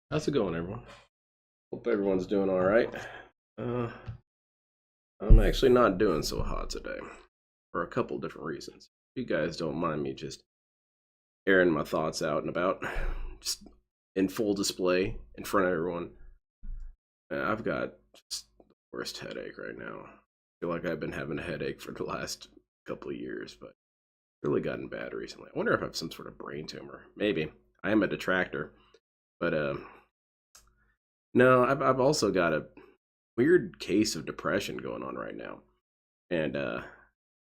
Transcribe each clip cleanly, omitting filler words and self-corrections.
How's it going, everyone? Hope everyone's doing all right. I'm actually not doing so hot today for a couple different reasons. If you guys don't mind me just airing my thoughts out and about, just in full display in front of everyone. I've got just the worst headache right now. I feel like I've been having a headache for the last couple of years, but it's really gotten bad recently. I wonder if I have some sort of brain tumor. Maybe. I am a detractor, but no, I've also got a weird case of depression going on right now. And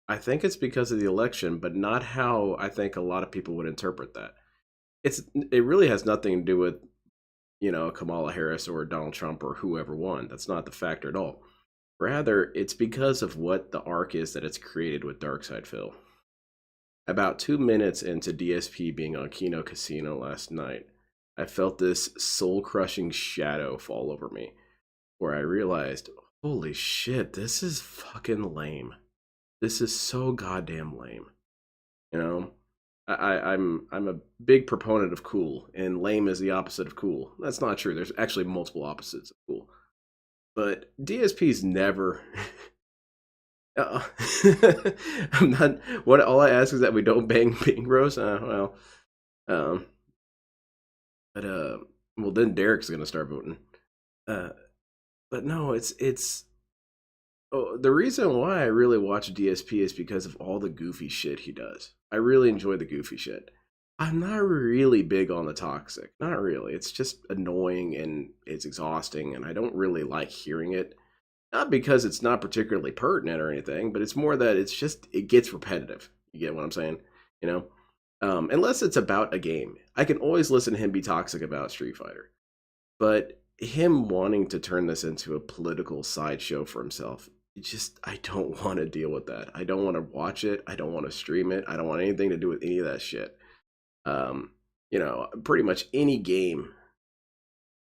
I think it's because of the election, but not how I think a lot of people would interpret that. It really has nothing to do with, Kamala Harris or Donald Trump or whoever won. That's not the factor at all. Rather, it's because of what the arc is that it's created with Darkside Phil. About 2 minutes into DSP being on Kino Casino last night, I felt this soul-crushing shadow fall over me, where I realized, holy shit, this is fucking lame. This is so goddamn lame. I'm a big proponent of cool, and lame is the opposite of cool. That's not true. There's actually multiple opposites of cool. But DSP's never... I'm not... All I ask is that we don't bang Bing Bros. Well, then Derek's gonna start voting. But no, it's. Oh, the reason why I really watch DSP is because of all the goofy shit he does. I really enjoy the goofy shit. I'm not really big on the toxic. Not really. It's just annoying and it's exhausting, and I don't really like hearing it. Not because it's not particularly pertinent or anything, but it's more that it gets repetitive. You get what I'm saying? Unless it's about a game. I can always listen to him be toxic about Street Fighter. But him wanting to turn this into a political sideshow for himself, I don't want to deal with that. I don't want to watch it. I don't want to stream it. I don't want anything to do with any of that shit. Pretty much any game,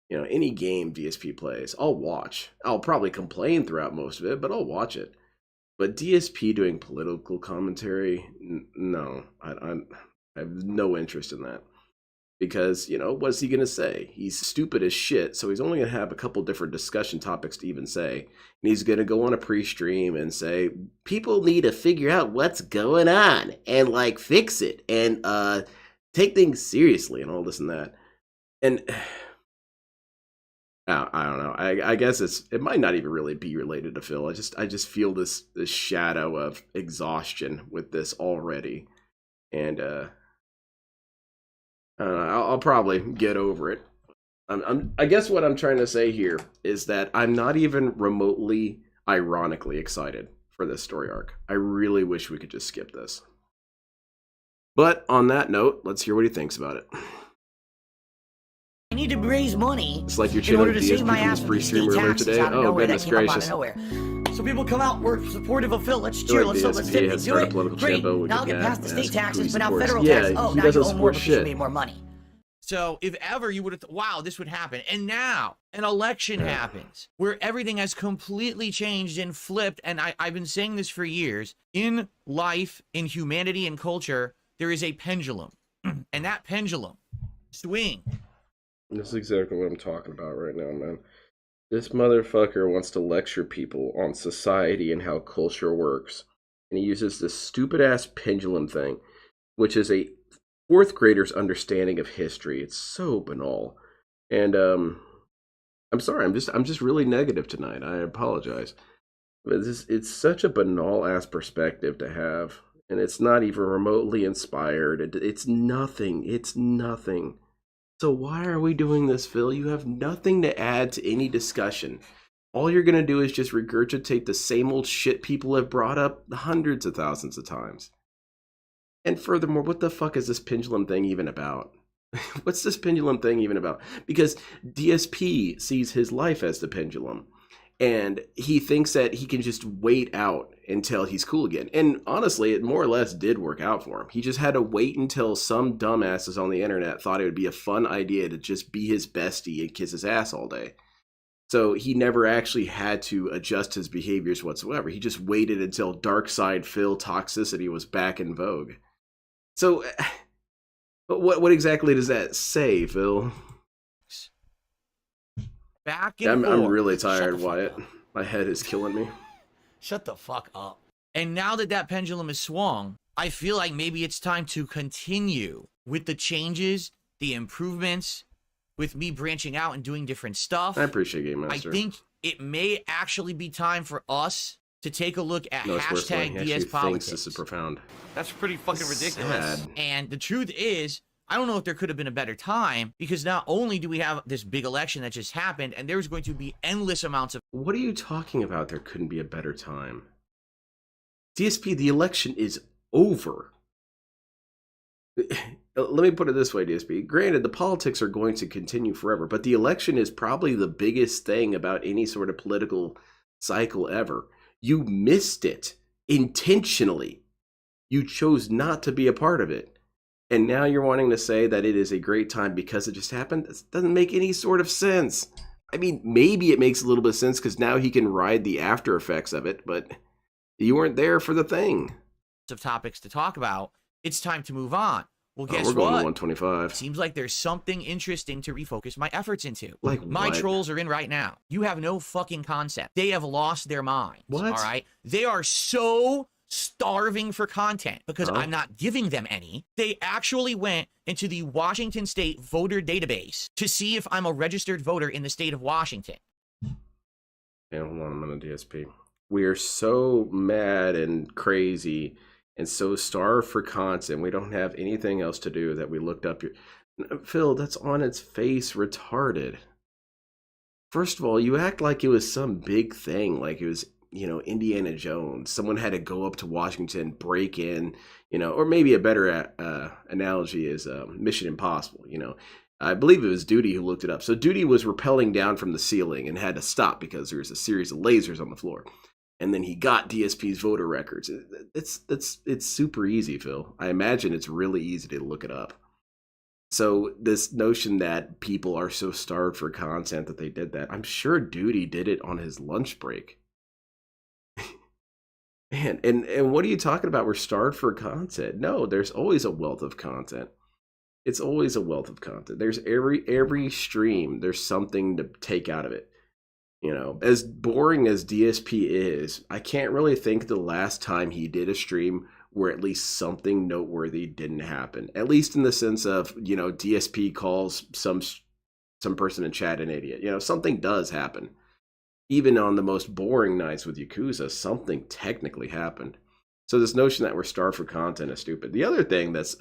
any game DSP plays, I'll watch. I'll probably complain throughout most of it, but I'll watch it. But DSP doing political commentary, no, I have no interest in that. Because, what's he going to say? He's stupid as shit, so he's only going to have a couple different discussion topics to even say. And he's going to go on a pre-stream and say, people need to figure out what's going on and, fix it and take things seriously and all this and that. And I don't know. I guess it might not even really be related to Phil. I just feel this shadow of exhaustion with this already. And, I don't know, I'll probably get over it. I guess what I'm trying to say here is that I'm not even remotely ironically excited for this story arc. I really wish we could just skip this. But on that note, let's hear what he thinks about it. I need to raise money. It's like your in channel order to save DSP my from ass this from free these stream state earlier taxes today. out of Oh, nowhere goodness that came up out gracious. of nowhere. So people come out, we're supportive of Phil. Let's I cheer. feel like Let's DSP do has it. started a political Great. champo. We Now I'll can get past the ask state who he taxes, but now supports. federal Yeah, tax. Oh, he now doesn't you owe more support because you shit. made more money. So if ever you would have, wow, this would happen. And now an election happens where everything has completely changed and flipped. And I've been saying this for years. In life, in humanity and culture, there is a pendulum. And that pendulum swing. This is exactly what I'm talking about right now, man. This motherfucker wants to lecture people on society and how culture works. And he uses this stupid ass pendulum thing, which is a fourth grader's understanding of history. It's so banal. And I'm sorry, I'm just really negative tonight. I apologize. But it's such a banal ass perspective to have. And it's not even remotely inspired. It's nothing. It's nothing. So why are we doing this, Phil? You have nothing to add to any discussion. All you're going to do is just regurgitate the same old shit people have brought up hundreds of thousands of times. And furthermore, what the fuck is this pendulum thing even about? What's this pendulum thing even about? Because DSP sees his life as the pendulum. And he thinks that he can just wait out until he's cool again. And honestly, it more or less did work out for him. He just had to wait until some dumbasses on the internet thought it would be a fun idea to just be his bestie and kiss his ass all day. So he never actually had to adjust his behaviors whatsoever. He just waited until Dark Side Phil toxicity was back in vogue. So what exactly does that say, Phil? Back and forth. I'm really tired, Wyatt. My head is killing me. Shut the fuck up. And now that that pendulum is swung, I feel like maybe it's time to continue with the changes, the improvements, with me branching out and doing different stuff. I appreciate Game Master. I think it may actually be time for us to take a look at hashtag DS Politics. This is profound. That's pretty fucking ridiculous. Sad. And the truth is, I don't know if there could have been a better time, because not only do we have this big election that just happened, and there's going to be endless amounts of... What are you talking about? There couldn't be a better time. DSP, the election is over. Let me put it this way, DSP. Granted, the politics are going to continue forever, but the election is probably the biggest thing about any sort of political cycle ever. You missed it intentionally. You chose not to be a part of it. And now you're wanting to say that it is a great time because it just happened? That doesn't make any sort of sense. I mean, maybe it makes a little bit of sense because now he can ride the after effects of it, but you weren't there for the thing. Of topics to talk about. It's time to move on. Well, guess we're going what? to 125. Seems like there's something interesting to refocus my efforts into. Like my what? trolls are in right now. You have no fucking concept. They have lost their minds. What? All right? They are so starving for content because I'm not giving them any. They actually went into the Washington State voter database to see if I'm a registered voter in the state of Washington. Yeah, hold on a minute, DSP. We are so mad and crazy and so starved for content. We don't have anything else to do that we looked up your... Phil, that's on its face retarded. First of all, you act like it was some big thing, like it was, you know, Indiana Jones. Someone had to go up to Washington, break in, you know, or maybe a better analogy is Mission Impossible, you know. I believe it was Duty who looked it up. So Duty was rappelling down from the ceiling and had to stop because there was a series of lasers on the floor. And then he got DSP's voter records. It's super easy, Phil. I imagine it's really easy to look it up. So this notion that people are so starved for content that they did that, I'm sure Duty did it on his lunch break. Man, and what are you talking about? We're starved for content. No, there's always a wealth of content. It's always a wealth of content. There's every stream, there's something to take out of it. You know, as boring as DSP is, I can't really think the last time he did a stream where at least something noteworthy didn't happen. At least in the sense of, you know, DSP calls some person in chat an idiot. You know, something does happen. Even on the most boring nights with Yakuza, something technically happened. So this notion that we're starved for content is stupid. The other thing that's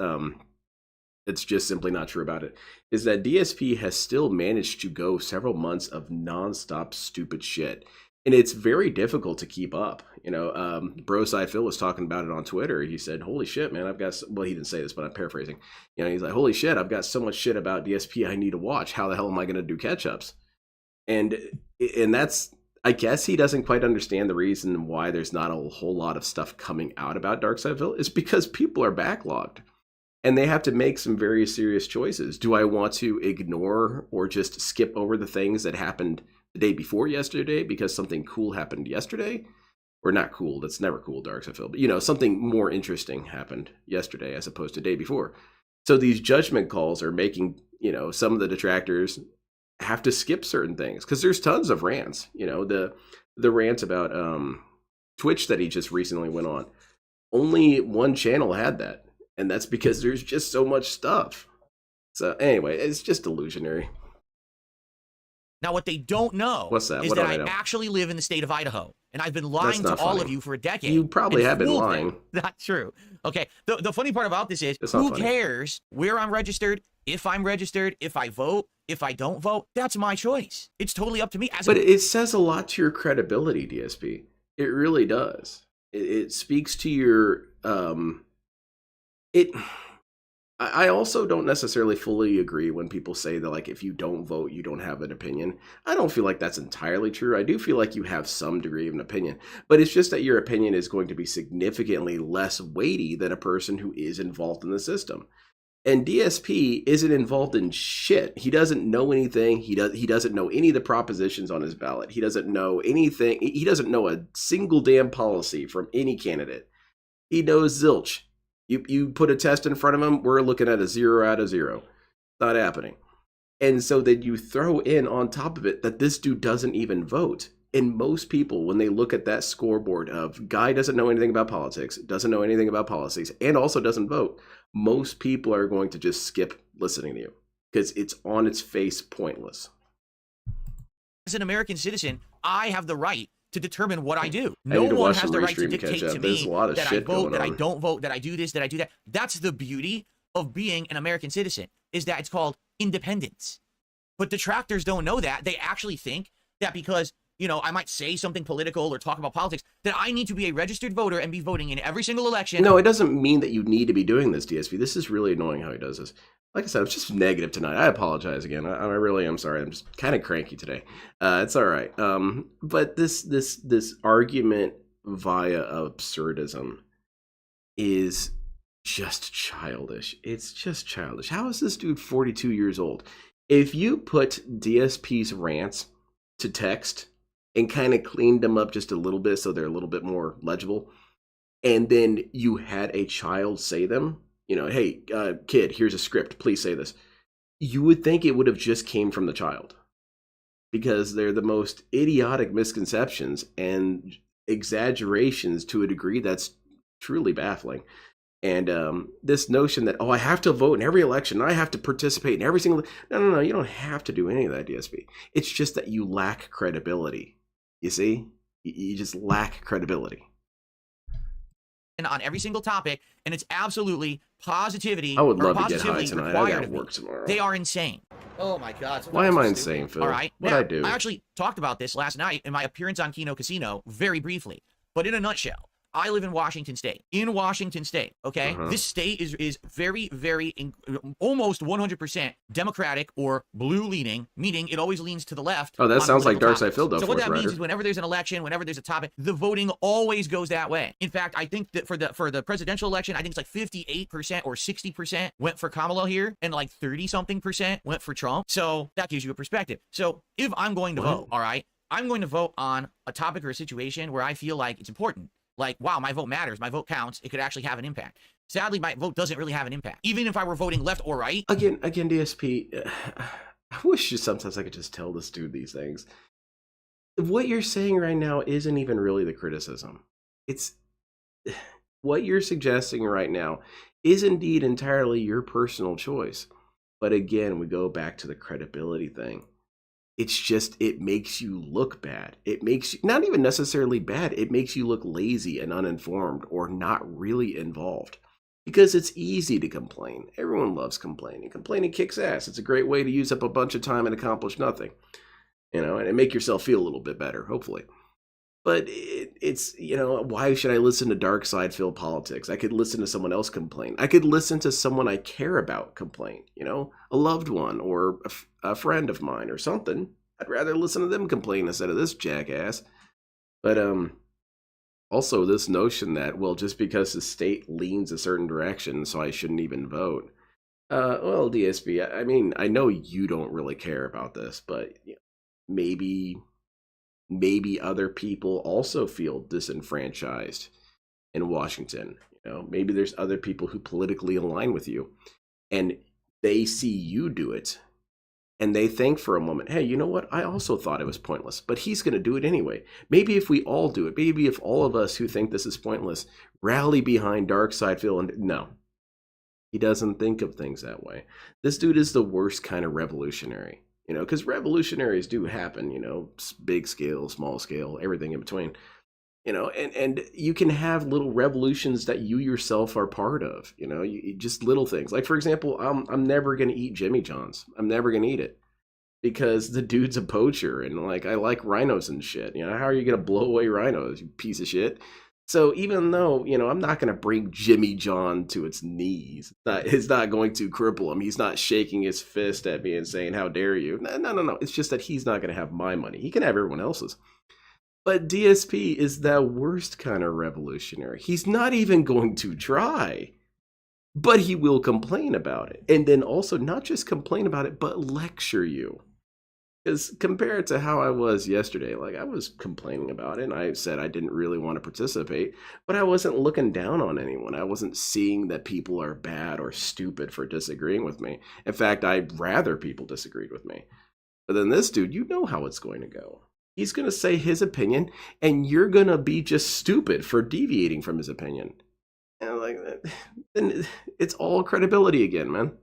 it's just simply not true about it, is that DSP has still managed to go several months of nonstop stupid shit. And it's very difficult to keep up. You know, Bro Side Phil was talking about it on Twitter. He said, holy shit, man, I've got, well, he didn't say this, but I'm paraphrasing. You know, he's like, holy shit, I've got so much shit about DSP I need to watch. How the hell am I going to do catch-ups? And that's, I guess he doesn't quite understand the reason why there's not a whole lot of stuff coming out about Darkseidville is because people are backlogged. And they have to make some very serious choices. Do I want to ignore or just skip over the things that happened the day before yesterday because something cool happened yesterday? Or not cool, that's never cool, Darkseidville, but you know, something more interesting happened yesterday as opposed to the day before. So these judgment calls are making, you know, some of the detractors have to skip certain things because there's tons of rants. You know, the rant about Twitch that he just recently went on. Only one channel had that. And that's because there's just so much stuff. So anyway, it's just illusionary. Now, what they don't know What's that? is What that do I know? actually live in the state of Idaho. And I've been lying to all of you for a decade. You probably have been lying. Not true. Okay. The funny part about this is, It's not who funny. cares where I'm registered, if I vote, if I don't vote? That's my choice. It's totally up to me. But it says a lot to your credibility, DSP. It really does. It speaks to your... I also don't necessarily fully agree when people say that, like, if you don't vote, you don't have an opinion. I don't feel like that's entirely true. I do feel like you have some degree of an opinion, but it's just that your opinion is going to be significantly less weighty than a person who is involved in the system. And DSP isn't involved in shit. He doesn't know anything. He doesn't know any of the propositions on his ballot. He doesn't know anything. He doesn't know a single damn policy from any candidate. He knows zilch. You put a test in front of him, we're looking at a 0 out of 0. Not happening. And so then you throw in on top of it that this dude doesn't even vote. And most people, when they look at that scoreboard of guy doesn't know anything about politics, doesn't know anything about policies, and also doesn't vote, most people are going to just skip listening to you because it's on its face pointless. As an American citizen, I have the right to determine what I do. I No need to one watch has some the right to Restream dictate catch to up. There's me a lot of that I shit vote, going that I on. don't vote, that I do this, that I do that. That's the beauty of being an American citizen, is that it's called independence. But detractors don't know that. They actually think that because, you know, I might say something political or talk about politics, that I need to be a registered voter and be voting in every single election. No, it doesn't mean that you need to be doing this, DSP. This is really annoying how he does this. Like I said, I'm just negative tonight. I apologize again. I really am sorry. I'm just kind of cranky today. It's all right. But this argument via absurdism is just childish. It's just childish. How is this dude 42 years old? If you put DSP's rants to text and kind of cleaned them up just a little bit so they're a little bit more legible, and then you had a child say them, you know, hey, kid, here's a script, please say this. You would think it would have just came from the child because they're the most idiotic misconceptions and exaggerations to a degree that's truly baffling. And this notion that, oh, I have to vote in every election, I have to participate in every single... No, you don't have to do any of that, DSP. It's just that you lack credibility. You see? You just lack credibility. On every single topic, and it's absolutely positivity. I would love to get positively high tonight. I required gotta of me. work tomorrow. They are insane. Oh my God. Why am I insane, Phil? All right. What'd Now, I do? I actually talked about this last night in my appearance on Kino Casino very briefly, but in a nutshell, I live in Washington State. In Washington State, okay? This state is very, almost 100% Democratic or blue leaning, meaning it always leans to the left. Oh, that sounds like Darkseid Phil, though. So what that means is whenever there's an election, whenever there's a topic, the voting always goes that way. In fact, I think that for the presidential election, I think it's like 58% or 60% went for Kamala here, and like 30-something% went for Trump. So that gives you a perspective. So if I'm going to vote, all right, I'm going to vote on a topic or a situation where I feel like it's important. Like, wow, my vote matters. My vote counts. It could actually have an impact. Sadly, my vote doesn't really have an impact. Even if I were voting left or right. Again, DSP, I wish sometimes I could just tell this dude these things. What you're saying right now isn't even really the criticism. It's what you're suggesting right now is indeed entirely your personal choice. But again, we go back to the credibility thing. It's just, it makes you look bad. It makes you, not even necessarily bad, it makes you look lazy and uninformed or not really involved. Because it's easy to complain. Everyone loves complaining. Complaining kicks ass. It's a great way to use up a bunch of time and accomplish nothing. And make yourself feel a little bit better, hopefully. But it's, why should I listen to dark side filled politics? I could listen to someone else complain. I could listen to someone I care about complain, a loved one or a friend of mine or something. I'd rather listen to them complain instead of this jackass. But also this notion that, well, just because the state leans a certain direction, so I shouldn't even vote. Well, DSP, I mean, I know you don't really care about this, but maybe other people also feel disenfranchised in Washington. Maybe there's other people who politically align with you and they see you do it and they think for a moment, hey, you know what? I also thought it was pointless, but he's going to do it anyway. Maybe if we all do it, maybe if all of us who think this is pointless rally behind Darkseid Phil, and no, he doesn't think of things that way. This dude is the worst kind of revolutionary. Because revolutionaries do happen, big scale, small scale, everything in between, and you can have little revolutions that you yourself are part of, just little things. Like, for example, I'm never going to eat Jimmy John's. I'm never going to eat it because the dude's a poacher and I like rhinos and shit. How are you going to blow away rhinos, you piece of shit? So even though, I'm not going to bring Jimmy John to its knees, it's not going to cripple him. He's not shaking his fist at me and saying, how dare you? No. It's just that he's not going to have my money. He can have everyone else's. But DSP is the worst kind of revolutionary. He's not even going to try, but he will complain about it. And then also not just complain about it, but lecture you. Because compared to how I was yesterday, I was complaining about it and I said I didn't really want to participate, but I wasn't looking down on anyone. I wasn't seeing that people are bad or stupid for disagreeing with me. In fact, I'd rather people disagreed with me. But then this dude, you know how it's going to go. He's going to say his opinion and you're going to be just stupid for deviating from his opinion. And then it's all credibility again, man.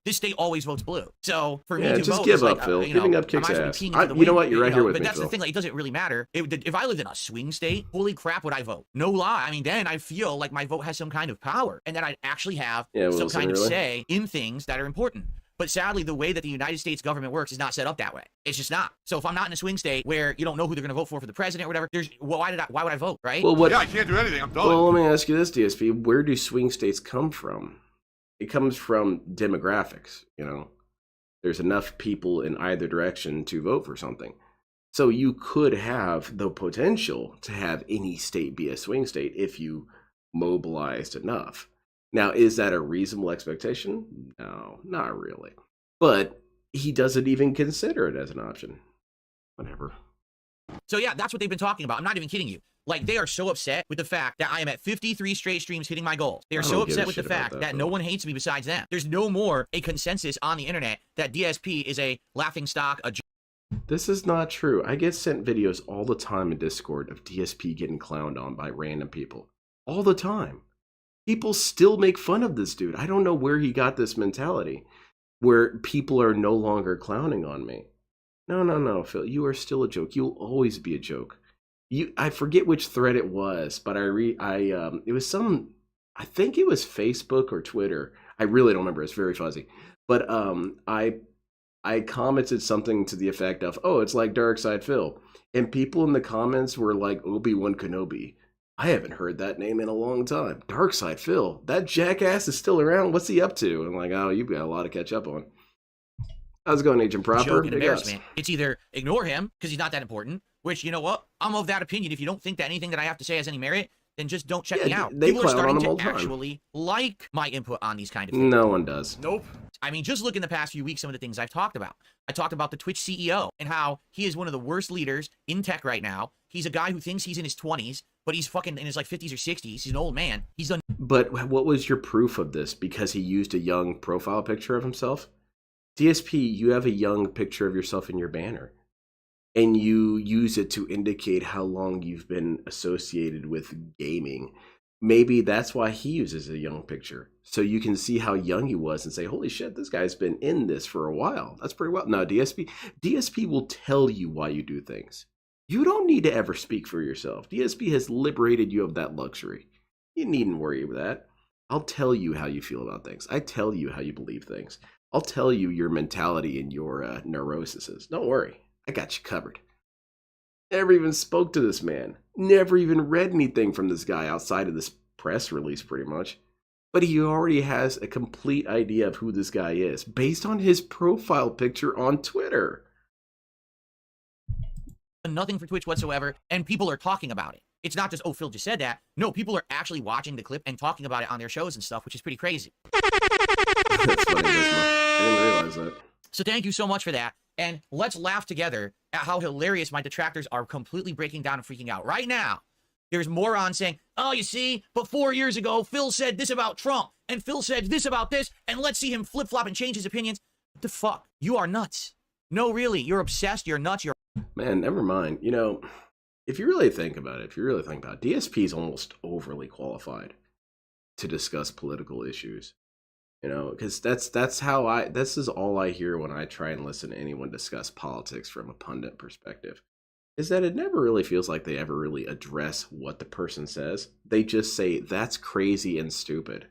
This state always votes blue. So for me to just vote, give up, Phil. Giving up kicks ass. You know what? You're right here with me, But that's Phil. the thing. It doesn't really matter. If I lived in a swing state, holy crap, would I vote? No lie. I mean, then I feel like my vote has some kind of power and that I actually have some kind of say in things that are important. But sadly, the way that the United States government works is not set up that way. It's just not. So if I'm not in a swing state where you don't know who they're going to vote for the president or whatever, why would I vote, right? Well, I can't do anything. I'm done. Well, let me ask you this, DSP. Where do swing states come from? It comes from demographics, There's enough people in either direction to vote for something. So you could have the potential to have any state be a swing state if you mobilized enough. Now, is that a reasonable expectation? No, not really. But he doesn't even consider it as an option. Whatever. So yeah, that's what they've been talking about. I'm not even kidding you. They are so upset with the fact that I am at 53 straight streams hitting my goals. They are so upset with the fact that no one hates me besides them. There's no more a consensus on the internet that DSP is a laughing stock, a This is not true. I get sent videos all the time in Discord of DSP getting clowned on by random people. All the time. People still make fun of this dude. I don't know where he got this mentality where people are no longer clowning on me. No, Phil. You are still a joke. You'll always be a joke. I forget which thread it was, but it was I think it was Facebook or Twitter. I really don't remember. It's very fuzzy. But I commented something to the effect of, oh, it's like Darkseid Phil. And people in the comments were like, Obi-Wan Kenobi. I haven't heard that name in a long time. Darkseid Phil. That jackass is still around. What's he up to? I'm like, oh, you've got a lot to catch up on. How's it going, Agent Proper? Joke and embarrassment. It's either ignore him because he's not that important, which, you know what? I'm of that opinion. If you don't think that anything that I have to say has any merit, then just don't check me out. People are starting to actually like my input on these kind of things. No one does. Nope. I mean, just look in the past few weeks, some of the things I've talked about. I talked about the Twitch CEO and how he is one of the worst leaders in tech right now. He's a guy who thinks he's in his 20s, but he's fucking in his 50s or 60s. He's an old man. But what was your proof of this? Because he used a young profile picture of himself? DSP, you have a young picture of yourself in your banner. And you use it to indicate how long you've been associated with gaming. Maybe that's why he uses a young picture. So you can see how young he was and say, holy shit, this guy's been in this for a while. That's pretty well. No, DSP will tell you why you do things. You don't need to ever speak for yourself. DSP has liberated you of that luxury. You needn't worry about that. I'll tell you how you feel about things. I tell you how you believe things. I'll tell you your mentality and your neuroses. Don't worry. I got you covered. Never even spoke to this man. Never even read anything from this guy outside of this press release, pretty much. But he already has a complete idea of who this guy is based on his profile picture on Twitter. Nothing for Twitch whatsoever, and people are talking about it. It's not just, oh, Phil just said that. No, people are actually watching the clip and talking about it on their shows and stuff, which is pretty crazy. That's funny, I didn't realize that. So thank you so much for that. And let's laugh together at how hilarious my detractors are completely breaking down and freaking out. Right now, there's morons saying, oh, you see, but 4 years ago, Phil said this about Trump, and Phil said this about this, and let's see him flip-flop and change his opinions. What the fuck? You are nuts. No, really, you're obsessed, you're nuts, you're... Man, never mind. You know, if you really think about it, DSP is almost overly qualified to discuss political issues. You know, because this is all I hear when I try and listen to anyone discuss politics from a pundit perspective, is that it never really feels like they ever really address what the person says. They just say, that's crazy and stupid.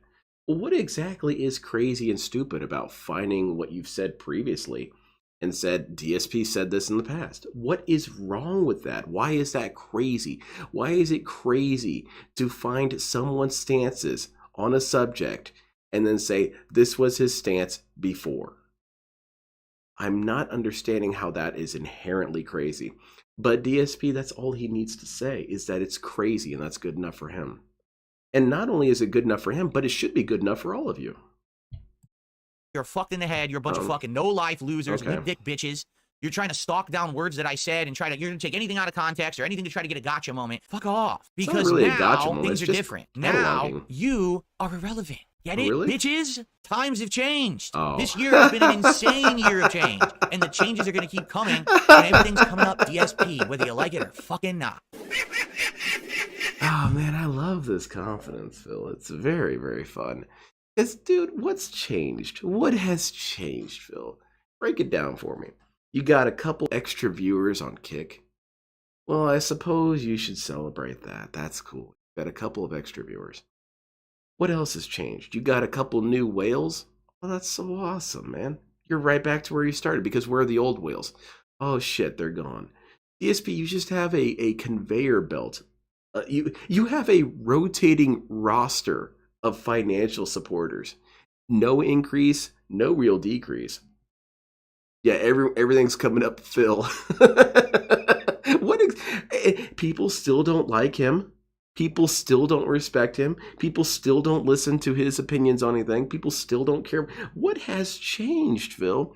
Well, what exactly is crazy and stupid about finding what you've said previously and said, DSP said this in the past? What is wrong with that? Why is that crazy? Why is it crazy to find someone's stances on a subject and then say, this was his stance before? I'm not understanding how that is inherently crazy. But DSP, that's all he needs to say, is that it's crazy, and that's good enough for him. And not only is it good enough for him, but it should be good enough for all of you. You're fucked in the head. You're a bunch of fucking no-life losers, okay. lip-dick bitches. You're trying to stalk down words that I said and you're going to take anything out of context or anything to try to get a gotcha moment. Fuck off. Because really now things are different. Now you are irrelevant. Get it, really? Bitches? Times have changed. Oh. This year has been an insane year of change. And the changes are going to keep coming. And everything's coming up DSP, whether you like it or fucking not. Oh, man, I love this confidence, Phil. It's very, very fun. Because, dude, what's changed? What has changed, Phil? Break it down for me. You got a couple extra viewers on Kick. Well, I suppose you should celebrate that. That's cool. You got a couple of extra viewers. What else has changed? You got a couple new whales? Well, that's so awesome, man. You're right back to where you started, because where are the old whales? Oh, shit, they're gone. DSP, you just have a conveyor belt. You have a rotating roster of financial supporters. No increase, no real decrease. Yeah, everything's coming up, Phil. People still don't like him. People still don't respect him. People still don't listen to his opinions on anything. People still don't care. What has changed, Phil?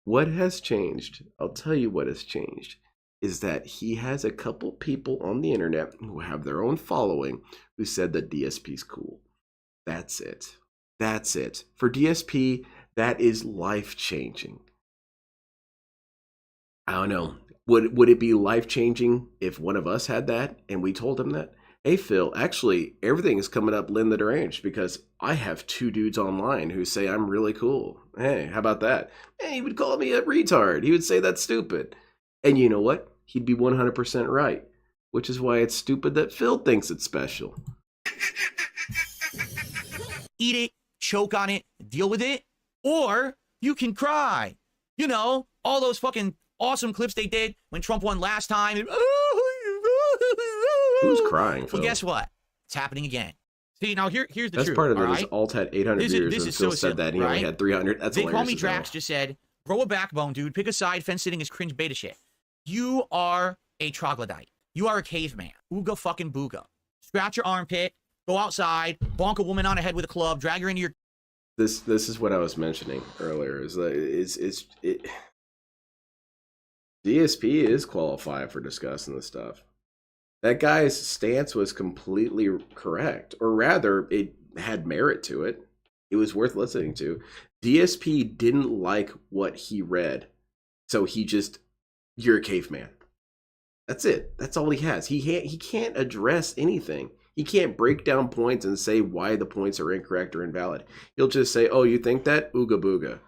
What has changed? I'll tell you what has changed. Is that he has a couple people on the internet who have their own following who said that DSP's cool. That's it. That's it. For DSP, that is life-changing. I don't know. Would it be life-changing if one of us had that and we told him that? Hey, Phil, actually, everything is coming up Lynn the Deranged because I have 2 dudes online who say I'm really cool. Hey, how about that? Hey, he would call me a retard. He would say that's stupid. And you know what? He'd be 100% right, which is why it's stupid that Phil thinks it's special. Eat it, choke on it, deal with it, or you can cry. You know, all those fucking awesome clips they did when Trump won last time. Who's crying, Phil? Well, guess what? It's happening again. See, now here's the truth. That's part of it. Right? Is Alt had 800 viewers and Phil said that and he only had 300. That's They hilarious. Call Me Drax just said, grow a backbone, dude. Pick a side. Fence-sitting is cringe beta shit. You are a troglodyte. You are a caveman. Ooga fucking booga. Scratch your armpit. Go outside. Bonk a woman on the head with a club. Drag her into your... This is what I was mentioning earlier. DSP is qualified for discussing this stuff. That guy's stance was completely correct, or rather, it had merit to it. It was worth listening to. DSP didn't like what he read, so he just, you're a caveman. That's it. That's all he has. He can't address anything. He can't break down points and say why the points are incorrect or invalid. He'll just say, oh, you think that? Ooga booga.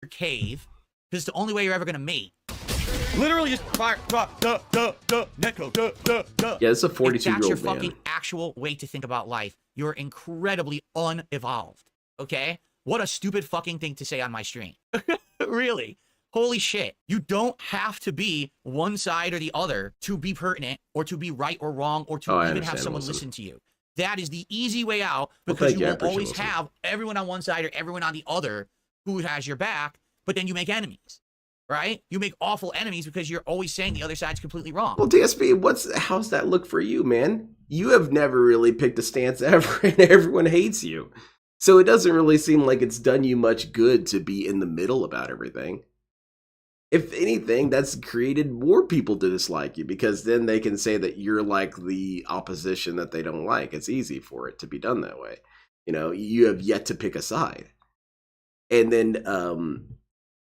Cave, because it's the only way you're ever going to mate. Literally just fire, netcode, Yeah, it's a If 42-year-old that's your man. fucking actual way to think about life, you're incredibly unevolved. Okay? What a stupid fucking thing to say on my stream. Really. Holy shit. You don't have to be one side or the other to be pertinent or to be right or wrong or to even have someone listen to you. That is the easy way out, because you will always have everyone on one side or everyone on the other who has your back, but then you make enemies, right? You make awful enemies because you're always saying the other side's completely wrong. Well, DSP, how's that look for you, man? You have never really picked a stance ever, and everyone hates you. So it doesn't really seem like it's done you much good to be in the middle about everything. If anything, that's created more people to dislike you, because then they can say that you're like the opposition that they don't like. It's easy for it to be done that way. You know, you have yet to pick a side. And then,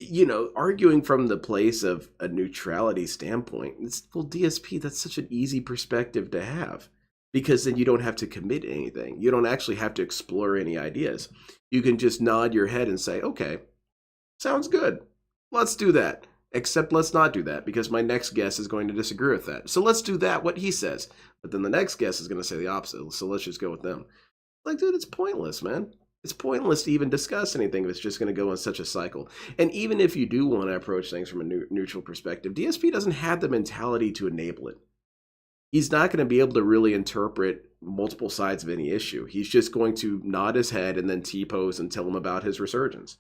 you know, arguing from the place of a neutrality standpoint, well, DSP, that's such an easy perspective to have, because then you don't have to commit anything. You don't actually have to explore any ideas. You can just nod your head and say, okay, sounds good. Let's do that. Except let's not do that, because my next guest is going to disagree with that. So let's do that, what he says. But then the next guest is going to say the opposite. So let's just go with them. Like, dude, it's pointless, man. It's pointless to even discuss anything if it's just going to go in such a cycle. And even if you do want to approach things from a neutral perspective, DSP doesn't have the mentality to enable it. He's not going to be able to really interpret multiple sides of any issue. He's just going to nod his head and then T-pose and tell him about his resurgence.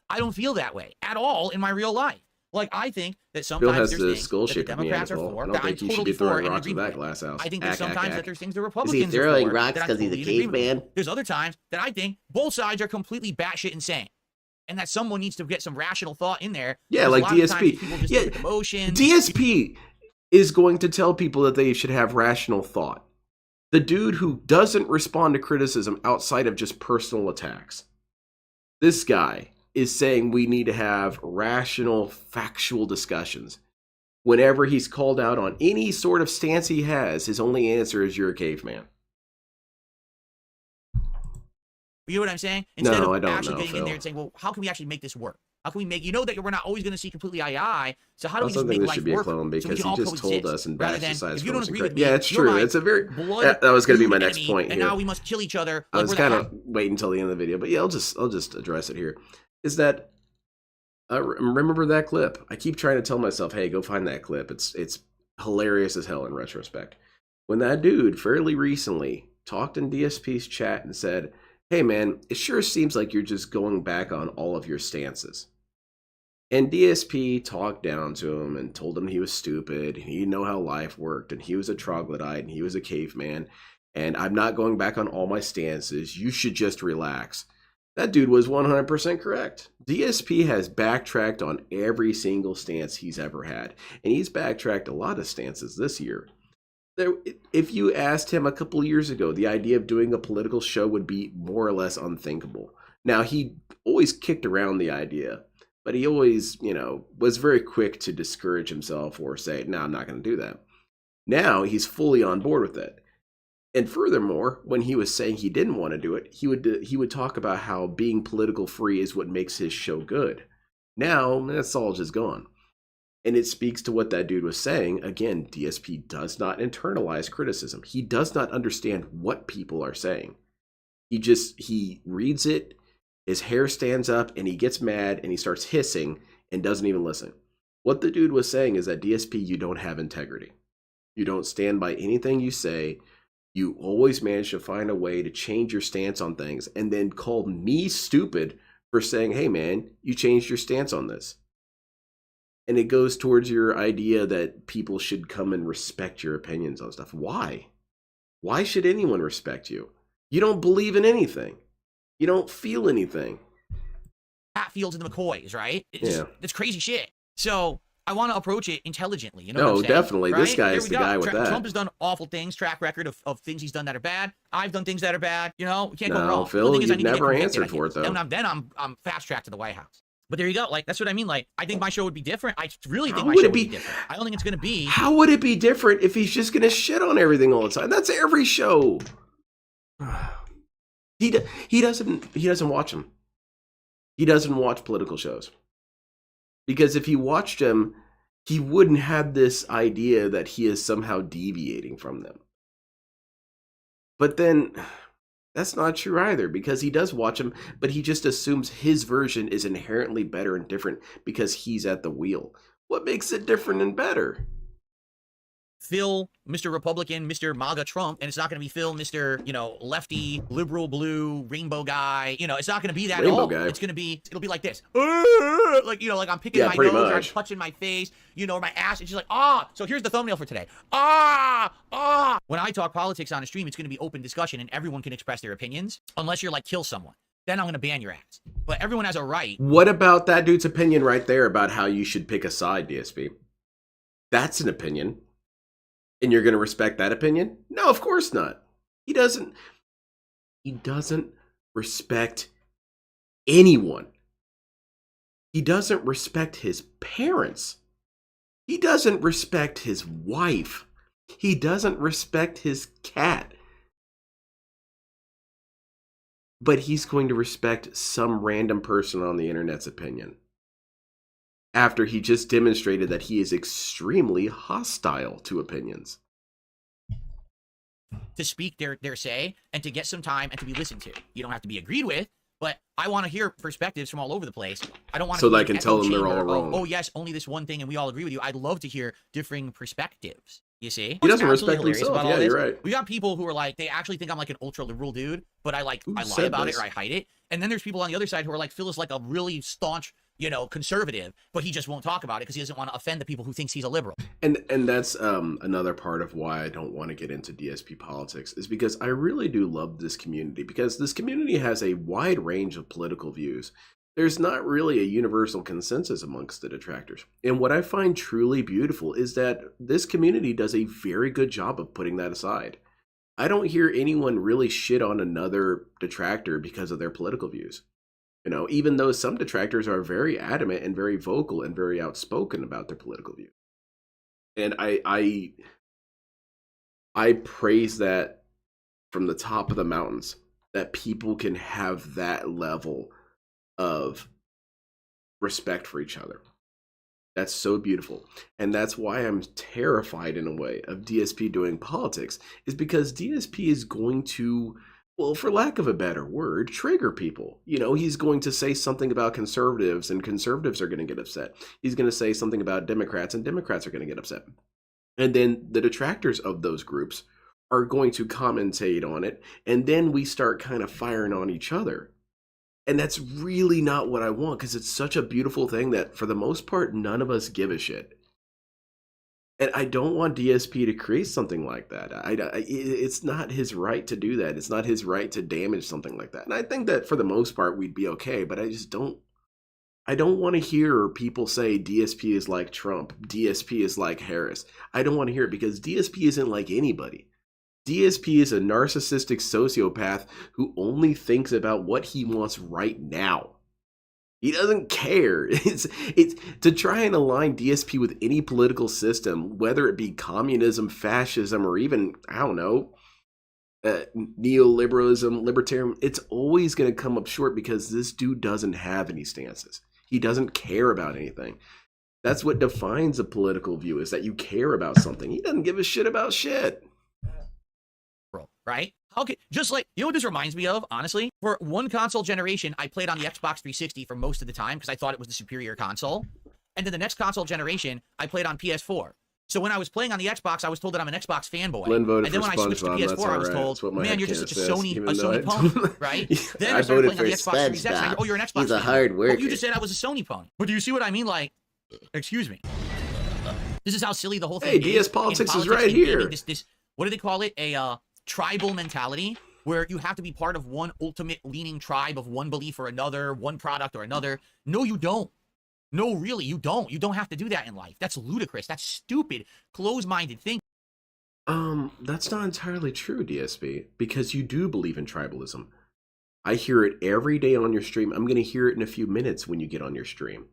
I don't feel that way at all in my real life. Like, I think that sometimes there's things that the Democrats are for that I'm totally for and agree with. I think that sometimes that there's things the Republicans are for that I'm totally in agreement with. There's other times that I think both sides are completely batshit insane, and that someone needs to get some rational thought in there. Yeah, like DSP. Yeah, DSP is going to tell people that they should have rational thought. The dude who doesn't respond to criticism outside of just personal attacks. This guy is saying we need to have rational, factual discussions. Whenever he's called out on any sort of stance he has, his only answer is, you're a caveman. You know what I'm saying? Instead of actually getting in there and saying, well, how can we actually make this work? How can we make, you know that we're not always going to see completely eye-to-eye, so how do we just make life work? Because so he just told us and bashed the sides. If you don't agree with me, yeah, it's true. It's a very, that was going to be my next point here. And now we must kill each other. I was kind of waiting until the end of the video, but yeah, I'll just address it here. Is that, remember that clip? I keep trying to tell myself, hey, go find that clip. It's hilarious as hell in retrospect. When that dude fairly recently talked in DSP's chat and said, hey man, it sure seems like you're just going back on all of your stances. And DSP talked down to him and told him he was stupid, and he didn't know how life worked, and he was a troglodyte, and he was a caveman, and I'm not going back on all my stances. You should just relax. That dude was 100% correct. DSP has backtracked on every single stance he's ever had, and he's backtracked a lot of stances this year. If you asked him a couple of years ago, the idea of doing a political show would be more or less unthinkable. Now, he always kicked around the idea, but he always, you know, was very quick to discourage himself or say, no, I'm not going to do that. Now, he's fully on board with it. And furthermore, when he was saying he didn't want to do it, he would talk about how being political free is what makes his show good. Now, that's all just gone. And it speaks to what that dude was saying. Again, DSP does not internalize criticism. He does not understand what people are saying. He reads it, his hair stands up, and he gets mad, and he starts hissing, and doesn't even listen. What the dude was saying is that, DSP, you don't have integrity. You don't stand by anything you say. You always manage to find a way to change your stance on things, and then call me stupid for saying, hey man, you changed your stance on this. And it goes towards your idea that people should come and respect your opinions on stuff. Why? Why should anyone respect you? You don't believe in anything. You don't feel anything. Hatfields and the McCoys, right? Yeah. That's crazy shit. So I want to approach it intelligently. You know no, what I'm saying? Definitely. Right? This guy is the guy with that. Trump has done awful things, track record of things he's done that are bad. I've done things that are bad. You know, we can't go wrong. Phil, you've never answered for it, though. Then I'm fast tracked to the White House. But there you go. Like, that's what I mean. Like, I think my show would be different. I really think my show would be different. I don't think it's going to be. How would it be different if he's just going to shit on everything all the time? That's every show. He doesn't watch them. He doesn't watch political shows. Because if he watched him, he wouldn't have this idea that he is somehow deviating from them. But then that's not true either, because he does watch him, but he just assumes his version is inherently better and different because he's at the wheel. What makes it different and better? Phil, Mr. Republican, Mr. MAGA Trump, and it's not going to be Phil, Mr. Lefty, liberal blue, rainbow guy. It's not going to be that Rainbow at all. guy. It'll be like this. Like I'm picking my nose, or I'm touching my face, or my ass. It's just like, ah. So here's the thumbnail for today. Ah. When I talk politics on a stream, it's going to be open discussion and everyone can express their opinions, unless you're like, kill someone. Then I'm going to ban your ass. But everyone has a right. What about that dude's opinion right there about how you should pick a side, DSP? That's an opinion. And you're going to respect that opinion? No, of course not. He doesn't respect anyone. He doesn't respect his parents. He doesn't respect his wife. He doesn't respect his cat. But he's going to respect some random person on the internet's opinion, after he just demonstrated that he is extremely hostile to opinions. To speak their say and to get some time and to be listened to. You don't have to be agreed with, but I want to hear perspectives from all over the place. I don't want to so that I can tell them they're all wrong. Oh yes, only this one thing and we all agree with you. I'd love to hear differing perspectives. You see? He doesn't respect himself. Yeah, you're right. We got people who are like, they actually think I'm like an ultra liberal dude, but I lie about it or I hide it. And then there's people on the other side who are like, Phil is like a really staunch, conservative, but he just won't talk about it because he doesn't want to offend the people who thinks he's a liberal. And that's another part of why I don't want to get into DSP politics, is because I really do love this community, because this community has a wide range of political views. There's not really a universal consensus amongst the detractors. And what I find truly beautiful is that this community does a very good job of putting that aside. I don't hear anyone really shit on another detractor because of their political views. Even though some detractors are very adamant and very vocal and very outspoken about their political views. And I praise that from the top of the mountains, that people can have that level of respect for each other. That's so beautiful. And that's why I'm terrified in a way of DSP doing politics, is because DSP is going to, well, for lack of a better word, trigger people. He's going to say something about conservatives and conservatives are going to get upset. He's going to say something about Democrats and Democrats are going to get upset. And then the detractors of those groups are going to commentate on it. And then we start kind of firing on each other. And that's really not what I want, because it's such a beautiful thing that, for the most part, none of us give a shit. And I don't want DSP to create something like that. It's not his right to do that. It's not his right to damage something like that. And I think that, for the most part, we'd be okay. But I don't want to hear people say DSP is like Trump, DSP is like Harris. I don't want to hear it, because DSP isn't like anybody. DSP is a narcissistic sociopath who only thinks about what he wants right now. He doesn't care. It's to try and align DSP with any political system, whether it be communism, fascism, or even, I don't know, neoliberalism, libertarian. It's always going to come up short, because this dude doesn't have any stances. He doesn't care about anything. That's what defines a political view, is that you care about something. He doesn't give a shit about shit. Right? Okay, just like, what this reminds me of, honestly? For one console generation, I played on the Xbox 360 for most of the time because I thought it was the superior console. And then the next console generation, I played on PS4. So when I was playing on the Xbox, I was told that I'm an Xbox fanboy. And then when I switched to PS4, I was told, man, you're just a Sony pony, right? Then I voted started playing on the Xbox Series X, and I go, oh, you're an Xbox He's a fan. hard worker. Oh, you just said I was a Sony pony. But do you see what I mean? Like, excuse me. This is how silly the whole thing is. Hey, DS Politics is right here. This, what do they call it? A tribal mentality, where you have to be part of one ultimate leaning tribe of one belief or another, one product or another. No, you don't. No, really, you don't. You don't have to do that in life. That's ludicrous. That's stupid, close-minded thinking. That's not entirely true, DSP, because you do believe in tribalism. I hear it every day on your stream. I'm going to hear it in a few minutes when you get on your stream.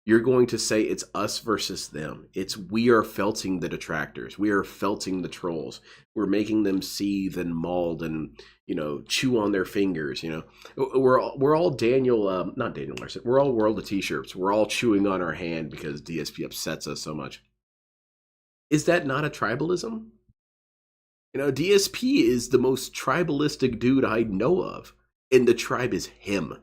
you're going to say it's us versus them. It's we are felting the detractors. We are felting the trolls. We're making them seethe and mauled and, you know, chew on their fingers. You know, we're all Daniel, not Daniel Larson. We're all World of T-shirts. We're all chewing on our hand because DSP upsets us so much. Is that not a tribalism? You know, DSP is the most tribalistic dude I know of, and the tribe is him.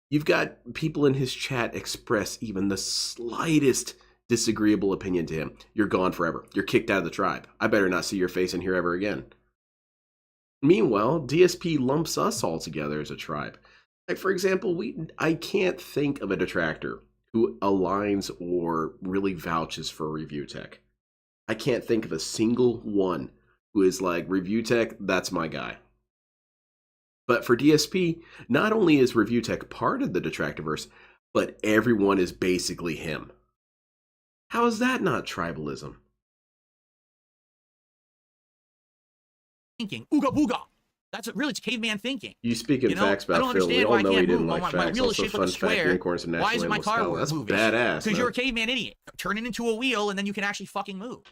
You've got people in his chat express even the slightest disagreeable opinion to him. You're gone forever. You're kicked out of the tribe. I better not see your face in here ever again. Meanwhile, DSP lumps us all together as a tribe. Like, for example, I can't think of a detractor who aligns or really vouches for review tech. I can't think of a single one who is like, review tech, that's my guy. But for DSP, not only is review tech part of the detractorverse, but everyone is basically him. How is that not tribalism? Thinking, ooga booga. That's really, it's caveman thinking. You speak in facts about Phil. We all know he didn't like facts. Also, fun fact, unicorns and Why isn't my car moving? That's moving? badass. Because you're a caveman idiot. Turn it into a wheel, and then you can actually fucking move.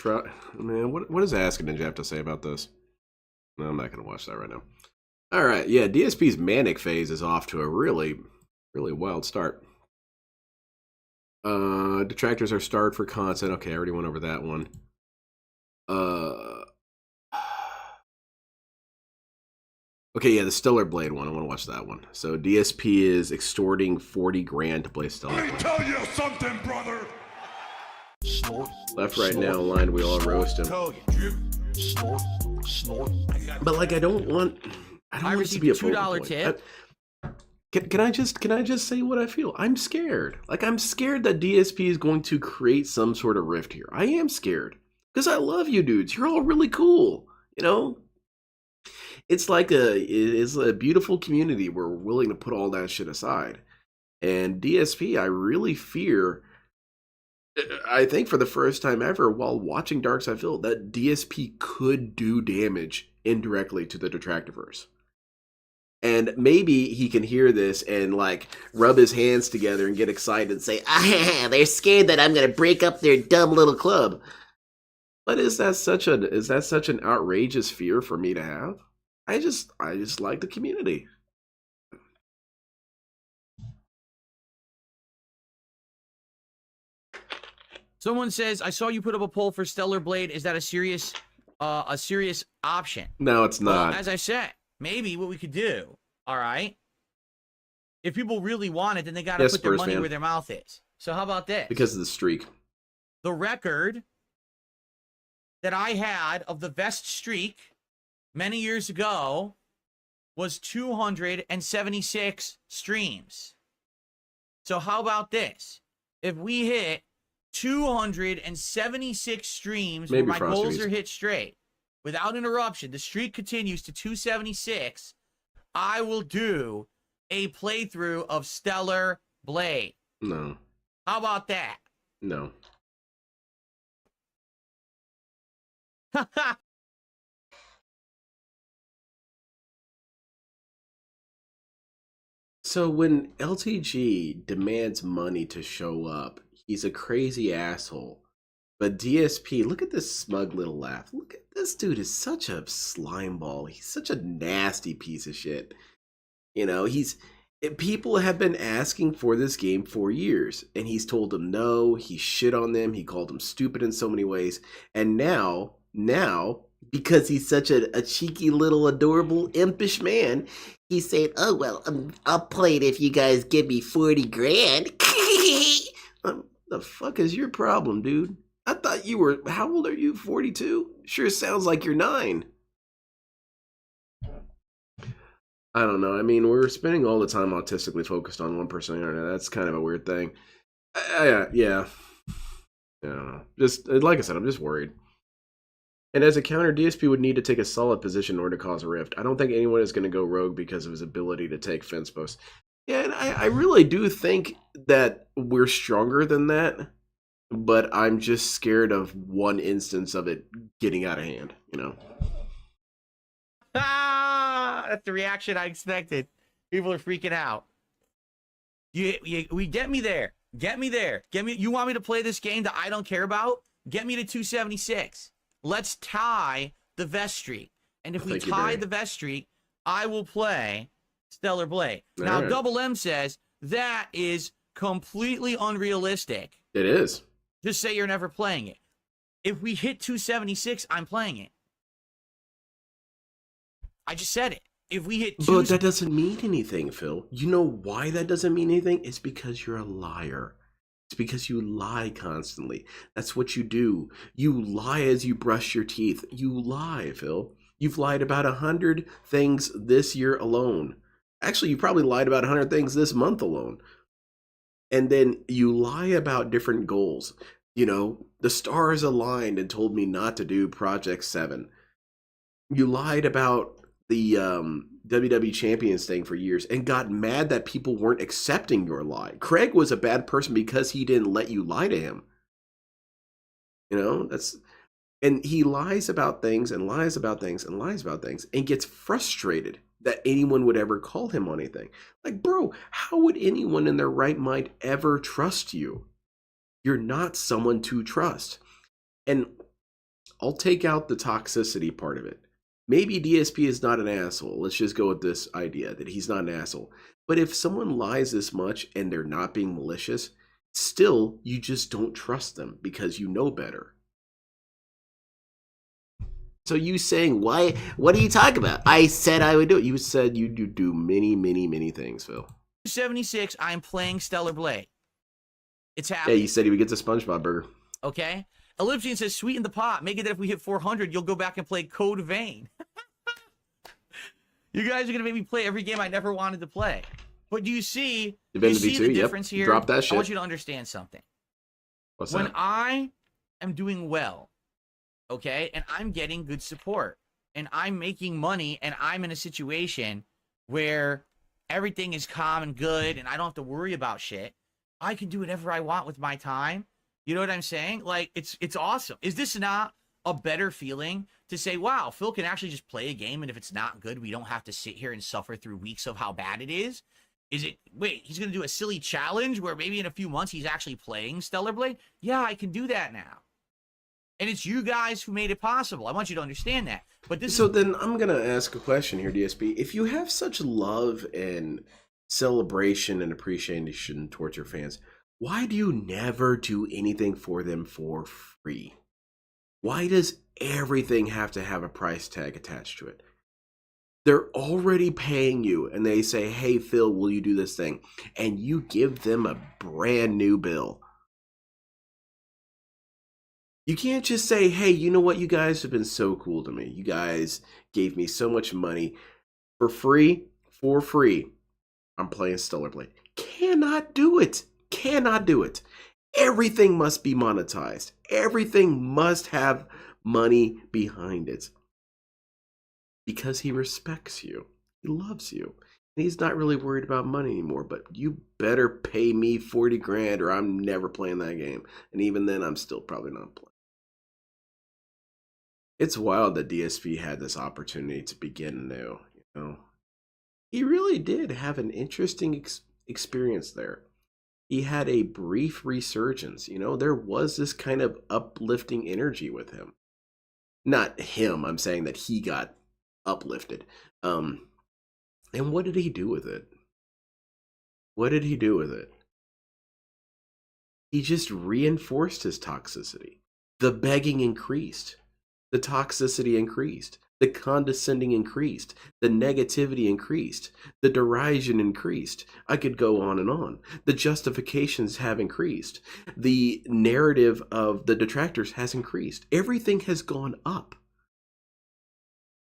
Right? Man, what does Ask a Ninja have to say about this? No, I'm not going to watch that right now. All right, yeah, DSP's manic phase is off to a really, really wild start. Detractors are starved for content. Okay, I already went over that one. Okay, yeah, the Stellar Blade one. I want to watch that one. So DSP is extorting 40 grand to play Stellar Blade. Let me tell you something, brother. Left, right, now, aligned, we all roast him. But like, I don't want it to be a focal point. Tip. Can I just say what I feel? I'm scared. Like, I'm scared that DSP is going to create some sort of rift here. I am scared because I love you dudes. You're all really cool. You know, it's like it's a beautiful community where we're willing to put all that shit aside. And DSP, I really fear. I think for the first time ever, while watching Darkside Phil, that DSP could do damage indirectly to the Detractorverse. And maybe he can hear this and like rub his hands together and get excited and say, "Ah, they're scared that I'm going to break up their dumb little club." But is that such an outrageous fear for me to have? I just like the community. Someone says, "I saw you put up a poll for Stellar Blade. Is that a serious option?" No, it's not. Well, as I said, maybe what we could do, all right? If people really want it, then they got to put their money where their mouth is. So how about this? Because of the streak. The record that I had of the best streak many years ago was 276 streams. So how about this? If we hit 276 streams where my goals are hit straight without interruption, the streak continues to 276, I will do a playthrough of Stellar Blade. No. How about that? No. So when LTG demands money to show up, he's a crazy asshole. But DSP, look at this smug little laugh. Look at this dude is such a slime ball. He's such a nasty piece of shit. You know, people have been asking for this game for years, and he's told them no, he shit on them, he called them stupid in so many ways. And now, because he's such a cheeky little adorable impish man, he's saying, "Oh, well, I'll play it if you guys give me 40 grand. The fuck is your problem, dude? I thought you were, how old are you, 42? Sure sounds like you're 9. I don't know. I mean, we're spending all the time autistically focused on one person on the internet. That's kind of a weird thing. Yeah. I don't know. Just, like I said, I'm just worried. And as a counter, DSP would need to take a solid position in order to cause a rift. I don't think anyone is going to go rogue because of his ability to take fence posts. Yeah, and I really do think that we're stronger than that, but I'm just scared of one instance of it getting out of hand, you know? Ah, that's the reaction I expected. People are freaking out. We get me there. Get me there. Get me. You want me to play this game that I don't care about? Get me to 276. Let's tie the vest streak. And if we tie the vest streak, I will play Stellar Blade. Now, Double M says that is completely unrealistic. It is. Just say you're never playing it. If we hit 276, I'm playing it. I just said it. If we hit But that doesn't mean anything, Phil. You know why that doesn't mean anything? It's because you're a liar. It's because you lie constantly. That's what you do. You lie as you brush your teeth. You lie, Phil. You've lied about 100 things this year alone. Actually, you probably lied about 100 things this month alone. And then you lie about different goals. You know, the stars aligned and told me not to do Project 7. You lied about the WWE Champions thing for years and got mad that people weren't accepting your lie. Craig was a bad person because he didn't let you lie to him. You know, and he lies about things and lies about things and lies about things and gets frustrated that anyone would ever call him on anything. Like, bro, how would anyone in their right mind ever trust you? You're not someone to trust. And I'll take out the toxicity part of it. Maybe DSP is not an asshole. Let's just go with this idea that he's not an asshole. But if someone lies this much and they're not being malicious, still, you just don't trust them because you know better. So you saying, why? What are you talking about? I said I would do it. You said you do many, many, many things, Phil. 276, I'm playing Stellar Blade. It's happening. Yeah, you said he would get the SpongeBob burger. Okay. Elliptian says, sweeten the pot. Make it that if we hit 400, you'll go back and play Code Vein. You guys are going to make me play every game I never wanted to play. But do you see, the difference here? Drop that shit. I want you to understand something. What's when that? I am doing well, okay, and I'm getting good support, and I'm making money, and I'm in a situation where everything is calm and good, and I don't have to worry about shit, I can do whatever I want with my time. You know what I'm saying? Like, it's awesome. Is this not a better feeling to say, wow, Phil can actually just play a game, and if it's not good, we don't have to sit here and suffer through weeks of how bad it is? Is it, wait, he's going to do a silly challenge where maybe in a few months he's actually playing Stellar Blade? Yeah, I can do that now. And it's you guys who made it possible. I want you to understand that. But this then I'm going to ask a question here, DSP. If you have such love and celebration and appreciation towards your fans, why do you never do anything for them for free? Why does everything have to have a price tag attached to it? They're already paying you and they say, hey, Phil, will you do this thing? And you give them a brand new bill. You can't just say, hey, you know what? You guys have been so cool to me. You guys gave me so much money for free. I'm playing Stellar Blade. Cannot do it. Cannot do it. Everything must be monetized. Everything must have money behind it. Because he respects you. He loves you. And he's not really worried about money anymore. But you better pay me 40 grand or I'm never playing that game. And even then, I'm still probably not playing. It's wild that DSP had this opportunity to begin new. You know, he really did have an interesting experience there. He had a brief resurgence. You know, there was this kind of uplifting energy with him. Not him, I'm saying that he got uplifted. And what did he do with it? What did he do with it? He just reinforced his toxicity. The begging increased. The toxicity increased. The condescending increased. The negativity increased. The derision increased. I could go on and on. The justifications have increased. The narrative of the detractors has increased. Everything has gone up.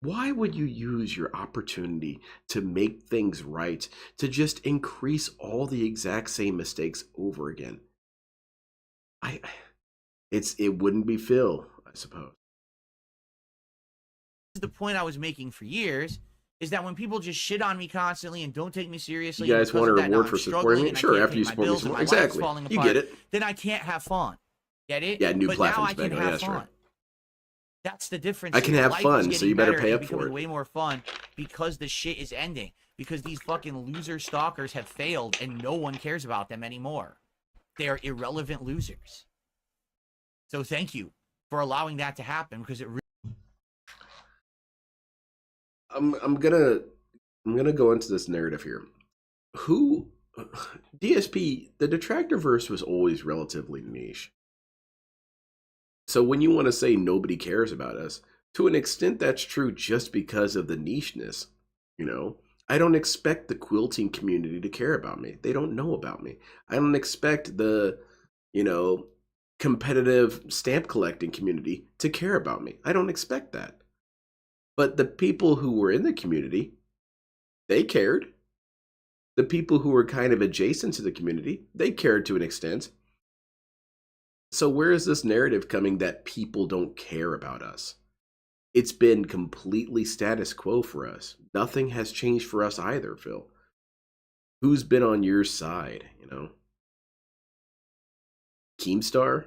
Why would you use your opportunity to make things right to just increase all the exact same mistakes over again? It wouldn't be Phil, I suppose. The point I was making for years is that when people just shit on me constantly and don't take me seriously, you guys want a reward for supporting me? Sure, after you support me some more. Exactly. You get it. Then I can't have fun. Get it? Yeah, new but platforms. Now I can have fun. Right. That's the difference. I can have fun, so you better pay up for it. Way more fun because the shit is ending. because these fucking loser stalkers have failed and no one cares about them anymore. They are irrelevant losers. So thank you for allowing that to happen, because it really... I'm gonna go into this narrative here. Who DSP, the detractor verse was always relatively niche. So when you want to say nobody cares about us, to an extent that's true just because of the nicheness. You know, I don't expect the quilting community to care about me. They don't know about me. I don't expect the, you know, competitive stamp collecting community to care about me. I don't expect that. But the people who were in the community, they cared. The people who were kind of adjacent to the community, they cared to an extent. So where is this narrative coming that people don't care about us? It's been completely status quo for us. Nothing has changed for us either, Phil. Who's been on your side, you know? Keemstar?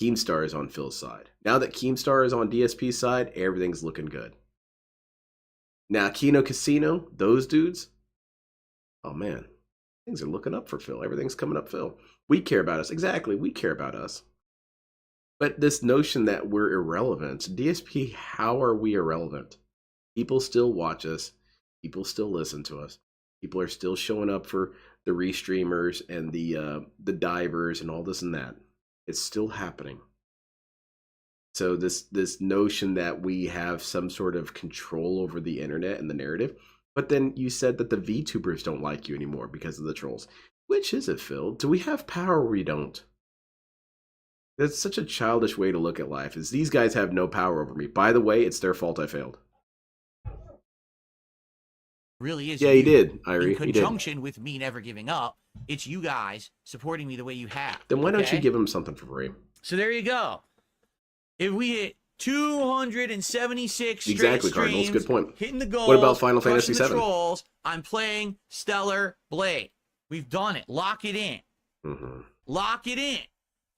Keemstar is on Phil's side. Now that Keemstar is on DSP's side, everything's looking good. Now, Kino Casino, those dudes, oh man, things are looking up for Phil. Everything's coming up, Phil. We care about us. Exactly, we care about us. But this notion that we're irrelevant, DSP, how are we irrelevant? People still watch us. People still listen to us. People are still showing up for the restreamers and the divers and all this and that. It's still happening. So this notion that we have some sort of control over the internet and the narrative, but then you said that the VTubers don't like you anymore because of the trolls. Which is it, Phil? Do we have power or we don't? That's such a childish way to look at life, is these guys have no power over me. By the way, it's their fault I failed. Really is. Yeah, he did, Irie. In conjunction with me never giving up, it's you guys supporting me the way you have. Then why don't you give him something for free? So there you go. If we hit 276 exactly, straight Cardinals. streams, Good point. hitting the goal. What about Final Fantasy VII? VII? I'm playing Stellar Blade. We've done it. Lock it in. Lock it in.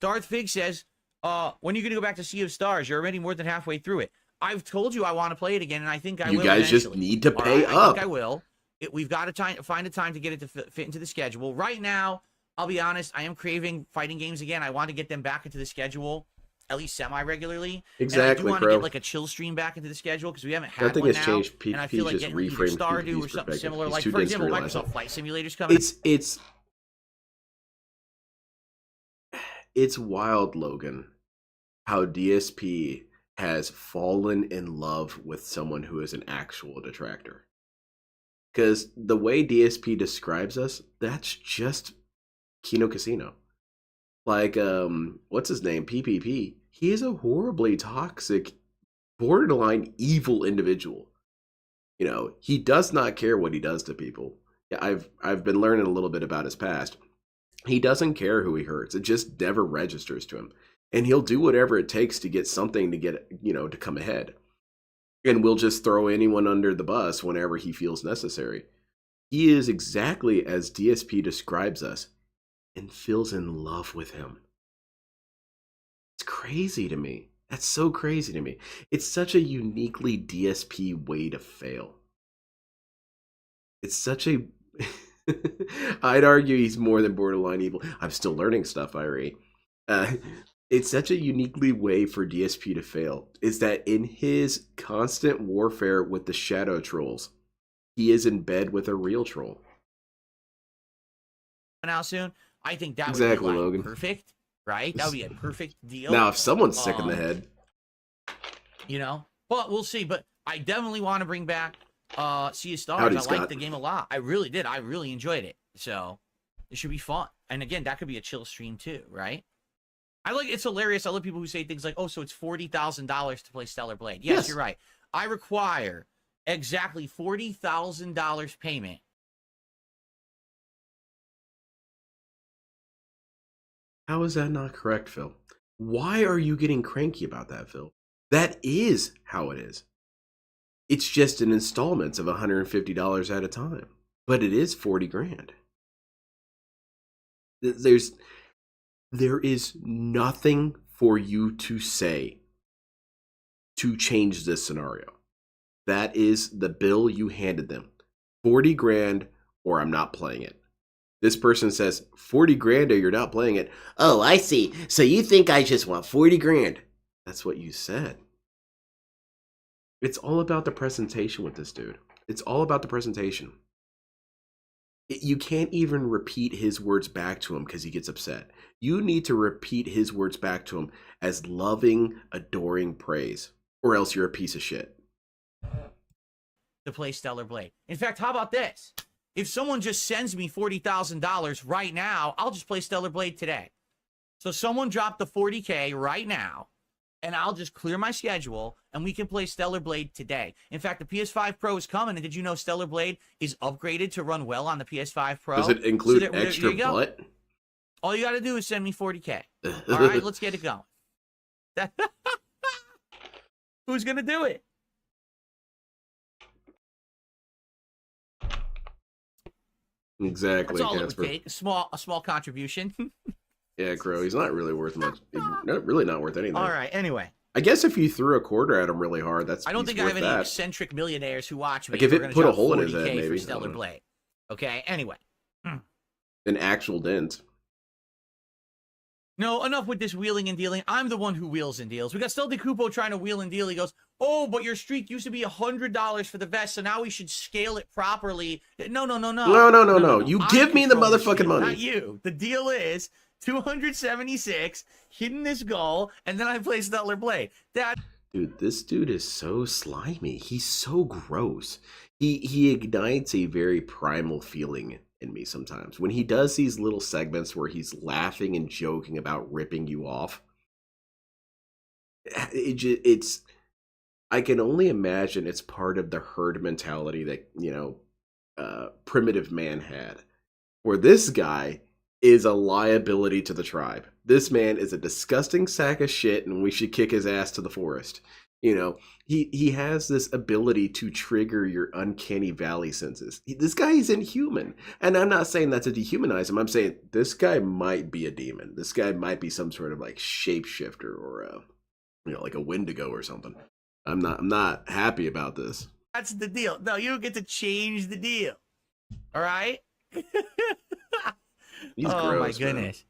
Darth Fig says, when are you going to go back to Sea of Stars? You're already more than halfway through it. I've told you I want to play it again, and I think I will. You guys just need to pay up. I think I will. We've got to find a time to get it to fit into the schedule. Right now, I'll be honest, I am craving fighting games again. I want to get them back into the schedule, at least semi-regularly. Exactly, and I do want bro. to get like a chill stream back into the schedule because we haven't had Nothing one has now. changed. And I feel like just getting reframed Stardew or something similar. Like, for example, Microsoft Flight Simulator's coming. It's wild, Logan, how DSP has fallen in love with someone who is an actual detractor. Because the way DSP describes us, that's just Kino Casino. Like, what's his name? PPP. He is a horribly toxic, borderline evil individual. You know, he does not care what he does to people. Yeah, I've been learning a little bit about his past. He doesn't care who he hurts. It just never registers to him. And he'll do whatever it takes to get something to get, you know, to come ahead. And will just throw anyone under the bus whenever he feels necessary. He is exactly as DSP describes us and feels in love with him. It's crazy to me. That's so crazy to me. It's such a uniquely DSP way to fail. It's such a... I'd argue he's more than borderline evil. I'm still learning stuff, Irie. It's such a uniquely way for DSP to fail, is that in his constant warfare with the shadow trolls, he is in bed with a real troll. Now soon, I think that would be like Logan. Perfect, right? That would be a perfect deal. Now, if someone's sick in the head, you know, but we'll see. But I definitely want to bring back Sea of Stars. I liked the game a lot. I really did. I really enjoyed it. So it should be fun. And again, that could be a chill stream too, right? It's hilarious. I love people who say things like, oh, so it's $40,000 to play Stellar Blade. Yes, you're right. I require exactly $40,000 payment. How is that not correct, Phil? Why are you getting cranky about that, Phil? That is how it is. It's just in installments of $150 at a time. But it is 40 grand. There is nothing for you to say to change this scenario. That is the bill you handed them. 40 grand or I'm not playing it. This person says 40 grand or you're not playing it. Oh, I see. So you think I just want 40 grand. That's what you said. It's all about the presentation with this dude. It's all about the presentation. You can't even repeat his words back to him because he gets upset. You need to repeat his words back to him as loving, adoring praise, or else you're a piece of shit. To play Stellar Blade. In fact, how about this? If someone just sends me $40,000 right now, I'll just play Stellar Blade today. So someone drop the 40K right now, and I'll just clear my schedule, and we can play Stellar Blade today. In fact, the PS5 Pro is coming, and did you know Stellar Blade is upgraded to run well on the PS5 Pro? Does it include extra butt? All you got to do is send me 40K. All right, let's get it going. Who's going to do it? Exactly. That's all it would take. A small contribution. Yeah, Crow. He's not really worth much. Really not worth anything. All right. Anyway, I guess if you threw a quarter at him really hard, I don't think I have any eccentric millionaires who watch me. Like if it put a hole in his head, maybe. For Stellar Blade. Okay. Anyway. An actual dent. No, enough with this wheeling and dealing. I'm the one who wheels and deals. We got Stel DeCupo trying to wheel and deal. He goes, oh, but your streak used to be $100 for the vest, so now we should scale it properly. No. You give me the motherfucking money. Not you. The deal is 276, hitting this goal, and then I play Stellar Blade. Dude, this dude is so slimy. He's so gross. He ignites a very primal feeling in me sometimes. When he does these little segments where he's laughing and joking about ripping you off, it's I can only imagine it's part of the herd mentality that, primitive man had. Where this guy is a liability to the tribe. This man is a disgusting sack of shit and we should kick his ass to the forest. He has this ability to trigger your uncanny valley senses. This guy is inhuman. And I'm not saying that to dehumanize him. I'm saying this guy might be a demon. This guy might be some sort of like shapeshifter or like a Wendigo or something. I'm not happy about this. That's the deal. No, you don't get to change the deal. All right? He's gross, my goodness. Man.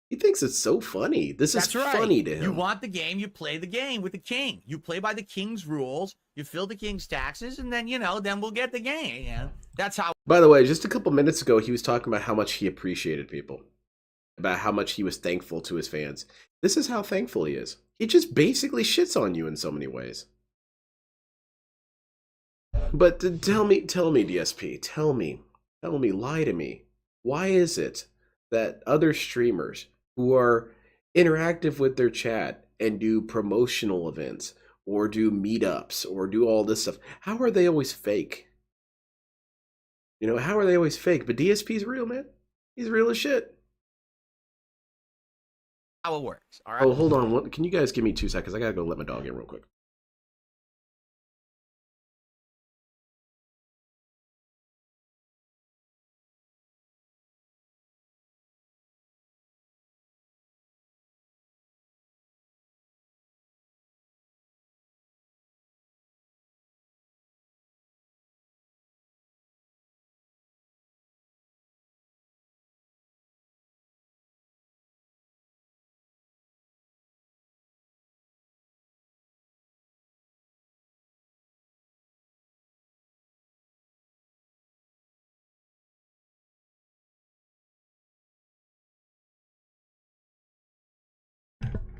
He thinks it's so funny. That's right. Funny to him. You want the game, you play the game with the king. You play by the king's rules, you fill the king's taxes, and then, then we'll get the game. That's how. By the way, just a couple minutes ago, he was talking about how much he appreciated people. About how much he was thankful to his fans. This is how thankful he is. He just basically shits on you in so many ways. But tell me, DSP, tell me, lie to me. Why is it that other streamers who are interactive with their chat and do promotional events or do meetups or do all this stuff, how are they always fake? How are they always fake? But DSP's real, man. He's real as shit. How it works, all right? Oh, hold on. Can you guys give me 2 seconds? I gotta go let my dog in real quick.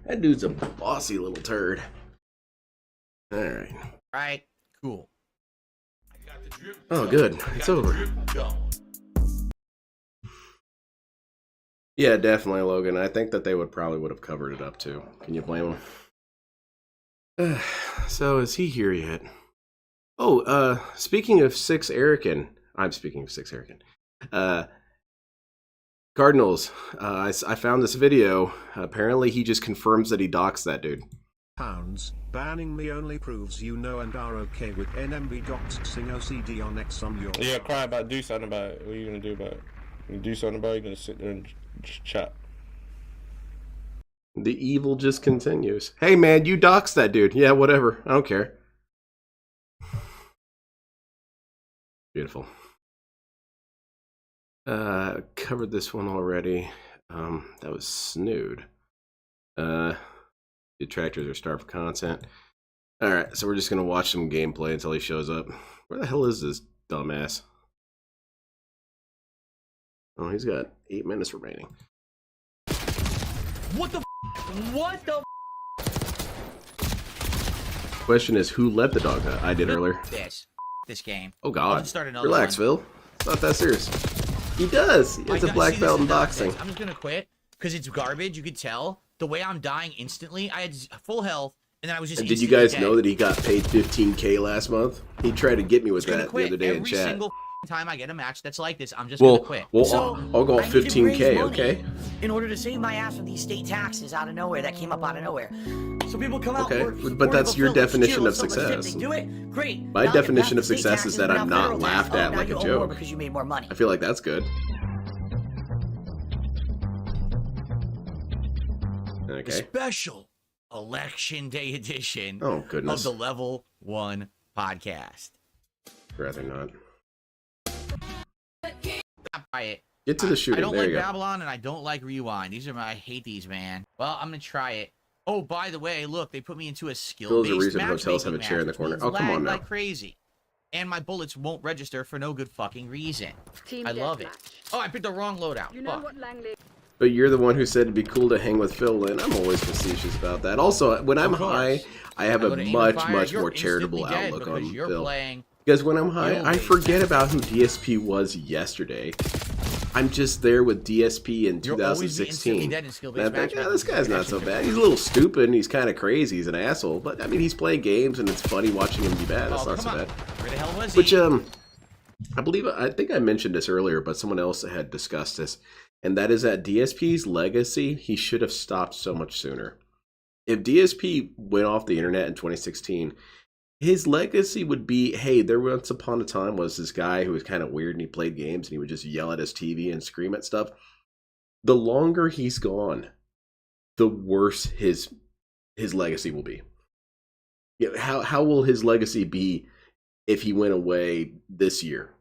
That dude's a bossy little turd. Alright. Right, cool. Oh, good. It's over. Yeah, definitely, Logan. I think that they would have covered it up, too. Can you blame them? So, is he here yet? Oh, speaking of Six Erican. I'm speaking of Six Erican. Cardinals, I found this video. Apparently, he just confirms that he doxed that dude. Pounds, banning me only proves you know and are okay with NMB doxing OCD on X on your... Yeah, cry about it, do something about it. What are you going to do about it? You do something about it, you're going to sit there and just chat. The evil just continues. Hey, man, you doxed that dude. Yeah, whatever. I don't care. Beautiful. Covered this one already. That was Snood. Detractors are starved for content. Alright, so we're just gonna watch some gameplay until he shows up. Where the hell is this dumbass? Oh, he's got 8 minutes remaining. What the What the Question is, who led the dog hunt? I did earlier. This game. Oh I'll god. just start another Relax, one. Phil. It's not that serious. He does. It's a black belt in boxing. I'm just gonna quit because it's garbage. You could tell the way I'm dying instantly. I had full health, and then I was just. And did you guys know that he got paid $15K last month? He tried to get me with that the other day in chat. Every single time I get a match that's like this, I'm just gonna quit. Well, So, I'll go I need to 15K, raise money okay? In order to save my ass from these state taxes out of nowhere that came up out of nowhere. So people come out Okay, work, but that's your Flip, let's definition chill, of so let's success. simply do it. Great. My Now you're definition past of the state success is taxes, that now I'm not federal tax. laughed Oh, at now like you a owe more joke. because you made more money. I feel like that's good. Okay. Special Election Day edition Oh, of goodness. the Level 1 podcast. Rather not. Not buy it. Get to the shooting. I don't There like you go. Babylon and I don't like Rewind. I hate these, man. Well, I'm gonna try it. Oh, by the way, look, they put me into a Phil's skill-based the reason hotels have a chair in the corner. Oh, come on now. like crazy. And my bullets won't register for no good fucking reason. Team I love it. deathmatch. Oh, I picked the wrong loadout. You know Fuck. what Langley? But you're the one who said it'd be cool to hang with Phil, and I'm always facetious about that. Also, when I'm Of course. high, I have I a go to aim much, and fire, much you're more charitable instantly dead outlook because on you're Phil. playing Because when I'm high, I skill-based. forget about who DSP was yesterday. I'm just there with DSP in You'll always be instantly 2016. dead in And skill-based I think, matchmaking. yeah, this guy's not so bad. He's a little stupid and he's kind of crazy. He's an asshole. But, I mean, he's playing games and it's funny watching him be bad. That's Oh, not come so on. bad. Where the hell was Which, he? I think I mentioned this earlier, but someone else had discussed this. And that is that DSP's legacy, he should have stopped so much sooner. If DSP went off the internet in 2016, his legacy would be, hey, there once upon a time was this guy who was kind of weird and he played games and he would just yell at his TV and scream at stuff. The longer he's gone, the worse his legacy will be. You know, how will his legacy be if he went away this year?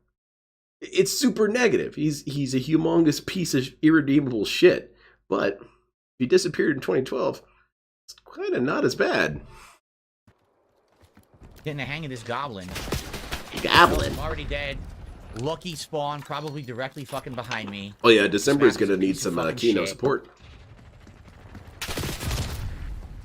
It's super negative. He's a humongous piece of irredeemable shit. But if he disappeared in 2012, it's kind of not as bad. Getting the hang of this goblin. Goblin. I'm already dead. Lucky spawn, probably directly fucking behind me. Oh yeah, December is Smack going to this need piece of some fucking Kino shit. support.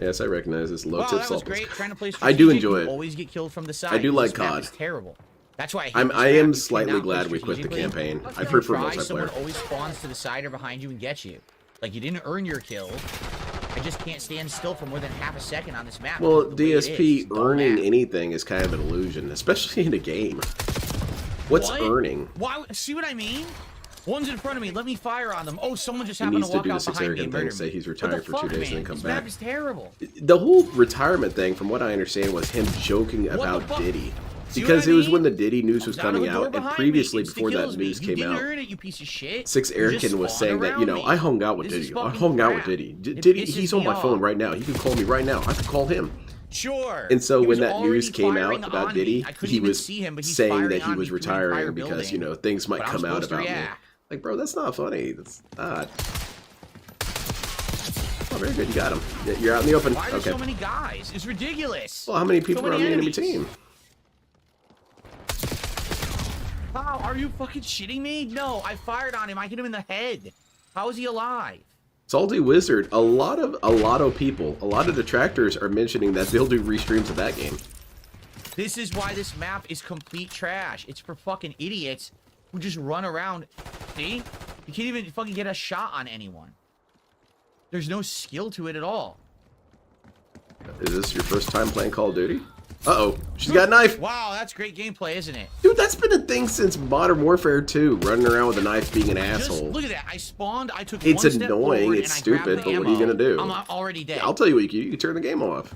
Yes, I recognize this low Wow, tip that was salt. great. Trying to play I do strategic, enjoy you it. always get killed from the side. I do like This map COD. is terrible. That's why I hate I this map. am You slightly cannot play glad we quit the strategically. campaign. I You prefer try, someone multiplayer. always spawns to the side or behind you and gets you. Like, you didn't earn your kill. I just can't stand still for more than half a second on this map. Well, because of the way it is. DSP It's dumb earning map. anything is kind of an illusion, especially in a game. What's What? earning? Why? See what I mean? One's in front of me. Let me fire on them. Oh, someone just He happened needs to to walk do the out six behind me arrogant and thing, murder say me. he's What the retired for fuck, 2 days man? and then come This back. map is terrible. The whole retirement thing, from what I understand, was him joking the about fuck? Diddy. See what Because I it was mean? when the Diddy news was Comes out of coming a door out, and behind previously, me. before that Insta-kills me. news You came didn't out, earn it, you piece of shit. Six You just Erican was spawned saying that, around you know, me. I hung out with This is Diddy. I fucking hung out with crap. Diddy. It Diddy, pisses he's on me my phone off. right now. He can call me right now. I could call him. Sure. And so He when was that news already came firing out about on me. Diddy, I couldn't he even was see him, but he's saying firing that he on was me through the entire retiring because, you building. know, things might But I'm come out supposed to about me. react. Like, bro, that's not funny. That's not. Oh, very good. You got him. You're out in the open. Why are there Okay. so many guys? It's ridiculous. Well, how many people So are on many the enemy enemies. team? Wow, are you fucking shitting me? No, I fired on him. I hit him in the head. How is he alive? Salty Wizard, a lot of people, a lot of detractors are mentioning that they'll do restreams of that game. This is why this map is complete trash. It's for fucking idiots who just run around. See? You can't even fucking get a shot on anyone. There's no skill to it at all. Is this your first time playing Call of Duty? Uh-oh, she's got a knife. Wow, that's great gameplay, isn't it? Dude, that's been a thing since Modern Warfare 2, running around with a knife being an Just asshole. look at that. I spawned, I took It's one step annoying, forward, it's and I grabbed stupid, the but what are you ammo. gonna do? I'm already dead. I'll tell you what you can do. You can turn the game off.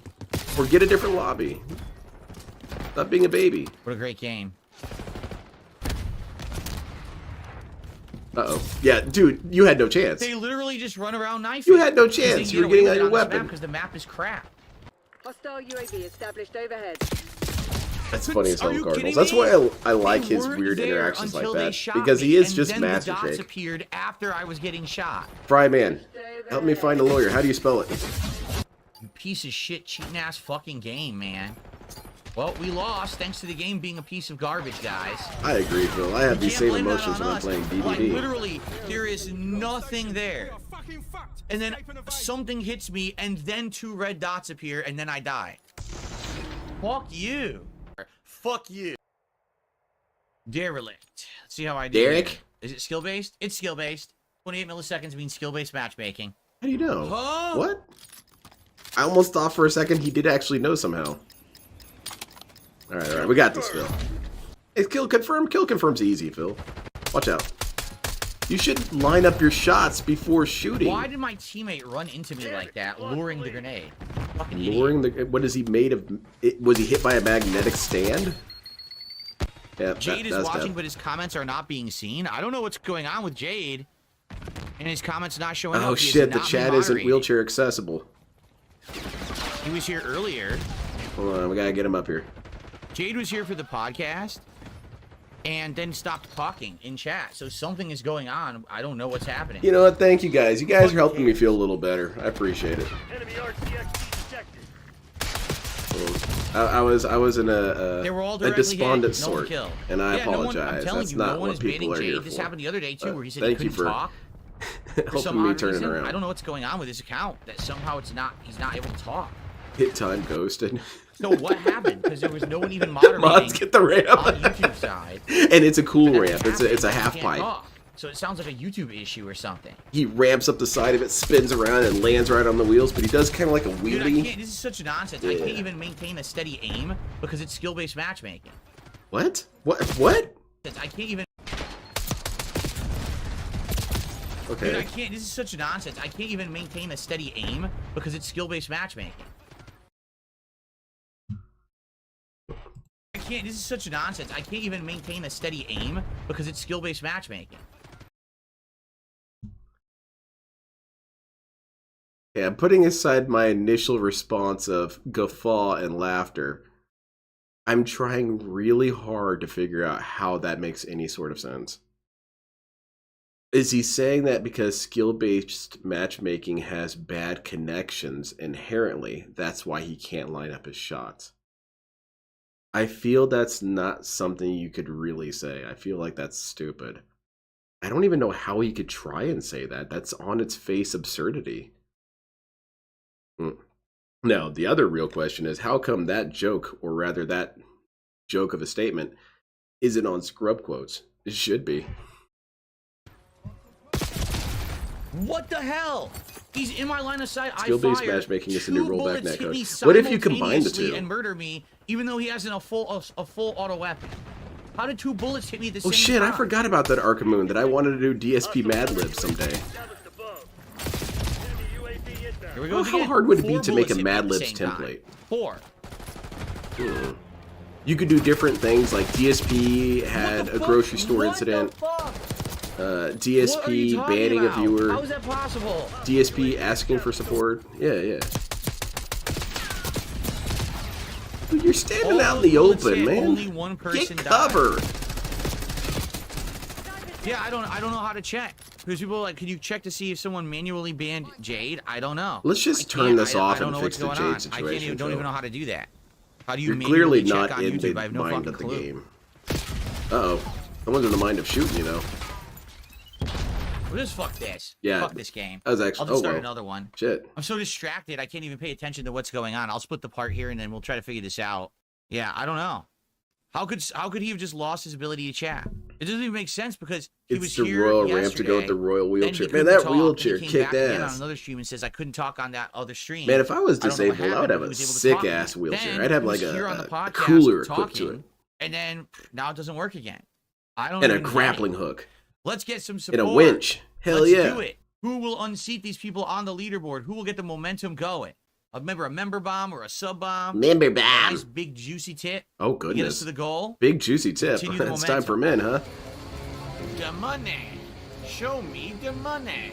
Or get a different lobby. Stop being a baby. What a great game. Uh-oh. Yeah, dude, you had no chance. They literally just run around knifing. You had no chance. You were getting out your weapon. Because the map is crap. Hostile UAV established overhead. That's funny as hell, Are you Cardinals. kidding That's me? why I like They his weren't weird there interactions like until they that. shot Because me, he is and just then Master the dots Jake. appeared after I was getting shot. Fry man, help me find a lawyer. How do you spell it? You piece of shit, cheating ass fucking game, man. Well, we lost thanks to the game being a piece of garbage, guys. I agree, Phil. I have You these can't same blame that emotions on when I'm us. playing Like, DBD. literally, there is nothing there. And then something hits me, and then 2 red dots appear, and then I die. Fuck you. Fuck you. Derelict. Let's see how I do. Derek? Here. Is it skill-based? It's skill-based. 28 milliseconds means skill-based matchmaking. How do you know? Huh? What? I almost thought for a second he did actually know somehow. Alright, we got this, Phil. Hey, kill confirm. Kill confirm's easy, Phil. Watch out. You should line up your shots before shooting. Why did my teammate run into me like that, luring the grenade? Fucking idiot. Luring the... What is he made of? Was he hit by a magnetic stand? Yeah, Jade is that's watching, dead. but his comments are not being seen. I don't know what's going on with Jade. And his comments not showing up. Oh He is shit, the not chat being isn't moderated. wheelchair accessible. He was here earlier. Hold on, we gotta get him up here. Jade was here for the podcast. And then stopped talking in chat. So something is going on. I don't know what's happening. You know what? Thank you guys. You guys are helping me feel a little better. I appreciate it. I was in They were all a directly despondent hit. No one sort, killed. and I Yeah, no one- apologize. I'm telling That's you, not no one what is people banning are here Jade. This for. happened the other day too, where he said he Thank you couldn't for talk. For some helping me odd turn it reason. around. I don't know what's going on with his account. That somehow he's not able to talk. Hit time ghosted. So what happened? Because there was no one even moderating Mods get the ramp, on YouTube side. and it's a cool But ramp. that's It's a happening. half He can't pipe. talk. So it sounds like a YouTube issue or something. He ramps up the side of it, spins around, and lands right on the wheels. But he does kind of like a Dude, I wheelie. can't. This is such nonsense. I Yeah. can't even maintain a steady aim because it's skill-based matchmaking. What? What? I can't even. Okay. Dude, I can't. This is such nonsense. I can't even maintain a steady aim because it's skill-based matchmaking. I can't. This is such nonsense. I can't even maintain a steady aim because it's skill-based matchmaking. Yeah, I'm putting aside my initial response of guffaw and laughter. I'm trying really hard to figure out how that makes any sort of sense. Is he saying that because skill-based matchmaking has bad connections inherently, that's why he can't line up his shots? I feel that's not something you could really say. I feel like that's stupid. I don't even know how he could try and say that. That's on its face absurdity. Now, the other real question is, how come that joke, or rather that joke of a statement, isn't on scrub quotes? It should be. What the hell? He's in my line of sight. Skill-based I fired. matchmaking is the new 2 rollback bullets hit netcode. me What if you combine the simultaneously two? and murder me, even though he has a full auto weapon? How did 2 bullets hit me at the Oh same shit, time? I forgot about that Arcamoon, that I wanted to do DSP Mad Lib someday. Here we go How again. hard would it 4 be to make bullets a hit me Mad at the Libs same time. template? 4. You could do different things, like DSP had What the a fuck? grocery store What incident. the fuck? What are you DSP talking banning about? a viewer. How is that possible? DSP asking for support. Yeah. Dude, you're standing All out in the bullets open, hit, man. Only one person Get died. cover. Yeah, I don't know how to check. Because people are like, can you check to see if someone manually banned Jade? I don't know. Let's just I turn can't. this I off don't and know fix what's the going Jade on. I situation. can't don't Phil. even know how to do that. How do you You're manually clearly check not on in YouTube? the I have no mind fucking of the clue. game. Uh-oh. Someone's in the mind of shooting, you know. Well, just fuck this. Yeah. Fuck this game. That was actually... I'll just start well. another one. Shit. I'm so distracted, I can't even pay attention to what's going on. I'll split the part here, and then we'll try to figure this out. Yeah, I don't know. How could he have just lost his ability to chat? It doesn't even make sense because he was It's the here royal ramp to yesterday, go with the royal then he wheelchair. Man, couldn't that talk, wheelchair then he came kicked back again on ass. another stream and says I couldn't talk on that other stream. Man, if I was I don't know what disabled, I would happened, have but a he was able to sick talk. ass wheelchair. Then I'd have he like was here on the a podcast cooler equipped to it. talking, and then now it doesn't work again. I don't And a even get it. grappling hook. Let's get some And support. a winch. Hell Let's yeah. do it. Who will unseat these people on the leaderboard? Who will get the momentum going? A member bomb or a sub bomb? Member Nice bomb. big juicy tip. Oh, Get us goodness. to the goal. Big juicy tip. Continue the It's time for men, huh? The money. Show me the money.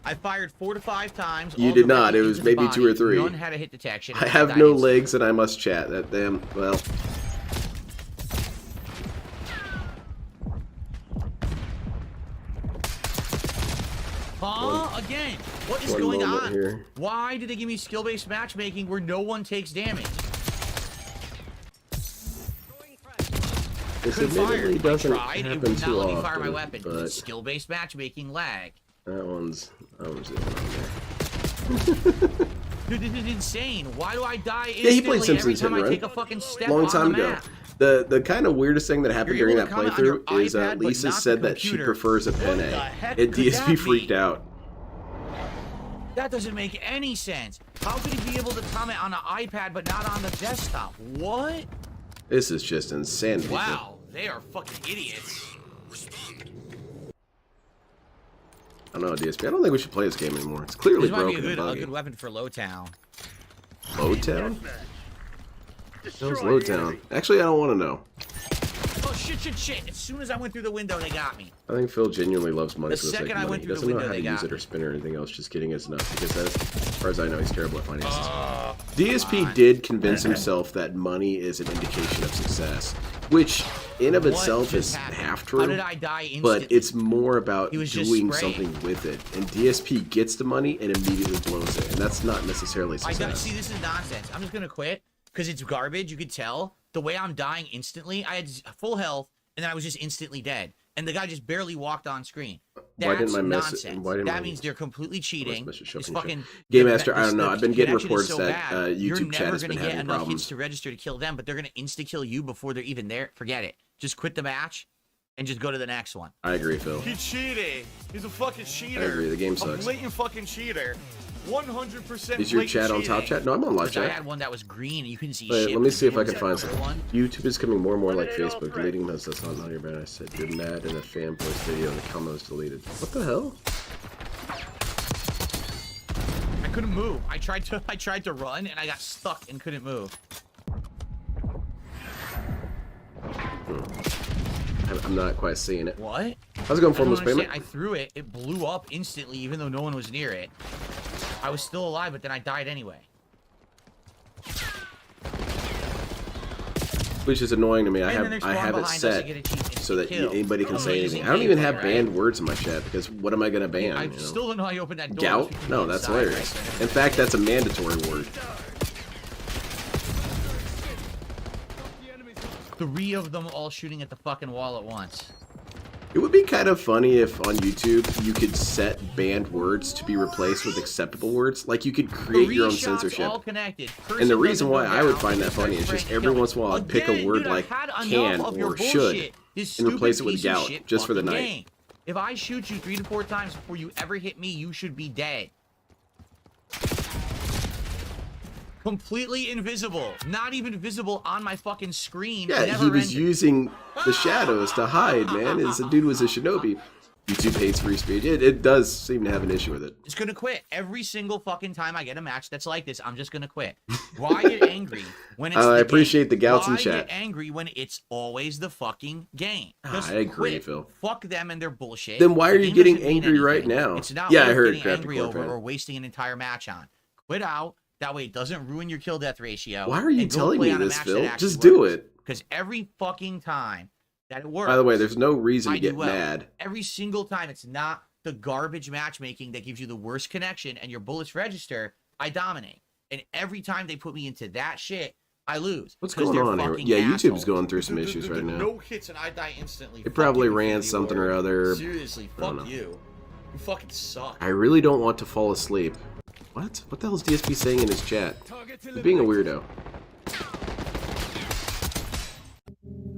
I fired 4 to 5 times. You all did not. directly It was into the maybe 2 or body. 3. None had a hit detection. I have no legs and I must chat. That damn. Well. Huh? Again? What is One going moment on? here. Why did they give me skill-based matchmaking where no one takes damage? This Couldn't fire. admittedly doesn't Tried. It happen would not too let me often, fire my weapon. but Skill-based matchmaking lag. that one's just on Dude, this is insane. Why do I die Yeah, he played instantly every Simpsons time Hit I and take a Run fucking step long on time the ago. map? The kind of weirdest thing that happened You're during able that to comment on your playthrough is iPad, but Lisa not the said that she computer. prefers a pen What the A. heck And could DSP that freaked mean? out. That doesn't make any sense. How could he be able to comment on an iPad but not on the desktop? What? This is just insanity. Wow, they are fucking idiots. I don't know, DSP. I don't think we should play this game anymore. It's clearly This might be broken and a buggy. good weapon for Lowtown. Lowtown? How's Lowtown? Actually, I don't want to know. Oh shit! As soon as I went through the window, they got me. I think Phil genuinely loves money The for the sake second of I money. went He through the doesn't know window, how to they use got it or me. spin or anything else. Just kidding is enough. Because as far as I know, he's terrible at finances. Come DSP on. did convince himself that money is an indication of success, which in of What itself just is happened? half How true. did I die instantly? But it's more about He was just doing spraying. something with it. And DSP gets the money and immediately blows it. And that's not necessarily I success. see, this is nonsense. I'm just gonna quit because it's garbage. You could tell the way I'm dying instantly. I had full health, and then I was just instantly dead. And the guy just barely walked on screen. That's Why didn't my nonsense. message? That means they're completely cheating. message show It's in the fucking Game Master, I don't know. the I've been getting connection is reports so that bad, YouTube you're chat never has been gonna get having enough problems. hits to register to kill them, but they're gonna insta kill you before they're even there. Forget it. Just quit the match and just go to the next one. I agree, Phil. He cheated. He's a fucking cheater. I agree, the game A sucks. blatant fucking cheater. 100% Is your blatant chat on top cheating. chat? No, I'm on live Because I chat. had one that was green and you couldn't see Wait, shit. let me but see if I the can find other something. one- YouTube is becoming more and more like Facebook, deleting us. That's not your bad. I said you're mad and a fan post video and the comment was deleted. What the hell? I couldn't move. I tried to run and I got stuck and couldn't move. I'm not quite seeing it. What? How's it going, I don't Formless understand. Payment? I threw it. It blew up instantly, even though no one was near it. I was still alive, but then I died anyway. Which is annoying to me. I And then have they I spawn have it behind us set and get a cheap so that instant kill. anybody can Oh, say using anything. I don't even gameplay, have right? banned words in my chat because what am I gonna ban? I you know? still don't know how you open that door. Gout? Just No, because that's inside, hilarious. right? In fact, that's a mandatory word. 3 of them all shooting at the fucking wall at once. It would be kind of funny if on YouTube you could set banned words to be replaced with acceptable words. Like you could create your own 3 shots censorship. all connected. And the Person reason doesn't why go I would down, find that starts funny is just spraying every kill. once in a while I'd pick a Again, word dude, like I've had can enough of your or should bullshit. This and replace it stupid with piece of gout shit just for the fucking night. game. If I shoot you 3 to 4 times before you ever hit me, you should be dead. Completely invisible. Not even visible on my fucking screen. Yeah, Never he was rendered. using the shadows to hide, man. The dude was a shinobi. YouTube hates free speech. It does seem to have an issue with it. It's gonna quit every single fucking time I get a match that's like this. I'm just gonna quit. Why get angry when it's? I the appreciate game? the gouts in Why chat. get angry when it's always the fucking game? Just I agree, quit. Phil. Fuck them and their bullshit. Then why The are you game getting doesn't mean angry right anything. now? It's not Yeah, I worth heard, getting Crafty angry Core over fan. or wasting an entire match on. Quit out. That way it doesn't ruin your kill death ratio. Why are you and go telling play me on a this, match Phil? that actually Just do works. it. Because every fucking time that it works. By the way, there's no reason to I do get well. mad. Every single time it's not the garbage matchmaking that gives you the worst connection and your bullets register, I dominate. And every time they put me into that shit, I lose. What's 'Cause going they're on here? fucking Yeah, assholes. YouTube's going through some issues right now. No hits and I die instantly. It probably Fuck you, ran Infinity something or Ward. other. Seriously, I don't fuck know. you. You fucking suck. I really don't want to fall asleep. What? What the hell is DSP saying in his chat? He's being a weirdo.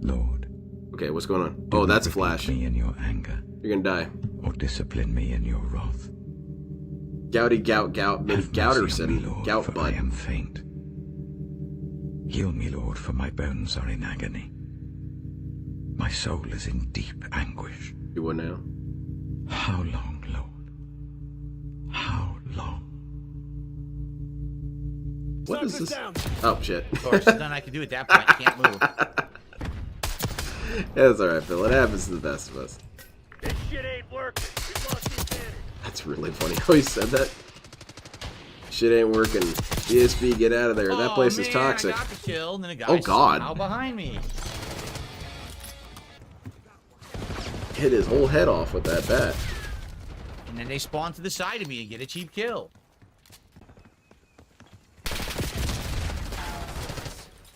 Lord, Okay, what's going on? do Oh, not that's a rebuke flash. me in your anger, You're gonna die. or discipline me in your wrath. Gouty gout gout maybe Have mercy on me, Gouterson. Lord, Gout for butt. I am faint. Heal me, Lord, for my bones are in agony. My soul is in deep anguish. You what now? How long, Lord? How long? What is this? Oh shit. Of course, there's nothing I can do at that point. I can't move. That's alright, Phil. It happens to the best of us. This shit ain't working. We lost the advantage. That's It's really funny how he said that. Shit ain't working. DSP, get out of there. That place is toxic. I got the kill, and then a guy Oh, God. somehow behind me. Hit his whole head off with that bat. And then they spawn to the side of me and get a cheap kill.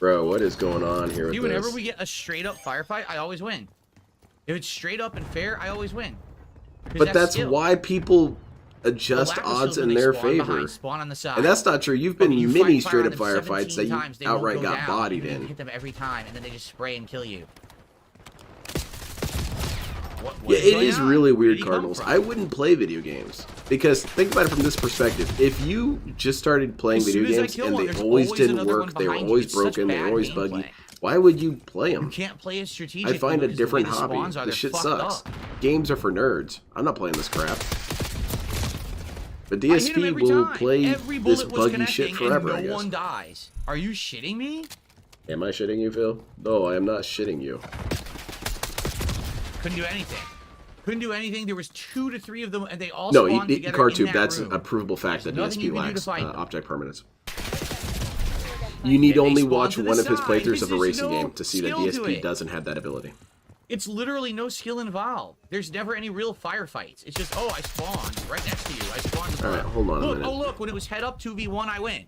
Bro, what is going on here with See, this? whenever we get a straight up firefight, I always win. If it's straight up and fair, I always win. But that's skill. why people adjust The odds Lavasil's in when they their spawn favor. behind, spawn on the side. And that's not true. You've But been you many fight fire straight up on them firefights 17 that you times, they won't outright go got down, bodied and you in. hit them every time, and then they just spray and kill you. What Yeah, it going is on? really Where did weird, he come Cardinals. from? I wouldn't play video games. Because think about it from this perspective. If you just started playing As video soon as I games kill and one, they there's always always didn't another work, one they were behind you. always It's such broken, they were bad always gameplay. buggy, why would you play You them? can't play it strategically. I find a because the way different the hobby. spawns are, This they're shit fucked sucks. up. Games are for nerds. I'm not playing this crap. But I hit him DSP every will time. play Every this bullet was buggy shit connecting, forever, I and no guess. one dies. Are you shitting me? Am I shitting you, Phil? No, I am not shitting you. Couldn't do anything. Couldn't do anything. There was 2 to 3 of them, and they all No, spawned together in CarTube, that that's room. a provable fact that There's nothing DSP you can do to lacks fight them. object permanence. You need And they only spawn watch to the one of his side. playthroughs of a There's racing no game to see that skill to DSP it. doesn't have that ability. It's literally no skill involved. There's never any real firefights. It's just, oh, I spawned right next to you. I spawned. All right, hold on a Look, minute. oh look, when it was head up 2v1, I win.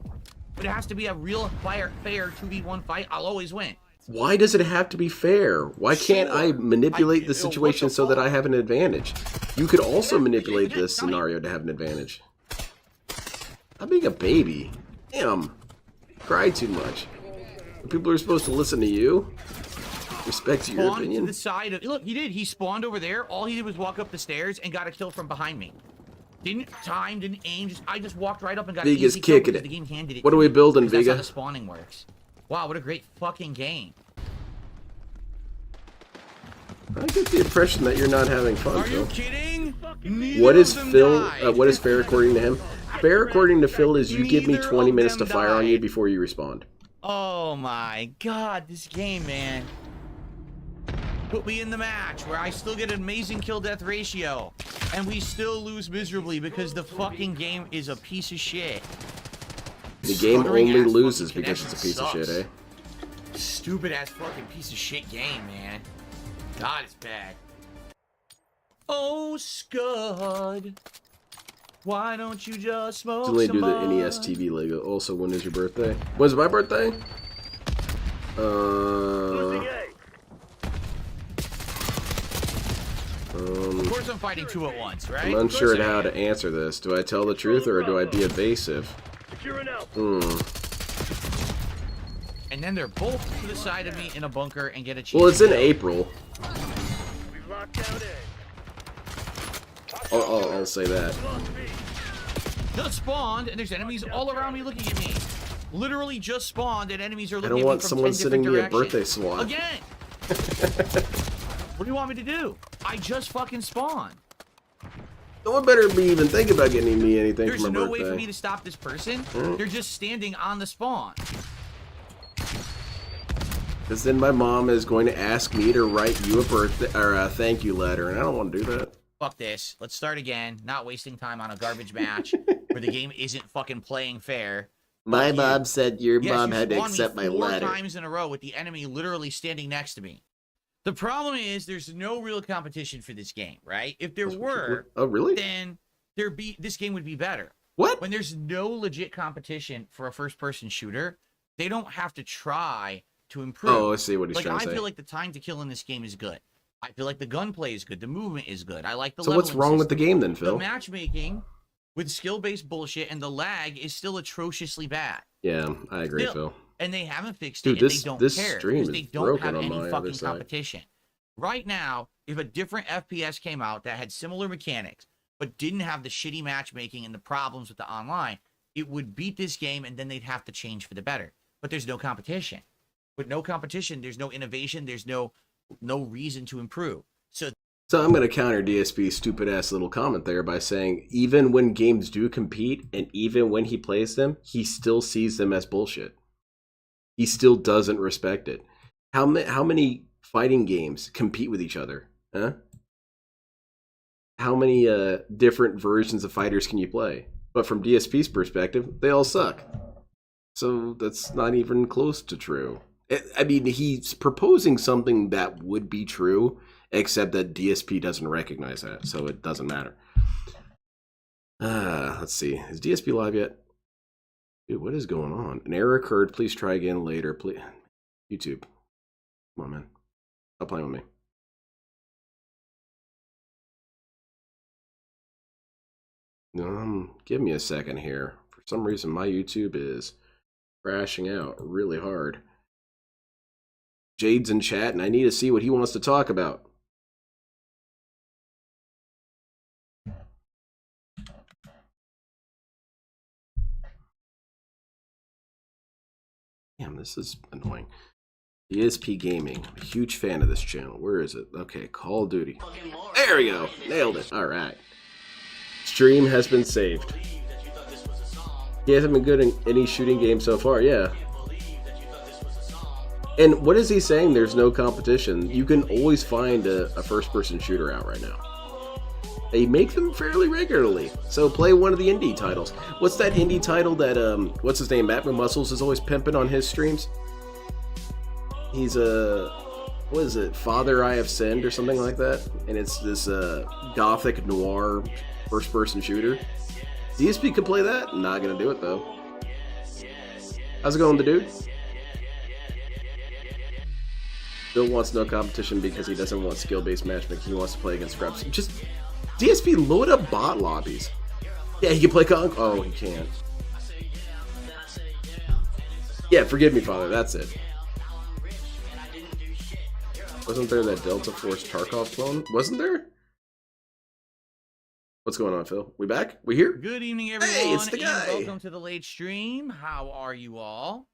But it has to be a real fair 2v1 fight. I'll always win. Why does it have to be fair? Why can't I manipulate the what situation the so that I fuck? have an advantage? You could also manipulate this scenario to have an advantage. I'm being a baby. Damn. Cry too much. People are supposed to listen to you. Respect your Spawned to opinion. the side of. Look, he did. He spawned over there. All he did was walk up the stairs and got a kill from behind me. Didn't time, didn't aim. I just walked right up and got an Vega's easy kill kicking because it. the game handed it What to are we me, building, because that's how Vega? the spawning works. Wow, what a great fucking game. I get the impression that you're not having fun, Are you Phil. kidding? What is Neither of them Phil? died. What is fair according to him? Fair according to Phil is you give me Neither 20 of minutes to them fire on you died. before you respond. Oh my god, this game, man. Put me in the match where I still get an amazing kill death ratio. And we still lose miserably because the fucking game is a piece of shit. The game Stuttering only ass loses fucking because it's a piece connection of shit, eh? sucks. Stupid ass fucking piece of shit game, man. God, it's bad. Oh, Scud. Why don't you just smoke Only some do the bud? NES TV Lego. Also, when is your birthday? When's my birthday? Of course I'm fighting 2 at once, right? I'm Of course unsure I How am. to answer this. Do I tell the truth or do I be evasive? And then they're both to the side of me in a bunker and get a cheap Well, it's in kill. April. I'll say that. Just spawned, and there's enemies all around me looking at me. Literally just spawned, and enemies are I looking don't at me want from someone 10 sending different me a birthday directions. swap. Again! What do you want me to do? I just fucking spawned. No one better be even thinking about getting me anything There's for my no birthday. way for me to stop this person. They're just standing on the spawn. Because then my mom is going to ask me to write you a birthday or a thank you letter, and I don't want to do that. Fuck this. Let's start again. Not wasting time on a garbage match where the game isn't fucking playing fair. My Fuck you. mom said your Yes, mom you had to spawned me accept my 4 letter. times in a row with the enemy literally standing next to me. The problem is there's no real competition for this game, right? If there were, Oh, really? then this game would be better. What? When there's no legit competition for a first-person shooter, they don't have to try to improve. Oh, I see what he's Like, trying to I say. feel like the time to kill in this game is good. I feel like the gunplay is good. The movement is good. I like the So what's leveling wrong with the system. game then, The Phil? matchmaking with skill-based bullshit and the lag is still atrociously bad. Yeah, I agree, Still. Phil. And they haven't fixed Dude, it, and this- they don't this care stream because is they don't broken have on any my other fucking side. competition. Right now, if a different FPS came out that had similar mechanics but didn't have the shitty matchmaking and the problems with the online, it would beat this game, and then they'd have to change for the better. But there's no competition. With no competition, there's no innovation. There's no reason to improve. So So I'm going to counter DSP's stupid ass little comment there by saying even when games do compete and even when he plays them, he still sees them as bullshit. He still doesn't respect it. How many fighting games compete with each other? Huh? how many different versions of fighters can you play? But from DSP's perspective, they all suck. So that's not even close to true. I mean, he's proposing something that would be true, except that DSP doesn't recognize that, so it doesn't matter. Let's see. Is DSP live yet? Dude, what is going on? An error occurred. Please try again later. Please. YouTube. Come on, man. Stop playing with me. Give me a second here. For some reason, my YouTube is crashing out really hard. Jade's in chat, and I need to see what he wants to talk about. Damn, this is annoying. DSP Gaming. I'm a huge fan of this channel. Where is it? Okay, Call of Duty. There we go. Nailed it. All right. Stream has been saved. He hasn't been good in any shooting game so far. Yeah. And what is he saying? There's no competition. You can always find a first-person shooter out right now. They make them fairly regularly. So play one of the indie titles. What's that indie title that, what's his name? Matt Muscles is always pimping on his streams? He's what is it? Father I Have Sinned or something like that? And it's this gothic noir first-person shooter. DSP could play that? Not gonna do it though. How's it going, the dude? Bill wants no competition because he doesn't want skill-based matchmaking. He wants to play against scrubs. Just DSP, load up bot lobbies. Yeah, he can play Conk. Oh, he can't. Yeah, forgive me, Father. That's it. Wasn't there that Delta Force Tarkov clone? Wasn't there? What's going on, Phil? We back? We here? Good evening, everyone. Hey, it's the guy. And welcome to the late stream. How are you all?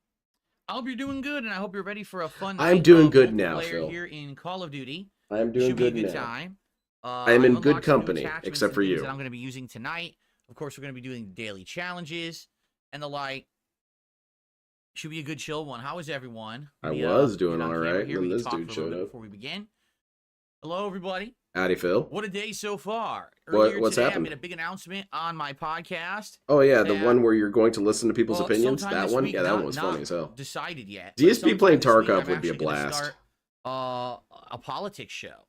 I hope you're doing good, and I hope you're ready for a fun night. I'm doing good now, Phil. Here in Call of Duty. I'm doing good now. Time. I am in good company, except for you. That I'm going to be using tonight. Of course, we're going to be doing daily challenges and the like. Should be a good chill one. How is everyone? I was doing all right when this dude showed up. Before we begin, hello everybody. Howdy, Phil. What a day so far. What's today, happened? I made a big announcement on my podcast. Oh yeah, the one where you're going to listen to people's opinions. That one, yeah, that one was funny as hell. Decided yet? DSP playing Tarkov would be a blast. Start, a politics show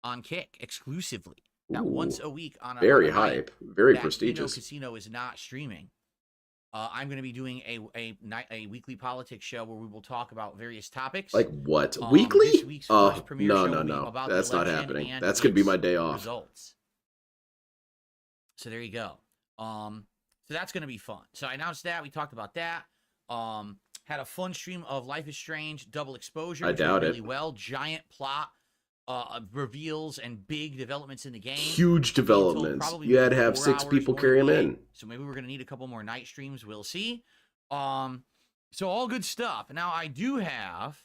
on Kick exclusively. That Ooh, once a week on a very hype, very prestigious. Casino is not streaming. I'm going to be doing a weekly politics show where we will talk about various topics. Like what? Weekly? No. That's not happening. That's going to be my day off. Results. So there you go. So that's going to be fun. So I announced that. We talked about that. Had a fun stream of Life is Strange Double Exposure. I doubt it. Really well. Giant plot reveals and big developments in the game. Huge developments. You had to have 6 people carry them in. So maybe we're going to need a couple more night streams. We'll see. So all good stuff. Now I do have.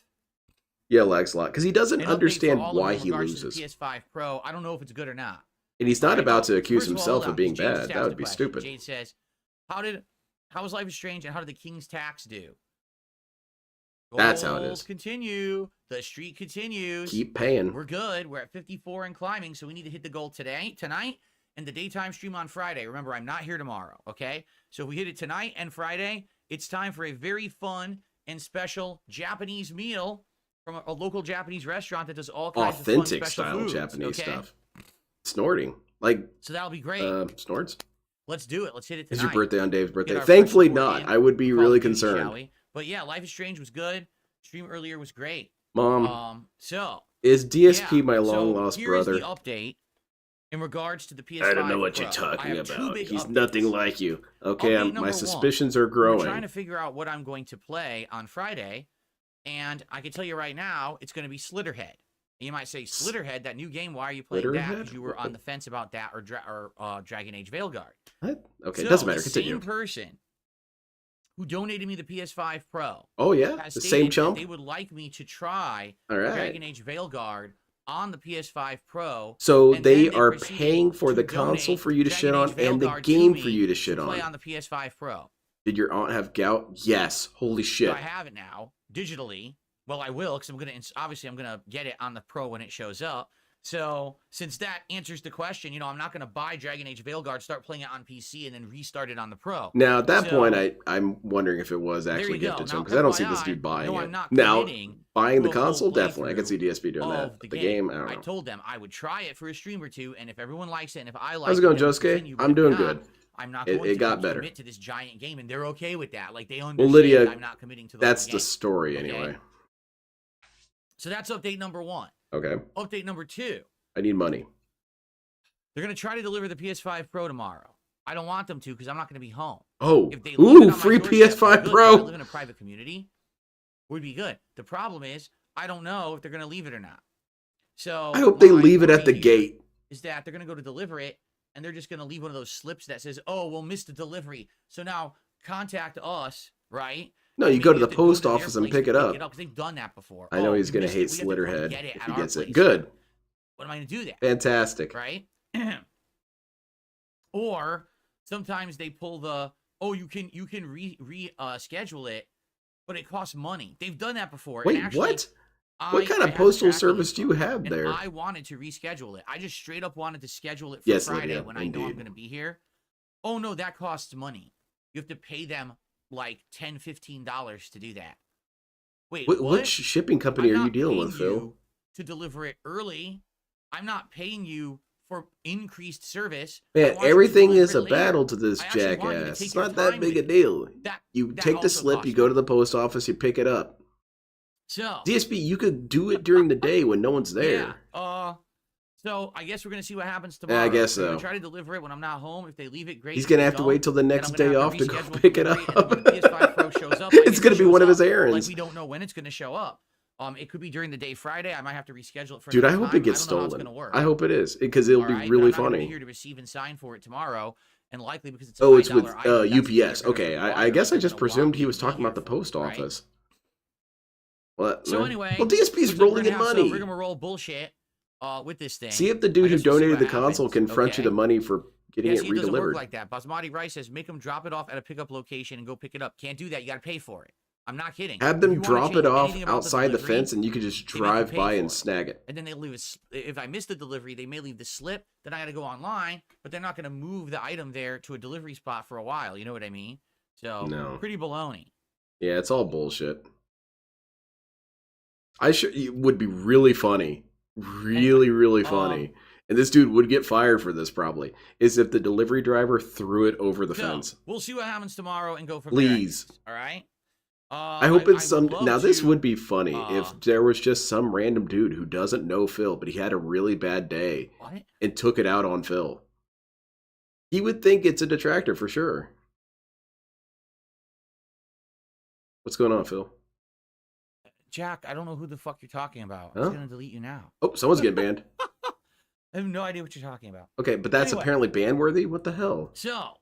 Yeah, lags a lot because he doesn't understand why he loses. PS5 Pro. I don't know if it's good or not. And he's not about to accuse himself of being bad. That would be stupid. Jade says, "How was Life is Strange and how did the King's Tax do?" That's how it is. Continue. The streak continues. Keep paying. We're good. We're at 54 and climbing, so we need to hit the goal tonight, and the daytime stream on Friday. Remember, I'm not here tomorrow, okay? So if we hit it tonight and Friday, it's time for a very fun and special Japanese meal from a local Japanese restaurant that does all kinds of fun special style foods, Japanese okay? stuff. Snorting. Like, so that'll be great. Snorts? Let's do it. Let's hit it tonight. It's your birthday on Dave's birthday. Thankfully not. I would be really concerned. But yeah, Life is Strange was good. Stream earlier was great. Mom, so is DSP my long lost brother? Here's the update in regards to the PS5 I don't know what Pro. you're talking about. He's updates. nothing like you. Okay, my suspicions are growing. We're trying to figure out what I'm going to play on Friday, and I can tell you right now, it's going to be Slitterhead. And you might say, Slitterhead, that new game, why are you playing that? Because you were on the fence about that or Dragon Age Veilguard. What? Okay, so, it doesn't matter. Continue. The same person who donated me the PS5 Pro. Oh, yeah? The same chump? They would like me to try Dragon Age Veilguard on the PS5 Pro. So they are paying for the console for you to shit on and the game for you to shit on. Play on the PS5 Pro. Did your aunt have gout? Yes. Holy shit. So I have it now, digitally. Well, I will, because I'm going to get it on the Pro when it shows up. So since that answers the question, I'm not going to buy Dragon Age Veilguard, start playing it on PC, and then restart it on the Pro. Now, at that So, point, I'm wondering if it was there actually you go. gifted to Now, him, because I don't see FYI, this dude buying no, it. I'm not Now, committing buying the to a full console, definitely. I can playthrough see DSP doing that. of But the game, I don't I know. told them I would try it for a stream or two, and if everyone likes it, and if I like How's it it, going, then we'll Josuke? continue, but I'm if doing not, good. I'm not It- going it to got better. commit to this giant game, and they're okay with that. Like, they understand Well, Lydia, I'm not committing to the that's whole the game. story, Okay. anyway. So that's update number 1. Okay. Update number 2. I need money. They're going to try to deliver the PS5 Pro tomorrow. I don't want them to because I'm not going to be home. Oh, If they leave it on my free doorstep, we're PS5 good, but Pro. I live in a private community. Would be good. The problem is I don't know if they're going to leave it or not. So I hope they my leave it at the worry here gate. is that they're going to go to deliver it, and they're just going to leave one of those slips that says, "Oh, we'll miss the delivery." So now contact us, right? No, And you maybe go to we the have post their office and place pick to it up. because they've done that before. I know Oh, he's we going to missed it. hate We have to come Slitterhead get it if at he our gets it. place. Good. What am I going to do that? Fantastic. Right? Or sometimes they pull the, "Oh, you can schedule it, but it costs money." They've done that before. Wait, and actually, what? What kind I of have postal tracking service do you info, have and there? I wanted to reschedule it. I just straight up wanted to schedule it for Yes, Friday Lydia, when I know I'm indeed. going to be here. Oh, no, that costs money. You have to pay them like $10, $15 to do that. Wait, What shipping company I'm are you not dealing paying with, Phil? you to deliver it early. I'm not paying you for increased service. I Man, want you to everything deliver is it a later. battle to this I actually want you to jackass. take It's your not that time big with a it. deal. You That take the also slip, costs you go to money. the post office, you pick it up. So DSP, you could do it during the day when no one's there. Yeah. So I guess we're gonna see what happens Yeah, tomorrow. I guess They're so. gonna try to deliver it when I'm not home. If they leave it, great. He's If gonna they have to don't, wait till the then next I'm gonna day have off to go reschedule pick it delivery, and up. then when the PS5 Pro shows up, I It's guess gonna it be shows one of his up. errands. Like, we don't know when it's gonna show up. It could be during the day Friday. I might have to reschedule it for Dude, I another hope time. it gets I don't know how it's stolen. gonna work. I hope it is, because it'll All be right, really but I'm not gonna be funny. here to receive and sign for it tomorrow, and likely because it's a Oh, it's with $5 item, that's what UPS. they're gonna Okay, I require. guess I They're just gonna presumed want he me was to be talking about here the for it, post right? office. What? So anyway, well, DSP's looks like rolling we're in gonna have some money. rigmarole bullshit with this thing. See if the I dude who guess we'll see donated the what console happens, can front you okay? the money for getting Yeah, it see, it doesn't work redelivered. like that. Basmati Rice says, make them drop it off at a pickup location and go pick it up. Can't do that. You got to pay for it. I'm not kidding. Have If them you wanna drop change it off anything about outside the delivery, fence, and you can just they make you drive pay by for and it. snag it. And then they leave if I miss the delivery, they may leave the slip. Then I got to go online, but they're not going to move the item there to a delivery spot for a while. You know what I mean? So No. pretty baloney. Yeah, it's all bullshit. It would be really funny, really funny, and this dude would get fired for this probably. Is if the delivery driver threw it over the So fence. we'll see what happens tomorrow and go from Please. there. All right. I hope it's some. would love Now this to- would be funny if there was just some random dude who doesn't know Phil, but he had a really bad day What? and took it out on Phil. He would think it's a detractor for sure. What's going on, Phil? Jack, I don't know who the fuck you're talking about. Huh? I'm going to delete you now. Oh, someone's getting banned. I have no idea what you're talking about. Okay, but that's Anyway. apparently ban worthy. What the hell? So,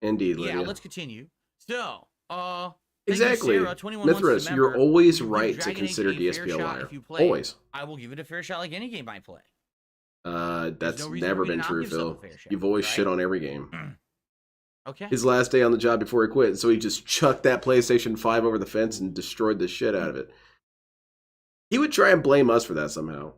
Indeed, yeah, Lydia. let's continue. So, thank Exactly. you, Sarah, 21 months Mithras, to you're member. always You give right to Dragon Age consider a fair DSP a shot liar. if you play. Always. I will give it a fair shot like any game I play. That's no reason never for me to been not true, give Phil. someone a fair shot, You've always right? shit on every game. Okay. His last day on the job before he quit, so he just chucked that PlayStation 5 over the fence and destroyed the shit out of it. He would try and blame us for that somehow.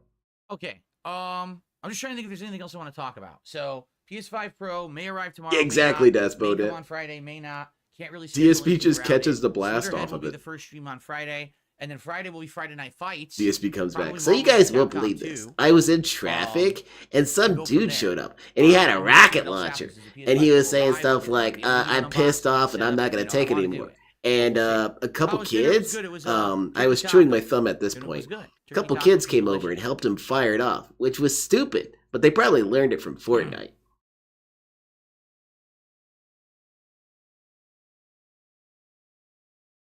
Okay. I'm just trying to think if there's anything else I want to talk about. So, PS5 Pro may arrive tomorrow. Yeah, may exactly, not. Despo. May come on Friday, may not. Can't really. schedule DSP anything just around catches it. the blast Slitterhead off will of be it. the first stream on Friday, and then Friday will be Friday Night Fights. DSP comes Probably back. So you Marvel guys vs. won't Capcom believe this. 2. I was in traffic and some go from dude there. showed up and he had a What rocket else launcher happens is the and he PS5 was saying will stuff arrive, like, it'll be a I'm unboxed pissed off and I'm not setup, going to I take it wanna do anymore. it. And We'll a couple Oh, dinner was kids, good. It was, I was turkey chewing my tacos. thumb at this Dinner was point. good. A Turkey couple tacos kids were came over delicious. and helped him fire it off, which was stupid, but they probably learned it from Fortnite.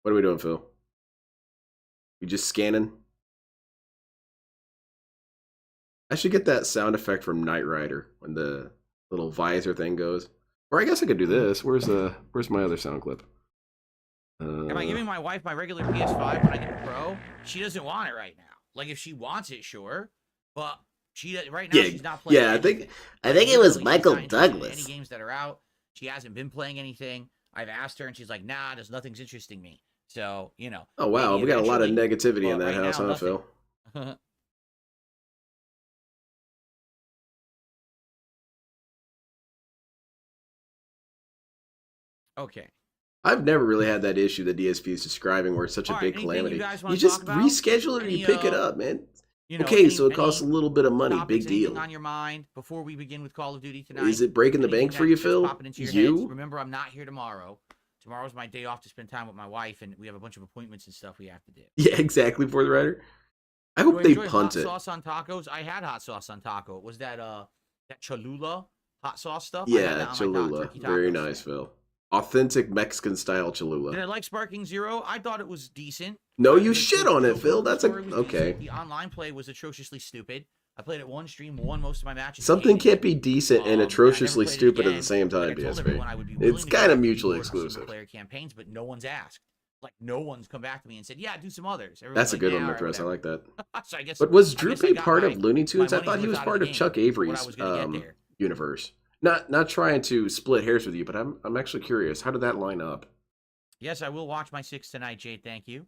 What are we doing, Phil? You just scanning? I should get that sound effect from Knight Rider when the little visor thing goes. Or I guess I could do this. Where's my other sound clip? Am I giving my wife my regular PS5 when I get the Pro? She doesn't want it right now. Like, if she wants it, sure. But right now, Yeah, she's not playing yeah, I anything. think- I think it was Literally, she's Michael not interested in Douglas. Any games that are out, she hasn't been playing anything. I've asked her, and she's like, nah, there's nothing's interesting me. So, Oh wow, maybe we got a lot of eventually, negativity in but that right house, now, huh, Phil? nothing. Okay. I've never really had that issue that DSP is describing where it's such a All right, big anything calamity. you guys You wanna just talk about? reschedule it and Any, you pick it up, man. You know, Okay, any- so it costs a any little bit of money. topics, Big anything deal. on your mind before we begin with Call of Duty tonight? Is it breaking the Anything bank for you, that's Phil? popping into your You? heads? Remember, I'm not here tomorrow. Tomorrow's my day off to spend time with my wife, and we have a bunch of appointments and stuff we have to do. Yeah, exactly, for the writer. I Do hope I they enjoy punt hot it. sauce on tacos? I had hot sauce on taco. It was that Cholula hot sauce stuff? I had Yeah, that on my Cholula. turkey Very tacos. nice, Phil. Authentic Mexican style Did I Cholula. like Sparking Zero? I thought it was decent. No, you The shit on it, Phil. That's a story was okay. decent. The online play was atrociously stupid. I played it one stream, won most of my matches. Something hated it. can't be decent and I never atrociously played it stupid at again. the same time, Like I told PSP. everyone I would be willing It's to kind go of back to mutually more exclusive. single-player campaigns, but no one's asked. Like no one's come back to me and said, "Yeah, do some others." Everyone's That's a like, good "Yeah, one, all right, McPress. I whatever." like that. So I guess. But was I guess I Droopy got part my- of Looney Tunes? my I thought he money's was worth out part of of the Chuck game, what I Avery's was gonna get there. universe. Not trying to split hairs with you, but I'm actually curious. How did that line up? Yes, I will watch my 6 tonight, Jade. Thank you.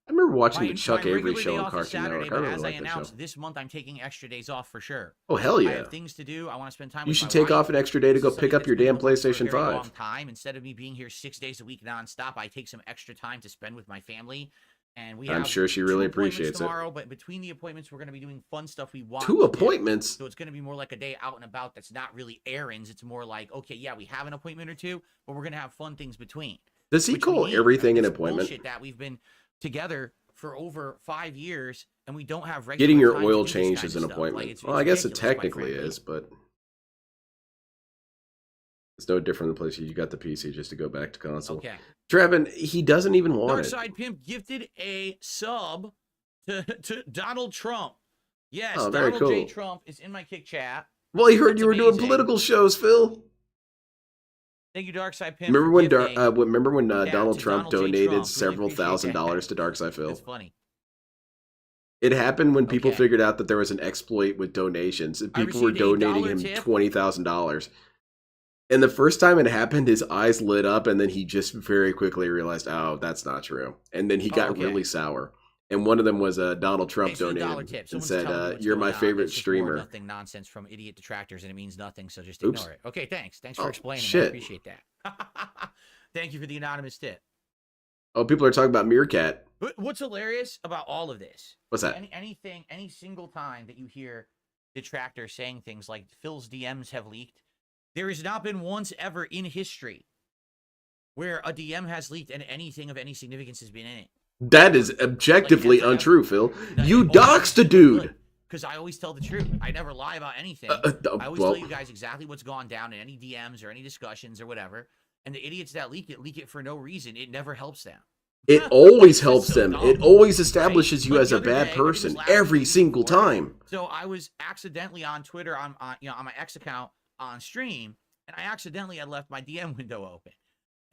I remember watching My the Chuck Avery regular show day on off is Cartoon Saturday, Network. I but really as I like that show. announced, this month I'm taking extra days off for sure. Oh hell I yeah! have things to do. I want to spend time You with should my take wife. off an extra day to go This is pick something up your that's been damn in the works for a PlayStation very 5. long time. Instead of me being here 6 days a week nonstop, I take some extra time to spend with my family. And we I'm have sure she 2 really appointments appreciates it. tomorrow, but between the appointments, we're going to be doing fun stuff we want. 2 to do. appointments? So it's going to be more like a day out and about that's not really errands. It's more like, okay, yeah, we have an appointment or 2, but we're going to have fun things between. Does he Which call we need. everything an This appointment? bullshit that we've been together for over 5 years, and we don't have regular Getting your time to oil do this changed kind is of an stuff. appointment. Like, it's Well, I guess it ridiculous, quite technically frankly. is, but it's no different than the place you got the PC just to go back to console. Okay. Trevin, he doesn't even want it. Darkside Pimp gifted a sub to Donald Trump. Yes, Oh, very Donald J. cool. Trump is in my kick chat. Well, he heard That's you were doing amazing. political shows, Phil. Thank you, Darkside Pimp. Remember for when gifting that Donald to Trump Donald J. donated Trump. Really several appreciate thousand that. dollars to Darkside Phil? That's funny. It happened when people Okay. figured out that there was an exploit with donations. And I people were received a donating $1 him tip. $20,000. And the first time it happened, his eyes lit up, and then he just very quickly realized, oh, that's not true. And then he got okay. really sour. And one of them was Donald Trump Thanks for the $1 donated tip. and Someone's said, telling me what's "You're going my on. favorite It's just more streamer." nothing nonsense from idiot detractors, and it means nothing. So just Oops. ignore it. Okay, thanks. Thanks for Oh, explaining. I shit. appreciate that. Thank you for the anonymous tip. Oh, people are talking about Meerkat. What's hilarious about all of this? What's that? Any single time that you hear detractors saying things like Phil's DMs have leaked, there has not been once ever in history where a DM has leaked and anything of any significance has been in it. That is objectively Like, that's like untrue, Phil. No, You it always doxed a is dude. good, because I always tell the truth. I never lie about anything. I always well, tell you guys exactly what's gone down in any DMs or any discussions or whatever. And the idiots that leak it for no reason. It never helps them. it always It's helps so them. dumb, It always right? establishes you Like as the a other bad day, everybody was person laughing at every me single before. time. So I was accidentally on Twitter on my ex account on stream, and I accidentally had left my DM window open.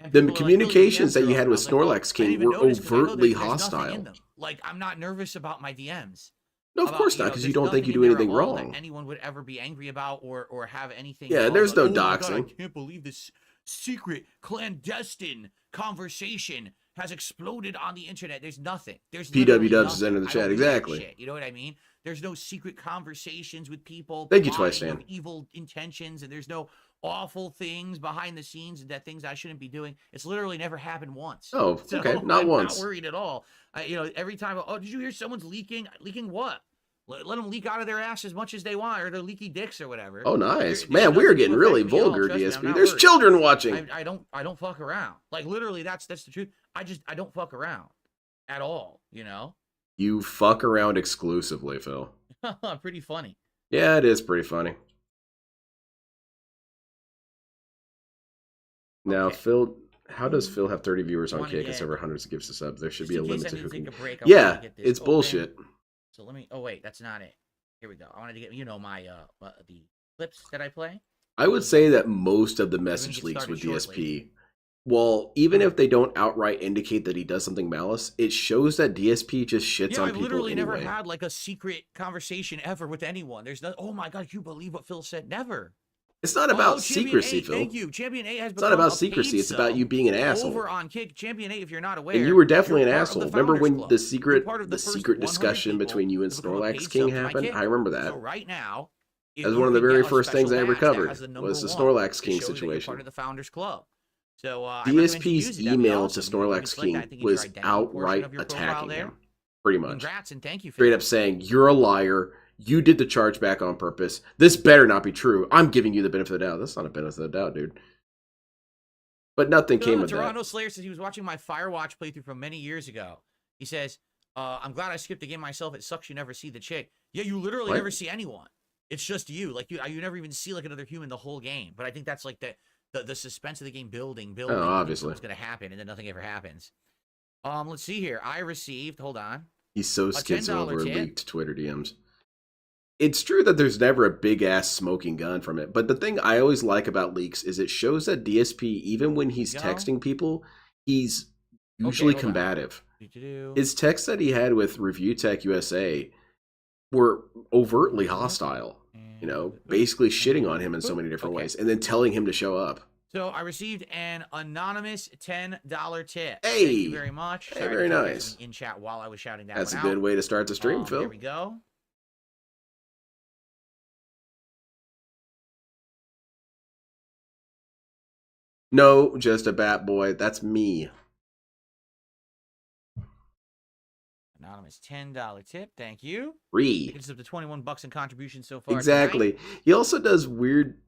And The people were like, "Oh, your communications DMs that are you had open." I with was like, "Oh, Snorlax I didn't King even were notice 'cause I know overtly there's nothing in hostile. them." Like, I'm not nervous about my DMs. No, of About, course not, because you there's don't think you nothing do in there anything at all wrong. that anyone would ever be angry about or have anything. Yeah, at all. there's Like, no "Oh my God, I doxing. can't believe this secret clandestine conversation has exploded on the internet." There's nothing. There's PW literally Dubs is nothing. into the I chat, don't do that exactly. shit, you know what I mean? There's no secret conversations with people. Thank you twice, plotting Stan. with evil intentions, and there's no awful things behind the scenes and that things I shouldn't be doing. It's literally never happened once. Oh, So okay, not I'm once. not worried at all. Every time, oh, did you hear someone's leaking? Leaking what? Let them leak out of their ass as much as they want, or their leaky dicks or whatever. Oh, nice. There's Man, we nothing are to getting affect really me at all. vulgar, Trust me, I'm DSP. not There's worried. children watching. I don't fuck around. Like, literally, that's the truth. I don't fuck around at all. You fuck around exclusively, Phil. Pretty funny. Yeah, it is pretty funny. Now, Okay. Phil, how does Phil have 30 viewers on Wanna Kick and get- several hundreds of gifts to subs? There should Just be a in case limit I to need who to take can. a break, I wanted Yeah, to get this it's open. bullshit. So let me. Oh wait, that's not it. Here we go. I wanted to get my the clips that I play. I would say that most of the message get leaks started with shortly. DSP, well, even if they don't outright indicate that he does something malice, it shows that DSP just shits Yeah, on I've people literally anyway. never had like a secret conversation ever with anyone. There's no. Oh my god, you believe what Phil said? Never. It's not about Champion secrecy, 8, Phil. Thank you. Champion 8 has It's not become about a secrecy. paid It's about sub you being an asshole. over on Kick. Champion 8, if you're not aware, And you were definitely an you're part of asshole. the Remember Founders when Club. the You're secret part of the first secret 100 discussion people between you and to become a Snorlax paid King sub to my happened? Kick. I remember that. So right now, That was one of the could very get a first things I special ever badge that covered has the was the number 1 Snorlax to King show that you're situation. part of the Founders Club. So I recommend you use DSP's it. That'd be email to awesome. You can Snorlax select that, I King think, in your was identity portion outright of your profile attacking there. him, pretty much. Congrats and thank you. Straight up saying, "You're a liar. You did the chargeback on purpose. This better not be true. I'm giving you the benefit of the doubt." That's not a benefit of the doubt, dude. But nothing came of Toronto that. Slayer says he was watching my Firewatch playthrough from many years ago. He says, I'm glad I skipped the game myself. It sucks you never see the chick. Yeah, you literally What? never see anyone. It's just you. Like you never even see like another human the whole game. But I think that's like the suspense of the game building. Oh, obviously. What's going to happen, and then nothing ever happens. Let's see here. I received, hold on. He's so a schizo $10 over tip. leaked Twitter DMs. It's true that there's never a big-ass smoking gun from it, but the thing I always like about leaks is it shows that DSP, even when he's Go. texting people, he's usually hold on. combative. Do-do-do. His texts that he had with Review Tech USA were overtly hostile, you know, basically shitting on him in so many different Okay. ways, and then telling him to show up. So I received an anonymous $10 tip. Hey! Thank you very much. Hey, Sorry very to put nice. everything in chat while I was shouting that That's a one good out. way to start the stream, Here Phil. we go. No, just a bat boy. That's me. Anonymous $10 tip. Thank you. Free. It's up to $21 in contributions so far. Exactly. tonight. He also does weird.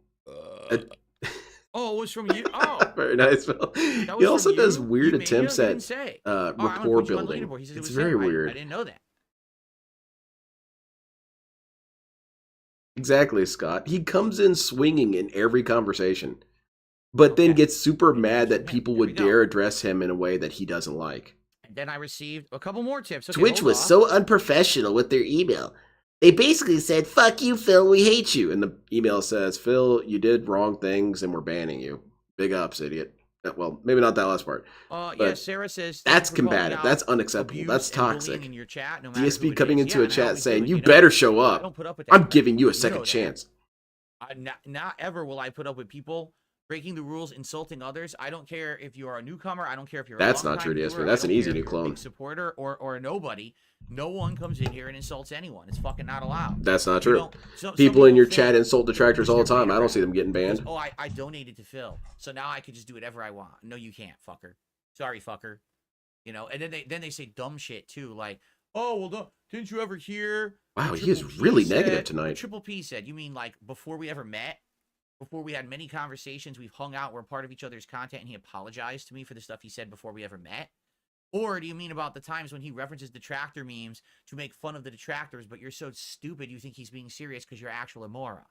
Oh, it was from you. Oh, Very nice, Phil. He that was also from does you? weird You made it? attempts You at didn't say. I'm gonna rapport put you on the building. leaderboard. He said it It's was very him. I weird. didn't know that. Exactly, Scott. He comes in swinging in every conversation, but then Okay. gets super Maybe mad it was that from him. people There we would go. dare address him in a way that he doesn't like. And then I received a couple more tips. Okay, Twitch hold was off. so unprofessional with their email. They basically said, "Fuck you, Phil, we hate you." And the email says, "Phil, you did wrong things and we're banning you. Big ups, idiot." Well, maybe not that last part. Yeah, but Sarah says that's "Thank you for calling combative. out That's unacceptable. abuse That's and bullying toxic. in your chat, no matter who DSP it coming is." into Yeah, a and I chat always do saying, it, "You know. better show I up. don't put up with that. I'm giving you a You second know that. chance." Not ever will I put up with people breaking the rules, insulting others. I don't care if you are a newcomer. I don't care if you're That's a not longtime true, DSP. viewer. That's I an don't easy care new if you're a clone. big supporter or a nobody. No one comes in here and insults anyone. It's fucking not allowed. That's not You true. don't- some People in your think- chat insult detractors all the Who's your time. I don't favorite see them getting because, banned. oh, I donated to Phil, so now I could just do whatever I want. No, you can't, fucker. Sorry, fucker. You know, and then they say dumb shit too, like, oh, well, didn't you ever hear? Wow, what he is Triple P really said?" negative What tonight. Triple P said, you mean like before we ever met? Before we had many conversations, we've hung out, we're part of each other's content, and he apologized to me for the stuff he said before we ever met? Or do you mean about the times when he references detractor memes to make fun of the detractors, but you're so stupid you think he's being serious because you're actually a moron?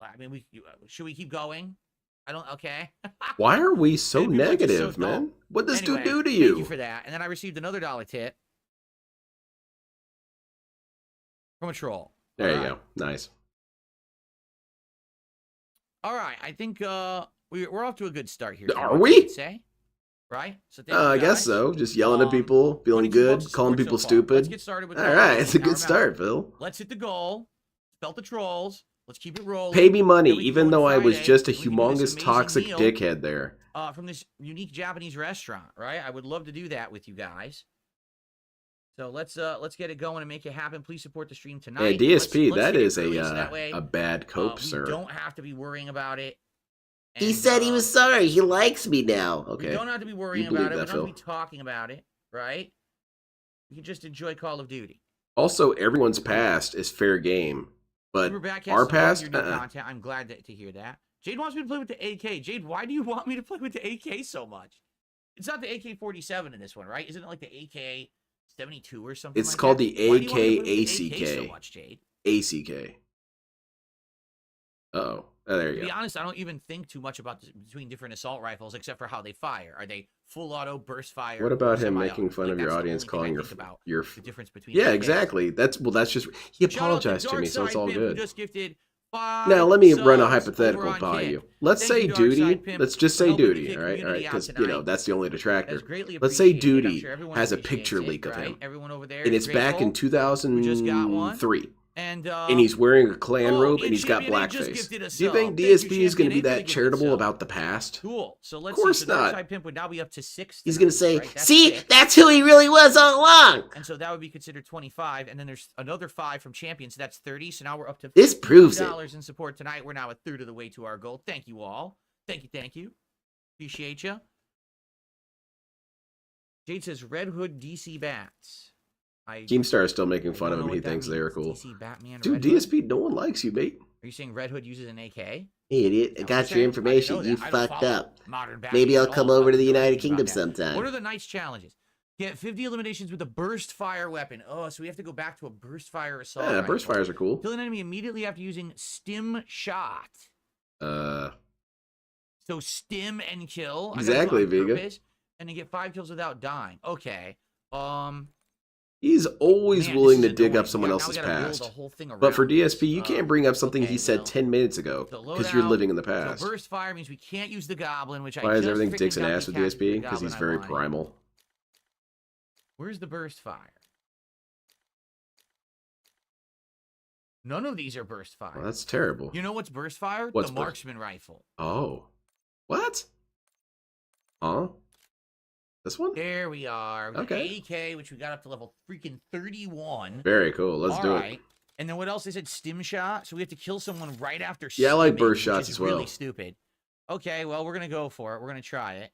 I mean, should we keep going? I don't, okay. Why are we so Maybe people are just so negative, man? dumb. What does Anyway, dude do to Thank you? you for that. And then I received another $1 tip from a troll. There you All right. go. Nice. All right, I think we're off to a good start here. Are Tim, we? I would say, right? So thank you I guess guys. so. Just yelling at people, feeling 22 good, bucks of calling support people so far. stupid. Let's get started with All the- right, it's a Now good remember, start, Phil. Let's hit the goal. Spelt the trolls. Let's keep it rolling. Pay me money, Then we can even go though on I was Friday, just a and we can do this humongous amazing toxic meal, dickhead there. from this unique Japanese restaurant, right? I would love to do that with you guys. So let's get it going and make it happen. Please support the stream tonight. Hey, DSP, Let's that hit it is early so that way, a bad cope, we sir. don't have to be worrying about it. He And, said he was sorry. He likes me now. We Okay. don't have to be worrying You believe about it. We that, don't have to Phil. be talking about it, right? We can just enjoy Call of Duty. Also, everyone's past is fair game, but Superbad our Cast, past, your new content. I'm glad to hear that. Jade wants me to play with the AK. Jade, why do you want me to play with the AK so much? It's not the AK-47 in this one, right? Isn't it like the AK-72 or something? It's like called that? the Why do you want me to play with the AK AK so much, Jade? ACK. Uh-oh. Oh, there To you be go. honest, I don't even think too much about between different assault rifles, except for how they fire. Are they full auto, burst fire? What or about him semi-auto? making fun Like, of your that's the audience, only thing calling I your think about your the difference between. Yeah, AKs. exactly. That's just he Shout out apologized to Dark me, so it's Side all Pimp, who good. just gifted 5 Now let me run a subs hypothetical over on by Kick. you. Let's Thank say you, Dark Duty. Side Pimp, Let's just for say helping the Duty. Kick All right, community out because tonight. that's the only That's detractor. greatly Let's say appreciated. I'm Duty sure everyone has a appreciates picture it, leak of right? him, Everyone over there and is it's back in grateful. We just got one. 2003. and he's wearing a clan robe and he's got Champion just blackface. gifted a Do you sub. think Thank you, DSP is going to be Champion. Ain't gonna that give me a charitable sub. about the past? Cool. So let's Of course see. So the Dark not. Side Pimp would now be up to 6. He's gonna say, right? That's "See, 6. that's who he really was all along." And so that would be considered 25. And then there's another 5 from Champion. So that's 30. So now we're up to This proves it. $50 in support tonight. We're now a third of the way to our goal. Thank you all. Thank you. Thank you. Appreciate you. Jade says Red Hood DC Bats. Keemstar is still making fun don't of him. know He what that thinks they are means. cool. DC Batman, Dude, Red Hood? DSP, no one likes you, mate. Are you saying Red Hood uses an AK? Hey, idiot, I No, got I'm your saying, I information. didn't know You that. I don't fucked follow up. Modern Batman Maybe I'll at come all. over I to the don't know United anything about Kingdom that. sometime. What are the night's challenges? Get 50 eliminations with a burst fire weapon. Oh, so we have to go back to a burst fire assault. Yeah, burst rifle. fires are cool. Kill an enemy immediately after using stim shot. So stim and kill. I gotta do it Exactly, on Vega. purpose, and then get 5 kills without dying. Okay. He's always Man, willing this to is dig annoying. up someone Yeah, now we else's gotta build past. a whole thing But for around DSP, this. you can't bring up something okay, he said well, 10 minutes ago the because you're loadout- living in the past. So burst fire means we can't use the goblin, which I Why is just everything freaking dicks and got ass with decapitated DSP? for the Because he's goblin I very wanted. primal. Where's the burst fire? None of these are burst fire. Well, that's terrible. You know what's burst fire? What's the burst- marksman rifle. Oh. What? Huh? This one? There we are. We got Okay. AK, which we got up to level freaking 31. Very cool. Let's do Alright. it. And then what else? They said stim shot, so we have to kill someone right after. Yeah, I like stimming, burst which shots is as well. Really stupid. Okay, well we're gonna go for it. We're gonna try it.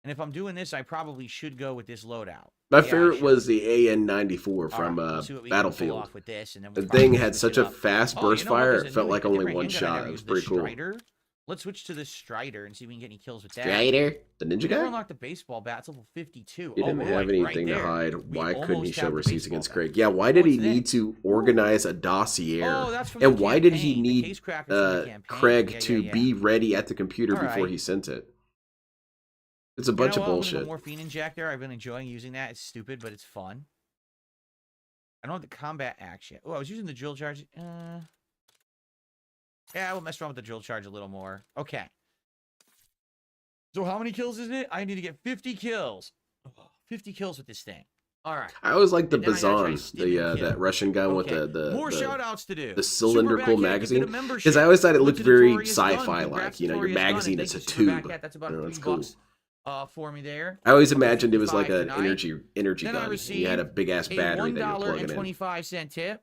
And if I'm doing this, I probably should go with this loadout. My Yeah, I favorite should. was the AN-94 from Alright, we'll see what we can pull Battlefield. off with this, and then The we'll thing probably had switch such it a up. fast Oh, burst you know what? fire, There's it a felt new- like a only different one handgun I shot. never It was used, the pretty cool. Strider. Let's switch to the Strider and see if we can get any kills with that. Strider. The ninja We never guy? unlocked the baseball bat. It's level 52. He didn't we're, have like, anything right to there. hide. We Why couldn't he almost show have the receipts baseball against bat. Craig? Yeah, why did What's he need this? to organize a dossier? Oh, that's from And the why did he campaign, the need case crackers from the campaign. Craig Yeah, to yeah, be yeah. ready at the computer All before right. he sent it? It's a bunch You know of what? With the bullshit. morphine injector, I've been enjoying using that. It's stupid, but it's fun. I don't have the combat axe yet. Oh, I was using the drill charge. Yeah, we'll mess around with the drill charge a little more. Okay. So how many kills is it? I need to get 50 kills. 50 kills with this thing. All right. I always like the And then I gotta try Bazan, stim and kill. that Russian gun with Okay. the More shout outs to do. the cylindrical Superbad Cat, magazine. get a membership. Because I always thought it Go looked to very Notorious Gun. sci-fi like. Congrats, You know, your Notorious Gun, magazine, and it's a thank you, Superbad tube. Cat. That's about You know, that's $3 cool. for me there. I always Number imagined it was like 55 an tonight. energy Then I gun. You received had a big ass battery that you were plugging in. $1.25 tip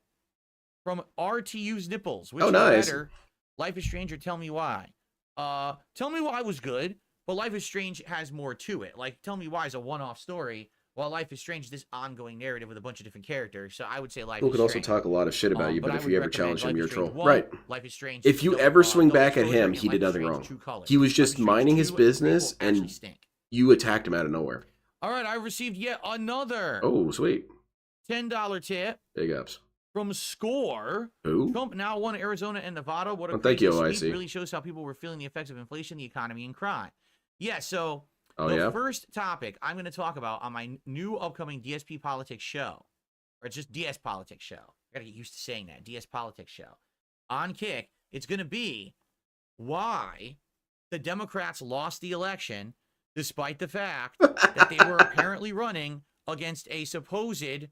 from RTU's Nipples. Which Oh, is nice. better? Life is Strange or Tell Me Why? Tell Me Why was good, but Life is Strange has more to it. Like, Tell Me Why is a one-off story, while Life is Strange is this ongoing narrative with a bunch of different characters. So I would say Life People is could also Strange. talk a lot of shit about you, but I if would you ever recommend challenge him, Life you're is a troll. Strange 1, Right. Life is Strange. If you Double- ever swing Double back at Exposure, him, and he Life did is nothing Strange wrong. True Colors. He was Life just is Strange minding 2 his and business, prequel actually and stink. you attacked him out of nowhere. All right, I received yet another Oh, sweet. $10 tip Big ups. from Score. Who? Trump now won Arizona and Nevada. What a Well, thank you, crazy OIC. sweep. Really shows how people were feeling the effects of inflation, the economy, and crime. Yeah, so Oh, the yeah? first topic I'm going to talk about on my new upcoming DSP Politics show, or just DS Politics show. I got to get used to saying that. DS Politics show. On Kick, it's going to be why the Democrats lost the election despite the fact that they were apparently running against a supposed,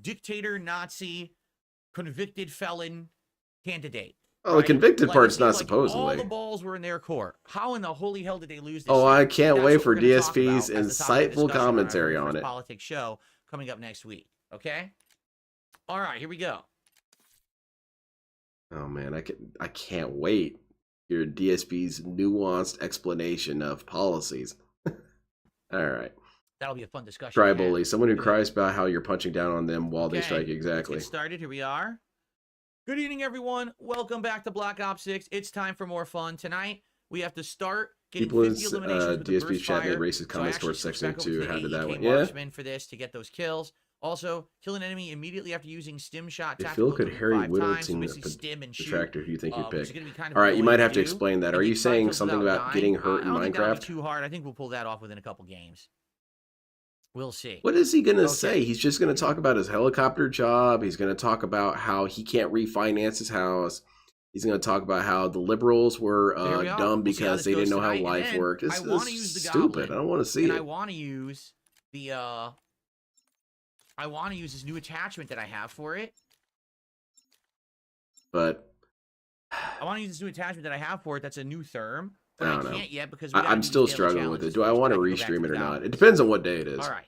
dictator, Nazi, convicted felon candidate. Oh, the convicted Like, part's it not seemed like all supposedly. the balls were in their court. How in the holy hell did they lose this? Oh, thing? I can't That's wait what for we're gonna talk DSP's about as the topic of insightful discussion on our commentary very on first it. Politics show coming up next week. Okay. All right, here we go. Oh man, I can't wait. Your DSP's nuanced explanation of policies. All right. That'll be a fun discussion. Try to have. bully. Someone who Good. cries about how you're punching down on them while they Okay, strike. Let's Exactly. get started. Here we are. Good evening, everyone. Welcome back to Black Ops 6. It's time for more fun. Tonight, we have to start getting People 50 in eliminations with the DSP burst chat made fire. racist So I comments actually towards switched Section back over 2. to How the did that AEK one? Yeah. marksman for this to get those kills. Also, kill an enemy immediately after using stim shot. If tactical Phil could equipment Harry 5 Whittle times, so team basically stim and shoot. detractor, who do you think you'd which is pick? gonna be kind of All right, you annoying might to have to do. explain that. And Are you get 5 saying kills something without about dying. getting hurt I in don't think that'll be Minecraft? too hard. I think we'll pull that off within a couple games. We'll see. What is he going to Okay. say? He's just going to talk about his helicopter job. He's going to talk about how he can't refinance his house. He's going to talk about how the liberals were There we are. dumb We'll see how because this they didn't goes know how tonight. And life then worked. This I wanna is use the stupid. goblin, I don't want to see and it. I want to use the I want to use this new attachment that I have for it. but I want to use this new attachment that I have for it. That's a new therm, but I I don't know. can't yet because I'm still struggling with it. Do I want to restream it or not? It depends on what day it is. All right.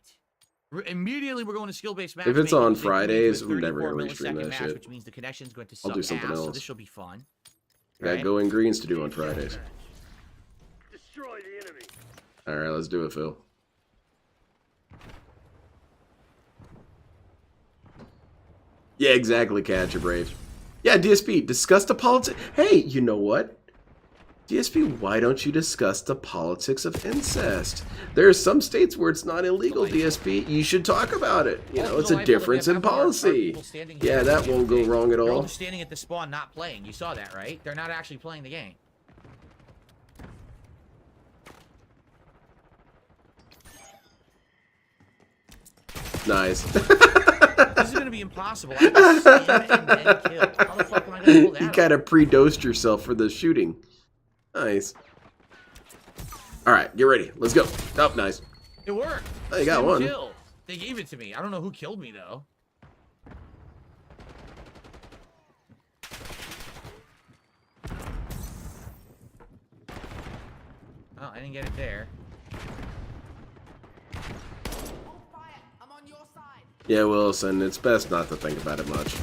Immediately, we're going to skill-based match. If it's on Fridays, I'm never gonna restream that match, shit. Which means the connection's going to suck I'll do something ass, else. So this should be fun. Got going greens to do on Fridays. Destroy the enemy. All right, let's do it, Phil. Yeah, exactly, Catch, you're brave. Yeah, DSP, discuss the politics. Hey, you know what? DSP, why don't you discuss the politics of incest? There are some states where it's not illegal, DSP. You should talk about it. You know, it's a difference in policy. Yeah, that won't go wrong at They're all all. just standing at the spawn not playing. You saw that, right? They're not actually playing the game. Nice. This is going to be impossible. I have to stand and then kill. How the fuck am I going to pull that You off? kind of pre-dosed yourself for the shooting. Nice. All right, get ready. Let's go. Oh, nice. It worked. Oh, you got one. Kill. They gave it to me. I don't know who killed me, though. Oh, I didn't get it there. Yeah, Wilson, it's best not to think about it much.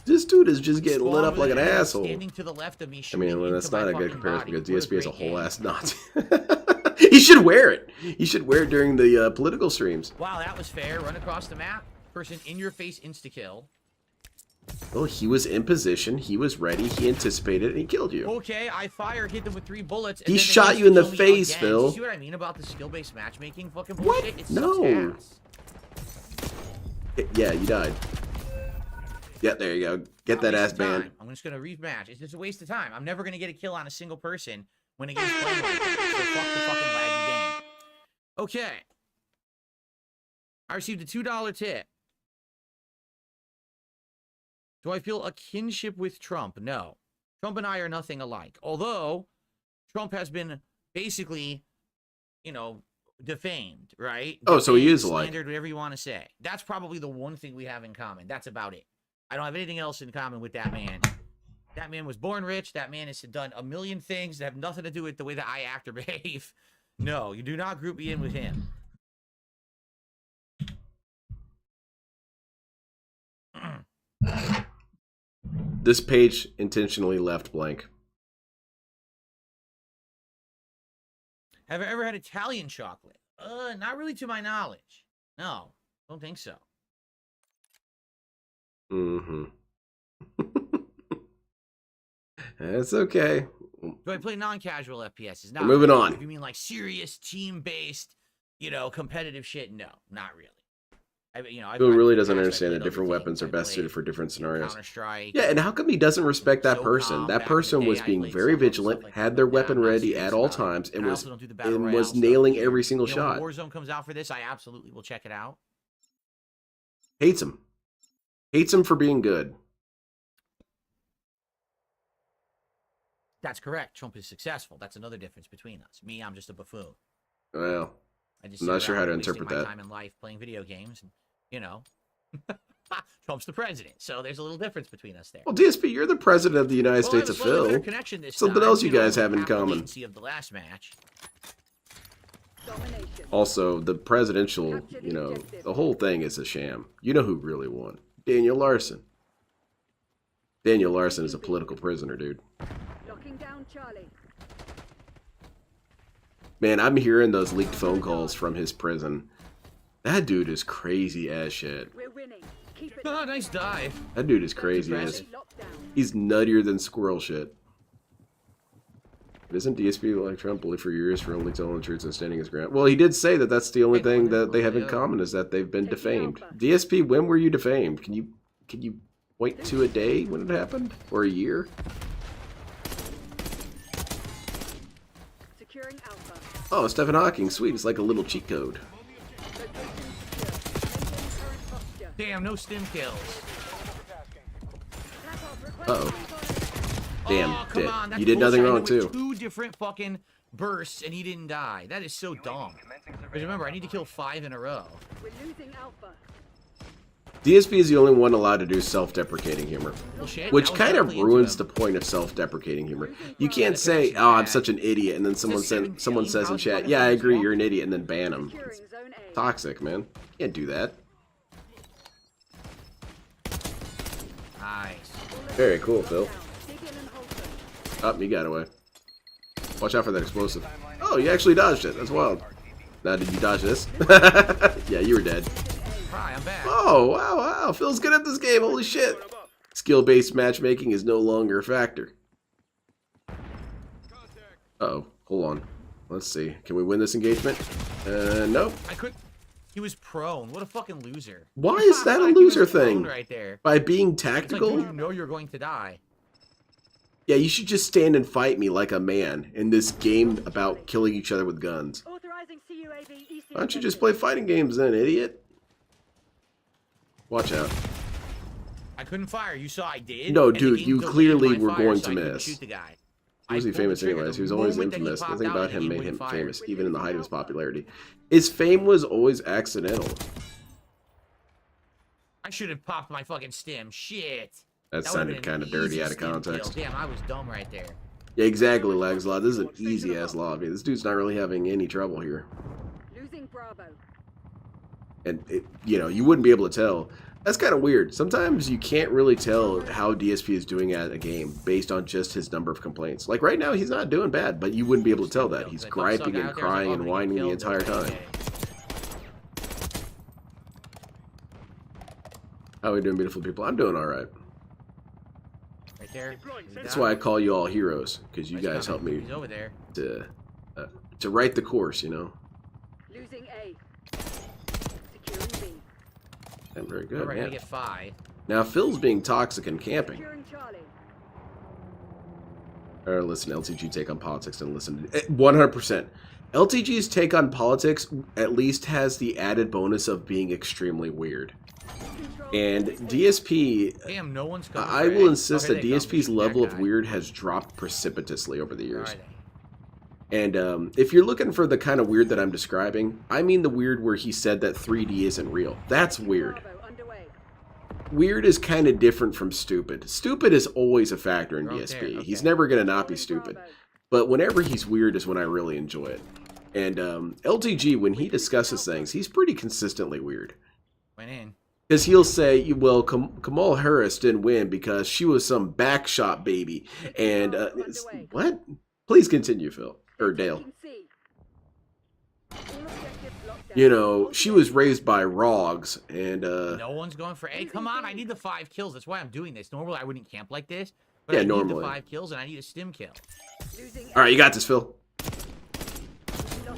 This dude is just getting lit up like an asshole. Standing to the left of me, I mean, well, that's into my not a good fucking comparison body. because What a DSP is a great whole game. ass Nazi. He should wear it. He should wear it during the political streams. Wow, that was fair. Run across the map. Person in your face, insta-kill. Well, he was in position. He was ready. He anticipated, and he killed you. Okay, I hit them with 3 bullets. And He then they shot you in the insta-kill me face, again. Phil. You see what I mean about the skill-based matchmaking fucking What? bullshit? It No. sucks ass. Yeah, you died. Yeah, there you go. Get that ass banned. Time. I'm just gonna rematch. It's just a waste of time. I'm never gonna get a kill on a single person when it gets played like that. So fuck the fucking laggy game. Okay. I received a $2 tip. Do I feel a kinship with Trump? No. Trump and I are nothing alike. Although Trump has been basically, you know, defamed, right? Oh, so he Defamed, is alike. slandered, whatever you want to say. That's probably the one thing we have in common. That's about it. I don't have anything else in common with that man. That man was born rich. That man has done a million things that have nothing to do with the way that I act or behave. No, you do not group me in with him. This page intentionally left blank. Have I ever had Italian chocolate? Not really to my knowledge. No, don't think so. Mm-hmm. It's okay. Do I play non-casual FPSs? We're moving on. If you mean like serious team-based, you know, competitive shit, no, not really. Bill really doesn't understand that different weapons are best suited for different scenarios. Yeah, and how come he doesn't respect that person? That person was being very vigilant, had their weapon ready at all times, and was nailing every single shot. When Warzone comes out for this, I absolutely will check it out. Hates him. Hates him for being good. That's correct. Trump is successful. That's another difference between us. Me, I'm just a buffoon. Well, I'm not sure how to interpret that. Time in life playing video games, and, you know, Trump's the president, so there's a little difference between us there. Well, DSP, you're the president of the United States of Phil. Something else you guys have in common. Of the last match. Also, the presidential, you know, the whole thing is a sham. You know who really won? Daniel Larson. Daniel Larson is a political prisoner, dude. Man, I'm hearing those leaked phone calls from his prison. That dude is crazy as shit. Oh, nice dive. That dude is crazy as... He's nuttier than squirrel shit. Isn't DSP like Trump bullied for years for only telling the truth and standing his ground? Well, he did say that that's the only thing that they have in common is that they've been defamed. DSP, when were you defamed? Can you point to a day when it happened? Or a year? Oh, Stephen Hawking, sweet. It's like a little cheat code. Damn, no stim kills. Uh-oh. Damn, oh, come on. That's you did nothing bullshit. wrong, too. 2 different fucking bursts, and he didn't die. That is so dumb. Because remember, I need to kill 5 in a row. We're losing Alpha. DSP is the only one allowed to do self-deprecating humor, Bullshit. which That was kind of definitely into ruins them. the point of self-deprecating humor. You can't say, "Oh, I'm such an idiot," and then someone says in chat, "Yeah, I agree, you're an idiot," and then ban them. It's toxic, man. You can't do that. Nice. Very cool, Phil. Oh, you got away. Watch out for that explosive. Oh, you actually dodged it. That's wild. Now, did you dodge this? Yeah, you were dead. Hi, I'm back. Oh, wow. Phil's good at this game. Holy shit. Skill-based matchmaking is no longer a factor. Uh-oh. Hold on. Let's see. Can we win this engagement? Nope. I could. He was prone. What a fucking loser. Why is that a He loser was prone thing? right there. By being It's like, tactical? dude, you know you're going to die. Yeah, you should just stand and fight me like a man in this game about killing each other with guns. Authorizing CUAV EC. Why don't you just play fighting games then, idiot? Watch out. I couldn't fire. You saw I did. No, and the dude, game you delayed clearly my were fire, going so to I couldn't miss. shoot the guy. Who was I he pulled famous the trigger anyways? the He was always moment that he infamous. popped Nothing out about and him he made wouldn't him fire. famous, even in the height of his popularity. His fame was always accidental. I should have popped my fucking stim. Shit. That would've sounded been kind of an dirty easy out of stim kill. context. Damn, I was dumb right there. Yeah, exactly, Lagslot. This is an easy-ass lobby. This dude's not really having any trouble here. Losing Bravo. And, you wouldn't be able to tell. That's kind of weird. Sometimes you can't really tell how DSP is doing at a game based on just his number of complaints. Like right now, he's not doing bad, but you wouldn't be able to tell that. He's griping and crying and whining the entire time. How are we doing, beautiful people? I'm doing all right. Right there. That's why I call you all heroes, because you guys help me He's over there. to write the course, you know. Losing A. Securing B. And very good, We're gonna man. get 5. Now Phil's being toxic and camping. Securing Charlie. Or listen, LTG take on politics and listen. 100%. LTG's take on politics at least has the added bonus of being extremely weird. And DSP, Damn, no one's coming. I for will A. insist Okay, that they come. DSP's Shoot level that of guy. weird has dropped precipitously over the Where years. are they? And if you're looking for the kind of weird that I'm describing, I mean the weird where he said that 3D isn't real. That's weird. Bravo underway. Weird is kind of different from stupid. Stupid is always a factor in They're DSP. okay, He's okay. never going to not be Losing stupid. Bravo. But whenever he's weird is when I really enjoy it. And LTG, when he discusses things, he's pretty consistently weird. Went in. Because he'll say, well, Kamal Harris didn't win because she was some backshot baby. And, what? Please continue, Phil. Or Dale. Taking C. All objectives locked down. You know, she was raised by Rogs. And, No one's going for A. Come on, I need the 5 kills. That's why I'm doing this. Normally, I wouldn't camp like this. But Yeah, I need normally. the 5 kills, and I need a stim kill. Losing all right, you got this, Phil.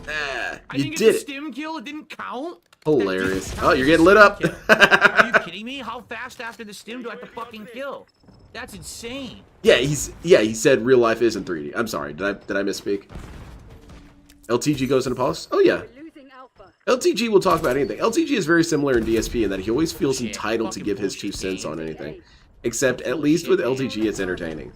I You didn't get did the it. stim kill. It didn't count. Hilarious. That didn't Oh, count you're as a getting lit stim up. kill. Are you kidding me? How fast after the stim do I have to fucking kill? That's insane. Yeah, he said real life isn't 3D. I'm sorry. Did I misspeak? LTG goes into politics? Oh yeah. We're losing Alpha. LTG will talk about anything. LTG is very similar in DSP in that he always feels Bullshit. entitled to Fucking give his 2 bullshit cents game. on anything. Except at least with LTG it's entertaining.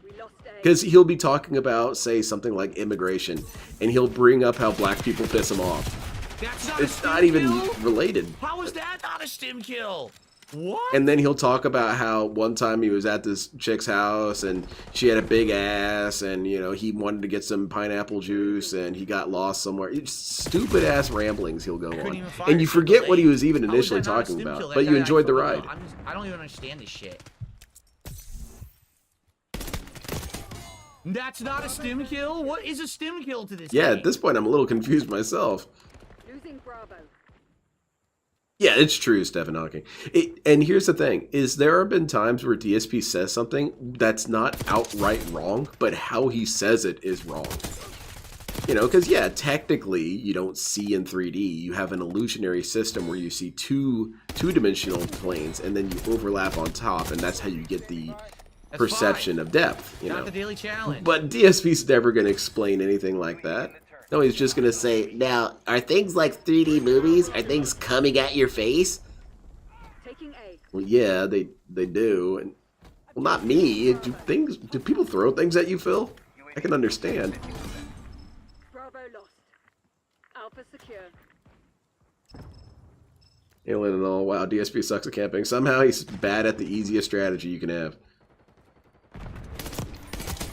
We lost A. Because he'll be talking about, say, something like immigration, and he'll bring up how black people piss him off. That's not a It's stim not even kill? related. How is that not a stim kill? What? And then he'll talk about how one time he was at this chick's house and she had a big ass and, you know, he wanted to get some pineapple juice and he got lost somewhere. It's stupid ass ramblings he'll go couldn't on. even fire And you it. forget what he was even How is initially that not a talking stim about. kill? That But guy you enjoyed the actually- ride. I don't even understand this shit. That's not a stim kill? What is a stim kill to this Yeah, game? at this point I'm a little confused myself. Losing Bravo. Yeah, it's true, Stephen Hawking. And here's the thing, is there have been times where DSP says something that's not outright wrong, but how he says it is wrong. You know, because yeah, technically you don't see in 3D. You have an illusionary system where you see two-dimensional planes and then you overlap on top, and that's how you get the That's perception of depth, you Not know. the daily challenge. But DSP's never going to explain anything like that. No, he's just going to say, Now, are things like 3D movies? Are things coming at your face? Taking A. well, yeah, they do. And, well, not me. Do people throw things at you, Phil? I can understand. Bravo lost. Alpha secure. Alien and all. Wow, DSP sucks at camping. Somehow he's bad at the easiest strategy you can have.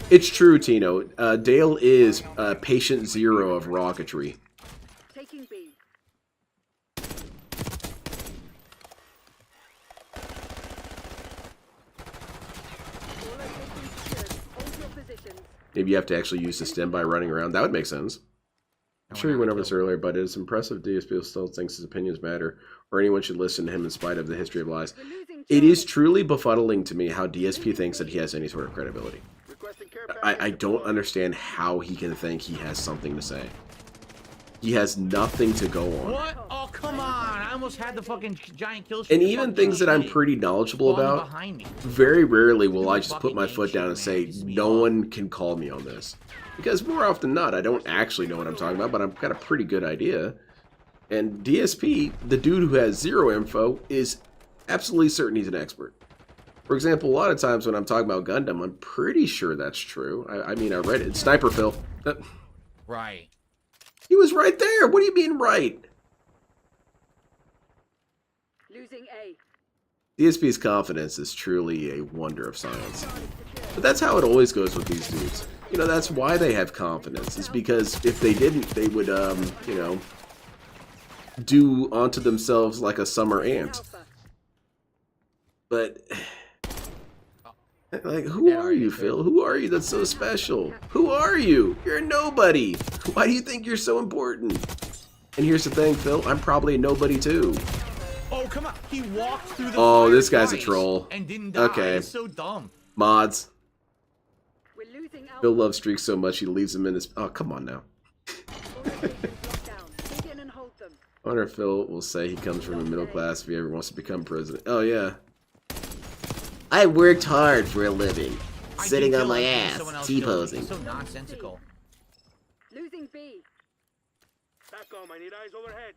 It's true, Tino. Dale is patient zero of rocketry. Taking B. All locations secured. Hold your positions. Maybe you have to actually use the stem by running around. That would make sense. I'm sure you went over this earlier, but it's impressive DSP still thinks his opinions matter, or anyone should listen to him in spite of the history of lies. It is truly befuddling to me how DSP thinks that he has any sort of credibility. I don't understand how he can think he has something to say. He has nothing to go on. What? Oh, come on. I almost had the fucking giant kill And even things that I'm pretty knowledgeable about, very rarely will I just put my foot down and say, no one can call me on this. Because more often than not, I don't actually know what I'm talking about, but I've got a pretty good idea. And DSP, the dude who has zero info, is absolutely certain he's an expert. For example, a lot of times when I'm talking about Gundam, I'm pretty sure that's true. I mean, I read it. Sniper Phil. Right. He was right there. What do you mean right? Losing A. DSP's confidence is truly a wonder of science. But that's how it always goes with these dudes. You know, that's why they have confidence. It's because if they didn't, they would, you know, do onto themselves like a summer ant. But, like, who are you, Phil? Who are you that's so special? Who are you? You're a nobody. Why do you think you're so important? And here's the thing, Phil. I'm probably a nobody, too. Oh, come on. He walked through the Oh, fire this guy's a twice troll. and didn't die. Okay. It's so dumb. Mods. We're losing Alpha. Phil loves streaks so much he leaves them in his... Oh, come on now. All locations locked down. Dig in and hold them. I wonder if Phil will say he comes from a middle class if he ever wants to become president. Oh, yeah. I worked hard for a living, I sitting did on kill my him and ass, someone else killed him. T-posing. It's so nonsensical. Losing B. Back on, I need eyes overhead.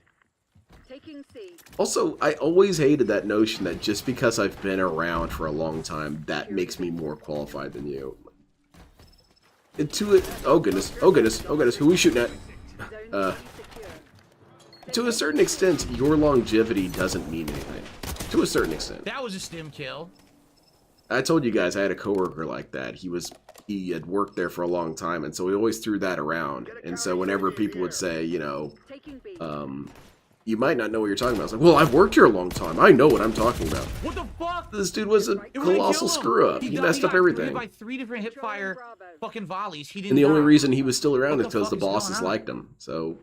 Taking C. Also, I always hated that notion that just because I've been around for a long time, that makes me more qualified than you. Oh goodness, oh goodness, oh goodness, who are we shooting at? Zone C secure. To a certain extent, your longevity doesn't mean anything. To a certain extent. That was a stim kill. I told you guys I had a coworker like that. He had worked there for a long time, and so he always threw that around. And so whenever people would say, you know, Taking B. you might not know what you're talking about. It's like, well, I've worked here a long time. I know what I'm talking about. What the fuck? This dude was a It wouldn't colossal kill him. screw up. He got- messed up got everything. hit by 3 different hip fire fucking volleys. He didn't And the only die. reason he was still around What is the because the fuck is bosses going on? liked him. So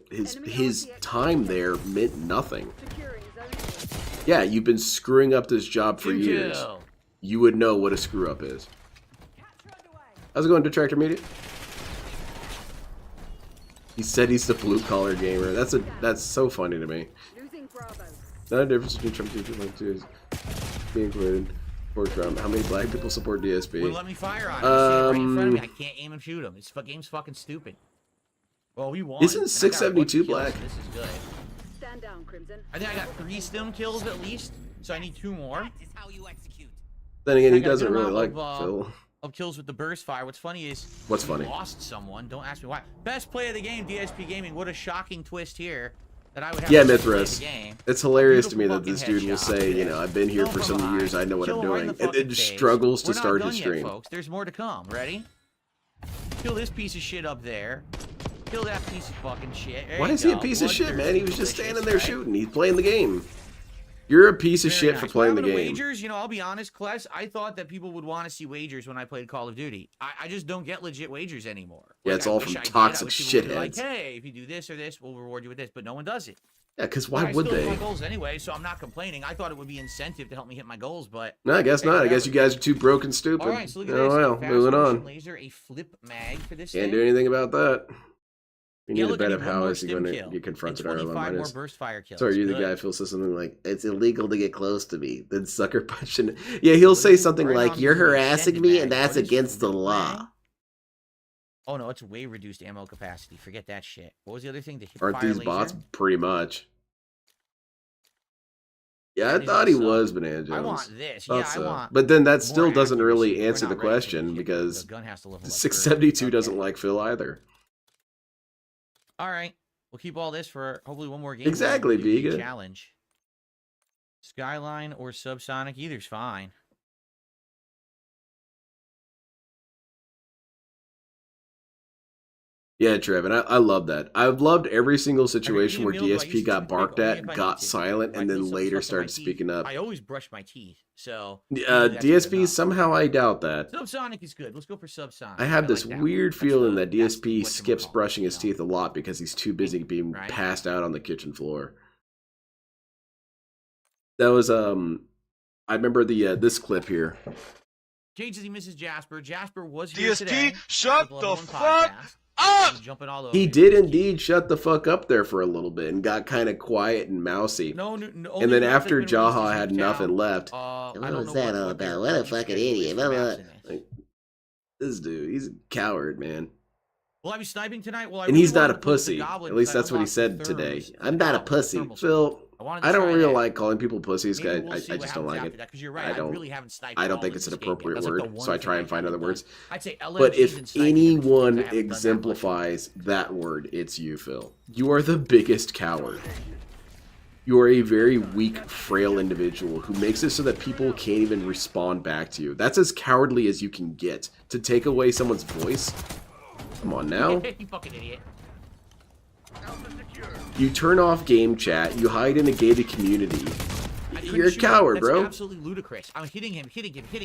his time there meant nothing. Securing zone A. Yeah, you've been screwing up this job for Stim years. kill. You would know what a screw up is. How's it going, Detractor Media? He said he's the blue collar gamer. That's so funny to me. Losing Bravo. Not a difference between Trump people like to be included. Or Trump. How many black people support DSP? Wouldn't let me fire on him. Right in front of me. I can't aim and shoot him. This game's fucking stupid. Well, we won. Isn't And I got a 672 bunch of kills, black? so this is good. Stand down, Crimson. I think I got 3 stim kills at least, so I need 2 more. Is how you execute. Then again, he I got a doesn't good really like amount Phil. Of kills with the burst fire. What's funny is What's we funny? lost someone. Don't ask me why. Best play of the game, DSP Gaming. What a shocking twist here that I would have. Yeah, to play Mithras. the game. It's hilarious to me Beautiful that this fucking dude will headshot. say, you know, I've been here for so many years, I know what I'm Kill him right in doing, the and then fucking face. struggles to We're not start done his yet, stream. folks. There's more to come. Ready? Kill this piece of shit up there. Kill that piece of fucking shit. There Why you is he a go. piece of shit, Bloodthirst man? He was is just delicious, standing there right? shooting. He's playing the game. You're a piece of Very shit nice. for playing the What happened to game. Wagers, you know, I'll be honest, Kless, I thought that people would want to see wagers when I played Call of Duty. I just don't get legit wagers anymore. Yeah, Like, it's I all wish from I did. I toxic wish people would be shitheads. Like, hey, if you do this or this, we'll reward you with this. But no one does it. Yeah, because But why I would still hit they? my goals anyway, so I'm not complaining. I thought it would be incentive to help me hit my goals, but No, I guess hey, not. I whatever. guess you guys are too broke and stupid. All right, so look at Oh this. well, Fast moving motion on. Laser, a flip mag for this Can't thing. do anything about that. We need Yeah, a look, I bet need of one how more is he stim going to kill get confronted and or 25 more minus. burst fire kills. So are you the Good. guy Phil says something like, it's illegal to get close to me, then sucker punching? Yeah, he'll say something Right like, on you're the harassing extended me mag. and that's What is against the flip law. mag? Oh no, it's way reduced ammo capacity. Forget that shit. What was the other thing? The hip Aren't fire these laser? bots pretty much? Yeah, I That thought he is was Banana Jones. I want this. Thought Yeah, so. I want. But then that more still doesn't accuracy. really We're answer not the ready for question this yet. because The gun has to level up 672 first. doesn't Okay. like Phil either. All right. We'll keep all this for hopefully one more game. Exactly, Be Vega. challenge. Skyline or Subsonic, either's fine. Yeah, Trev, and I love that. I've loved every single situation eat a where meal, do I DSP use got toothpick barked only at, if I got need to? silent, If I and feel then something later stuck in my started teeth, speaking up. I always brush my teeth, so usually that's good DSP, enough. somehow I doubt that. Subsonic is good. Let's go for Subsonic. I have this like that weird one. feeling That's that that's DSP whatchamacallit, skips brushing his you know? teeth a lot because he's too busy being Right. passed out on the kitchen floor. That was I remember the this clip here. Jade says he misses Jasper. Jasper was here today. DSP, shut With the Level 1 fuck podcast. up! He's jumping all over He you. did indeed shut the fuck up there for a little bit and got kind of quiet and mousy. No, And then after Jaha had nothing left, What was that all about? What a fucking idiot. Blah, blah. this dude, he's a coward, man. Will I be sniping tonight? Well, I And really he's not wanted a to put the pussy. goblin At least because I that's what he unlocked said the today. thermals. I'm not a The pussy. thermal Phil, scope. I wanted to I don't try really that. like calling people pussies. Maybe I we'll see I what just don't happens like after it. that, 'cause you're right, I I don't. really haven't sniped I at don't all think in it's an this game yet. appropriate That's like the word, one so I thing try and find haven't other done. words. I'd say But LMGs if and sniping anyone I haven't done that much. exemplifies that word, it's you, Phil. You are the biggest coward. You are a very weak, frail individual who makes it so that people can't even respond back to you. That's as cowardly as you can get. To take away someone's voice? Come on now. You fucking idiot. You turn off game chat, you hide in a gated community. I couldn't You're a shoot him. coward, That's bro. absolutely ludicrous. I'm hitting him.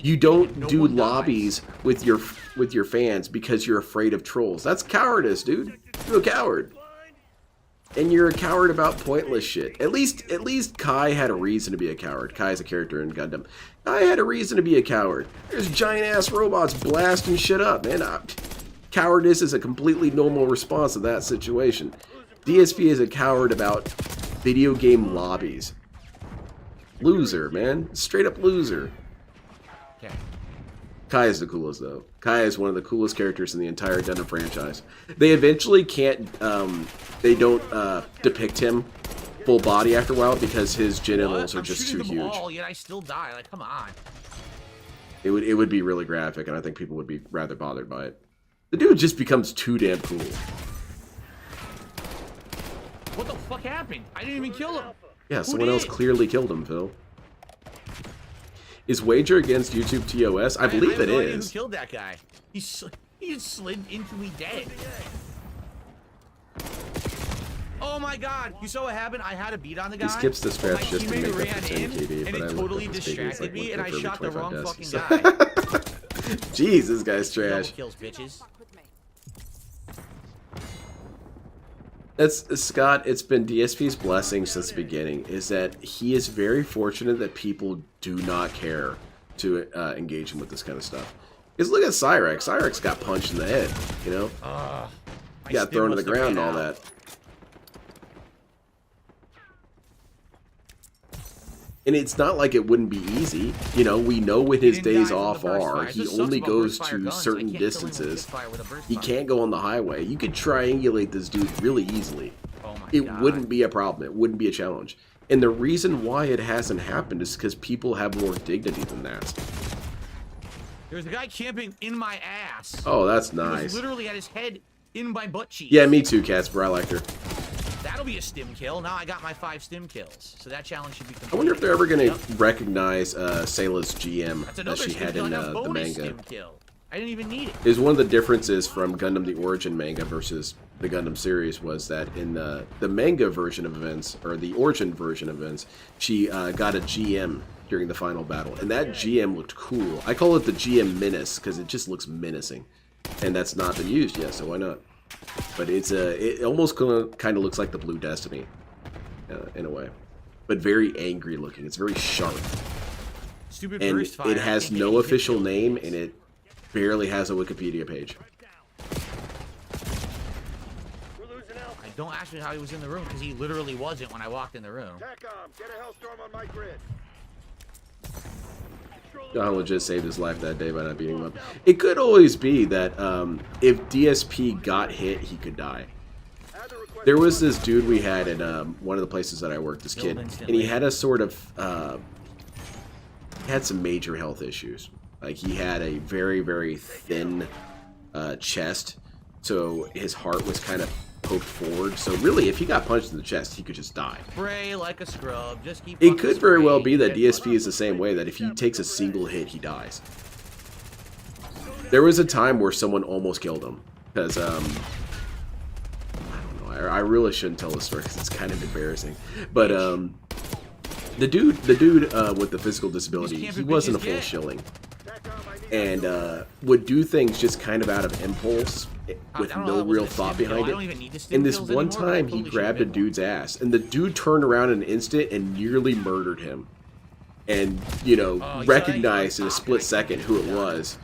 You don't do lobbies with your fans because you're afraid of trolls. That's cowardice, dude. You're a coward. And you're a coward about pointless shit. At least Kai had a reason to be a coward. Kai is a character in Gundam. Kai had a reason to be a coward. There's giant ass robots blasting shit up, man. Cowardice is a completely normal response to that situation. DSP is a coward about video game lobbies. Loser, man. Straight up loser. Okay. Kai is the coolest, though. Kai is one of the coolest characters in the entire Gundam franchise. They eventually can't, they don't depict him full body after a while because his genitals are just too I'm shooting them huge. all, yet I still die. Like, come on. It would be really graphic, and I think people would be rather bothered by it. The dude just becomes too damn cool. What the fuck happened? I didn't even kill him. Yeah, someone else clearly killed him, Phil. Is Wager against YouTube TOS? I believe have it no idea is. Who killed that guy? He slid into me dead. Oh my god! You saw what happened? I had a beat on the guy. He skips the scratch my just to teammate make up ran for 10 in, KD, and but I it looked totally up his KD, it's distracted like me, and I 1 shot the 25 wrong deaths. fucking guy. Jeez, this guy's Double trash. kills, bitches. That's Scott. It's been DSP's blessing since the beginning. Is that he is very fortunate that people do not care to engage him with this kind of stuff. Because look at Cyrex. Cyrex got punched in the head. You know, he got thrown to the ground and all that. And it's not like it wouldn't be easy. You know, we know when his days off are. He only goes to certain distances. He can't go on the highway. You could triangulate this dude really easily. It wouldn't be a problem. It wouldn't be a challenge. And the reason why it hasn't happened is because people have more dignity than that. There's a guy camping in my ass. Oh, that's He nice. was literally at his head in my butt cheek. Yeah, me too, Casper. I liked her. That'll be a stim kill. Now I got my 5 stim kills. So that challenge should be complete. I wonder if they're ever going to recognize Sayla's GM That's that another she stim had kill. in I got the bonus manga. stim kill. I didn't even need it. Is one of the differences from Gundam the Origin manga versus the Gundam series was that in the manga version of events, or the Origin version of events, she got a GM during the final battle, and that GM looked cool. I call it the GM Menace because it just looks menacing, and that's not been used yet, so why not? But it almost kind of looks like the Blue Destiny in a way, but very angry looking. It's very sharp. Stupid And burst fire. it has no official name, and it barely has a Wikipedia page. Don't ask me how he was in the room, because he literally wasn't when I walked in the room. TACOM, get a Hellstorm on my grid. John legit saved his life that day by not beating him up. It could always be that if DSP got hit, he could die. There was this dude we had in one of the places that I worked, this kid, and he had a sort of, he had some major health issues. Like, he had a very, very thin chest, so his heart was kind of poked forward. So really, if he got punched in the chest, he could just die. Spray like a scrub. Just keep. It could very well be that DSP is the same way, that if he takes a single hit, he dies. There was a time where someone almost killed him. Because, I don't know, I really shouldn't tell this story because it's kind of embarrassing. But, the dude with the physical disability, he wasn't a full shilling. And would do things just kind of out of impulse with no real thought behind it. And this one time he grabbed a dude's ass, and the dude turned around in an instant and nearly murdered him. And, you know, recognized in a split second who it was,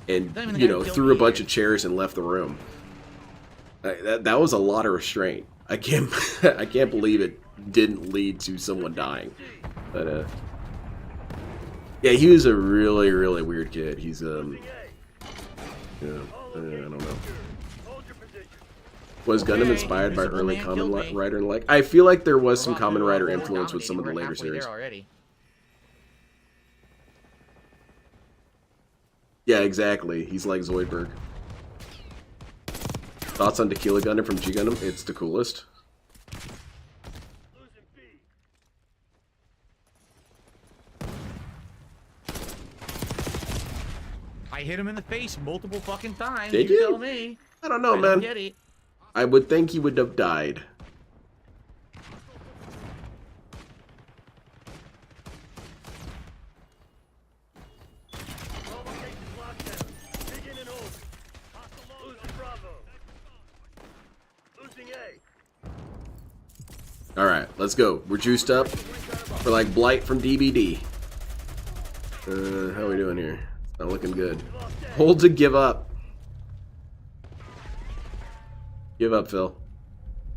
and, you know, threw a bunch of chairs and left the room. That was a lot of restraint. I can't believe it didn't lead to someone dying. But yeah, he was a really, really weird kid. He's I don't know. Was Gundam inspired by early Kamen Rider? Like, I feel like there was some Kamen Rider influence with some of the later series. Yeah, exactly. He's like Zoidberg. Thoughts on Tequila Gundam from G Gundam? It's the coolest. I hit him in the face multiple fucking times. Did you? Tell me. I don't know, man. Get it. I would think he would have died. Alright, let's go. We're juiced up. We're like Blight from DBD. How are we doing here? Not looking good. Hold to give up. Give up, Phil.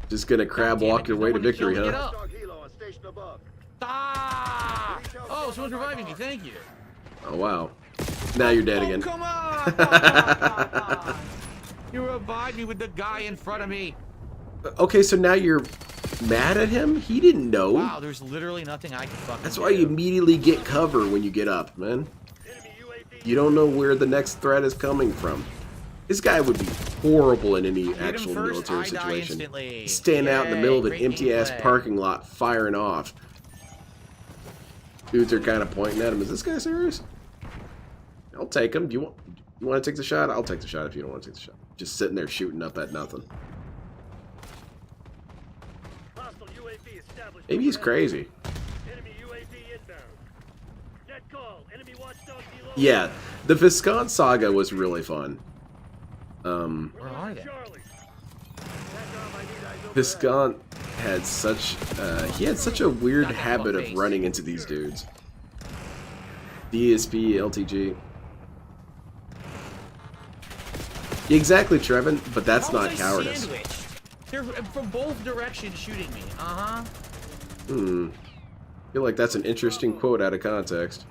Just gonna crab walk your way to victory, huh? Ah! Oh, someone's reviving me. Thank you. Oh, wow. Now you're dead again. Come on! You revived me with the guy in front of me. Okay, so now you're mad at him? He didn't know. Wow, there's literally nothing I can fucking That's why you immediately get cover when you get up, man. You don't know where the next threat is coming from. This guy would be horrible in any actual military situation. Stand out in the middle of an empty-ass parking lot firing off. Dudes are kind of pointing at him. Is this guy serious? I'll take him. Do you want to take the shot? I'll take the shot if you don't want to take the shot. Just sitting there shooting up at nothing. Maybe he's crazy. Yeah, the Viscount saga was really fun. Where are they? Viscount had such he had such a weird habit of running into these dudes. DSP, LTG. Exactly, Trevin, but that's not cowardice. They're from both directions shooting me. Uh-huh. I feel like that's an interesting quote out of context.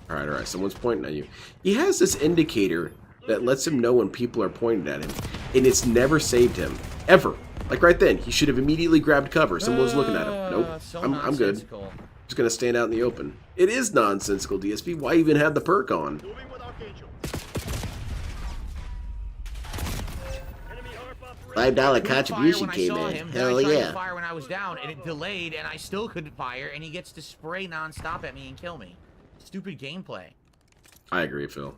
Alright, someone's pointing at you. He has this indicator that lets him know when people are pointing at him, and it's never saved him. Ever. Like right then, he should have immediately grabbed cover. Someone was looking at him. Nope, So I'm good. Just gonna stand out in the open. It is nonsensical, DSP. Why even have the perk on? $5 contribution came in. Hell yeah. Fire when I was down, and it delayed, and I still couldn't fire, and he gets to spray nonstop at me and kill me. Stupid gameplay. I agree, Phil.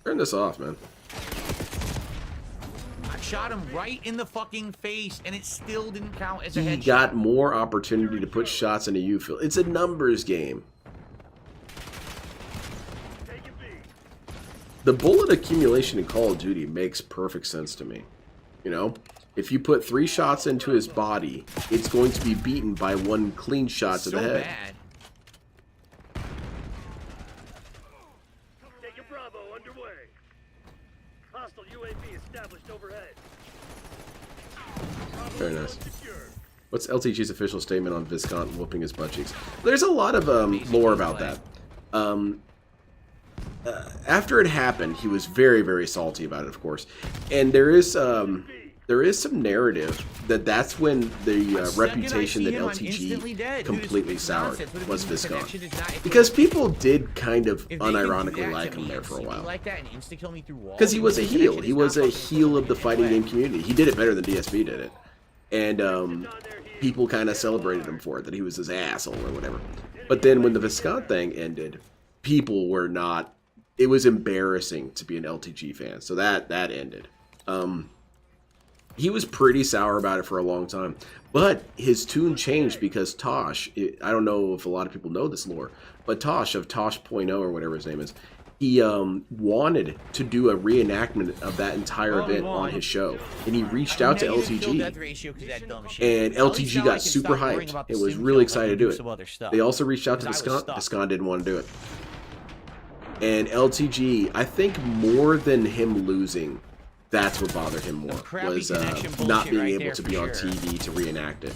Turn this off, man. I shot him right in the fucking face, and it still didn't count as a He headshot. got more opportunity to put shots into you, Phil. It's a numbers game. The bullet accumulation in Call of Duty makes perfect sense to me. You know, if you put 3 shots into his body, it's going to be beaten by 1 clean shot to the head. Bad. Very nice. What's LTG's official statement on Viscount whooping his butt cheeks? There's a lot of lore about that. After it happened, he was very, very salty about it, of course. And there is there is some narrative that that's when the Second I reputation see that him, I'm instantly LTG dead. Dude, completely it's soured nonsense. What if was the Viscount. connection is not- if Because they- people did kind of if they can do unironically that like to him me there for a instantly while. like that and insta-kill me through walls, Because he was a the heel. connection He is was not a fucking heel of the in fighting any game way. community. He did it better than DSP did it. And people kind of celebrated him for it, that he was his asshole or whatever. But then when the Viscount thing ended, people were not... It was embarrassing to be an LTG fan. So that ended. He was pretty sour about it for a long time. But his tune changed because Tosh... I don't know if a lot of people know this lore, but Tosh of Tosh.0 or whatever his name is, he wanted to do a reenactment of that entire event on his show. And he reached out to LTG. And LTG got super hyped. It was really excited to do it. They also reached out to Viscount. Viscount didn't want to do it. And LTG, I think more than him losing, that's what bothered him more, was not being able to be on TV to reenact it.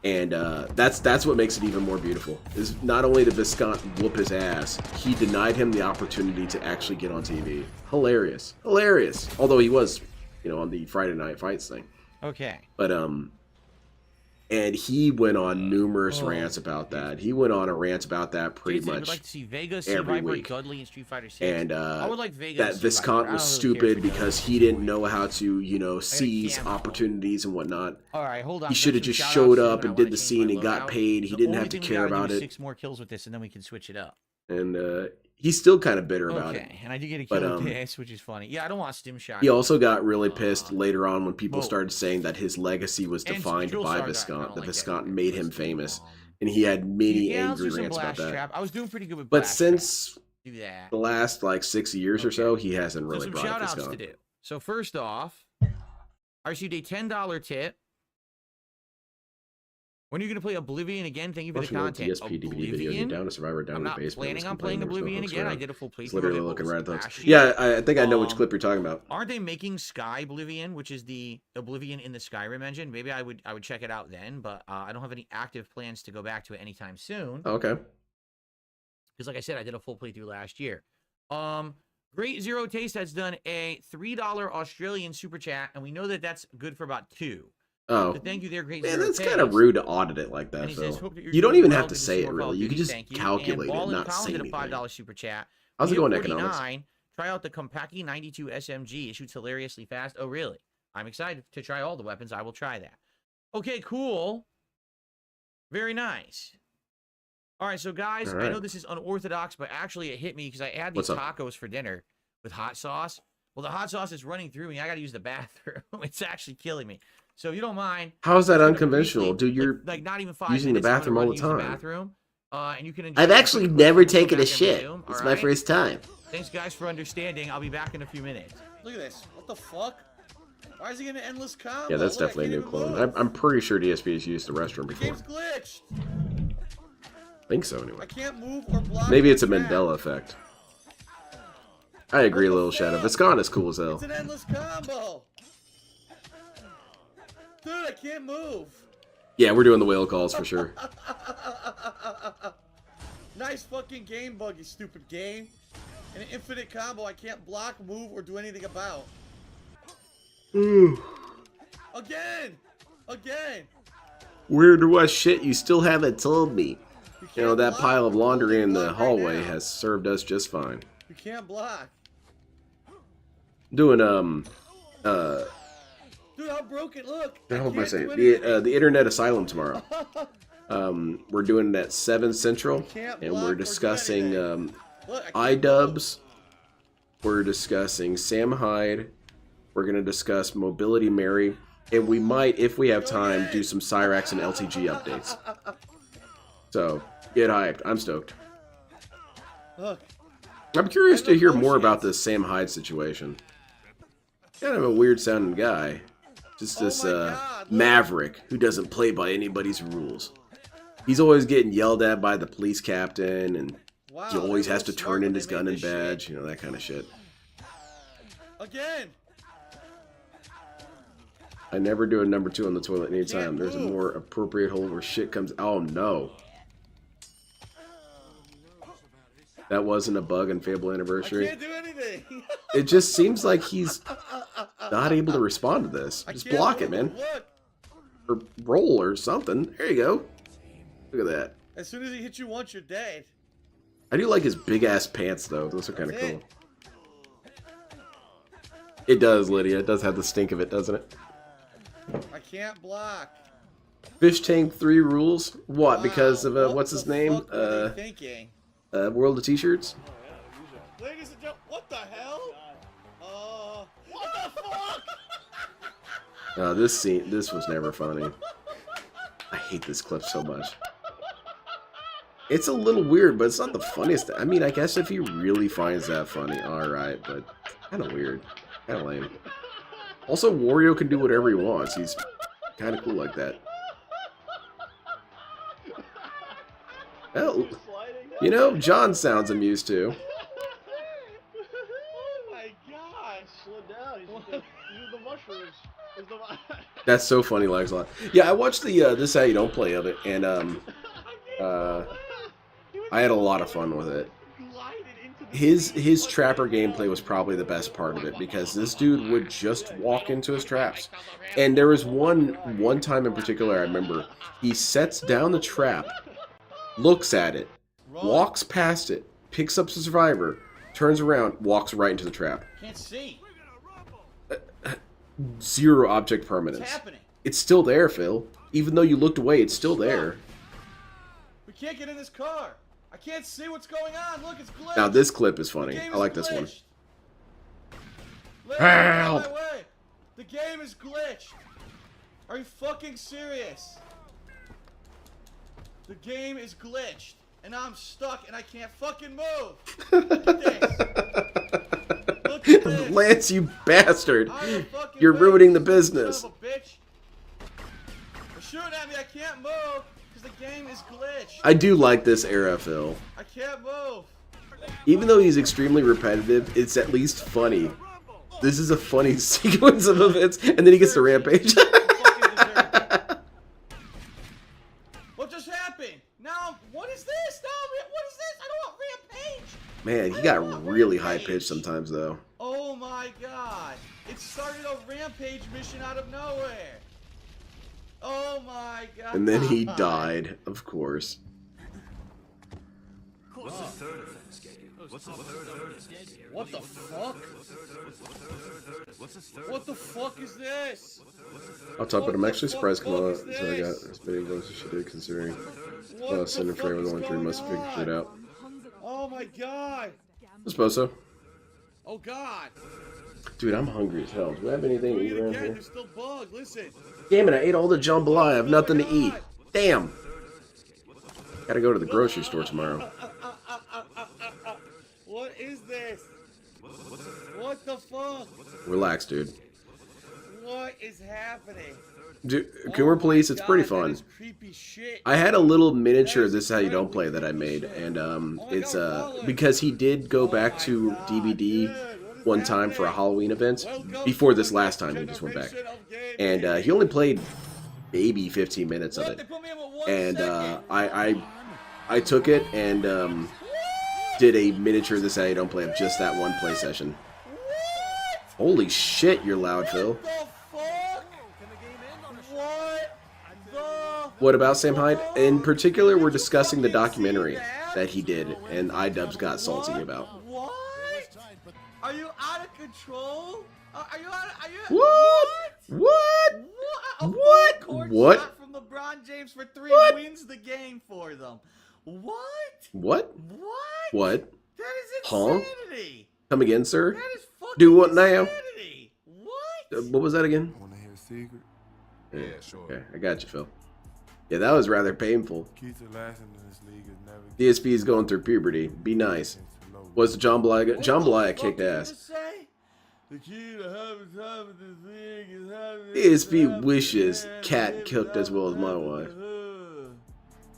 And that's what makes it even more beautiful. Is not only did Viscount whoop his ass, he denied him the opportunity to actually get on TV. Hilarious, hilarious. Although he was, on the Friday Night Fights thing. Okay. But and he went on numerous rants about that. He went on a rant about that pretty much like to see Vega, every week. Dudley, and Street Fighter 6. And I would like Vega that Viscount was stupid because he didn't know how to, seize opportunities and whatnot. All right, hold on. He should have just showed up and did the scene and got paid. He didn't have to care about it. 6 more kills with this, and then we can switch it up. And he's still kind of bitter about it. And I did get a kill with this, which is funny. Yeah, I don't want Stim Shot. He also got really pissed later on when people started saying that his legacy was defined by Viscount. That Viscount made him famous. And he had many angry rants about that. I was doing pretty good with But Blast since do that. the last, 6 years or so, he hasn't really Some brought up shout-outs to Viscount. do. So first off, I received a $10 tip. When are you going to play Oblivion again? Thank you for the content. DSP DVD video. You're down to Survivor, down I'm in the not basement. planning on playing Oblivion again. I did a full playthrough. It's literally of it, looking what right was at those. last year. Yeah, I think I know which clip you're talking about. Aren't they making Sky Oblivion, which is the Oblivion in the Skyrim engine? Maybe I would check it out then, but I don't have any active plans to go back to it anytime soon. Oh, okay. Because like I said, I did a full playthrough last year. Great Zero Taste has done a $3 Australian super chat, and we know that that's good for about 2. Oh, so thank you there, Great man, Zero that's Taste. kind of rude to audit it like that, And he though. says, "Hope that you're You don't doing even well. have to Good say see it, more really. Call of You can Duty. just Thank you." calculate And it, Ballin' not Colin say did anything. a $5 super chat. How's it Leo going, economics? 49, try out the Kompaki 92 SMG. It shoots hilariously fast. Oh, really? I'm excited to try all the weapons. I will try that. Okay, cool. Very nice. All right, so guys, I know this is unorthodox, but actually it hit me because I had these tacos for dinner with hot sauce. Well, the hot sauce is running through me. I got to use the bathroom. It's actually killing me. So if you don't mind, how's that unconventional, dude? You're like not even 5 using the minutes, bathroom all the use time. bathroom, and you can enjoy I've it. actually Go never back taken a in shit. Zoom, It's all my right? first time. Thanks, guys, for understanding. I'll be back in a few minutes. Look at this. What the fuck? Why is he getting an endless combo? Yeah, that's Look, definitely a I new can't even clone. move. I'm pretty sure DSP has used the restroom The before. game's glitched. I think so, anyway. I can't move or block. Maybe it's a the attack. Mandela effect. I agree, Little Shadow. Viscount is cool as hell. It's an endless combo. Dude, I can't move. Yeah, we're doing the whale calls for sure. Nice fucking game bug, you stupid game. An infinite combo I can't block, move, or do anything about. Again! Again! Where do I shit? You still haven't told me. You know, that pile of laundry in the hallway has served us just fine. You can't block. Doing, Dude, how broken, look! what am I can't saying? do anything. The Internet Asylum tomorrow. We're doing it at 7 Central, can't and block we're or do discussing anything. Look, I can't iDubbbz. We're discussing Sam Hyde. We're going to discuss Mobility Mary. And we might, if we have time, do some Cyrax and LTG updates. So, get hyped. I'm stoked. Look. I'm curious to hear more about this Sam Hyde situation. Kind of a weird sounding guy. Just this maverick who doesn't play by anybody's rules. He's always getting yelled at by the police captain, and he always has to turn in his gun and badge, you know, that kind of shit. Again! I never do a number 2 on the toilet anytime. There's a more appropriate hole where shit comes. Oh no. That wasn't a bug in Fable Anniversary. I can't do anything! It just seems like he's not able to respond to this. I Just can't block it, move, man. Look. Or roll or something. There you go. Look at that. As soon as he hits you once, you're dead. I do like his big ass pants though. Those are kind of That's cool. It does, Lydia. It does have the stink of it, doesn't it? I can't block. Fish Tank 3 rules. What? Wow, Because of what what's the his name? fuck were they thinking? World of T-shirts. Ladies and gentlemen, what the hell? What the fuck? This was never funny. I hate this clip so much. It's a little weird, but it's not the funniest. I mean, I guess if he really finds that funny, alright, but kind of weird. Kind of lame. Also, Wario can do whatever he wants. He's kind of cool like that. Well, you know, John sounds amused too. Oh my gosh! Slow down. Use the mushrooms. That's so funny, Laxlot. Yeah, I watched the This How You Don't Play of it, and I had a lot of fun with it. His trapper gameplay was probably the best part of it, because this dude would just walk into his traps. And there was one time in particular I remember, he sets down the trap, looks at it, walks past it, picks up the survivor, turns around, walks right into the trap. Can't see. Zero object permanence. What's happening? It's still there, Phil. Even though you looked away, it's still there. We can't get in this car. I can't see what's going on. Look, it's glitched. Now this clip is funny. I like this one. Help! The game is glitched. Are you fucking serious? The game is glitched, and I'm stuck, and I can't fucking move. Look at this. Look at this. Lance, you bastard! You're ruining the business. Son of a bitch. They're shooting at me. I can't move because the game is glitched. I do like this era, Phil. I can't move. Even though he's extremely repetitive, it's at least funny. This is a funny sequence of events, and then he gets to rampage. What just happened? Now, what is this? No, what is this? I don't want rampage. Man, he got really high pitched sometimes, though. Oh my god. It started a rampage mission out of nowhere. Oh my god. And then he died, of course. What's the third offense, Gabe? What the fuck? What the fuck is this? I'll top it. I'm actually surprised come out. So I got as many votes as she did, considering Cinder Frame was only 3 months to figure it out. Oh my god. I suppose so. Oh god. Dude, I'm hungry as hell. Do we have anything to eat around here? There's still bugs. Listen. Damn it, I ate all the jambalaya. I have nothing to eat. Damn. Gotta go to the grocery store tomorrow. What is this? What the fuck? Relax, dude. What is happening? Dude, Coomer Police, it's pretty fun. Creepy shit. I had a little miniature This Is How You Don't Play that I made, and it's because he did go back to DVD one time for a Halloween event before this last time he just went back, and he only played maybe 15 minutes of it, and I took it and did a miniature This Is How You Don't Play of just that one play session. Holy shit, you're loud, Phil. What about Sam Hyde? In particular, we're discussing the documentary that he did, and iDubbbz got salty about. What? Are you out of control? Are you out of... What? Shot from LeBron James for 3 wins the game for them. What? What? What? That is Huh? insanity. Come again, sir? That is fucking Do what now? insanity. What? What was that again? Want to hear a secret? Yeah, sure. Okay, I got you, Phil. Yeah, that was rather painful. Key to lasting in this league is never... DSP is going through puberty. Be nice. Was Jambalaya kicked ass? The key to having time with this thing is having... DSP wishes Cat cooked as well as my wife.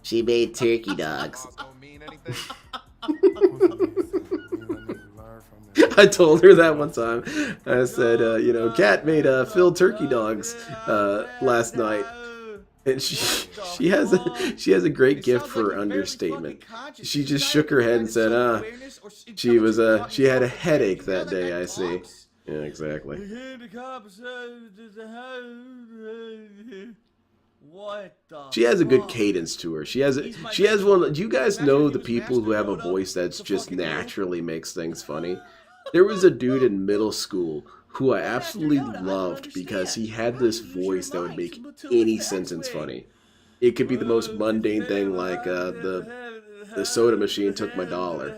She made turkey dogs. I told her that one time. I said, you know, Cat made Phil turkey dogs last night, and she has a great gift for understatement. She just shook her head and said, she had a headache that day. I see. Yeah, exactly. What the She has a good fuck? cadence to her. She has one. Do you guys know the people who have a voice that's just naturally makes things funny? There was a dude in middle school who I absolutely loved because he had this voice that would make any sentence funny. It could be the most mundane thing, like the soda machine took my dollar,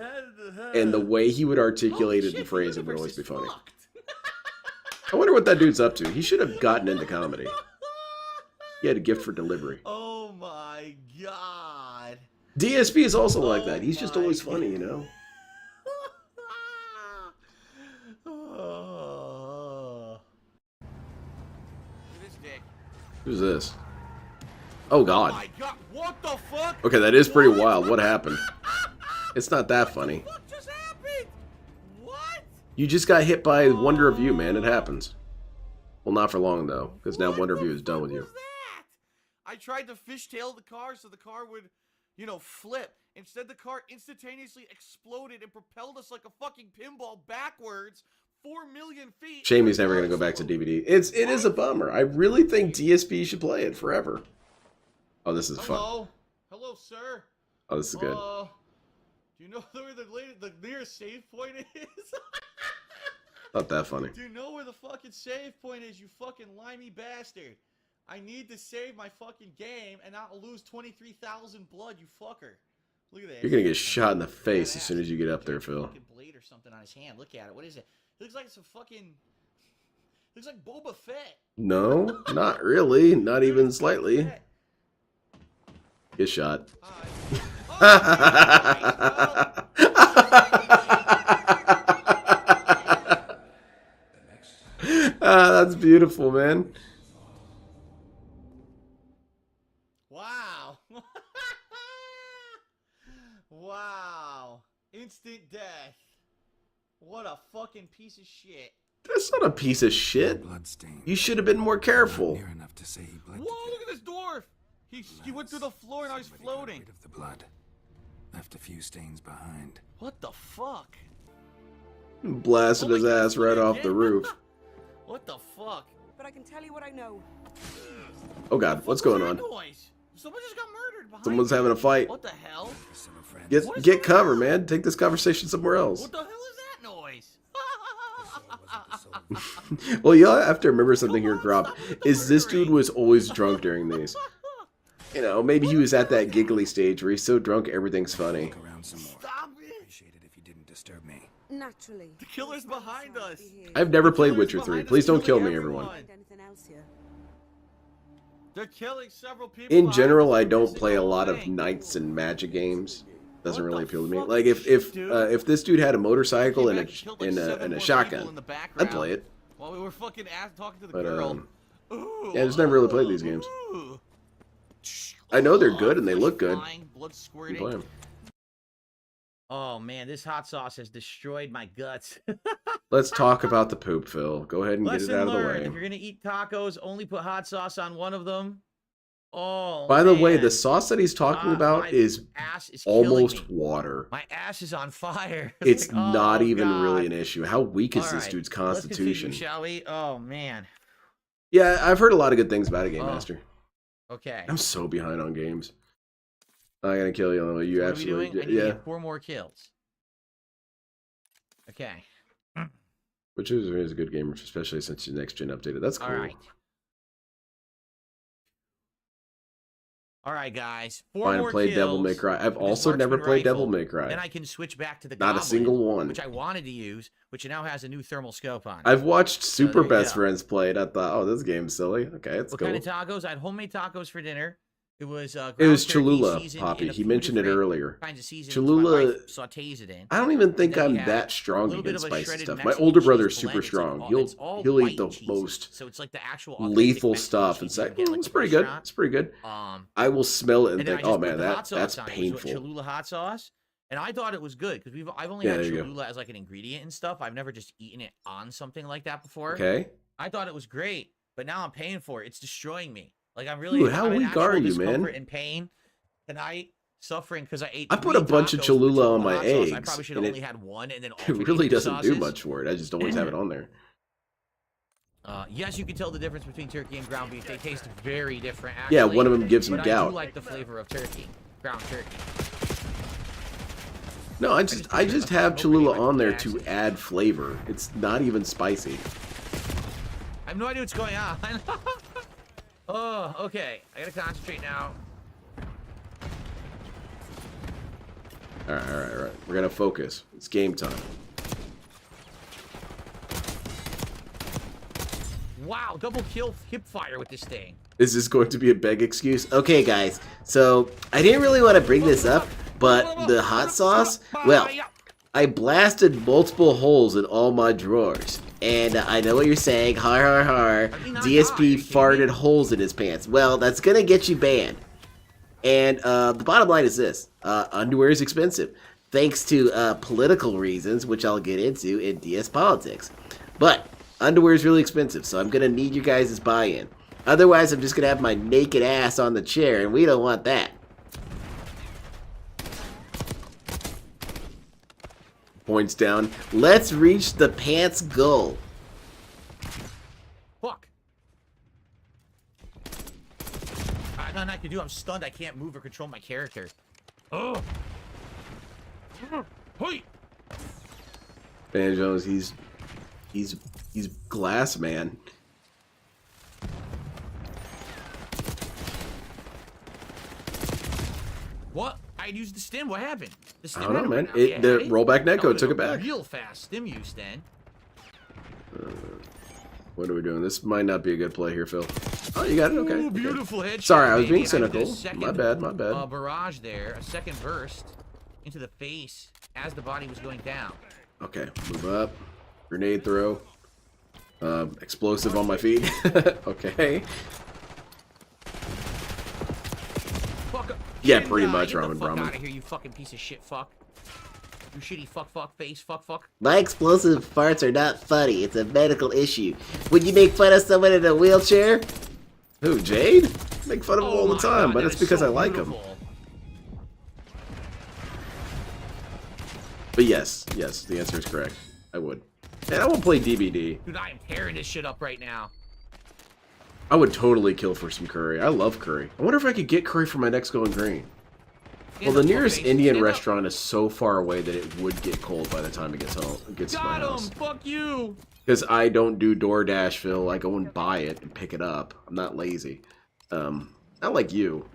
and the way he would articulate it and phrase it would always be funny. I wonder what that dude's up to. He should have gotten into comedy. He had a gift for delivery. Oh my god. DSP is also like that. He's just always funny, you know? Who's this? Oh god. Oh my god, what the fuck? Okay, that is pretty wild. What happened? It's not that funny. What just happened? What? You just got hit by Wonder of You, man. It happens. Well, not for long, though, because now Wonder of You is done with you. I tried to fishtail the car so the car would, you know, flip. Instead, the car instantaneously exploded and propelled us like a fucking pinball backwards 4 million feet. Shame he's never going to go back to DVD. It is a bummer. I really think DSP should play it forever. Oh, this is fun. Hello, sir. Oh, this is good. Do you know where the nearest save point is? Not that funny. Do you know where the fucking save point is, you fucking limey bastard? I need to save my fucking game and not lose 23,000 blood, you fucker. Look at that. You're going to get shot in the face as soon as you get up there, Phil. Fucking blade or something on his hand. Look at it. What is it? It looks like some fucking... looks like Boba Fett. No, not really. Not even slightly. Get shot. That's beautiful, man. Wow. Wow. Instant death. What a fucking piece of shit. That's not a piece of shit. You should have been more careful. Whoa, look at this dwarf. He went through the floor and now he's floating. Of the blood. Left a few stains behind. What the fuck? Blasted his ass right off the roof. What the fuck? But I can tell you what I know. Oh god, what's going on? Noise? Someone just got murdered behind Someone's me. having a fight. What the hell? Get cover, man. Take this conversation somewhere else. What the hell is that noise? Well, you'll have to remember something here, Grub. Is this dude was always drunk during these. You know, maybe he was at that giggly stage where he's so drunk everything's funny. Stop it! Appreciate it if you didn't disturb me. Naturally. The killer's behind us. I've never played Witcher 3. Please don't kill me, everyone. Anything else here? They're killing several people. In general, I don't play a lot of knights and magic games. Doesn't really appeal to me. Like if this dude had a motorcycle and a shotgun, I'd play it. While we were fucking talking to the But girl. yeah, I just never really played these games. I know they're good and they look good. Blood You squirting. play 'em. Oh man, this hot sauce has destroyed my guts. Let's talk about the poop, Phil. Go ahead and get it out of the way. If you're gonna eat tacos, only put hot sauce on one of them. Oh. By the way, man. the sauce that he's talking about my is ass is killing almost me. water. My ass is on fire. It's Like, oh, not even God. really an issue. How weak is All this right, dude's let's continue, constitution? shall we? Oh man. Yeah, I've heard a lot of good things about it, Game Oh. Master. Okay. I'm so behind on games. I'm gonna kill you. You What are we absolutely, doing? I need to yeah. get 4 more kills. Okay. Which is a good game, especially since the next gen updated. That's cool. All right. All right, guys. 4 Fine, more play kills. Devil May Cry. I've with also this never marksman played Devil rifle. May Cry. Then I can switch back to the Not a Goblin, single one. which I wanted to use, which now has a new thermal scope on. I've watched So Super there you Best go. Friends play it. I thought, oh, this game's silly. Okay, it's What cool. kind of tacos? I had homemade tacos for dinner. It was It was ground turkey Cholula, seasoned Poppy. in a He few mentioned it different earlier. Kinds of seasonings. Cholula. My wife sautés it in. I don't even think Then I'm we had that a strong little bit against of a spicy shredded stuff. My Mexican older cheese brother's blend. super It's strong. all- He'll it's all eat white the cheese. most So it's like the actual authentic lethal Mexican stuff cheese and you say, would get, like, it's at the pretty good. restaurant. It's pretty good. I will smell it and And then I think, just oh put man, the hot sauce that's on it. It was painful. Cholula hot sauce, and I thought it was good because I've only Yeah, had there you go. Cholula as like an ingredient and stuff. I've never just eaten it on something like that before. Okay. I thought it was great, but now I'm paying for it. It's destroying me. Like I'm really Dude, how I'm in weak are actual you, man? discomfort and pain tonight, suffering because I ate. I put a 3 bunch of tacos with Cholula on my hot sauce. I eggs, probably should have and only had one, and then It alternate really the doesn't do sauces. much for it. I just always have it on there. Yes, you can tell the difference between turkey and ground beef. They taste very different, actually. Yeah, one of them gives him but gout. I do like the flavor of turkey. Ground turkey. No, I just have Cholula on there to add flavor. It's not even spicy. I have no idea what's going on. Oh, okay. I gotta concentrate now. Alright. We're gonna focus. It's game time. Wow, double kill hip fire with this thing. Is this going to be a beg excuse? Okay, guys. So, I didn't really want to bring this up, but the hot sauce, well, I blasted multiple holes in all my drawers. And I know what you're saying, har. DSP farted holes in his pants. Well, that's gonna get you banned. And the bottom line is this. Underwear is expensive. Thanks to political reasons, which I'll get into in DS Politics. But underwear is really expensive, so I'm gonna need you guys' buy-in. Otherwise, I'm just gonna have my naked ass on the chair, and we don't want that. Points down. Let's reach the pants goal. Fuck. Nothing I can do. I'm stunned. I can't move or control my character. Oh. Hey. Van Jones, he's glass man. What? I used the stim. What happened? The stim I don't know, man. Yeah, The hey? rollback netcode That took it was a back. Real fast stim use then. What are we doing? This might not be a good play here, Phil. Oh, you got it? Okay. Ooh, okay. beautiful headshot. Sorry, I was baby. being cynical. I did a second, My bad. barrage there. A second burst into the face as the body was going down. Okay, move up. Grenade throw. Explosive on my feet. Okay. Fuck up. Yeah, pretty much, Get the Ramen fuck Brahman. out of here, you fucking piece of shit fuck. You shitty fuck face fuck. My explosive farts are not funny. It's a medical issue. Would you make fun of someone in a wheelchair? Who, Jade? Make fun of him all the my time, God, but that it's is because so I like him. beautiful. But yes, the answer is correct. I would. And I won't play DBD. Dude, I am tearing this shit up right now. I would totally kill for some curry. I love curry. I wonder if I could get curry for my next Going Green. Well, the nearest Indian restaurant is so far away that it would get cold by the time it gets home. It gets to my house. Fuck you! Because I don't do DoorDash, Phil. I go and buy it and pick it up. I'm not lazy. Not like you.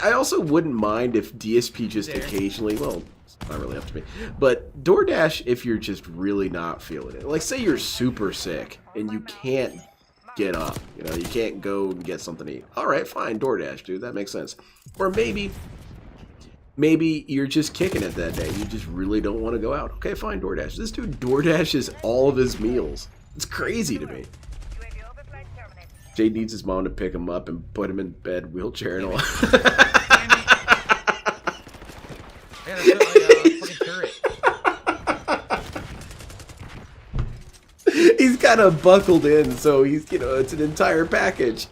I also wouldn't mind if DSP just occasionally, well, it's not really up to me, but DoorDash if you're just really not feeling it. Like, say you're super sick and you can't get up. You know, you can't go and get something to eat. All right, fine, DoorDash, dude. That makes sense. Or maybe you're just kicking it that day. You just really don't want to go out. Okay, fine, DoorDash. This dude DoorDashes all of his meals. It's crazy to me. Jade needs his mom to pick him up and put him in bed, wheelchair and all. He's kind of buckled in, so he's, you know, it's an entire package.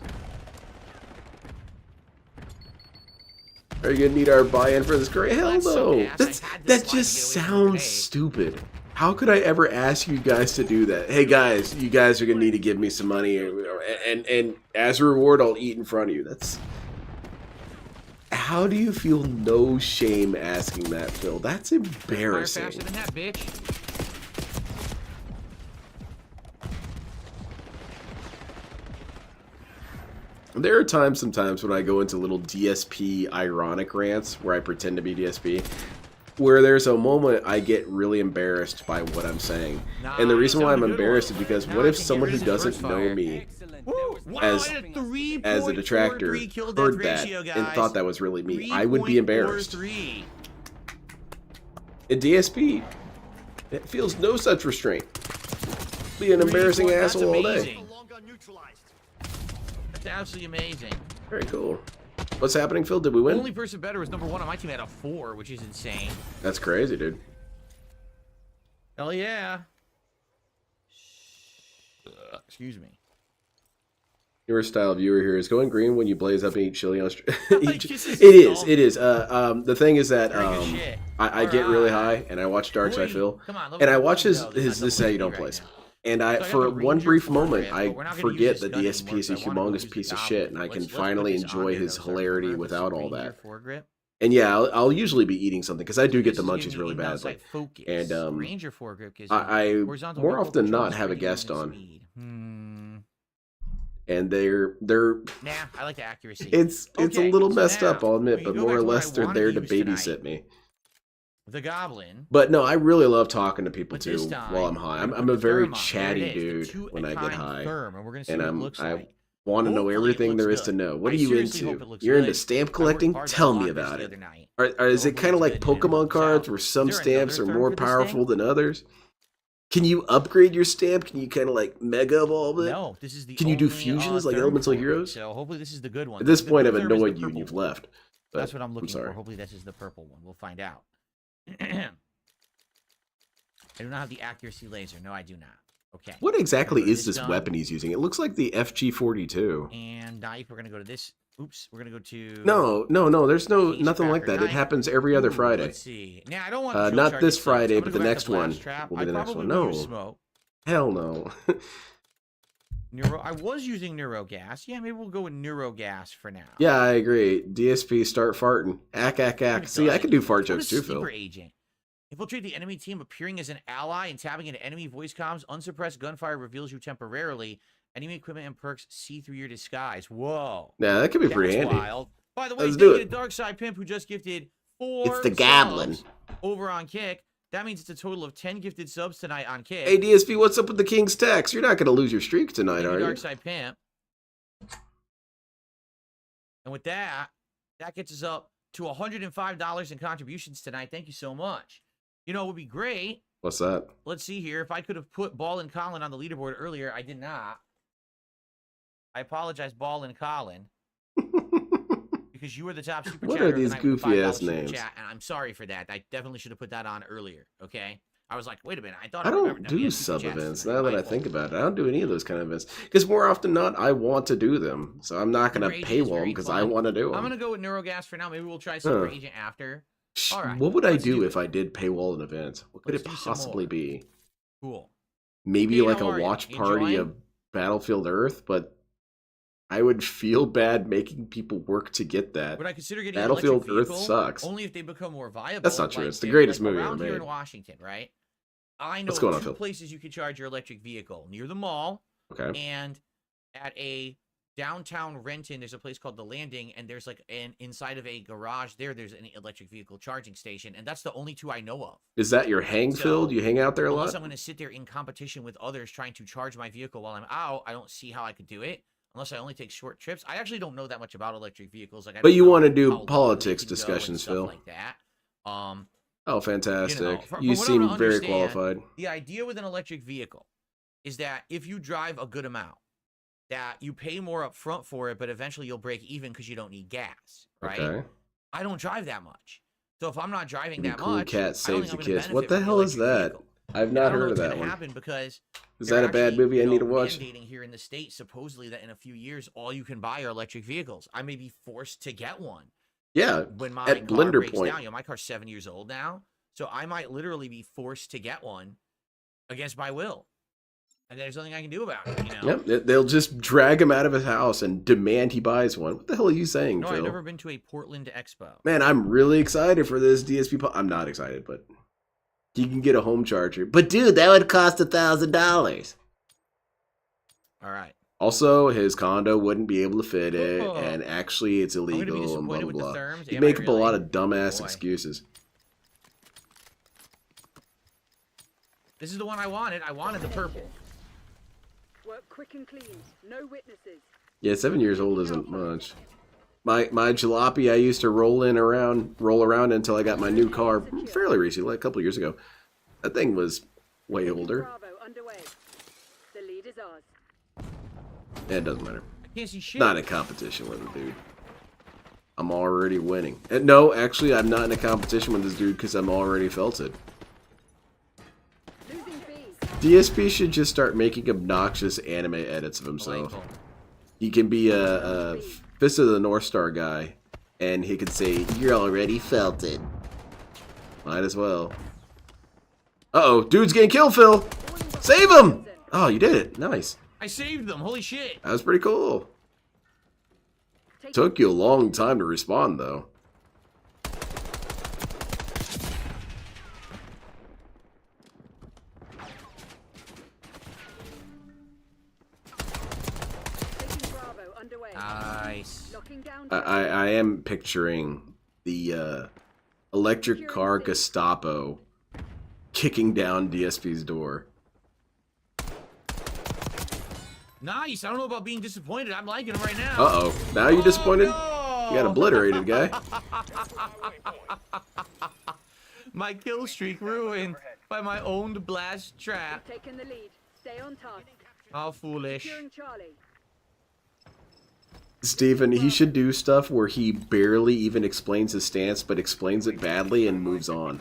Are you gonna need our buy-in for this curry? Hell no. That just sounds stupid. How could I ever ask you guys to do that? Hey guys, you guys are gonna need to give me some money, and as a reward, I'll eat in front of you. That's. How do you feel no shame asking that, Phil? That's embarrassing. Fire faster than that, bitch. There are times sometimes when I go into little DSP ironic rants where I pretend to be DSP, where there's a moment I get really embarrassed by what I'm saying. And the reason why I'm embarrassed is because what if someone who doesn't know me as a detractor heard that and thought that was really me? I would be embarrassed. In DSP, it feels no such restraint. Be an embarrassing asshole all day. That's absolutely amazing. Very cool. What's happening, Phil? Did we win? Only person better was number 1 on my team at a 4, which is insane. That's crazy, dude. Hell yeah. Excuse me. Your style viewer here is Going Green when you blaze up and eat chili on stream. It is. The thing is that I get really high and I watch Dark Side Phil, and I watch his this is how you don't play. And So I got for the one Ranger brief foregrip, moment, but I we're not gonna forget use that this gun DSP anymore, is a 'cause I wanna go humongous use the piece of Goblin. shit, and I Let's can put finally this on enjoy there, his though, so I hilarity remember this is without all Ranger that. foregrip. And yeah, I'll usually be eating something because I do get This the is giving munchies me really in-house badly. sight focus. And Ranger foregrip gives me I horizontal more vertical often control, not have a sprint guest and on, speed. and they're Nah, I like the accuracy. it's a Okay, little so messed up, now, I'll admit, we but go more back or to what less I they're wanted there to to use babysit tonight. me. The Goblin. But no, I really love talking to people But this too time, while I'm high. we're I'm gonna a put very therm on. There chatty it is, the dude when I get two-at-a-time high, therm, and we're gonna see and what it looks I like. want to know Hopefully it everything there looks is to good. know. What I are you seriously hope into? it looks You're into good. stamp I worked collecting? hard to Tell me mod this about the it. other night. Is So it hopefully kind of it's like good and it Pokemon helps cards out. where some Is there another stamps are therm more for this powerful thing? than others? Can you upgrade your stamp? Can you kind of like mega evolve it? No, this is the Can you do only, fusions like therm Elemental for it. Heroes? So hopefully this is the good one. At this The point, blue I've therm is the annoyed you and purple you've one. left. But That's what I'm looking for. sorry. Hopefully this is the purple one. We'll find out. I do not have the accuracy laser. No, I do not. Okay. What exactly is this gun. weapon he's using? It looks like the FG-42. And knife. We're gonna go to this. Oops. We're gonna go to. No. There's Case nothing like cracker that. It knife. happens every other Ooh, Friday. Let's see. Now I don't want drill Not charge this itself, Friday, so I'm but gonna the go next with one blast trap. will be the I next probably one. will No. use smoke. Hell no. I was using neurogas. Yeah, maybe we'll go with neurogas for now. Yeah, I agree. DSP, start farting. Ack. See, I can do fart jokes too, Phil. Sleeper agent. Infiltrate the enemy team, appearing as an ally and tapping into enemy voice comms. Unsuppressed gunfire reveals you temporarily. Enemy equipment and perks see through your disguise. Whoa. Yeah, that could be pretty handy. Wild. By the way, Let's do thank you it. to Darkside Pimp, who just gifted 4 It's the Goblin. subs over on Kick. That means it's a total of 10 gifted subs tonight on Kick. Hey, DSP, what's up with the King's Tax? You're not going to lose your streak tonight, Thank are you, you? Darkside Pimp. And with that, that gets us up to $105 in contributions tonight. Thank you so much. You know, it would be great. What's that? Let's see here. If I could have put Ball and Colin on the leaderboard earlier, I did not. I apologize, Ball and Colin. Because you were the top super What chatter are of the these night with the goofy-ass $5 super names? Chat, and I'm sorry for that. I definitely should have put that on earlier, okay? I was like, wait a minute. I thought I remembered don't that we do had super sub chats events tonight. now that My I think fault. about it. I don't do any of those kind of events. Because more often than not, I want to do them. So I'm not going Super to Agent is paywall them very because I fun. want to do I'm them. going to go with Neurogas for now. Maybe we'll try Super Huh. Agent after. All right. What would I let's do it. if I did paywall an event? What could Let's it do some possibly more. be? Cool. Maybe Hey, like how a are ya? watch You party enjoying? of Battlefield Earth, but I would feel bad making people work to get that. Would I consider getting Battlefield an electric Earth vehicle? sucks. Only if they become more viable. That's not true. Like, It's the if- greatest like movie around ever here made. in Washington, right? I know What's going on, 2 Phil? places you could charge your electric vehicle. Near the mall Okay. and at a downtown Renton, there's a place called The Landing, and there's like an inside of a garage there's an electric vehicle charging station, and that's the only 2 I know of. Is that your hang fill? Do you hang out there a Unless lot? I'm going to sit there in competition with others trying to charge my vehicle while I'm out, I don't see how I could do it. Unless I only take short trips. I actually don't know that much about electric vehicles. Like, I But don't you know wanna how do low they politics can go and discussions, stuff Phil. like that. Oh, fantastic. from You what I seem wanna very understand, qualified. The idea with an electric vehicle is that if you drive a good amount, that you pay more up front for it, but eventually you'll break even because you don't need gas, right? Okay. I don't drive that much. So if I'm not driving The that cool much, cat I don't saves think the I'm gonna kids. What benefit the from hell is electric that? vehicle. I've And not I don't know heard of what's that gonna one. happen because Is they're that a bad actually, movie I need to watch? mandating here in the States, supposedly, that in a few years, all you can buy are electric vehicles. I may be forced to get one. Yeah, When my at car Blender breaks Point. down. You know, my car's 7 years old now, so I might literally be forced to get one against my will, and there's nothing I can do about it. You know? Yep, they'll just drag him out of his house and demand he buys one. What the hell are you saying, No, Phil? I've never been to a Portland Expo. Man, I'm really excited for this DSP. I'm not excited, but you can get a home charger. But dude, that would cost $1,000. All right. Also, his condo wouldn't be able to fit it, Oh. and actually, it's I'm gonna be illegal and blah disappointed blah with the blah. therms. You Am I make up a lot really? of dumbass Boy. excuses. This is the one I wanted. I wanted the purple. Work quick and clean. No witnesses. Yeah, 7 years old isn't much. My jalopy I used to roll around until I got my new car fairly recently, like a couple years ago. That thing was way older. Bravo underway. The lead is ours. It doesn't matter. I can't see shit. Not in competition with him, dude. I'm already winning. No, actually, I'm not in a competition with this dude because I'm already felted. Losing B. DSP should just start making obnoxious anime edits of himself. Delightful. He can be a Fist of the North Star guy, and he could say, "You're already felted." Might as well. Uh-oh, dude's getting killed, Phil! Save him! Oh, you did it. Nice. I saved them. Holy shit. That was pretty cool. Took you a long time to respond, though. Nice. I am picturing the electric car Gestapo kicking down DSP's door. Nice. I don't know about being disappointed. I'm liking him right now. Uh-oh. Now you disappointed? No! You got obliterated, guy. My kill streak ruined by my own blast trap. Taking the lead. Stay on task. How foolish. Securing Charlie. Steven, he should do stuff where he barely even explains his stance, but explains it badly and moves on.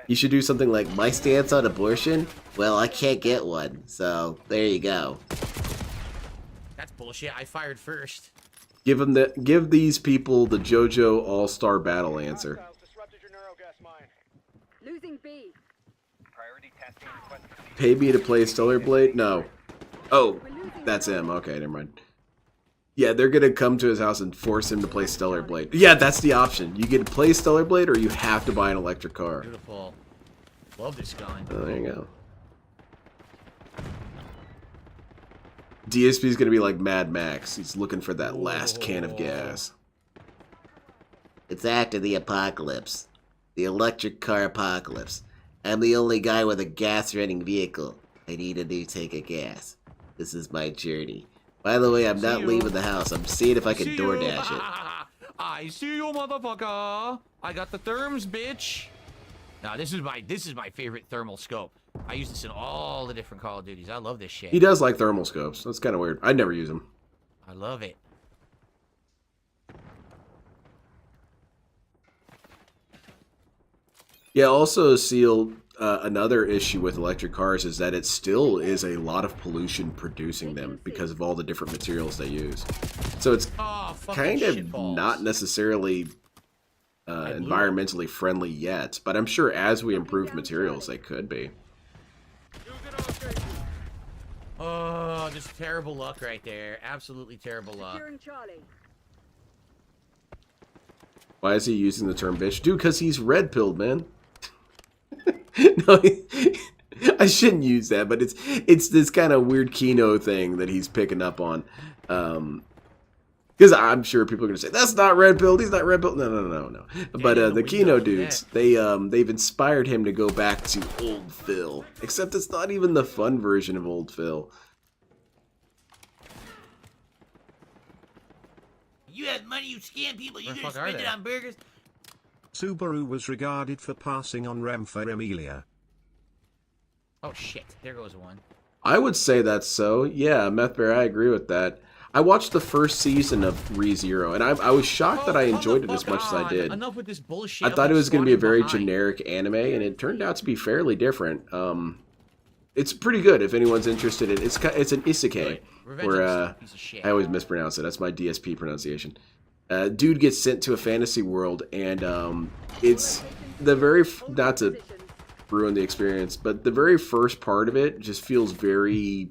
You should do something like, my stance on abortion? Well, I can't get one, so there you go. That's bullshit. I fired first. Give these people the JoJo All-Star Battle answer. Losing B. Pay me to play Stellar Blade? No. Oh, that's him. Okay, never mind. Yeah, they're gonna come to his house and force him to play Stellar Blade. Yeah, that's the option. You get to play Stellar Blade, or you have to buy an electric car. Beautiful. Love this gun. Oh, there you go. DSP's gonna be like Mad Max. He's looking for that last can of gas. It's after the apocalypse. The electric car apocalypse. I'm the only guy with a gas-running vehicle. I need a new tank of gas. This is my journey. By the way, I'm not leaving the house. I'm seeing if I can DoorDash it. I see you, motherfucker. I got the therms, bitch. Now this is my favorite thermal scope. I use this in all the different Call of Duties. I love this shit. He does like thermal scopes. That's kind of weird. I'd never use them. I love it. Yeah, also, Seal, another issue with electric cars is that it still is a lot of pollution producing them because of all the different materials they use. So it's kind of not necessarily environmentally friendly yet, but I'm sure as we improve materials, they could be. Oh, just terrible luck right there. Absolutely terrible luck. Securing Charlie. Why is he using the term bitch? Dude, because he's red-pilled, man. No, I shouldn't use that, but it's this kind of weird Kino thing that he's picking up on. Because I'm sure people are going to say, that's not red-pilled, he's not red-pilled. No. But the Kino dudes, they've inspired him to go back to Old Phil. Except it's not even the fun version of Old Phil. You have money, you scam people, you gonna spend it on burgers? Subaru was regarded for passing on Rem for Emilia. Oh shit, there goes one. I would say that's so. Yeah, Methbear, I agree with that. I watched the first season of ReZero, and I was shocked that I enjoyed it as much as I did. Enough with this bullshit. I thought it was going to be a very generic anime, and it turned out to be fairly different. It's pretty good if anyone's interested in it. It's an isekai, where I always mispronounce it. That's my DSP pronunciation. Dude gets sent to a fantasy world, and it's the very not to ruin the experience, but the very first part of it just feels very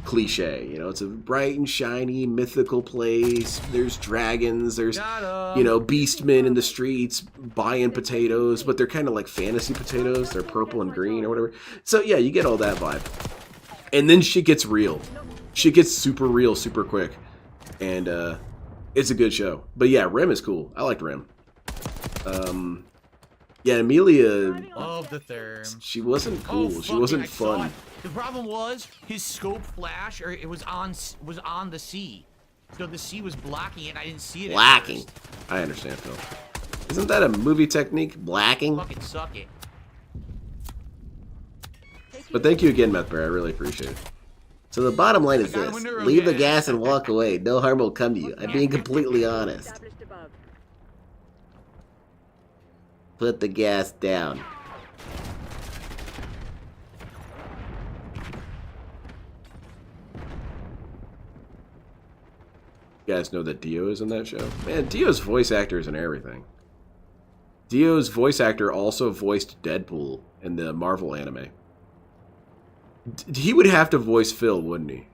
cliche. You know, it's a bright and shiny mythical place. There's dragons. There's beastmen in the streets buying potatoes, but they're kind of like fantasy potatoes. They're purple and green or whatever. So yeah, you get all that vibe. And then shit gets real. Shit gets super real super quick, and it's a good show. But yeah, Rem is cool. I liked Rem. Yeah, Emilia. Love the therm. She wasn't cool. She wasn't fun. The problem was his scope flash, or it was on the sea, so the sea was blocking it. And I didn't see it. Blacking. I understand, Phil. Isn't that a movie technique? Blacking. Fucking suck it. But thank you again, Methbear. I really appreciate it. So the bottom line is this: leave the gas and walk away. No harm will come to you. I'm being completely honest. Put the gas down. You guys know that Dio is in that show? Man, Dio's voice actor is in everything. Dio's voice actor also voiced Deadpool in the Marvel anime. He would have to voice Phil, wouldn't he?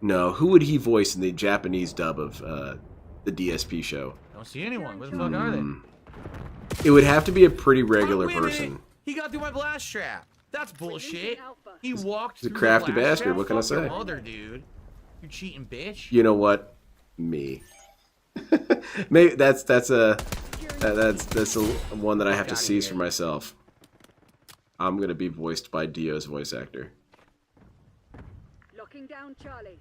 No, who would he voice in the Japanese dub of the DSP show? Don't see anyone. Where the fuck are they? It would have to be a pretty regular Wait a minute. person. He got through my blast trap. That's bullshit. He walked He's a through crafty the blast bastard, trap. what can I Fuck your say? mother, dude. You cheating bitch. You know what? Me. Maybe that's a one that I have to seize for myself. I'm gonna be voiced by Dio's voice actor. Locking down Charlie.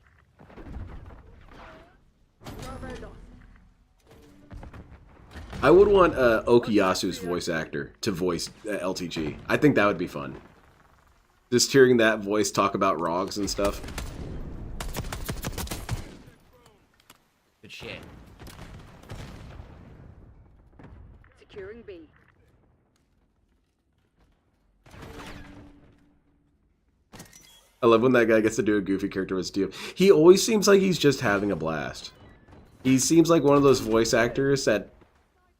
Bravo lost. I would want Okiyasu's voice actor to voice LTG. I think that would be fun. Just hearing that voice talk about ROGs and stuff. Good shit. Securing B. I love when that guy gets to do a goofy character with Dio. He always seems like he's just having a blast. He seems like one of those voice actors that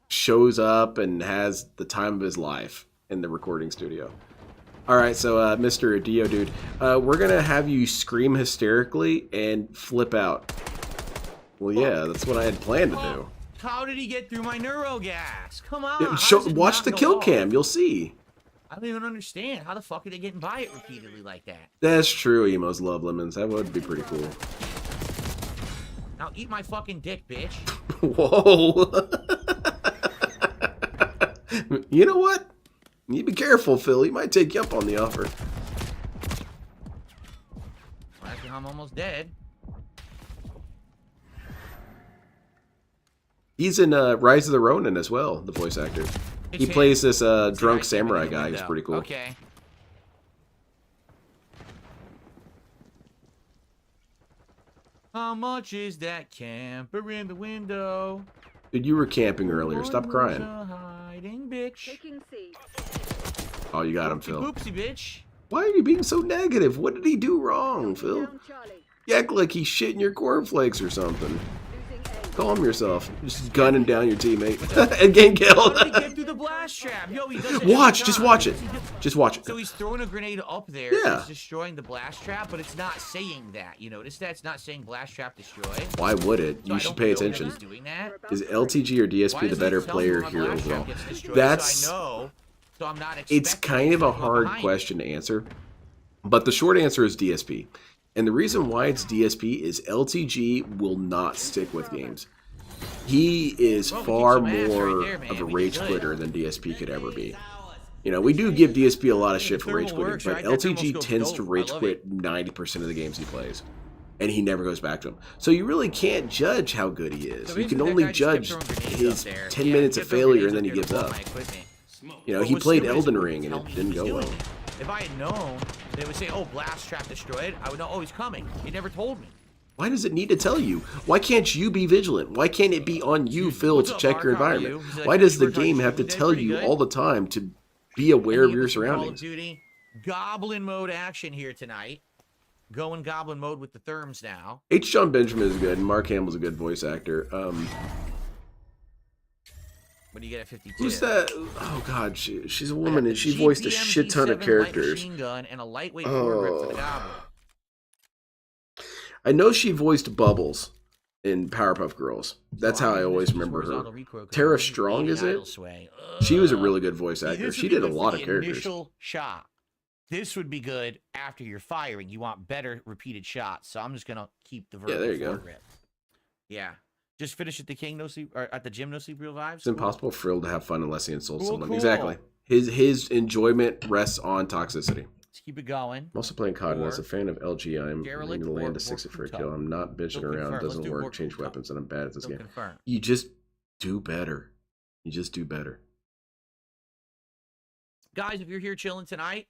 shows up and has the time of his life in the recording studio. Alright, so Mr. Dio dude, we're gonna have you scream hysterically and flip out. Well, yeah, that's what I had planned to do. How did he get through my neurogas? Come on. Watch the kill cam, you'll see. I don't even understand. How the fuck are they getting by it repeatedly like that? That's true, emos love lemons. That would be pretty cool. Now eat my fucking dick, bitch. Whoa. You know what? You be careful, Phil. He might take you up on the offer. Well, actually, I'm almost dead. He's in Rise of the Ronin as well, the voice actor. He plays this drunk samurai guy who's pretty cool. Okay. How much is that camper in the window? Dude, you were camping earlier. Stop crying. Hiding, bitch. Taking C. Oh, you got him, Phil. Oopsie, bitch. Why are you being so negative? What did he do wrong, Phil? Down Charlie. You act like he's shitting your cornflakes or something. Losing A. Calm yourself. Just gunning down your teammate and getting killed. How did he get through the blast trap? Yo, he does it Watch, every just time. watch it. Just watch it. So he's throwing a grenade up there. Yeah. It's destroying the blast trap, but it's not saying that. You notice that? It's not saying blast trap destroy. Why would it? So You I should don't pay know that attention. he's doing that. Is LTG or Why DSP the doesn't better he tell me player when my here blast trap overall? gets destroyed That's so I know, so I'm not it's expecting kind of a to go hard behind. question to answer, but the short answer is DSP. And the reason why it's DSP is LTG will not stick with games. He is Well, we far kicked some ass more right there, man. of a We rage did good. quitter than DSP could ever be. You know, we do give DSP a lot of shit for Thermal rage quitting, works, but right? That thermal LTG scope's tends to dope. I rage love quit 90% of the games he plays. And he never goes back to them. So you really can't judge how good he is. So You can that only guy just kept judge throwing grenades his up there. 10 Yeah, minutes he of kept throwing failure grenades and then he up there gives to blow up. my equipment. You know, What he was played stupid is Elden he Ring wouldn't and it tell me didn't he go was well. doing it. If I had known, they would say, oh, blast trap destroyed. I would know, oh, he's coming. He never told me. Why does it need to tell you? Why can't you be vigilant? Why can't it be on you, Phil, What's to up, check Mark? your How are environment? you? He's like, Why does the "We're talking game have shit to today, tell pretty you good." all the time to be aware of your Call of surroundings? Duty, Goblin mode action here tonight. Going Goblin mode with the therms now. H. John Benjamin is good, and Mark Hamill's a good voice actor. What do you get at 52? Who's that? Oh God, she's a I woman have and the she voiced a GPM shit ton of G7 light characters. machine gun and a lightweight foregrip for the Goblin. I know she voiced Bubbles in Powerpuff Girls. That's how I always remember her. Tara Strong, is it? She was a really good voice actor. She did a lot of characters. Initial shot. This would be good after you're firing. You want better repeated shots. So I'm just gonna keep the vertical there you go. foregrip. Yeah. Just finish at the King no sleep or at the gym no sleep real vibes. It's impossible for Phil to have fun unless he insults Cool, someone. cool. Exactly. His enjoyment rests on toxicity. Let's keep it going. I'm also playing COD, and as a fan of LG, I'm Derelict going to land or a 60 for a Vorkuta. kill. I'm not bitching Still around. confirm. It doesn't Let's do work. Change Vorkuta. weapons, and I'm bad at this Still game. confirm. You just do better. You just do better. Guys, if you're here chilling tonight,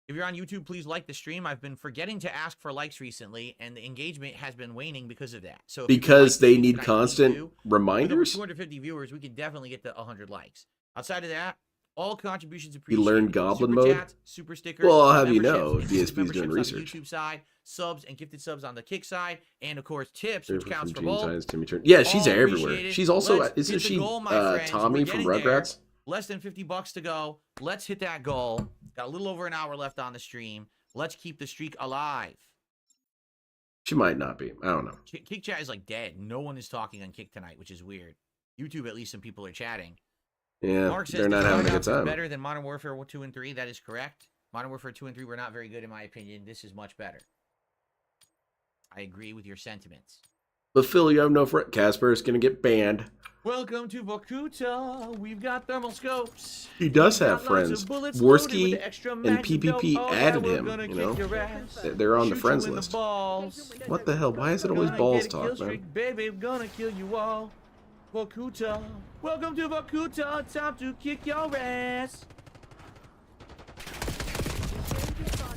if you're on YouTube, please like the stream. I've been forgetting to ask for likes recently, and the engagement has been waning because of that. So if you Because like the they stream need tonight, constant please do. With reminders? over 250 viewers, we can definitely get to 100 likes. Outside of that, all contributions You appreciated. learned Goblin Super mode? chats, super stickers. Well, I'll have you memberships, know, exclusive DSP is doing memberships research. On the YouTube side, subs and gifted subs on the Kick side, and of course tips, Server which counts from for Gene both. Times, Timmy Turner. Yeah, she's All everywhere. appreciated. She's also, Let's isn't hit the she goal, my friends. Tommy We're from getting there. Rugrats? Less than $50 to go. Let's hit that goal. Got a little over an hour left on the stream. Let's keep the streak alive. She might not be. I don't know. Kick chat is like dead. No one is talking on Kick tonight, which is weird. YouTube, at least some people are chatting. Yeah, Mark says they're not having a good time. Better than Modern Warfare 2 and 3. That is correct. Modern Warfare 2 and 3 were not very good in my opinion. This is much better. I agree with your sentiments. But Phil, you have no friend. Casper is going to get banned. Welcome to Vokuta. We've got thermal scopes. He does have friends. Worski and PPP added him, you know. They're on the friends list. What the hell? Why is it always balls talk, man? Baby, gonna kill you all. Vokuta. Welcome to Vokuta. Time to kick your ass.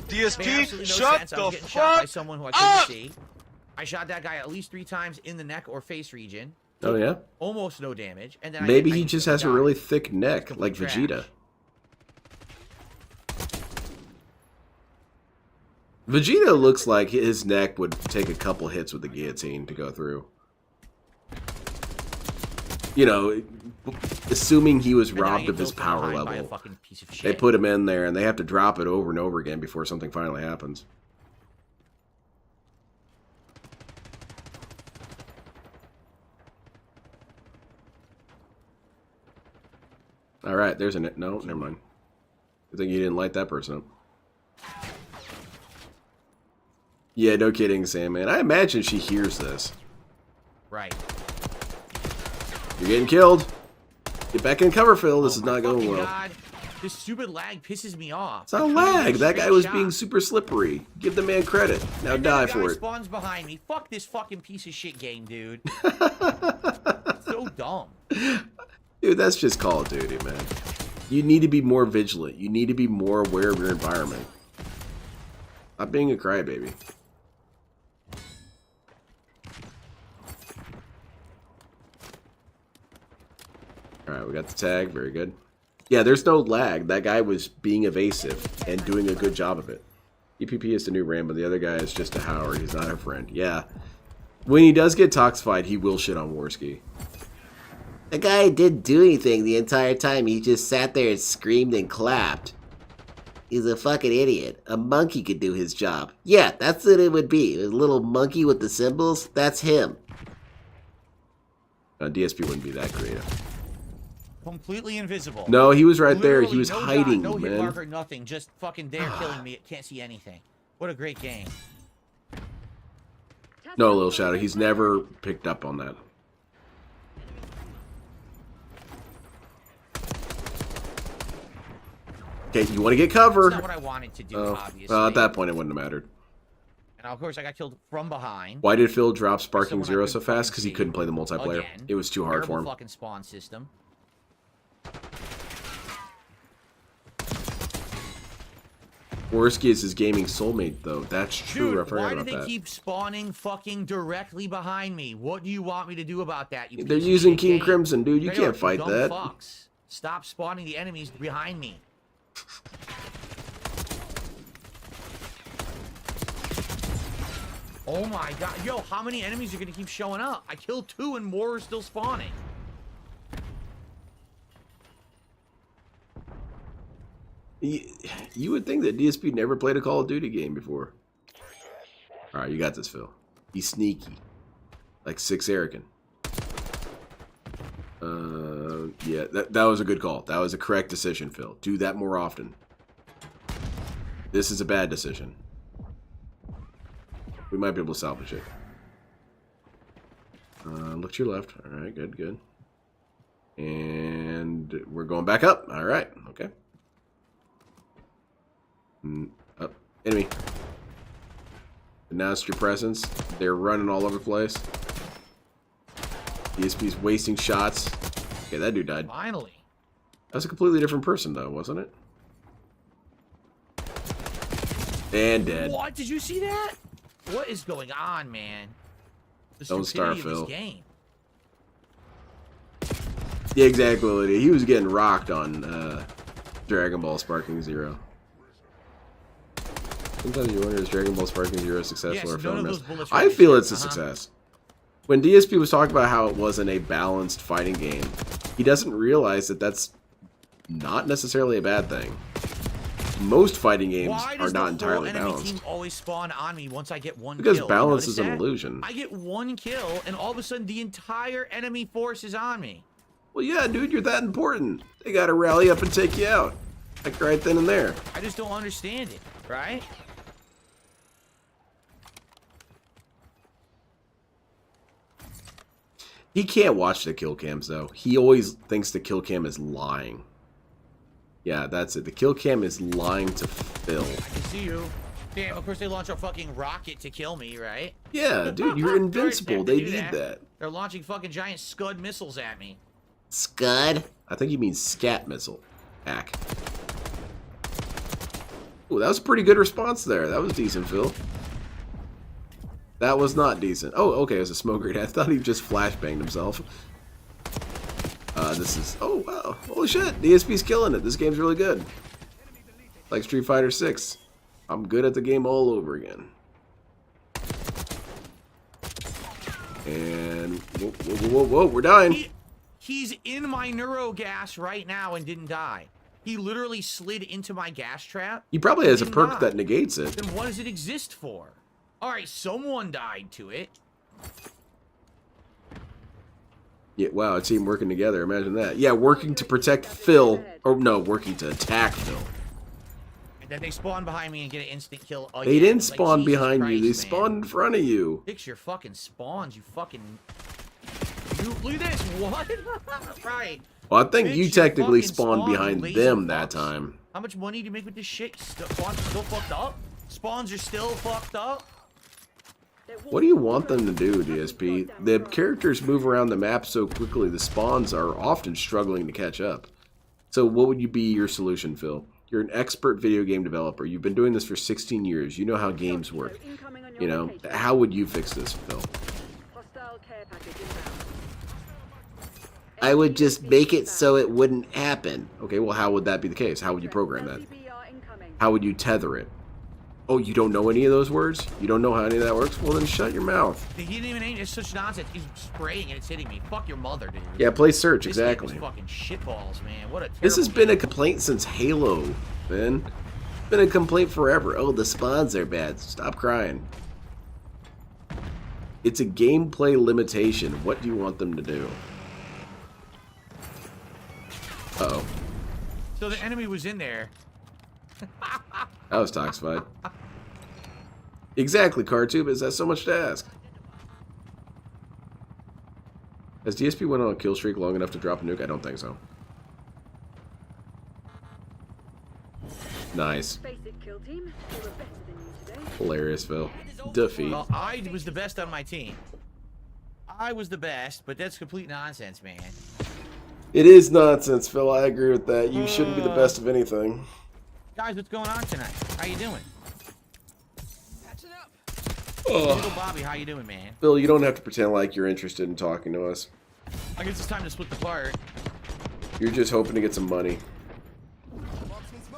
DSP, no shut the fuck fuck by someone who I couldn't see. I shot that guy at least 3 times in the neck or face region. Oh yeah. Almost no damage, and then maybe he just has a really thick neck, like Vegeta. Vegeta looks like his neck would take a couple hits with the guillotine to go through. You know, assuming he was robbed of his power level. They put him in there, and they have to drop it over and over again before something finally happens. All right, there's a no. Never mind. I think you didn't light that person up. Yeah, no kidding, Sam, man. I imagine she hears this. Right. You're getting killed. Get back in cover, Phil. This is not going well. God. This stupid lag pisses me off. It's not lag. That guy was being super slippery. Give the man credit. Now die for it. Spawns behind me. Fuck this fucking piece of shit game, dude. So dumb. Dude, that's just Call of Duty, man. You need to be more vigilant. You need to be more aware of your environment. Not being a crybaby. Alright, we got the tag. Very good. Yeah, there's no lag. That guy was being evasive and doing a good job of it. EPP is the new Rambo. The other guy is just a Howard. He's not a friend. Yeah. When he does get toxified, he will shit on Worski. The guy didn't do anything the entire time. He just sat there and screamed and clapped. He's a fucking idiot. A monkey could do his job. Yeah, that's what it would be. A little monkey with the symbols. That's him. DSP wouldn't be that creative. Completely invisible. No, he was right there. He was no hiding, no hit man. marker, nothing. Just fucking there killing me. It can't see anything. What a great game. No, Little Shadow. He's never picked up on that. Okay, you want to get covered. That's not what I wanted to do, obviously. Well, at that point, it wouldn't have mattered. And of course, I got killed from behind. Why did Phil drop Sparking Zero so fast? Because he couldn't play the multiplayer. Again, it was too hard for him. Fucking spawn system. Worski is his gaming soulmate, though. That's true. Dude, I forgot why about do that. they keep spawning fucking directly behind me? What do you want me to do about that? You They're using King Crimson, dude. You can't fight that. Fucks. Stop spawning the enemies behind me. Oh my god. Yo, how many enemies are going to keep showing up? I killed 2 and more are still spawning. You would think that DSP never played a Call of Duty game before. Alright, you got this, Phil. He's sneaky. Like 6 Erican. Yeah, that was a good call. That was a correct decision, Phil. Do that more often. This is a bad decision. We might be able to salvage it. Look to your left. Alright, good, good. And we're going back up. Alright, okay. Up. Enemy. Announce your presence. They're running all over the place. DSP's wasting shots. Okay, that dude died. Finally. That was a completely different person, though, wasn't it? And dead. What? Did you see that? What is going on, man? The Don't start, Phil. This game. Yeah, exactly. He was getting rocked on Dragon Ball Sparking Zero. Sometimes you wonder, is Dragon Ball Sparking Zero successful or failed? I feel it's a success. When DSP was talking about how it wasn't a balanced fighting game, he doesn't realize that that's not necessarily a bad thing. most fighting games Why are does not the entirely whole enemy balanced. team always spawn on me once I get one Because kill? balance You is an notice that? illusion. I get one kill, and all of a sudden the entire enemy force is on me. Well, yeah, dude, you're that important. They gotta rally up and take you out. Like right then and there. I just don't understand it, right? He can't watch the kill cams, though. He always thinks the kill cam is lying. Yeah, that's it. The kill cam is lying to Phil. I can see you. Damn, of course they launch a fucking rocket to kill me, right? Yeah, dude, you're invincible. They need that. They're launching fucking giant Scud missiles at me. Scud? I think you mean scat missile. Hack. Ooh, that was a pretty good response there. That was decent, Phil. That was not decent. Oh, okay, it was a smoke grenade. I thought he just flashbanged himself. This is... Oh, wow. Holy shit. DSP's killing it. This game's really good. Like Street Fighter 6. I'm good at the game all over again. And... Whoa, whoa, whoa, whoa, whoa. We're dying. He's in my neurogas right now and didn't die. He literally slid into my gas trap. He probably has a Did perk not. that negates it. Then what does it exist for? Alright, someone died to it. Yeah, wow, a team working together. Imagine that. Yeah, working to protect Phil. Or no, working to attack Phil. And then they spawn behind me and get an instant kill again. They didn't Like, spawn Jesus behind you. They Christ, spawned in man. front of you. Fix your fucking spawns, you fucking... You, look at this, what? Right. Well, I think Fix you your technically fucking spawned spawn, you behind laser them that fucks. time. How much money do you make with this shit? Spawns are still fucked up? Spawns are still fucked up? What do you want them to do, DSP? The characters move around the map so quickly, the spawns are often struggling to catch up. So what would be your solution, Phil? You're an expert video game developer. You've been doing this for 16 years. You know how games work. You know, how would you fix this, Phil? I would just make it so it wouldn't happen. Okay, well, how would that be the case? How would you program that? How would you tether it? Oh, you don't know any of those words? You don't know how any of that works? Well, then shut your mouth. He didn't even aim. It's such nonsense. He's spraying and it's hitting me. Fuck your mother, dude. Yeah, play search, This game exactly. is fucking shitballs, man. What a This has terrible been a game. complaint since Halo, Ben. Been a complaint forever. Oh, the spawns are bad. Stop crying. It's a gameplay limitation. What do you want them to do? Uh-oh. So the enemy was in there. That was toxified. Exactly, Cartube. Is that so much to ask? Has DSP went on a kill streak long enough to drop a nuke? I don't think so. Nice. Hilarious, Phil. Defeat. Well, I was the best on my team. I was the best, but that's complete nonsense, man. It is nonsense, Phil. I agree with that. You shouldn't be the best of anything. Guys, what's going on tonight? How you doing? Oh. Little Bobby, how you doing, man? Phil, you don't have to pretend like you're interested in talking to us. I guess it's time to split the part. You're just hoping to get some money.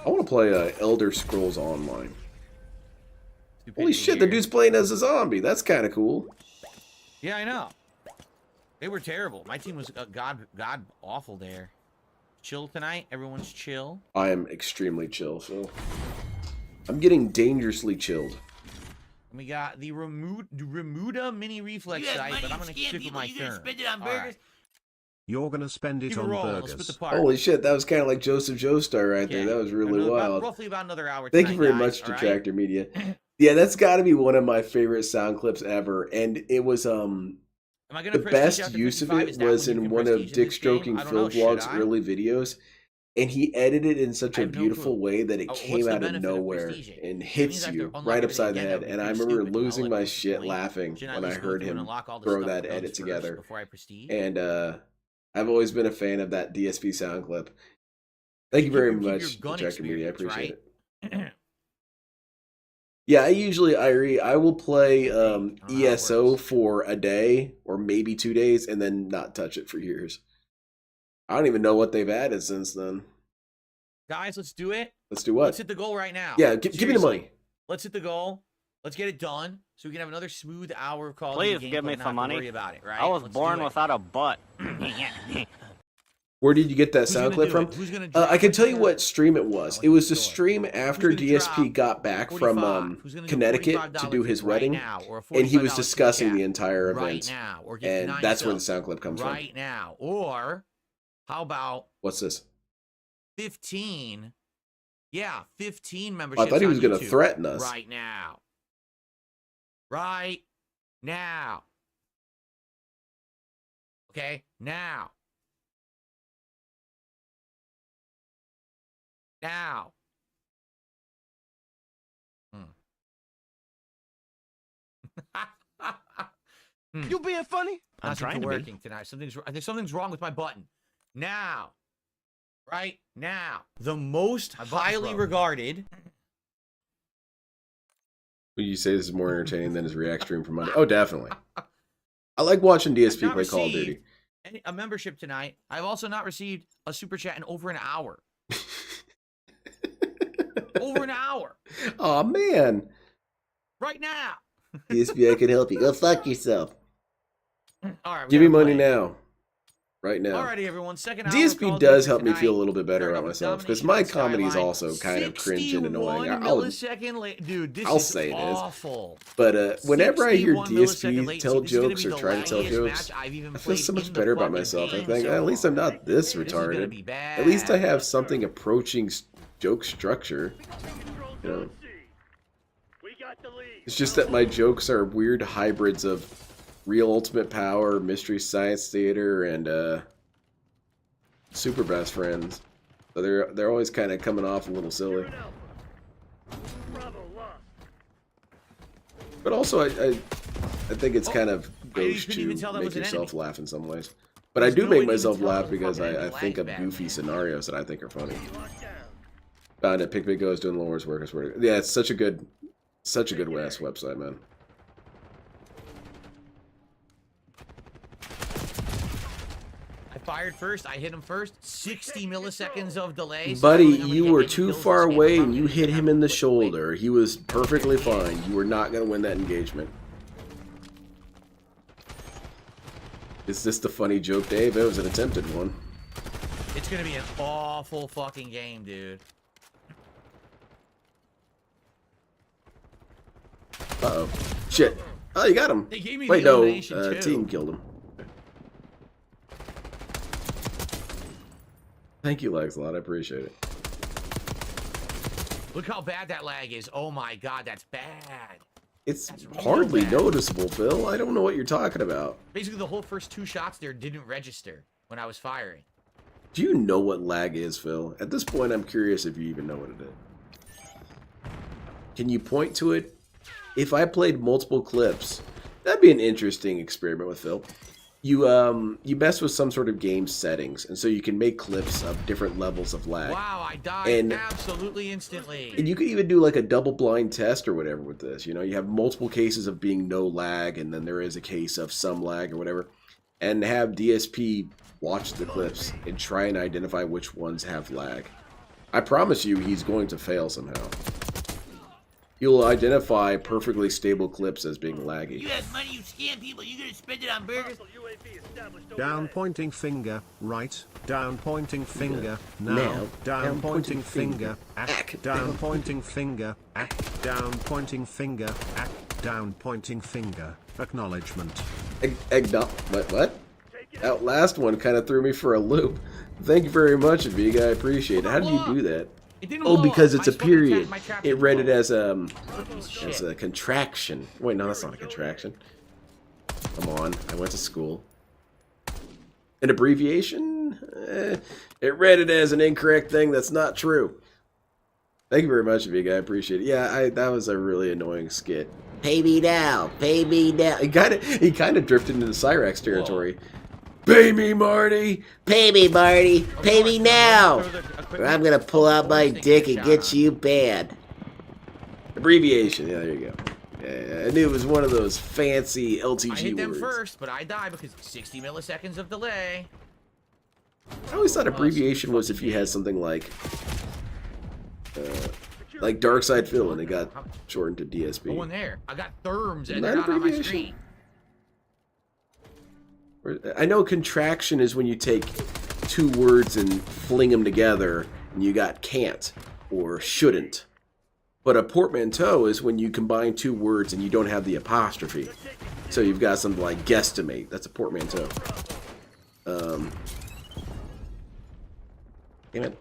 I want to play Elder Scrolls Online. Holy shit, the dude's playing as a zombie. That's kind of cool. Yeah, I know. They were terrible. My team was god awful there. Chill tonight. Everyone's chill. I am extremely chill, Phil. I'm getting dangerously chilled. We got the Remuda mini reflex site, but I'm gonna stick with my turn. Alright. You're gonna spend it Keep it on rolling. Let's split burgers. the part. Holy shit, that was kind of like Joseph Joestar right there. Okay. That was really wild. Roughly about another hour. Thank you tonight, very guys, much, all right? Detractor Media. Yeah, that's got to be one of my favorite sound clips ever, and it was Am I gonna the prestige best after use of 55? it Is that was when you in can one prestige of in Dick this game? Stroking I don't Phil know, should Vlog's I? early videos, and he edited it in such I a have no beautiful clue. way that it What's came the out of benefit of nowhere prestiging? and That hits means I have you to unlock right upside the everything head. again. And I That would be remember stupid. I'll losing let my you shit explain. laughing Shouldn't I when at I least go heard through and him unlock all the throw stuff that that comes edit first together. before I prestige? And I've always been a fan of that DSP sound clip. Thank you Keep very your much, gun Detractor Media. I experience, appreciate right? it. Yeah, I will play ESO for a day or maybe 2 days and then not touch it for years. I don't even know what they've added since then. Guys, let's do it. Let's do what? Let's hit the goal right now. Yeah, give me the Seriously. money. Let's hit the goal. Let's get it done so we can have another smooth hour of Call of Please Duty give gameplay me and not some have to money. worry about it, right? I was Let's born do it. without a butt. Where did you get that Who's sound gonna clip do from? it? Who's gonna drop I can it? tell you what stream it was. What's It was the the story? stream after Who's gonna DSP drop got back 45? from Who's gonna do Connecticut $45 to do his tip right wedding, now, or a and he was $45 discussing tip the entire right event. now, or get And 9 that's where the subs sound clip comes from. right now. Or how about What's this? 15? Yeah, 15 I memberships. thought he was on going to YouTube threaten us. right now. Right now. Okay, now. Now. You being funny? I'm Not trying to working tonight. I think something's wrong with my button. Now. Right now. The most highly regarded. Will you say this is more entertaining than his React stream from Monday? Oh, definitely. I like watching DSP Not play Call of Duty. a membership tonight. I've also not received a super chat in over an hour. Over an hour. Oh man. Right now. DSP, I can help you. Go fuck yourself. All right. Give me money now. Right now. Alrighty, everyone. Second hour. DSP of does Duty help me tonight. feel a little bit better Starting about off with myself because domination my on comedy is Skyline. also kind of cringe and annoying. 61 millisecond late. Dude, this I'll is say it is. awful. But whenever I hear 61 millisecond late. DSP tell See, this is gonna jokes be or the try to tell laggiest jokes, match I've even I feel played so in much the better about fucking myself. I game think so at least I'm far. not this This is gonna retarded. be bad. At least I have something approaching joke structure. You know. It's just that my jokes are weird hybrids of Real Ultimate Power, Mystery Science Theater, and Super Best Friends. So they're always kind of coming off a little silly. But also I think it's kind of gauche to make yourself laugh in some ways. But I do make myself laugh because I think of goofy scenarios that I think are funny. Found it. Pick Goes doing Lawrence work. I swear. Yeah, it's such a good ass website, man. I fired first. I hit him first. 60 milliseconds of delay. So Buddy, I'm gonna you get were maybe too kills far this game. away I'm and you gonna hit get him out in the quickly. shoulder. He was perfectly fine. You were not going to win that engagement. Is this the funny joke, Dave? It was an attempted one. It's gonna be an awful fucking game, dude. Uh-oh. Shit. Oh, you got him. They gave me Wait, the no. elimination, too. Team killed him. Thank you, Lexlot. I appreciate it. Look how bad that lag is. Oh my god, that's bad. It's real hardly bad. noticeable, Phil. I don't know what you're talking about. Basically, the whole first 2 shots there didn't register when I was firing. Do you know what lag is, Phil? At this point, I'm curious if you even know what it is. Can you point to it? If I played multiple clips, that'd be an interesting experiment with Phil. You mess with some sort of game settings, and so you can make clips of different levels of lag. Wow, I died And- absolutely instantly. And you could even do like a double blind test or whatever with this. You know, you have multiple cases of being no lag, and then there is a case of some lag or whatever, and have DSP watch the clips and try and identify which ones have lag. I promise you, he's going to fail somehow. He'll identify perfectly stable clips as being laggy. You have money, you scam people, you gonna spend it on burgers? Down pointing finger, right. Down pointing finger, now. Now. Down pointing finger, act. Down pointing finger, act. Down pointing finger, act. Down pointing finger, acknowledgement. What? That last one kind of threw me for a loop. Thank you very much, Aviga. I appreciate it. How do you do that? It didn't Oh, blow because up. it's a My fucking period. my trap It didn't read it blow up. as a contraction. Wait, no, that's not a contraction. Come on, I went to school. An abbreviation? It read it as an incorrect thing that's not true. Thank you very much, Aviga. I appreciate it. Yeah, that was a really annoying skit. Pay me now. Pay me now. He kind of drifted into the Cyrax territory. Pay me, Marty! Pay me, Marty. Pay me now. Or I'm gonna pull out my dick and get you banned. Abbreviation. Yeah, there you go. Yeah, I knew it was one of those fancy LTG I hit them words. first, but I died because 60 milliseconds of delay. I always thought abbreviation was if you had something like Darkside Phil and it got shortened to DSP. Go in there. I got therms Isn't and that they're not on my abbreviation? screen. I know contraction is when you take two words and fling them together, and you got can't or shouldn't. But a portmanteau is when you combine two words and you don't have the apostrophe. So you've got something like guesstimate. That's a portmanteau. Damn it.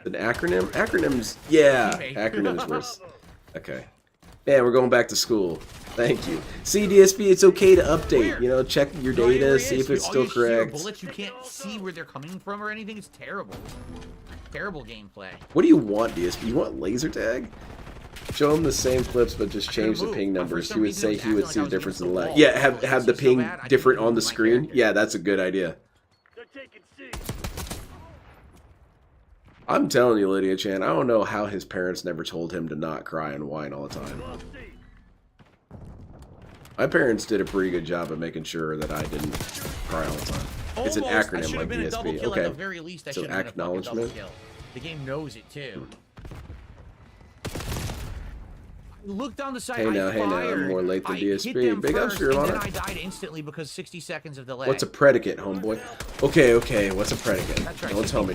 An acronym? Acronyms, yeah. Acronyms worse. Okay. Man, we're going back to school. Thank you. See, DSP, it's okay to update. You know, check your data, see if it's still correct. Bullets, you can't see where they're coming from or anything. It's terrible. Terrible gameplay. What do you want, DSP? You want laser tag? Show him the same clips, but just change the ping numbers. He would say he would see the difference in the lag. Yeah, have the ping different on the screen. Yeah, that's a good idea. I'm telling you, Lydia Chan, I don't know how his parents never told him to not cry and whine all the time. My parents did a pretty good job of making sure that I didn't cry all the time. It's an acronym like DSP. Okay. So acknowledgement. The game knows it too. Look down the side. Hey now, I'm more late than DSP. Big ups for your honor. I died instantly because 60 seconds of delay. What's a predicate, homeboy? Okay. What's a predicate? Right. Don't tell me.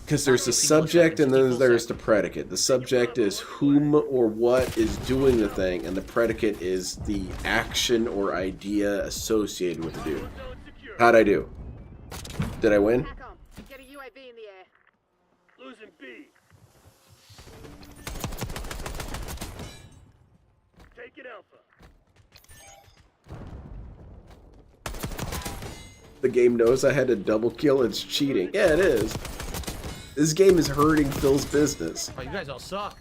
Because there's the subject and then there's the predicate. The subject is whom or what is doing the thing, and the predicate is the action or idea associated with the dude. How'd I do? Did I win? Get a UAV in the air. Losing B. Taking Alpha. The game knows I had a double kill. It's cheating. Yeah, it is. This game is hurting Phil's business. Oh, you guys all suck.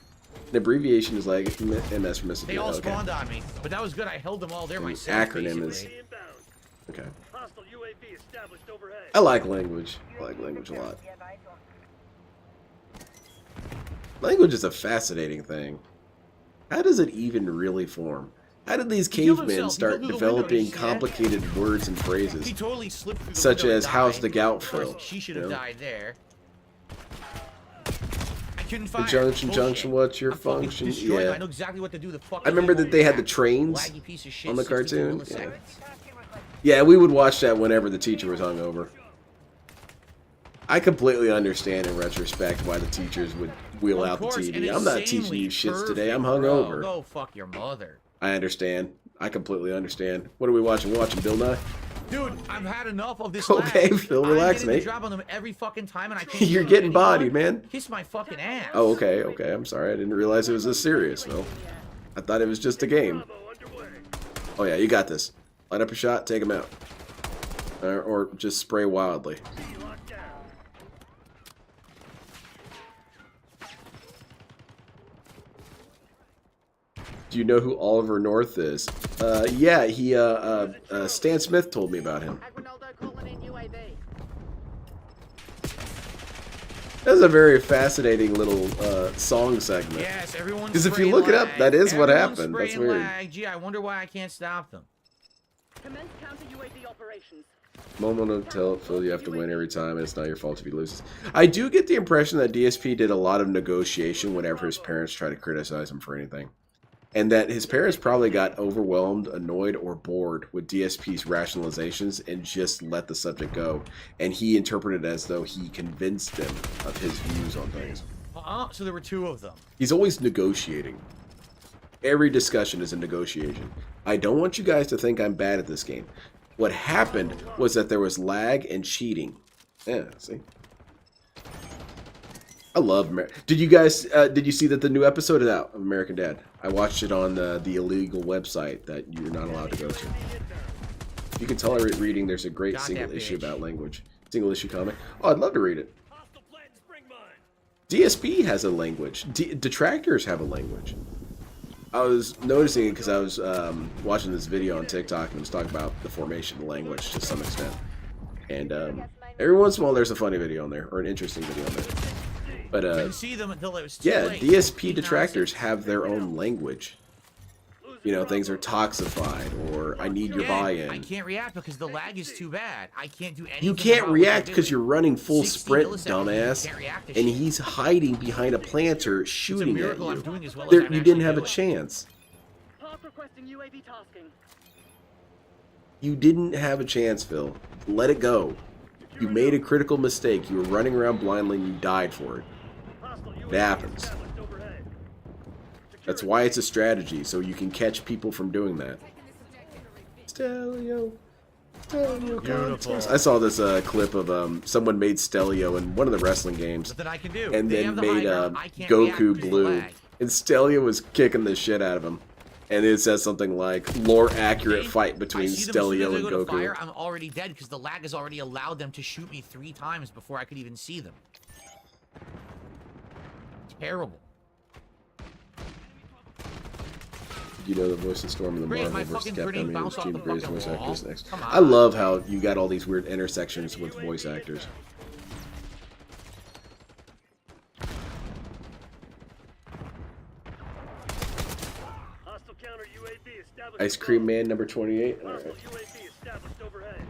The abbreviation is like MS for Mississippi. They all spawned on me, but that was good. I held them all there myself. Acronym basically. is okay. Hostile UAV established overhead. I like language. I like language a lot. Language is a fascinating thing. How does it even really form? How did these cavemen start developing complicated words and phrases? He totally slipped through the such window as and how's died. the gout feel? She should have died there. I couldn't The fire. junction, what's your I'm fucking function? destroyed. Yeah. I know exactly what to do. The fuck. I remember that they had the trains Laggy piece of shit, on the 62 cartoon. Yeah. milliseconds. Yeah, we would watch that whenever the teacher was hungover. I completely understand in retrospect why the teachers would wheel out the TV. I'm not teaching you shits today. I'm hungover. Go fuck your mother. I understand. I completely understand. What are we watching? We're watching Bill Nye? Dude, I've had enough of this. Okay, lag. Phil, relax, I'm mate. drop on them every fucking time, and I can't. You're getting bodied, man. Kiss my fucking ass. Oh, okay. I'm sorry. I didn't realize it was this serious, Phil. I thought it was just a game. Oh yeah, you got this. Light up a shot, take him out. Or just spray wildly. Do you know who Oliver North is? Yeah, he, Stan Smith told me about him. That's a very fascinating little, song segment. Yes, everyone's because if you look it up, that is what happened. That's weird. Lag. Gee, I wonder why I can't stop them. Commence counter UAV operations. Moment of tell Phil you have to win every time, and it's not your fault if he loses. I do get the impression that DSP did a lot of negotiation whenever his parents try to criticize him for anything. And that his parents probably got overwhelmed, annoyed, or bored with DSP's rationalizations and just let the subject go. And he interpreted it as though he convinced them of his views on things. So there were two of them. He's always negotiating. Every discussion is a negotiation. I don't want you guys to think I'm bad at this game. What happened was that there was lag and cheating. Yeah, see? I love Did you guys, did you see that the new episode is out of American Dad? I watched it on the illegal website that you're not allowed to go to. You can tolerate reading. There's a great single issue about language. Single issue comic. Oh, I'd love to read it. DSP has a language. Detractors have a language. I was noticing it because I was watching this video on TikTok and it was talking about the formation of the language to some extent. And every once in a while there's a funny video on there, or an interesting video on there. But didn't see them until it was too yeah, late. DSP detractors have their own language. You know, things are toxified, or I need your buy-in. I can't react because the lag is too bad. I can't do anything. You can't about react what because you're running full 60 sprint, milliseconds, dumbass. you can't react to And shit. he's hiding behind a planter shooting at miracle you. I'm doing as well as There, I'm you actually didn't have a doing. chance. Path requesting UAV tasking. You didn't have a chance, Phil. Let it go. You made a critical mistake. You were running around blindly and you died for it. It happens. That's why it's a strategy, so you can catch people from doing that. Stelio. I saw this clip of someone made Stelio in one of the wrestling games, and then made Goku blue, and Stelio was kicking the shit out of him. And it says something like, more accurate fight between Stelio and Goku. Fire, I'm already dead because the lag has already allowed them to shoot me 3 times before I could even see them. Terrible. You know the voice of Storm in the Marvel vs. Capcom bounced off the greatest voice fucking actors wall. next. Come on. I love how you got all these weird intersections with voice actors. Hostile counter UAV established. Ice Cream Man number 28. All right. Hostile UAV established overhead.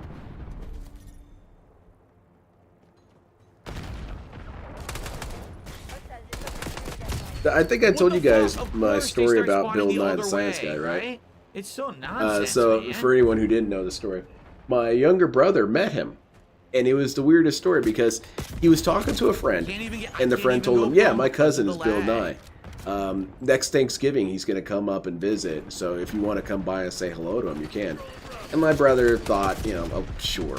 I think I told you guys my course they story start about spawning Bill the Nye the older Science way, Guy, right? It's so nonsense, So man. for anyone who didn't know the story, my younger brother met him, and it was the weirdest story because he was talking to a friend, and the friend told him, "Yeah, my cousin is Bill Nye. Next Thanksgiving he's gonna come up and visit, so if you want to come by and say hello to him, you can." And my brother thought, you know, oh sure,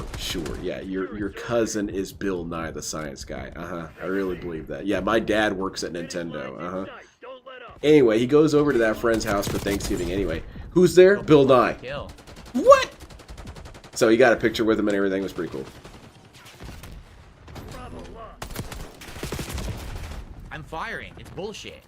yeah, your cousin is Bill Nye the Science Guy. I really believe that. Yeah, my dad works at Nintendo. Anyway, he goes over to that friend's house for Thanksgiving. Anyway, who's there? Bill Nye. What? So he got a picture with him and everything. It was pretty cool. I'm firing. It's bullshit.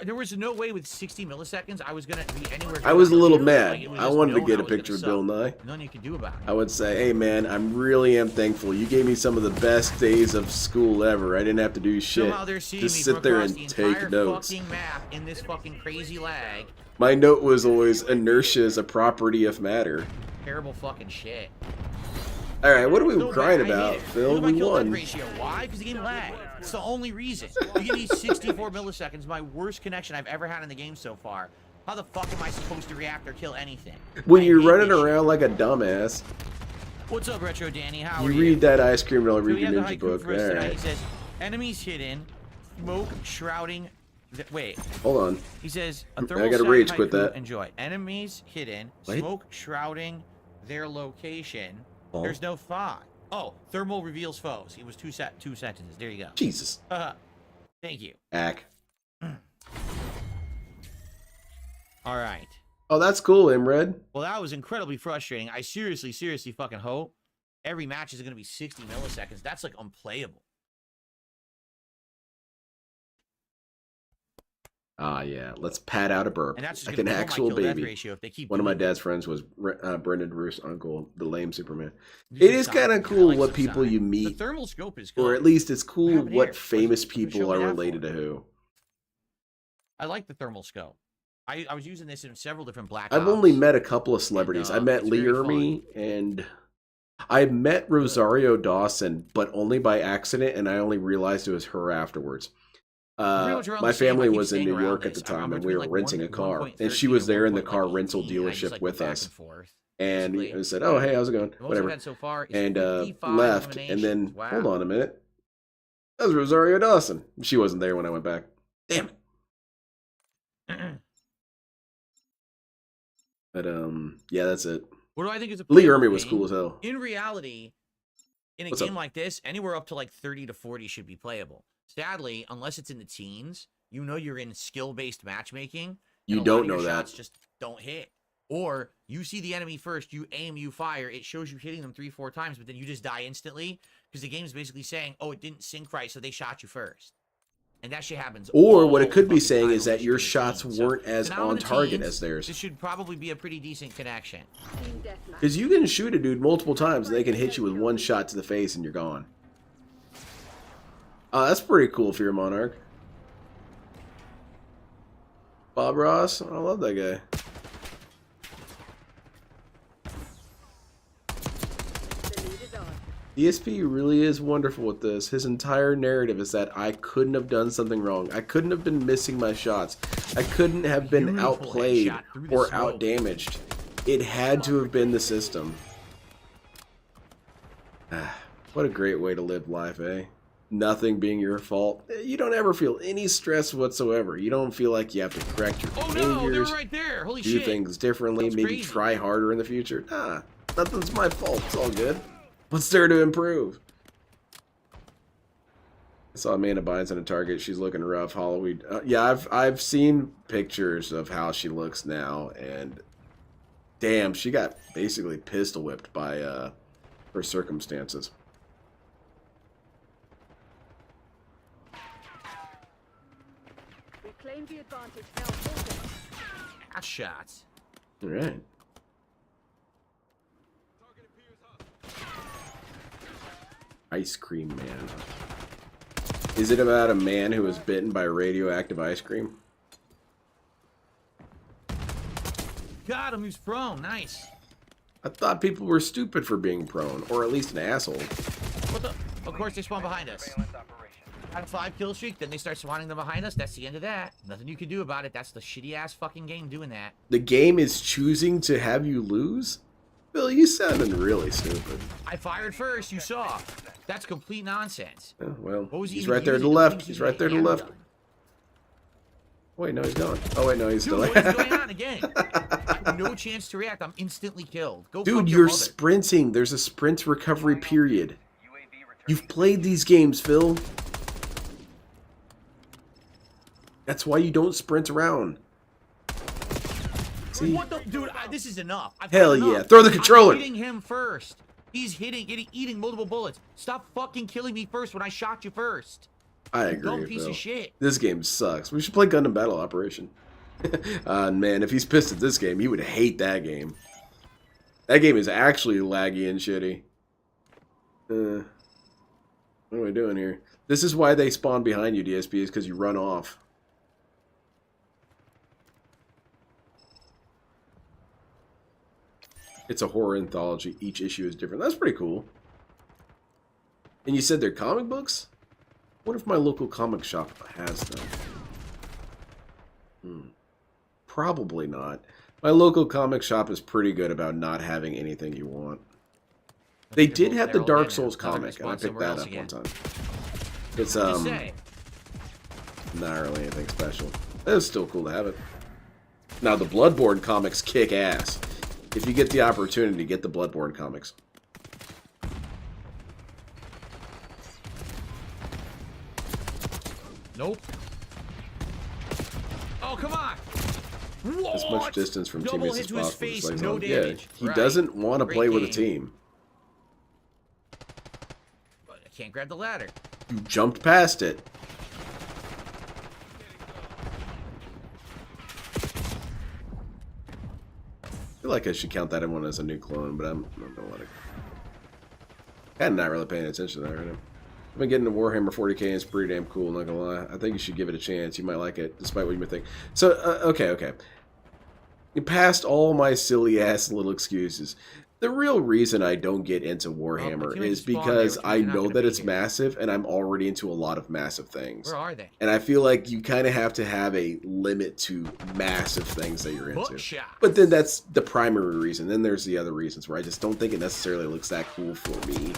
There was no way with 60 milliseconds I was gonna be anywhere. I was a little mad. Like, I wanted to get a picture of Bill Nye. Nothing you can do about it. I would say, hey man, I'm really am thankful. You gave me some of the best days of school ever. I didn't have to do shit. Somehow they're seeing Just me sit from there across and the take entire notes. fucking map in this fucking crazy lag. My note was always, inertia is a property of matter. Terrible fucking shit. Alright, what are we So crying bad, I hate about, it. Phil? Look at my We kill death won. ratio. Why? Because the game lagged. It's the only reason. You give me 64 milliseconds, my worst connection I've ever had in the game so far. How the fuck am I supposed to react or kill anything? When you're running around like a dumbass, What's up, Retro Danny? How you are read that ice cream and I'll So read he your has a ninja haiku book. for us tonight. He Alright. says, enemies hidden, smoke shrouding. Wait. Hold on. He says, a I thermal gotta static rage quit haiku, that. Enjoy. Enemies hidden, What? smoke shrouding their location. Oh. There's no fog. Oh, thermal reveals foes. It was two sentences. There you go. Jesus. Thank you. Ack. All right. Oh, that's cool, Imred. Well, that was incredibly frustrating. I seriously fucking hope every match is going to be 60 milliseconds. That's like unplayable. Yeah. Let's pat out a burp. And that's just Like gonna an kill my actual kill-death baby. ratio if they keep One of my doing dad's friends was Brendan Roos' uncle, the lame Superman. Use It is some kind of sign. I cool like what some people sign. you The meet, thermal scope is good. or at least it's cool have it what here. famous Show people me are that related for. to who. I like the thermal scope. I was using this in several different Black I've Ops. only met a couple of celebrities. I met it's Lee very Ermey and I met Rosario Dawson, but only by accident, and I only realized it was her afterwards. Pretty much around My the same. I family keep was in staying New around York at this. the time, I'm and we were between, like, renting a car, 1.13 and she was there in the and car 1.18, rental and I just, dealership like, with go back us. and forth, And basically. I said, "Oh, hey, how's it going?" The most I've Whatever. had so far is And 55 left, and then eliminations. Wow. hold on a minute. That was Rosario Dawson. She wasn't there when I went back. Damn it. But yeah, that's it. What do I think is a Lee playable Ermey was game? cool as hell. In reality, in a What's game up? like this, anywhere up to like 30 to 40 should be playable. Sadly, unless it's in the teens, you know you're in skill-based matchmaking. You and a lot don't of your know that. shots just don't hit. Or you see the enemy first, you aim, you fire, it shows you hitting them 3-4 times, but then you just die instantly because the game's basically saying, oh, it didn't sync right, so they shot you first. And that shit happens. Or all what it could be fucking saying time is that unless your you're in the shots teens. So- weren't as so now in on the target teens, as theirs. This should probably be a pretty decent connection. Because you can shoot a dude multiple times and they can hit you with one shot to the face and you're gone. That's pretty cool for your Monarch. Bob Ross, I love that guy. DSP really is wonderful with this. His entire narrative is that I couldn't have done something wrong. I couldn't have been missing my shots. I couldn't have been Beautiful outplayed headshot through the or smoke. outdamaged. It had to have been the system. What a great way to live life, eh? Nothing being your fault. You don't ever feel any stress whatsoever. You don't feel like you have to correct your behaviors. Oh no, they're right there. Holy do shit. things differently, That's maybe crazy. try harder in the future. Nah, nothing's my fault. It's all good. What's there to improve? I saw Amanda Bynes on a Target. She's looking rough. Halloween. Yeah, I've seen pictures of how she looks now, and damn, she got basically pistol whipped by her circumstances. We claim the advantage now. Focus. Hot shots. All right. Ice Cream Man. Is it about a man who was bitten by radioactive ice cream? Got him. He's prone. Nice. I thought people were stupid for being prone, or at least an asshole. What the? Of course, they spawn behind us. Got a 5 kill streak, then they start spawning them behind us. That's the end of that. Nothing you can do about it. That's the shitty ass fucking game doing that. The game is choosing to have you lose? Bill, you sounding really stupid. I fired first. You saw. That's complete nonsense. Oh, well, What was he he's even right there to the using? left. Things He's he right there to the hadn't left. done. Wait, no, he's gone. Oh, wait, no, he's Dude, still what is going on again? I have no chance to react. I'm instantly killed. Go Dude, fuck your you're mother. sprinting. There's a sprint recovery period. You've played these games, Phil. That's why you don't sprint around. See? What the, dude? This is enough. I've Hell had enough. yeah. Throw the controller. I'm hitting him first. He's eating multiple bullets. Stop fucking killing me first when I shot you first. I You agree, dumb piece Phil. of shit. This game sucks. We should play Gundam Battle Operation. Man, if he's pissed at this game, he would hate that game. That game is actually laggy and shitty. What are we doing here? This is why they spawn behind you, DSP, is because you run off. It's a horror anthology. Each issue is different. That's pretty cool. And you said they're comic books? What if my local comic shop has them? Probably not. My local comic shop is pretty good about not having anything you want. They did have the Dark Souls comic, and I picked that up one time. It's not really anything special. It's still cool to have it. Now the Bloodborne comics kick ass. If you get the opportunity, get the Bloodborne comics. Nope. Oh, come on. What? As much distance from Double teammates hit as to his possible. face, Just like no that. damage. Yeah, he Right. doesn't want to Great play with a game. team. I can't grab the ladder. You jumped past it. I feel like I should count that one as a new clone, but I'm not gonna let it. I'm not really paying attention to that right now. I've been getting to Warhammer 40k and it's pretty damn cool, not gonna lie. I think you should give it a chance. You might like it, despite what you may think. So, okay. You passed all my silly ass little excuses. The real reason I don't get into Warhammer is because I know that it's massive and I'm already into a lot of massive things. Where are they? And I feel like you kind of have to have a limit to massive things that you're into. Bookshot. But then that's the primary reason. Then there's the other reasons where I just don't think it necessarily looks that cool for me.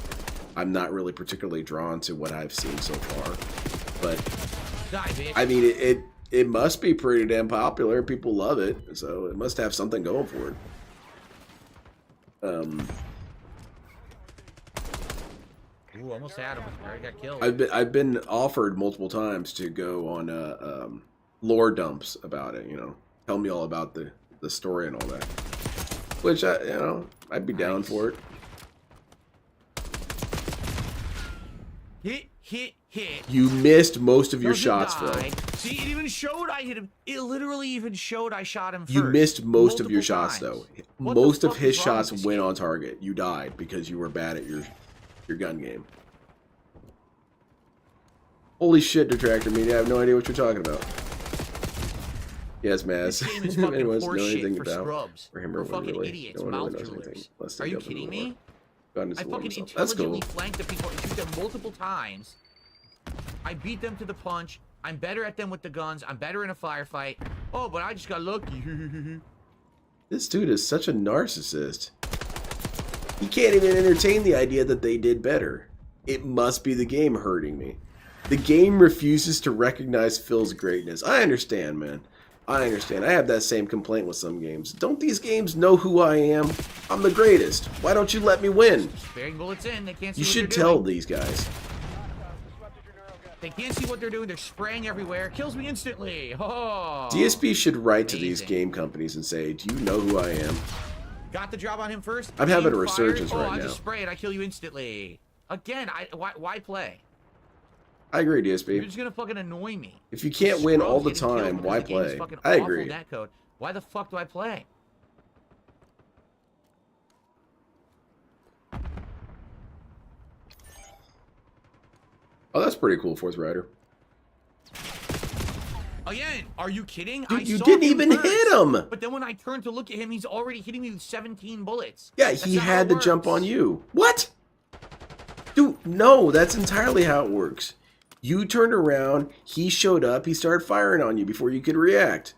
I'm not really particularly drawn to what I've seen so far. But, Die, bitch. I mean, it must be pretty damn popular. People love it. So it must have something going for it. Ooh, almost had him. I already got killed. I've been offered multiple times to go on lore dumps about it. You know, tell me all about the story and all that. Which I'd be down for it. Hit. You missed most of your Doesn't shots, die. Phil. See, it even showed I hit him. It literally even showed I shot him first. You missed most of your Multiple shots, times. though. What the Most of fuck his is wrong shots with this went game? on target. You died because you were bad at your gun game. Holy shit, Detractor Media. I have no idea what you're talking about. Yes, Maz. This game is If fucking anyone knows horseshit anything for about scrubs. Warhammer, For fucking really, idiots, no one really mouth knows anything. droolers. Unless they Are you go for the kidding lore. me? God is I the lore fucking himself. That's cool. intelligently flanked the people and shoot them multiple times. I beat them to the punch. I'm better at them with the guns. I'm better in a firefight. Oh, but I just got lucky. This dude is such a narcissist. He can't even entertain the idea that they did better. It must be the game hurting me. The game refuses to recognize Phil's greatness. I understand, man. I understand. I have that same complaint with some games. Don't these games know who I am? I'm the greatest. Why don't you let me win? Sparing bullets in. They can't see You what should they're tell doing. these guys. They can't see what they're doing. They're spraying everywhere. Kills me instantly. Oh. DSP should write to these Amazing. game companies and say, do you know who I am? Got the job on him first. I'm having a Fired. resurgence Oh, right I now. just spray it. I kill you instantly. Again, why play? I agree, You're DSP. just gonna fucking annoy me. If you can't win all the Scrubs getting time, killed why because the game's play? fucking I awful agree. netcode. Why the fuck do I play? Oh, that's pretty cool, Fourth Rider. Again, are you kidding? Dude, you saw didn't him even first, hit him! But then when I turned to look at him, he's already hitting me with 17 bullets. Yeah, That's he not how had it to jump works. on you. What? Dude, no, that's entirely how it works. You turned around, he showed up, he started firing on you before you could react.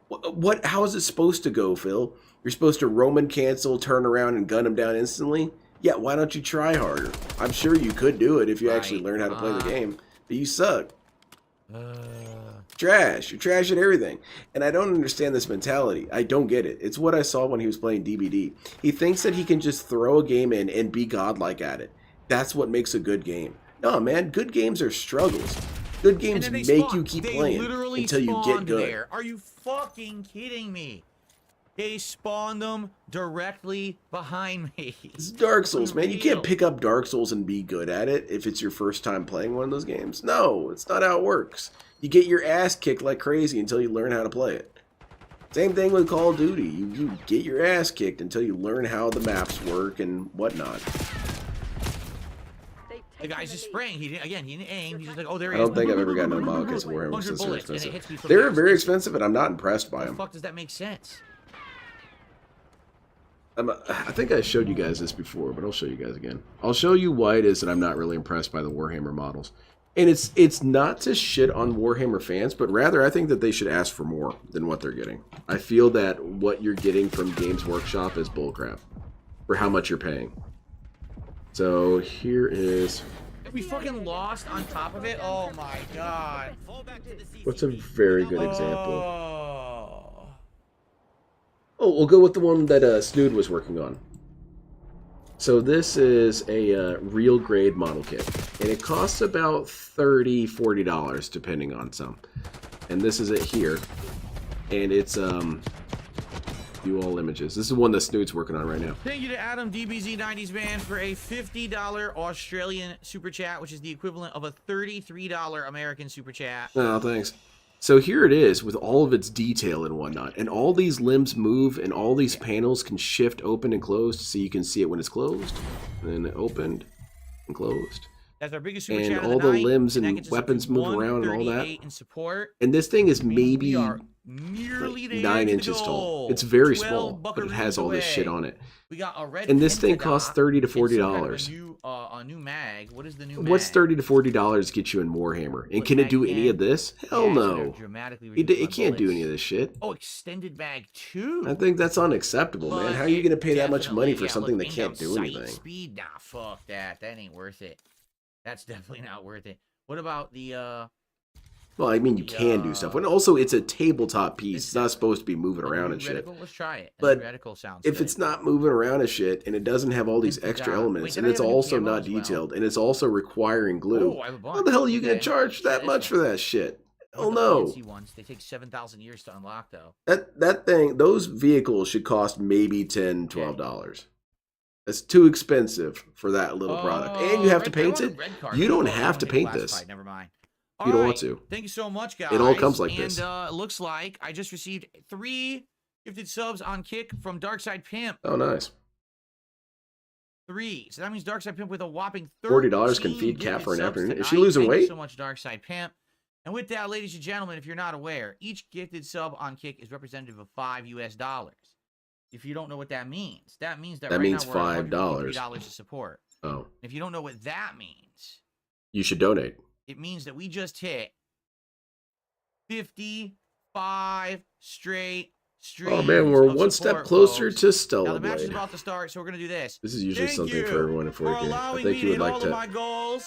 What? How is it supposed to go, Phil? You're supposed to Roman cancel, turn around, and gun him down instantly? Yeah, why don't you try harder? I'm sure you could do it if you actually learn how to play the game, but you suck. Trash. You're trash at everything. And I don't understand this mentality. I don't get it. It's what I saw when he was playing DBD. He thinks that he can just throw a game in and be godlike at it. That's what makes a good game. No, man, good games are struggles. Good games make you keep playing until you get good. There. Are you fucking kidding me? They spawned them directly behind me. It's Dark Souls, man. You can't pick up Dark Souls and be good at it if it's your first time playing one of those games. No, it's not how it works. You get your ass kicked like crazy until you learn how to play it. Same thing with Call of Duty. You get your ass kicked until you learn how the maps work and whatnot. The guy's just spraying. He didn't aim. He's just like, oh, there he I is. don't think I've ever gotten a model case of Warhammer 100 since they're bullets, and it expensive. hits me from They're the very distance. expensive, and I'm not impressed by How the them. fuck does that make sense? I think I showed you guys this before, but I'll show you guys again. I'll show you why it is that I'm not really impressed by the Warhammer models. And it's not to shit on Warhammer fans, but rather I think that they should ask for more than what they're getting. I feel that what you're getting from Games Workshop is bullcrap for how much you're paying. So here is... We fucking lost on top of it? Oh my god. What's a very good example? Oh, we'll go with the one that Snood was working on. So this is a real grade model kit, and it costs about $30, $40 depending on some. And this is it here, and it's view all images. This is one that Snood's working on right now. Thank you to Adam DBZ90s man for a $50 Australian super chat, which is the equivalent of a $33 American super chat. Oh, thanks. So here it is with all of its detail and whatnot, and all these limbs move, and all these panels can shift open and closed, so you can see it when it's closed, and then opened and closed. That's our biggest super And chat all of the night, limbs and that and gets us weapons up to move around and all that. 138 in support. And this thing is maybe We are nearly like there 9 to inches the tall. goal. It's very 12 small, but it has buckaroos all this shit away. on it. We got a red And this thing Pentadoc costs $30 to and some kind of $40. a new mag. What is the new mag? What's $30 to $40 get you in Warhammer? And can it do any of this? Hell Yeah, no. dramatically It reduce my can't do bullets. any of this shit. Oh, extended mag 2. I think that's unacceptable, man. But How are you it going to pay that much money for definitely- something look, that can't do sight anything? Speed? Nah, fuck that. That ain't worth it. That's definitely not worth it. What about the Well, I mean, you can do stuff. And also, it's a tabletop piece. It's not supposed to be moving around and shit. reticle? Let's try it. But Reticle sounds if good. it's not moving around and shit, and it doesn't have all these Pentagon. extra Wait, elements, did and I it's have a new also camo not as well? detailed, and it's also requiring glue, Oh, I have a bunch. how the hell are you going Okay. to charge that Yeah, much for that shit? Hell no. Fancy ones. They take 7,000 years to unlock, though. That thing, those vehicles should cost maybe $10, $12. That's too expensive for that little product. And you have to paint it. You don't have to paint this. Never mind. You don't want to. Thank you so much, guys. It all comes like and, this. it looks like I just received 3 gifted subs on Kick from Darkside Pimp. Oh, nice. 3. So that means Darkside Pimp with a whopping $40 can feed gifted Cat for an subs afternoon. Is she tonight. losing Thank weight? you so much, Darkside Pimp. And with that, ladies and gentlemen, if you're not aware, each gifted sub on Kick is representative of $5 US. If you don't know what that means that That right means now we're at $5. $153 to support. Oh, If you don't know what that means, you should donate. it means that we just hit 55 straight Oh man, we're one step closer to Now Stellar the match is Blade. about to start, so we're gonna do this. This is usually Thank something you for everyone in 4K. I allowing think me you would hit like all to. of my goals.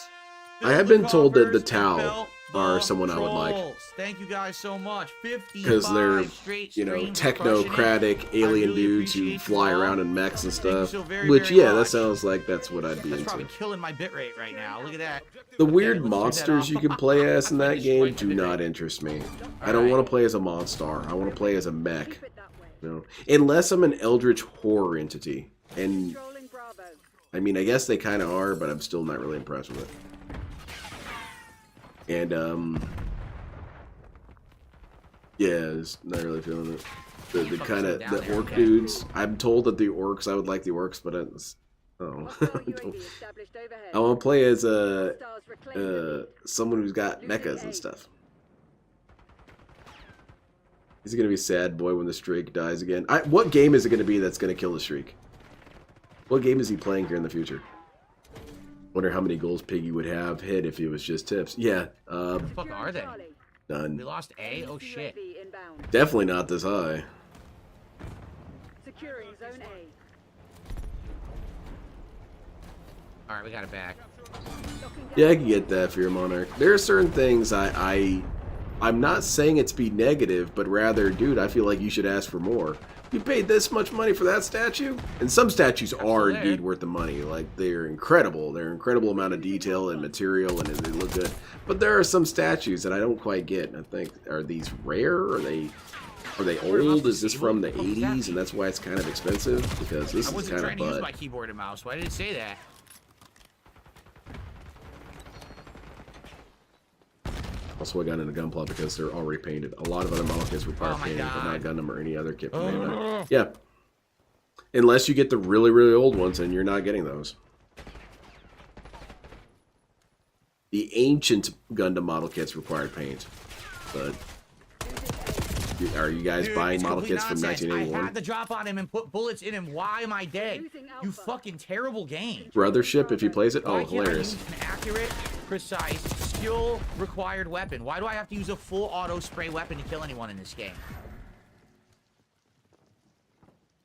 I have been Build told that the coffers, Tau and belt are the someone I would like. trolls. Thank you guys so much. 55 Because they're, straight you know, streams of crushing it. technocratic alien really dudes who appreciate fly you all. around in mechs and Thank you stuff. so very, Which, very yeah, that much. sounds like that's what I'd be That's into. probably killing my bitrate right now. Look at that. The Okay, weird let's turn that monsters off. you can play as in that game Destroyed do my not bitrate. interest me. I don't want to play as a monster. I want to play as a mech. You know? Unless I'm an eldritch horror entity. And, I mean, I guess they kind of are, but I'm still not really impressed with it. And, yeah, just not really feeling it. The kind of, the orc dudes. I'm told that the orcs, I would like the orcs, but it's, oh. I want to play as a, someone who's got mechas and stuff. Is he going to be sad boy when the streak dies again? What game is it going to be that's going to kill the streak? What game is he playing here in the future? Wonder how many goals Piggy would have hit if it was just tips. Yeah. What the fuck are they? None. We lost A? Oh shit. Definitely not this high. Securing zone A. Alright, we got it back. Yeah, I can get that for your Monarch. There are certain things I'm not saying it's be negative, but rather, dude, I feel like you should ask for more. You paid this much money for that statue? And some statues are indeed worth the money. Like, they're incredible. They're an incredible amount of detail and material, and they look good. But there are some statues that I don't quite get. I think, are these rare? Are they old? Is this from the 80s, and that's why it's kind of expensive? Because this I is wasn't kind trying of to use butt. my keyboard and mouse. Why did it say that? Also, I got into Gunpla because they're already painted. A lot of other model kits require painting, but not Gundam or any other kit from Bandai. Yeah. Unless you get the really, really old ones, and you're not getting those. The ancient Gundam model kits required paint. But are you guys buying model kits from nonsense. 1981? I had to drop on him and put bullets in him. Why am I dead? You fucking terrible game. Brothership, if he plays it? Oh, Why can't I hilarious. use an accurate, precise, skill-required weapon? Why do I have to use a full auto spray weapon to kill anyone in this game?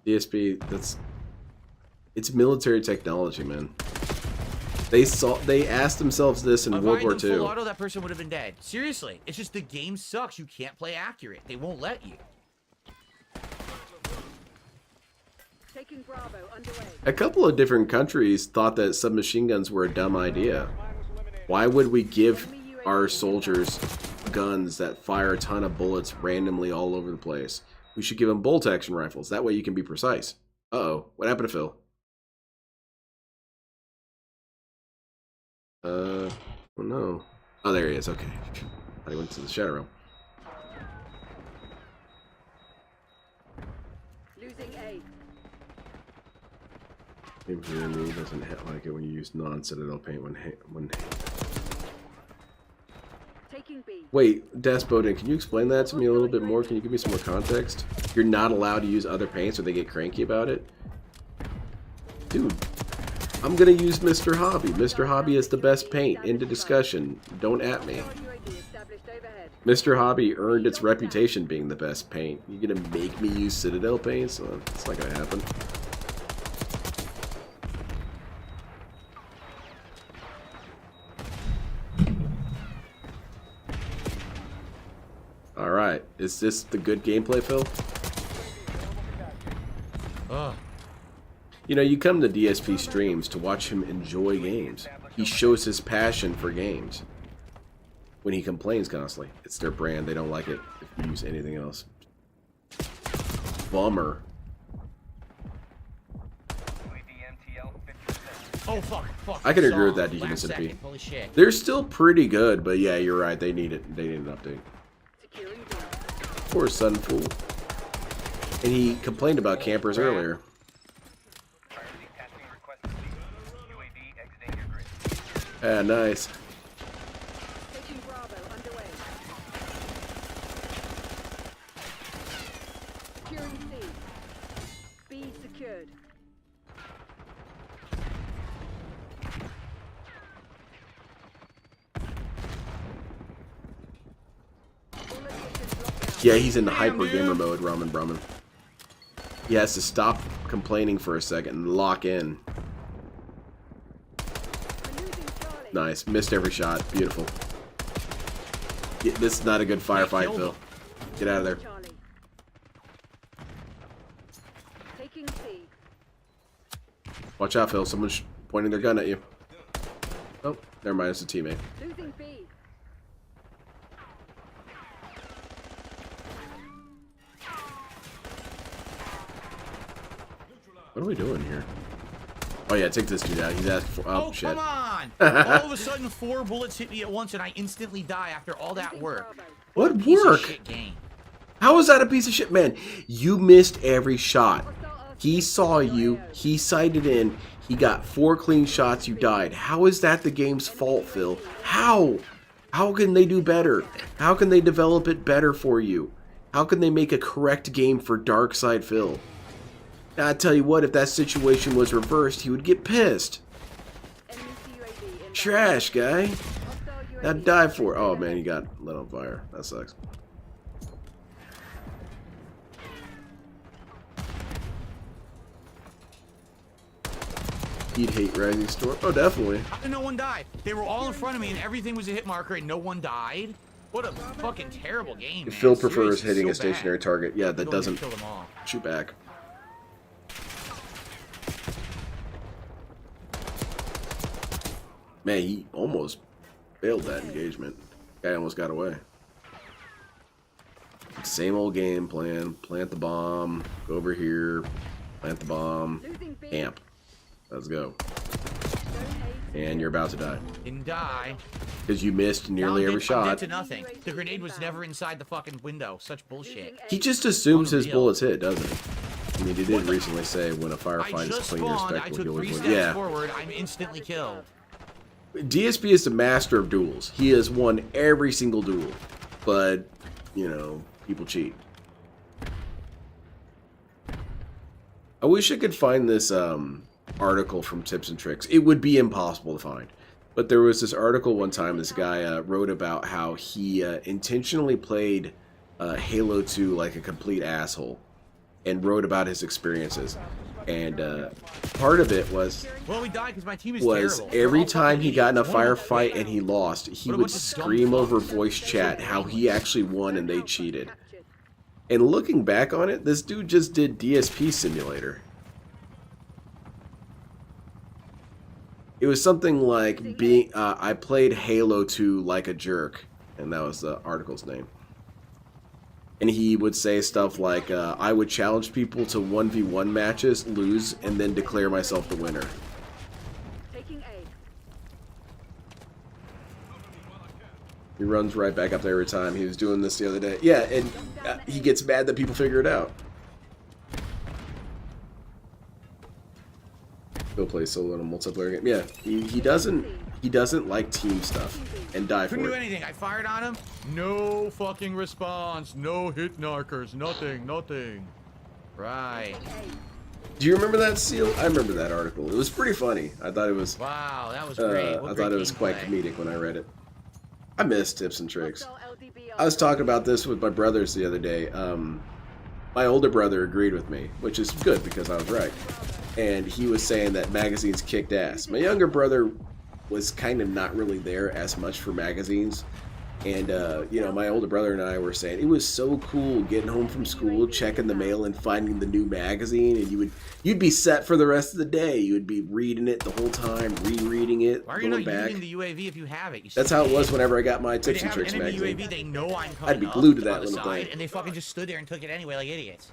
DSP, it's military technology, man. They asked themselves this in World War Full II. auto, that person would have been dead. Seriously, it's just the game sucks. You can't play accurate. They won't let you. Taking Bravo underway. A couple of different countries thought that submachine guns were a dumb idea. Why would we give our soldiers guns that fire a ton of bullets randomly all over the place? We should give them bolt action rifles. That way you can be precise. Uh-oh. What happened to Phil? Oh no. Oh, there he is. Okay. I went to the Shadow Realm. Losing A. Maybe enemy doesn't hit like it when you use non-citadel paint when Taking B. Wait, Despotin, can you explain that to me a little bit more? Can you give me some more context? You're not allowed to use other paints or they get cranky about it? Dude, I'm gonna use Mr. Hobby. Mr. Hobby is the best paint. End of discussion. Don't at me. Mr. Hobby earned its reputation being the best paint. You gonna make me use Citadel paints? It's not gonna happen. Alright, is this the good gameplay, Phil? Ugh. You know, you come to DSP streams to watch him enjoy games. He shows his passion for games. When he complains constantly, it's their brand. They don't like it if you use anything else. Bummer. Oh, fuck. I can agree with that, Last Deconstructing second, DSP. holy shit. They're still pretty good, but yeah, you're right. They need it. They need an update. Poor Sunfool. And he complained about campers earlier. Ah, nice. Taking Bravo underway. Securing C. B secured. Yeah, he's in the hyper gamer mode, Ramen Brahman. He has to stop complaining for a second and lock in. Nice. Missed every shot. Beautiful. Yeah, this is not a good firefight, Phil. Get out of there. Watch out, Phil. Someone's pointing their gun at you. Oh, never mind. It's a teammate. What are we doing here? Oh yeah, take this dude out. He's asking for. Oh shit! Come on! All of a sudden, 4 bullets hit me at once, and I instantly die after all that work. What work? How is that a piece of shit, man? You missed every shot. He saw you. He sighted in. He got 4 clean shots. You died. How is that the game's fault, Phil? How? How can they do better? How can they develop it better for you? How can they make a correct game for Darkside Phil? I tell you what, if that situation was reversed, he would get pissed. Trash, guy. Now die for it. Oh man, he got lit on fire. That sucks. He'd hate Rising Storm. Oh, definitely. How did no one die? They were all in front of me, and everything was a hit marker, and no one died. What a fucking terrible game, man. Phil prefers hitting a stationary target. Yeah, that doesn't shoot back. Man, he almost failed that engagement. Guy almost got away. Same old game plan. Plant the bomb. Go over here. Plant the bomb. Camp. Let's go. And you're about to die. Didn't die. Because you missed nearly every shot. Dead to nothing. The grenade was never inside the fucking window. Such bullshit. He just assumes his bullets hit, doesn't he? I mean, he did recently say when a firefight is clean, you're respectable. He always wins. Yeah. Forward, I'm instantly killed. DSP is the master of duels. He has won every single duel. But, you know, people cheat. I wish I could find this article from Tips and Tricks. It would be impossible to find. But there was this article one time, this guy wrote about how he intentionally played Halo 2 like a complete asshole. And wrote about his experiences. And part of it was, well, we died because my team is terrible. Every time he got in a firefight and he lost, he would scream over voice chat how he actually won and they cheated. And looking back on it, this dude just did DSP Simulator. It was something like being, I played Halo 2 like a jerk, and that was the article's name. And he would say stuff like, I would challenge people to 1v1 matches, lose, and then declare myself the winner. He runs right back up there every time. He was doing this the other day. Yeah, and he gets mad that people figure it out. Go play solo in a multiplayer game. Yeah, he doesn't like team stuff and die for it. Couldn't do anything. I fired on him. No fucking response. No hit markers. Nothing. Right. Do you remember that, Seal? I remember that article. It was pretty funny. I thought it was. Wow, that was great. I thought it was quite comedic when I read it. I miss Tips and Tricks. I was talking about this with my brothers the other day. My older brother agreed with me, which is good because I was right. And he was saying that magazines kicked ass. My younger brother was kind of not really there as much for magazines. And, you know, my older brother and I were saying it was so cool getting home from school, checking the mail and finding the new magazine. And you'd be set for the rest of the day. You would be reading it the whole time, rereading it, Why are you not using the UAV if you have it? That's how it was whenever I got my Tips and Tricks magazine. UAV, they know I'm coming I'd be glued to that little thing. And they fucking just stood there and took it anyway like idiots.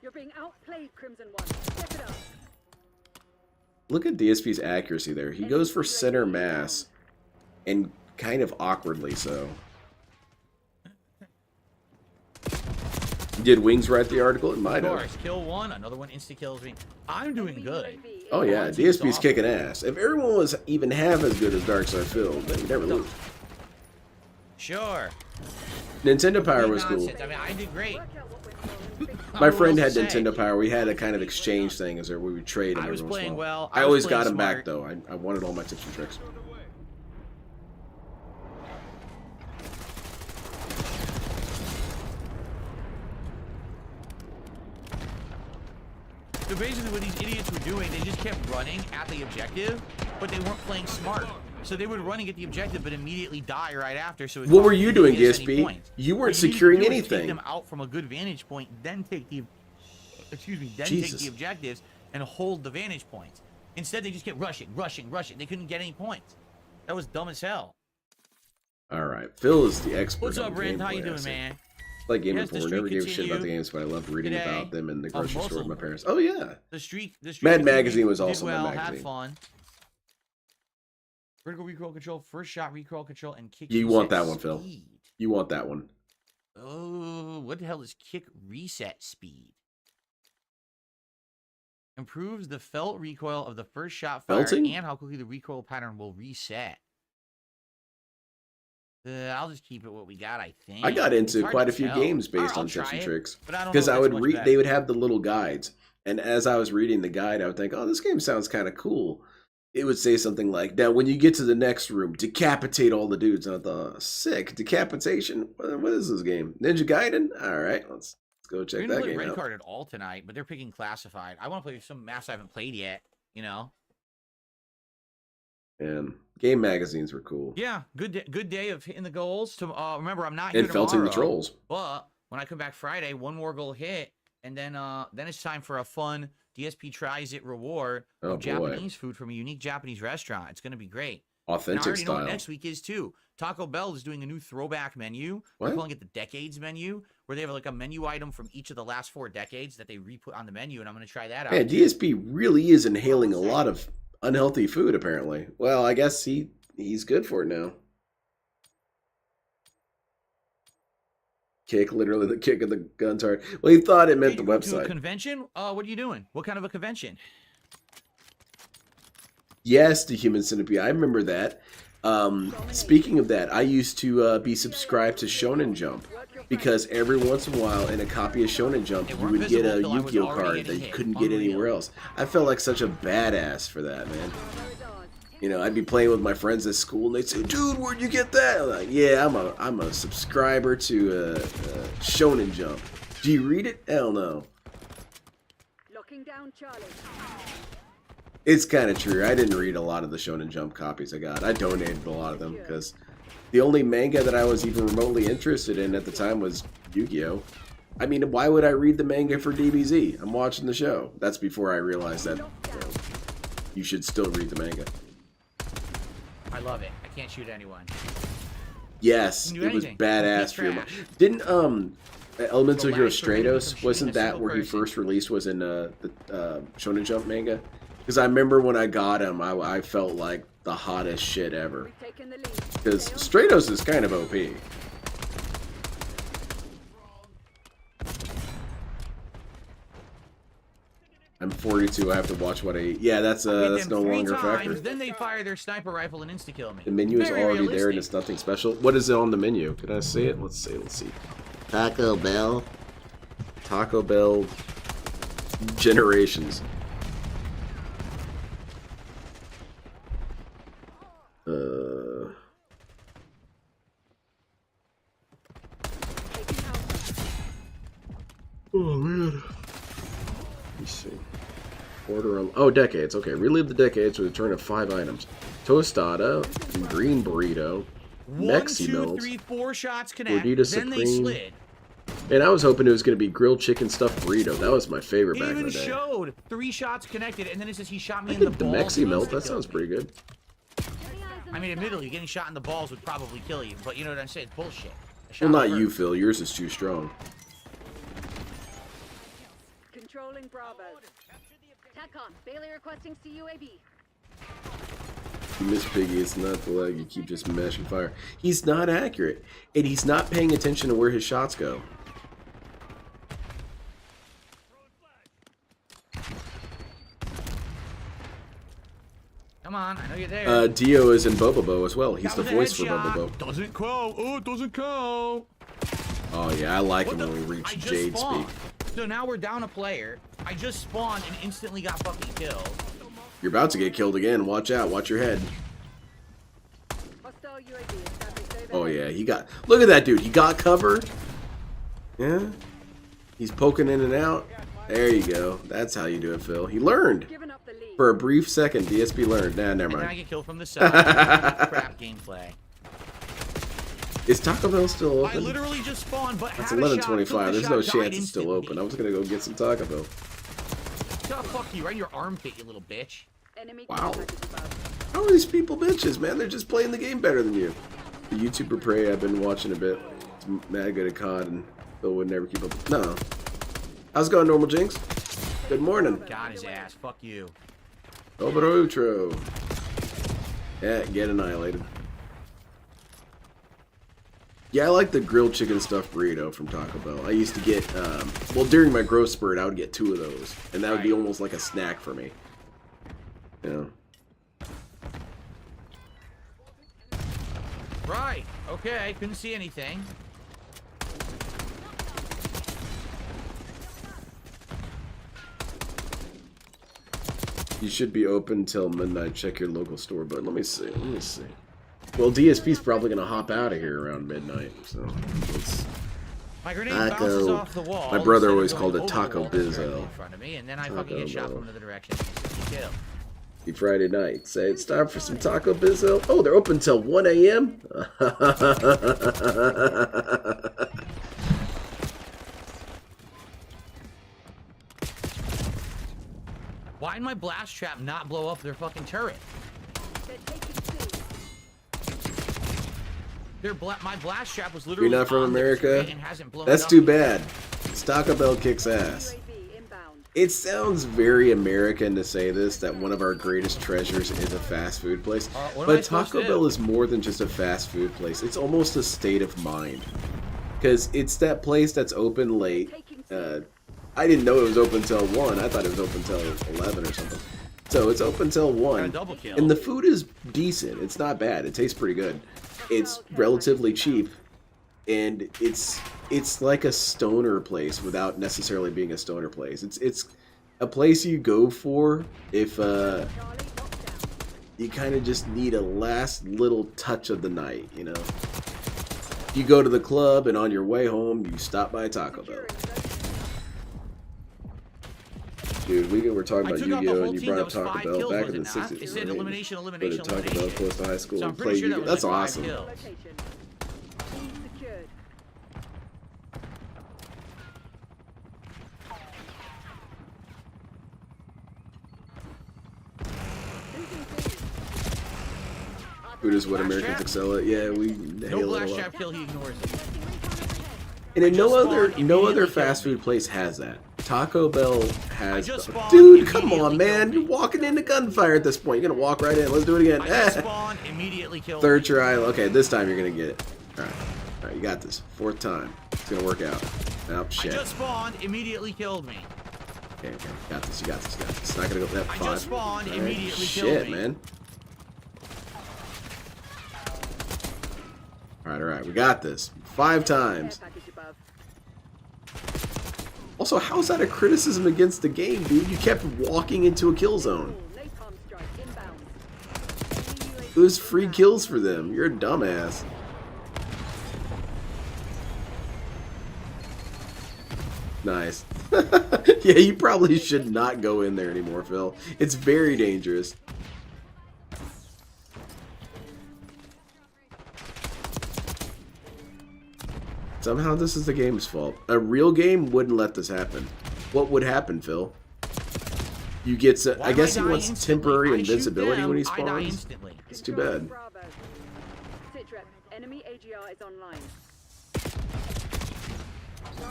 You're being outplayed, Crimson One. Step it up. Look at DSP's accuracy there. He goes for center mass. And kind of awkwardly so. Did Wings write the article? It might have. Of course, kill one, another one insta-kills me. I'm doing good. Oh yeah, DSP's kicking ass. If everyone was even half as good as Darkside Phil, they would never lose. Sure. Nintendo Power was cool. I mean, I did great. My friend had Nintendo Power. We had a kind of exchange thing as we would trade and every once in a while. I always got him back though. I wanted all my Tips and Tricks. basically what these idiots were doing, they just kept running at the objective, but they weren't playing smart. So they would run and get the objective, but immediately die right after. So what were you doing, DSP? You weren't securing anything. Take them out from a good vantage point, then take the, take the objectives and hold the vantage points. Instead, they just kept rushing. They couldn't get any points. That was dumb as hell. All right, Phil is the expert. What's up, Brent? How you doing, man? Like Game Informer, never gave a shit about the games, but I loved reading about them in the grocery store with my parents. Oh yeah, the streak Mad Magazine was also well, Mad Magazine. Had fun. Vertical recoil control, first shot recoil control, and kick. You want that one, speed. Phil? You want that one? Oh, what the hell is kick reset speed? Improves the felt recoil of the first shot fire and how quickly the recoil pattern will reset. I'll just keep it what we got, I think. I got into quite a few games based on tips and tricks because I would read. They would have the little guides, and as I was reading the guide, I would think, "Oh, this game sounds kind of cool." It would say something like, "Now, when you get to the next room, decapitate all the dudes." And I thought, "Sick decapitation! What is this game? Ninja Gaiden? All right, let's go check that game out." Red Card at all tonight, but they're picking classified. I want to play some maps I haven't played yet. You know. And game magazines were cool. Yeah, good day of hitting the goals. To remember, I'm not here and felting tomorrow, the trolls. But when I come back Friday, one more goal hit, and then it's time for a fun DSP tries it reward of Japanese food from a unique Japanese restaurant. It's gonna be great. Authentic and I already style. know what next week is too. Taco Bell is doing a new throwback menu. They're calling it the Decades menu, where they have like a menu item from each of the last 4 decades that they re-put on the menu, and I'm gonna try that out. Yeah, DSP really is inhaling a lot of unhealthy food, apparently. Well, I guess he's good for it now. Kick, literally the kick of the gun turret. Well, he thought it meant the website. To a convention? What are you doing? What kind of a convention? Yes, the Human Centipede. I remember that. Speaking of that, I used to be subscribed to Shonen Jump because every once in a while in a copy of Shonen Jump, you would get a Yu-Gi-Oh card that you couldn't get anywhere else. I felt like such a badass for that, man. You know, I'd be playing with my friends at school, and they'd say, "Dude, where'd you get that?" I'm like, "Yeah, I'm a subscriber to Shonen Jump." Do you read it? Hell no. Locking down Charlie. It's kind of true. I didn't read a lot of the Shonen Jump copies I got. I donated a lot of them because the only manga that I was even remotely interested in at the time was Yu-Gi-Oh! I mean, why would I read the manga for DBZ? I'm watching the show. That's before I realized that you should still read the manga. I love it. I can't shoot anyone. Yes, it was badass for your mind. Didn't Elemental Hero Stratos, wasn't that where he first released, was in the Shonen Jump manga? Because I remember when I got him, I felt like the hottest shit ever. Because Stratos is kind of OP. I'm 42. I have to watch what I eat. Yeah, that's no longer a factor. Then they fire their sniper rifle and insta-kill me. The menu is already there and it's nothing special. What is it on the menu? Can I see it? Let's see. Taco Bell. Taco Bell Generations. Oh man. Let me see. Order on. Oh, decades. Okay, relive the decades with a return of 5 items: tostada, green burrito, Mexi 1, 2, melt, 3, 4 shots connect. Gordita Then Supreme. they slid. And I was hoping it was going to be grilled chicken stuffed burrito. That was my favorite It back in even the day. showed 3 shots connected, and then it says he shot me I in the think the balls. Mexi melt. That sounds pretty good. I mean, admittedly, getting shot in the balls would probably kill you, but you know what I'm saying? It's bullshit. Well, not you, Phil. Yours is too strong. Controlling Bravo. TACOM, Bailey requesting CUAB. You miss Piggy. It's not the leg. You keep just mashing fire. He's not accurate, and he's not paying attention to where his shots go. Come on, I know you're there. Dio is in Bobobo as well. He's the voice for Bobobo. Doesn't count. Oh, it doesn't count. Oh yeah, I like him when we reach Jade speak. So now we're down a player. I just spawned and instantly got fucking killed. You're about to get killed again. Watch out. Watch your head. Oh yeah, he got. Look at that dude. He got cover. Yeah. He's poking in and out. There you go. That's how you do it, Phil. He learned. Given up the lead. For a brief second, DSP learned. Nah, never And then I mind. get killed from the side. Crap gameplay. Is Taco Bell still I open? literally just spawned, but It's had a shot, took 11:25. the There's shot, no died chance it's still instantly. open. I was gonna go get some Taco Bell. God, fuck you, right in your armpit, you little bitch. Enemy Wow. care package above. How are these people bitches, man? They're just playing the game better than you. The YouTuber Prey I've been watching a bit. It's mad good at COD, and Phil would never keep up. No. How's it going, Normal Jinx? Good morning. Got his ass, fuck you. Over outro. Yeah, get annihilated. Yeah, I like the grilled chicken stuffed burrito from Taco Bell. I used to get, well, during my growth spurt, I would get 2 of those. And that would be almost like a snack for me. You know? Right, okay, couldn't see anything. You should be open till midnight. Check your local store, but let me see. Well, DSP's probably gonna hop out of here around midnight, so let's... My grenade bounces off the wall. My brother instead of always going called it over the Taco wall that's Bizzo. directly in front of me, and then I fucking get shot from another direction. Kill. Happy Friday night. Say it's time for some Taco Bizzo. Oh, they're open till 1 a.m. Why did my blast trap not blow up their fucking turret? My blast trap was literally You're not from on their America? turret and hasn't blown That's up. too bad. Taco Bell kicks ass. It sounds very American to say this, that one of our greatest treasures is a fast food place. What am I But supposed Taco to Bell do? is more than just a fast food place. It's almost a state of mind. Because it's that place that's open late. I didn't know it was open till 1. I thought it was open till 11 or something. So it's open till 1. Double kill. And the food is decent. It's not bad. It tastes pretty good. It's relatively cheap. And it's like a stoner place without necessarily being a stoner place. It's a place you go for if you kind of just need a last little touch of the night, you know. You go to the club and on your way home you stop by Taco Bell. Dude, we were talking about Yu-Gi-Oh! And you brought up Taco Bell back in the 60s. It said elimination, But elimination, Taco Bell elimination. close to high school So I'm and play pretty sure that Yu-Gi-Oh! was That's like 5 awesome. kills. Secured. Food is what Americans excel at. Yeah, we No hail it a blast lot. trap kill, he ignores it. And then no just other immediately fast food place has that. Taco Bell has. just spawned, Dude, come on, immediately man! killed You're me. walking into gunfire at this point. You're gonna walk right in. Let's do it again. I just spawned, immediately killed Third me. try. Okay, this time you're gonna get it. All right, you got this. 4th time. It's gonna work out. Oh I shit. just spawned, immediately killed me. Okay, got this. You got this. You got this. It's not gonna go that I 5. just spawned, All right, immediately killed shit, me. man. All right. We got this. 5 times. Care package above. Also, how's that a criticism against the game, dude? You kept walking into a kill zone. Napalm strike inbound. It was free kills for them. You're a dumbass. Nice. Yeah, you probably should not go in there anymore, Phil. It's very dangerous. Somehow this is the game's fault. A real game wouldn't let this happen. What would happen, Phil? You get I guess he wants temporary invincibility when he I die spawns. instantly. It's too bad. Bravo. Sitrep, enemy AGR is online.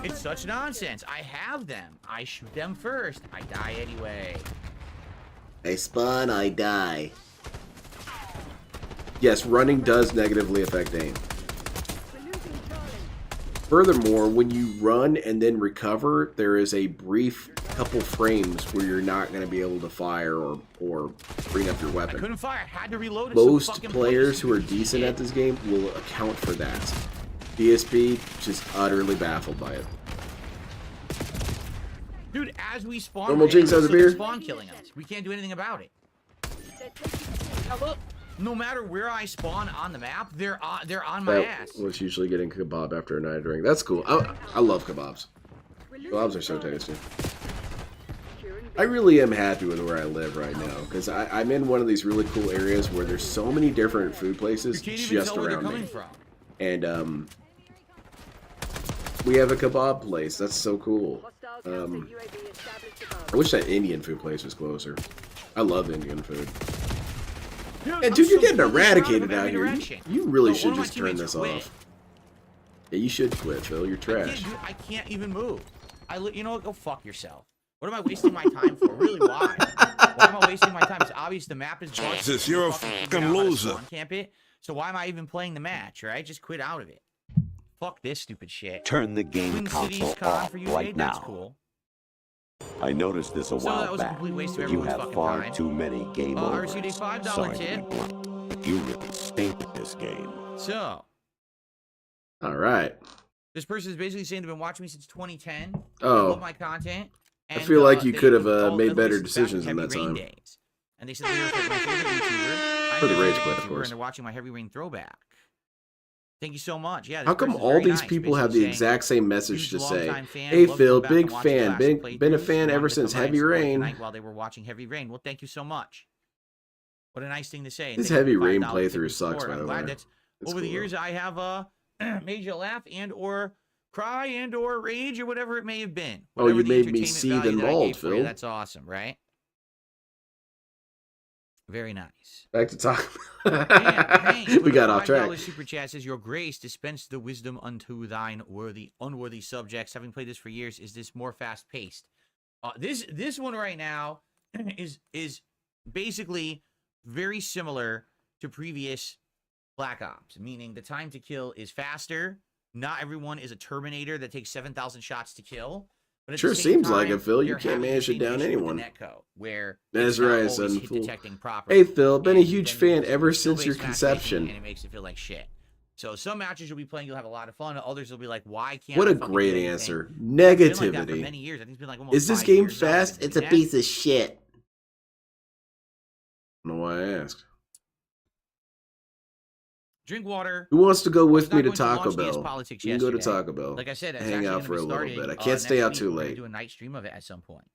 It's such nonsense. I have them. I shoot them first. I die anyway. I spawn, I die. Yes, running does negatively affect aim. We're losing Charlie. Furthermore, when you run and then recover, there is a brief couple frames where you're not going to be able to fire or bring up your I weapon. couldn't fire. I had to reload it. so Most fucking players please. who are decent at this game will account for that. DSP, just utterly baffled by it. Dude, as we spawn, Normal we're Jinx has a still beer? spawn killing us. We can't do anything about it. They're taking No matter where I spawn on the map, they're on my ass. Was usually getting kebab after a night of drink. That's cool. I love kebabs. Kebabs are so tasty. I really am happy with where I live right now because I'm in one of these really cool areas where there's so many different food places just around me. And we have a kebab place. That's so cool. I wish that Indian food place was closer. I love Indian food. And dude, you're getting eradicated out here. You really should just turn this off. Yeah, you should quit, Phil. You're trash. I can't even move. You know what? Go fuck yourself. What am I wasting my time for? Really, why? Why am I wasting my time? It's obvious the map is bugged. Jesus, you're a fucking loser. Camp it. So why am I even playing the match, right? Just quit out of it. Fuck this stupid shit. Turn the game console off right now. That's cool. I noticed this a while back, but you have far too many game overs. $5 Sorry tip. to be blunt, but you really stink at this game. So. All right. This person is basically saying they've been watching me since 2010. Oh. They love my content. And, I feel like you could have made better decisions in that time. And they said they're my favorite YouTuber. For the rage quit, of course. And they're watching my Heavy Rain throwback. Thank you so much. Yeah. How come all these people have the exact same message to say? Hey Phil, big fan, been a fan ever since Heavy Rain. While they were watching Heavy Rain. Well, thank you so much. What a nice thing to say. This Heavy Rain playthrough sucks, by the way. I'm glad that over the years I have made you laugh and or cry and or rage or whatever it may have been. Oh, you made me seethe and bald, Phil. That's awesome, right? Very nice. Back to talk. Hank, we got off track. Super chat says, "Your grace dispense the wisdom unto thine unworthy subjects. Having played this for years, is this more fast paced? This one right now is basically very similar to previous Black Ops, meaning the time to kill is faster. Not everyone is a Terminator that takes 7,000 shots to kill. But sure seems like it, Phil. You can't manage to down anyone. That's right, son. Hey, Phil, been a huge fan ever since your conception. And it makes it feel like shit. So some matches you'll be playing, you'll have a lot of fun. Others will be like, why can't What a great answer. Negativity. Many years. I think it's been like almost Is this game fast? It's a piece of shit. I don't know why I asked. Drink water. Who wants to go with me to Taco Bell? You can go to Taco Bell. Like I said, hang out for a little bit. I can't stay out too late. Do a night stream of it at some point.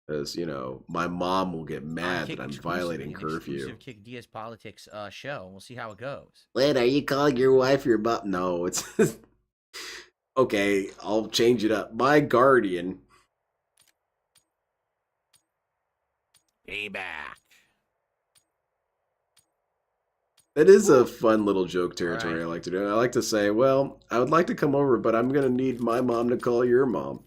Because, you know, my mom will get mad that I'm violating curfew. Kick DS Politics show. We'll see how it goes. Wait, are you calling your wife your butt? No, it's... Okay, I'll change it up. My guardian. Payback. That is a fun little joke territory I like to do. I like to say, well, I would like to come over, but I'm going to need my mom to call your mom.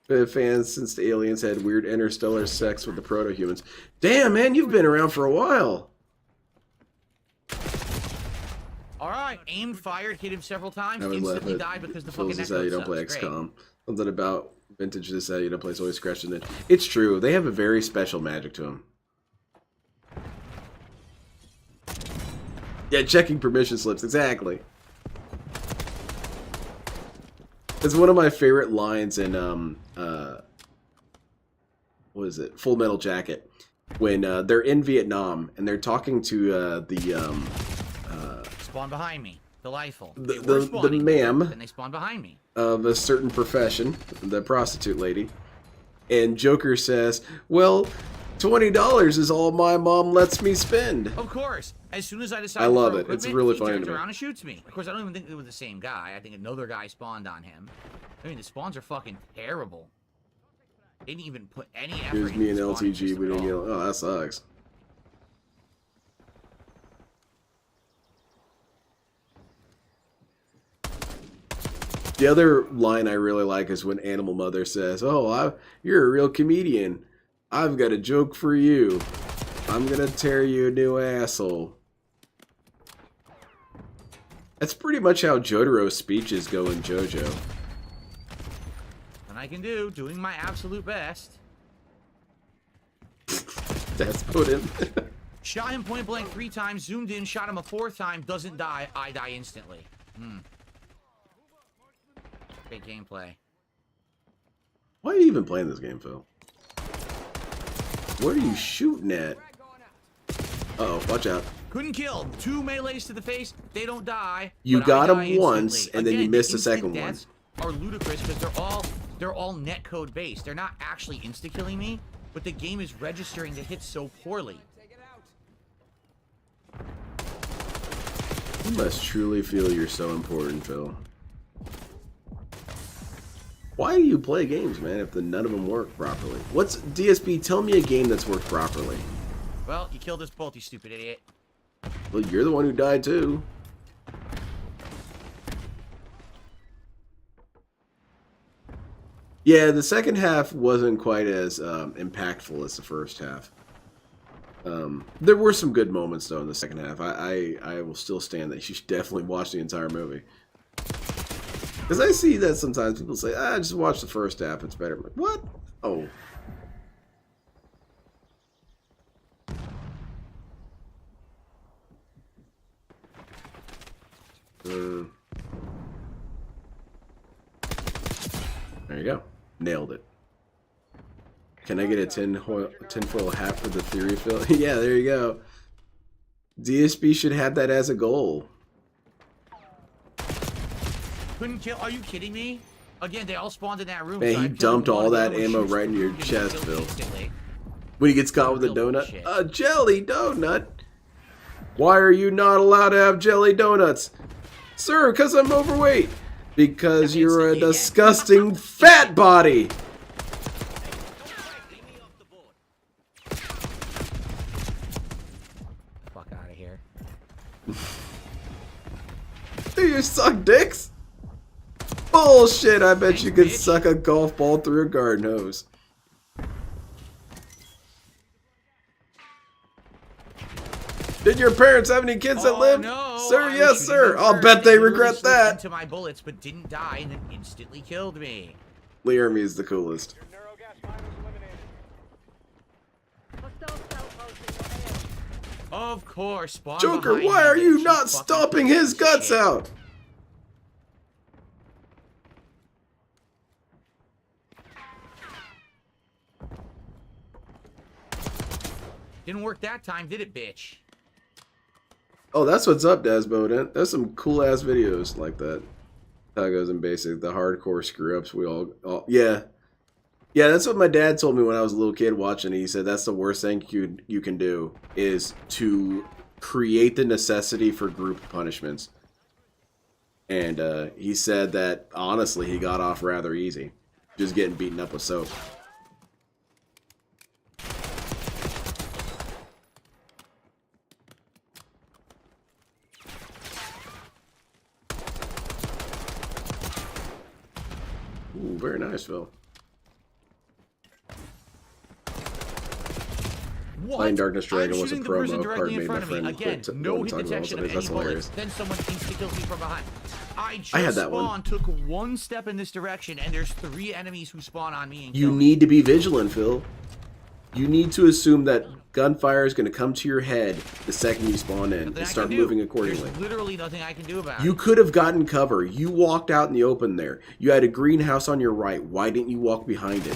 Been fans since the aliens had weird interstellar sex with the proto-humans. Damn, man, you've been around for a while. All right, aimed, fired, hit him several times, instantly died because the fucking echo you don't play XCOM. Something about vintage this you don't play is always scratching it. It's true. They have a very special magic to them. Yeah, checking permission slips, exactly. It's one of my favorite lines in, what is it? Full Metal Jacket. When they're in Vietnam and they're talking to spawn behind me. Delightful. The ma'am. And they spawn behind me. Of a certain profession, the prostitute lady. And Joker says, well, $20 is all my mom lets me spend. Of course. As soon as I decide I love it. It's really funny he to turns me. around and shoots me. Of course, I don't even think it was the same guy. I think another guy spawned on him. I mean, the spawns are fucking terrible. They didn't even put any effort Here's me and LTG. We didn't get. Oh, that sucks. The other line I really like is when Animal Mother says, "Oh, you're a real comedian. I've got a joke for you. I'm gonna tear you a new asshole." That's pretty much how Jotaro's speeches go in JoJo. And I can do, doing my absolute best. That's put in. Shot him point blank 3 times, zoomed in, shot him a 4th time, doesn't die, I die instantly. Great gameplay. Why are you even playing this game, Phil? What are you shooting at? Uh-oh, watch out. Couldn't kill. 2 melees to the face, they don't die. You got him once, and then you missed the second one. Are ludicrous because they're all they're all netcode based. They're not actually insta-killing me, but the game is registering the hits so poorly. You must truly feel you're so important, Phil. Why do you play games, man, if none of them work properly? What's DSP? Tell me a game that's worked properly. Well, you killed us both, you stupid idiot. Well, you're the one who died too. Yeah, the second half wasn't quite as impactful as the first half. There were some good moments though in the second half. I will still stand that you should definitely watch the entire movie. Because I see that sometimes people say, just watch the first half, it's better. I'm like, what? Oh. There you go. Nailed it. Can I get a tinfoil hat for the theory, Phil? Yeah, there you go. DSP should have that as a goal. Couldn't kill. Are you kidding me? Again, they all spawned in that room. Man, so he dumped all that ammo right in your chest, Phil. When he gets caught with a donut. A jelly donut? Why are you not allowed to have jelly donuts? Sir, because I'm overweight. Because you're a disgusting fat body. Fuck out of here. Do you suck dicks? Bullshit, I bet you could suck a golf ball through a garden hose. Did your parents have any kids that lived? No, Sir, yes, sir. I'll bet they regret that. Into my bullets, but didn't die, and then instantly killed me. Laramie is the coolest. Of course, spawn Joker, why are you not stomping his guts out? Didn't work that time, did it, bitch? Oh, that's what's up, Dasbo. There's some cool ass videos like that. How it goes in basic, the hardcore screw ups. We all yeah, that's what my dad told me when I was a little kid watching it. He said that's the worst thing you can do is to create the necessity for group punishments. And he said that honestly, he got off rather easy, just getting beaten up with soap. Ooh, very nice, Phil. Playing Darkness Dragon was a promo. Pardon me, my friend. Again, no hit detection of any bullets. Then someone insta-kills me from behind. I just had that one. took one step in this direction, and there's 3 enemies who spawn on me. And you need to be vigilant, Phil. You need to assume that gunfire is going to come to your head the second you spawn in and start moving accordingly. There's literally nothing I can do about it. You could have gotten cover. You walked out in the open there. You had a greenhouse on your right. Why didn't you walk behind it?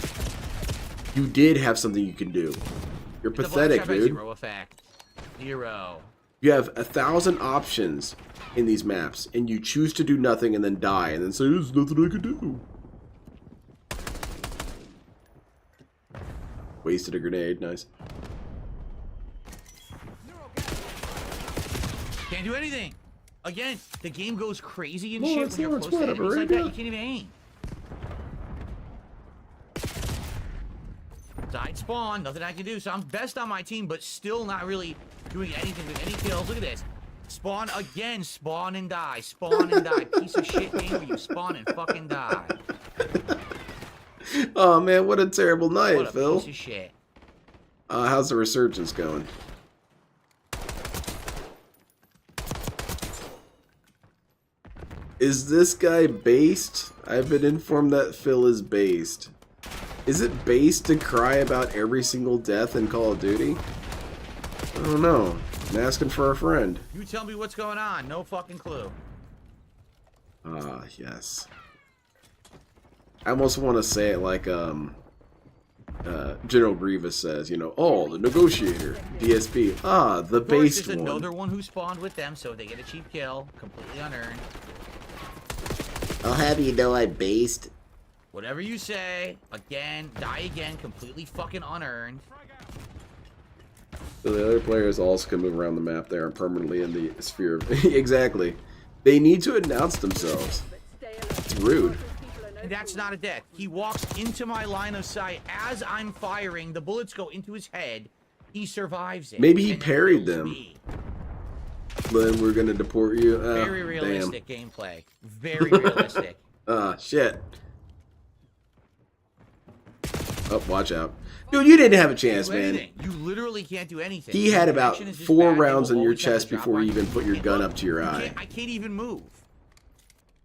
You did have something you can do. You're pathetic, dude. Zero effect. Zero. You have 1,000 options in these maps, and you choose to do nothing and then die, and then say, there's nothing I can do. Wasted a grenade. Nice. Can't do anything. Again, the game goes crazy and shit when you're close to enemies like that. You can't even aim. Died spawn, nothing I can do. So I'm best on my team, but still not really doing anything with any kills. Look at this. Spawn again, spawn and die. Spawn and die. Piece of shit game where you spawn and fucking die. Oh man, what a terrible night, what a Phil. Piece of shit. How's the resurgence going? Is this guy based? I've been informed that Phil is based. Is it based to cry about every single death in Call of Duty? I don't know. I'm asking for a friend. You tell me what's going on. No fucking clue. Ah, yes. I almost want to say it like General Grievous says, you know, oh, the negotiator, DSP. Ah, the based one. There's another one who spawned with them, so they get a cheap kill, completely unearned. I'll have you know I based. Whatever you say. Again, die again, completely fucking unearned. So the other players also can move around the map. They aren't permanently in the sphere of... Exactly. They need to announce themselves. It's rude. And that's not a death. He walks into my line of sight as I'm firing. The bullets go into his head. He survives it. Maybe he parried them. Then we're gonna deport you. Oh, very realistic gameplay. Very realistic. Ah, shit. Oh, watch out. Dude, you didn't have a chance, man. You literally can't do anything. He had about 4 rounds in your chest before you even put your gun up to your eye. I can't even move.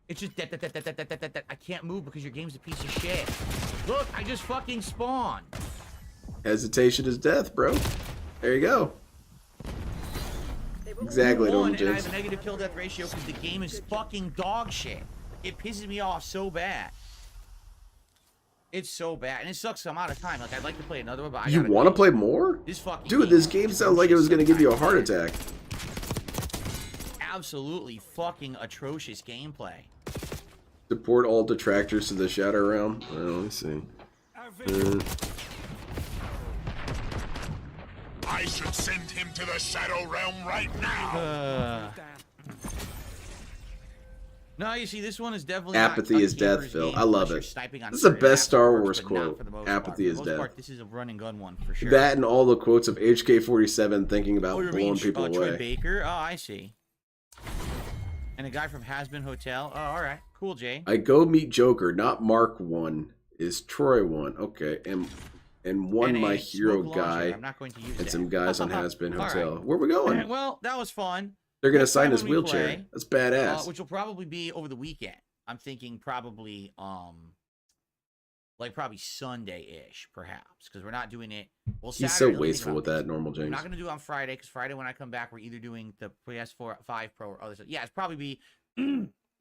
It's just that. I can't move because your game's a piece of shit. Look, I just fucking spawned. Hesitation is death, bro. There you go. Exactly, and James. I have a negative kill death ratio because the game is fucking dog shit. It pisses me off so bad. It's so bad, and it sucks. I'm out of time. Like, I'd like to play another one, but you want to play more? Dude, this game sounds like it was gonna give you a heart attack. Absolutely fucking atrocious gameplay. Deport all detractors to the Shadow Realm. Well, let me see. I should send him to the Shadow Realm right now. No, you see, this one is definitely apathy is death, Phil. I love it. This is the best Star Wars quote. Apathy is death. This is a run and gun one for sure. That and all the quotes of HK-47 thinking about blowing people away. Troy Baker? Oh, I see. And a guy from Has-Been Hotel. Oh, all right. Cool, Jay. I go meet Joker, not Mark 1. Is Troy 1. Okay. And one My Hero guy. I'm not going to use and some guys on Has-Been Hotel. Right. Where are we going? Well, that was fun. They're going to sign his wheelchair. That's badass. Which will probably be over the weekend. I'm thinking probably, like probably Sunday-ish, perhaps. Because we're not doing it. Well, He's Saturday, so wasteful with that, Normal James. We're not going to do it on Friday, because Friday when I come back, we're either doing the PS4 5 Pro or other stuff. Yeah, it's probably be...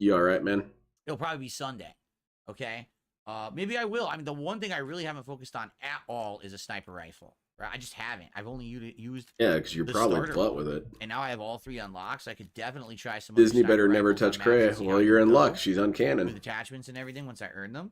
You all right, man? It'll probably be Sunday. Okay? Maybe I will. I mean, the one thing I really haven't focused on at all is a sniper rifle. Right? I just haven't. I've only used. Yeah, because you're probably butt with it. And now I have all 3 unlocked, so I could definitely try some. Disney better never touch Cray. Well, you're in luck. She's on canon. With attachments and everything once I earn them.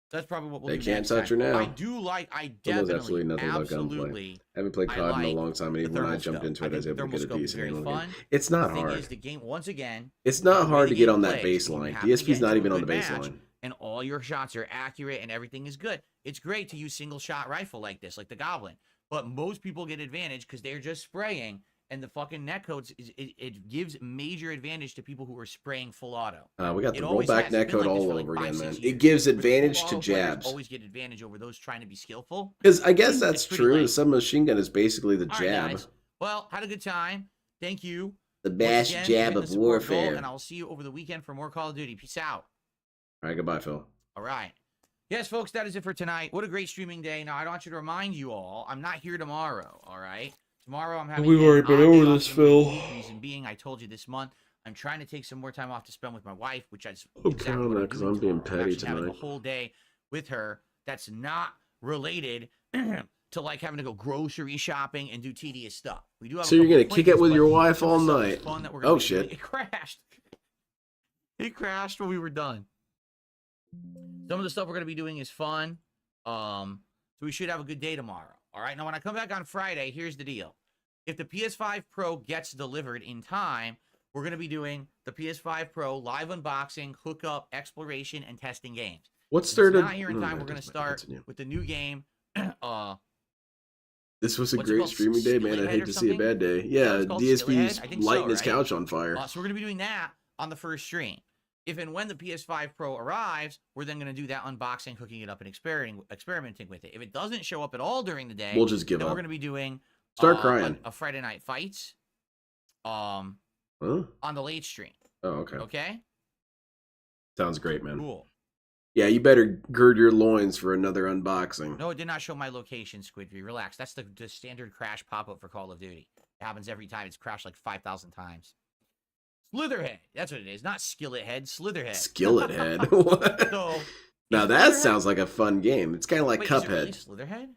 So that's probably what we'll do. They can't touch her now. I do like. I definitely. Absolutely. I haven't played COD in a long time, and even when I jumped into it, I was able to get a decent handle game. It's not hard. The game once again. It's not hard to get on that baseline. DSP's not even on the baseline. And all your shots are accurate and everything is good. It's great to use single shot rifle like this, like the Goblin. But most people get advantage because they're just spraying, and the fucking netcodes it gives major advantage to people who are spraying full auto. We got the rollback netcode all over again, man. It gives advantage to jabs. Always get advantage over those trying to be skillful. Because I guess that's true. Some machine gun is basically the jab. Right, well, had a good time. Thank you. The bash jab of warfare. And I'll see you over the weekend for more Call of Duty. Peace out. All right, goodbye, Phil. All right. Yes, folks, that is it for tonight. What a great streaming day. Now, I want you to remind you all, I'm not here tomorrow, all right? Tomorrow, I'm having... We've already been over this, Phil. Reason being, I told you this month, I'm trying to take some more time off to spend with my wife, which I just... Okay, because I'm being petty tonight. Having a whole day with her that's not related to, like, having to go grocery shopping and do tedious stuff. We do have so you're going to kick it with your wife all night? Oh, shit. It crashed. It crashed when we were done. Some of the stuff we're going to be doing is fun. So we should have a good day tomorrow. All right. Now, when I come back on Friday, here's the deal. If the PS5 Pro gets delivered in time, we're going to be doing the PS5 Pro live unboxing, hookup, exploration, and testing games. What's started? Not here in time. We're going to start with the new game. This was a great streaming day, man. I'd hate to see a bad day. Yeah, DSP's lighting his couch on fire. So we're going to be doing that on the first stream. If and when the PS5 Pro arrives, we're then going to do that unboxing, hooking it up, and experimenting with it. If it doesn't show up at all during the day, we'll just give up. We're going to be doing Start crying. A Friday Night Fights on the late stream. Oh, okay. Okay? Sounds great, man. Cool. Yeah, you better gird your loins for another unboxing. No, it did not show my location, Squidry. Relax. That's the standard crash pop-up for Call of Duty. It happens every time. It's crashed like 5,000 times. Slitherhead. That's what it is. Not Skillet Head. Slitherhead. Skillet Head? What? So, now that sounds like a fun game. It's kind of like Cuphead. Is it really Slitherhead?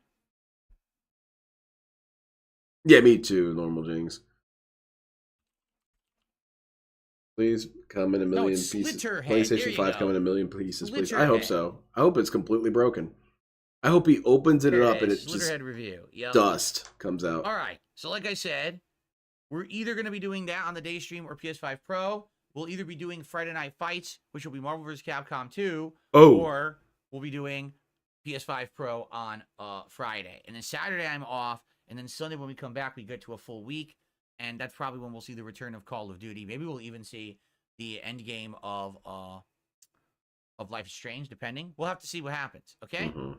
Yeah, me too, Normal Jings. Please come in a million pieces. PlayStation 5 come in a million pieces, please. I hope so. I hope it's completely broken. I hope he opens it up and it just review. Yep. dust comes out. All right. So like I said, we're either going to be doing that on the day stream or PS5 Pro. We'll either be doing Friday Night Fights, which will be Marvel vs. Capcom 2, or we'll be doing PS5 Pro on Friday. And then Saturday I'm off, and then Sunday when we come back, we get to a full week, and that's probably when we'll see the return of Call of Duty. Maybe we'll even see the end game of Life is Strange, depending. We'll have to see what happens, okay? Mm-hmm.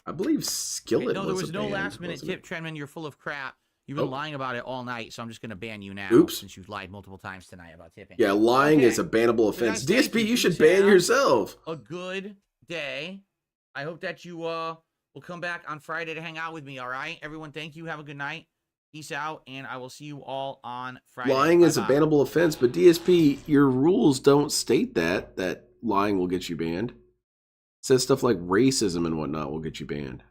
I believe Skillet no, there was no last-minute tip, Trenman. You're full of crap. You've been lying about it all night, so I'm just going to ban you now. Oops. Since you've lied multiple times tonight about tipping. Yeah, lying is a bannable offense. DSP, you should ban yourself. A good day. I hope that you will come back on Friday to hang out with me, all right? Everyone, thank you. Have a good night. Peace out, and I will see you all on Friday. Lying is a bannable offense, but DSP, your rules don't state that lying will get you banned. It says stuff like racism and whatnot will get you banned.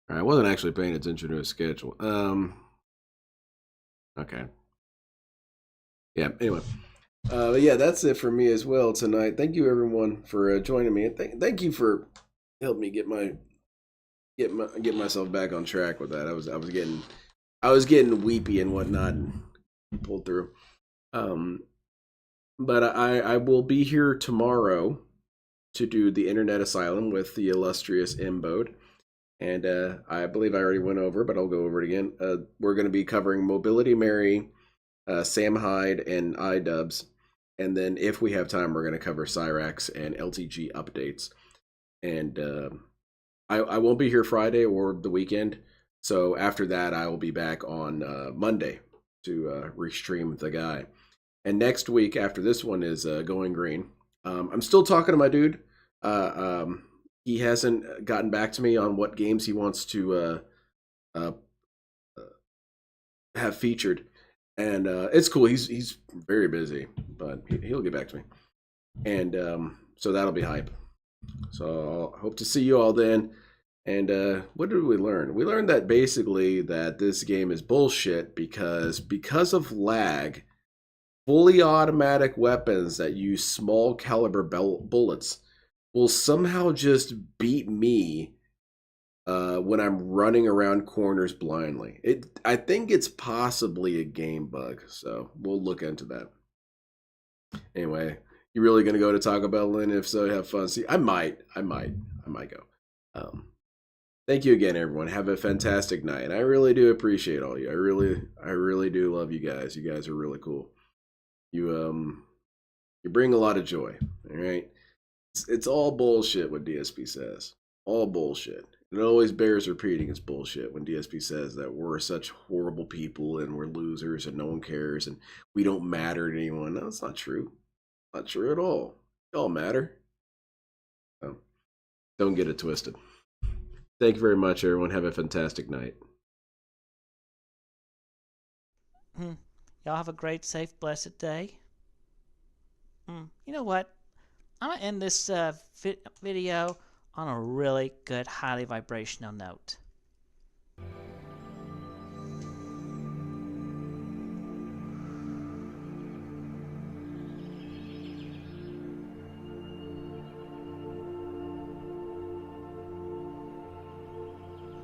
All right, I wasn't actually paying attention to his schedule. Okay. Yeah, anyway. But yeah, that's it for me as well tonight. Thank you everyone for joining me. And thank you for helping me get myself back on track with that. I was getting weepy and whatnot and pulled through. But I will be here tomorrow to do the Internet Asylum with the illustrious Imbode. And I believe I already went over, but I'll go over it again. We're going to be covering Mobility Mary, Sam Hyde, and iDubbbz. And then if we have time, we're going to cover Cyrax and LTG updates. And I won't be here Friday or the weekend. So after that, I will be back on Monday to restream the guy. And next week after this one is Going Green. I'm still talking to my dude. He hasn't gotten back to me on what games he wants to have featured, and it's cool. He's very busy, but he'll get back to me, and so that'll be hype. So I hope to see you all then. And what did we learn? We learned that basically that this game is bullshit because of lag, fully automatic weapons that use small caliber bullets will somehow just beat me when I'm running around corners blindly. I think it's possibly a game bug, so we'll look into that. Anyway, you really gonna go to Taco Bell, Lynn? If so, have fun. See, I might go. Thank you again, everyone. Have a fantastic night. I really do appreciate all you. I really do love you guys. You guys are really cool. You bring a lot of joy. All right. It's all bullshit what DSP says. All bullshit. It always bears repeating it's bullshit when DSP says that we're such horrible people and we're losers and no one cares and we don't matter to anyone. No, that's not true. Not true at all. Y'all matter. So, don't get it twisted. Thank you very much, everyone. Have a fantastic night. Y'all have a great, safe, blessed day. You know what? I'm going to end this video on a really good, highly vibrational note.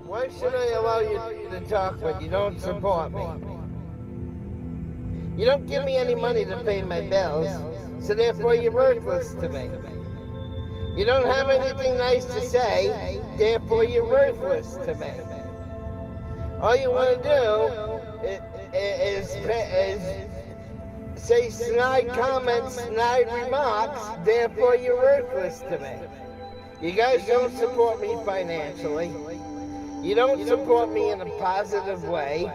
Why should I allow you to talk when you don't support me? You don't give me any money to pay my bills, so therefore you're worthless to me. You don't have anything nice to say, therefore you're worthless to me. All you want to do is say snide comments, snide remarks, therefore you're worthless to me. You guys don't support me financially. You don't support me in a positive way.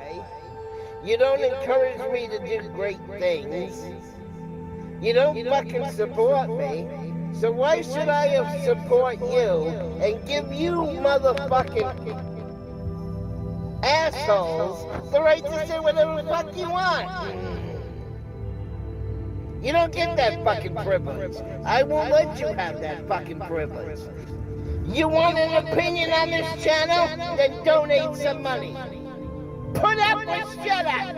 You don't encourage me to do great things. You don't fucking support me. So why should I support you and give you motherfucking assholes the right to say whatever the fuck you want? You don't get that fucking privilege. I won't let you have that fucking privilege. You want an opinion on this channel? Then donate some money. Put up or shut up.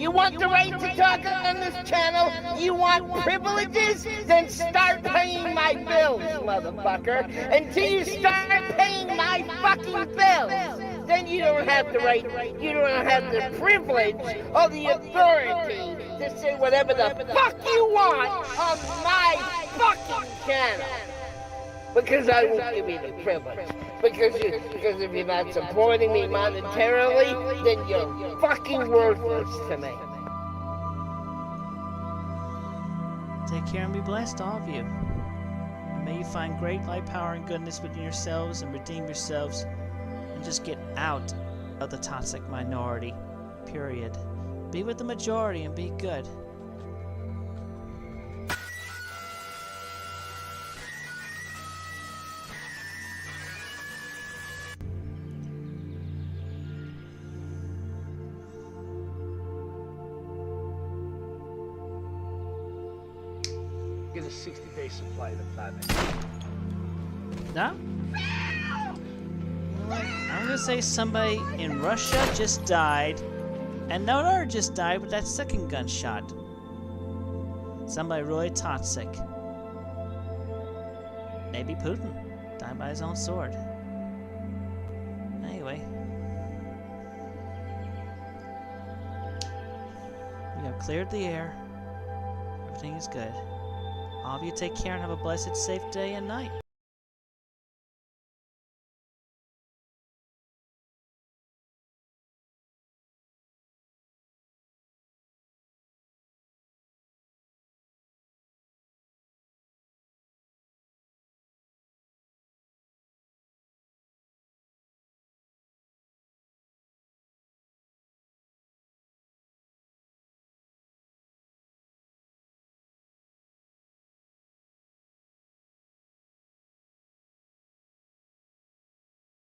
You want the right to talk on this channel? You want privileges? Then start paying my bills, motherfucker. Until you start paying my fucking bills, then you don't have the right, you don't have the privilege or the authority to say whatever the fuck you want on my fucking channel. Because I won't give you the privilege. Because if you're not supporting me monetarily, then you're fucking worthless to me. Take care and be blessed, all of you. And may you find great light, power, and goodness within yourselves and redeem yourselves and just get out of the toxic minority. Period. Be with the majority and be good. Get a 60-day supply of planet. No? I'm gonna say somebody in Russia just died, and no one just died with that second gunshot. Somebody really toxic. Maybe Putin died by his own sword. Anyway, we have cleared the air. Everything is good. All of you take care and have a blessed, safe day and night.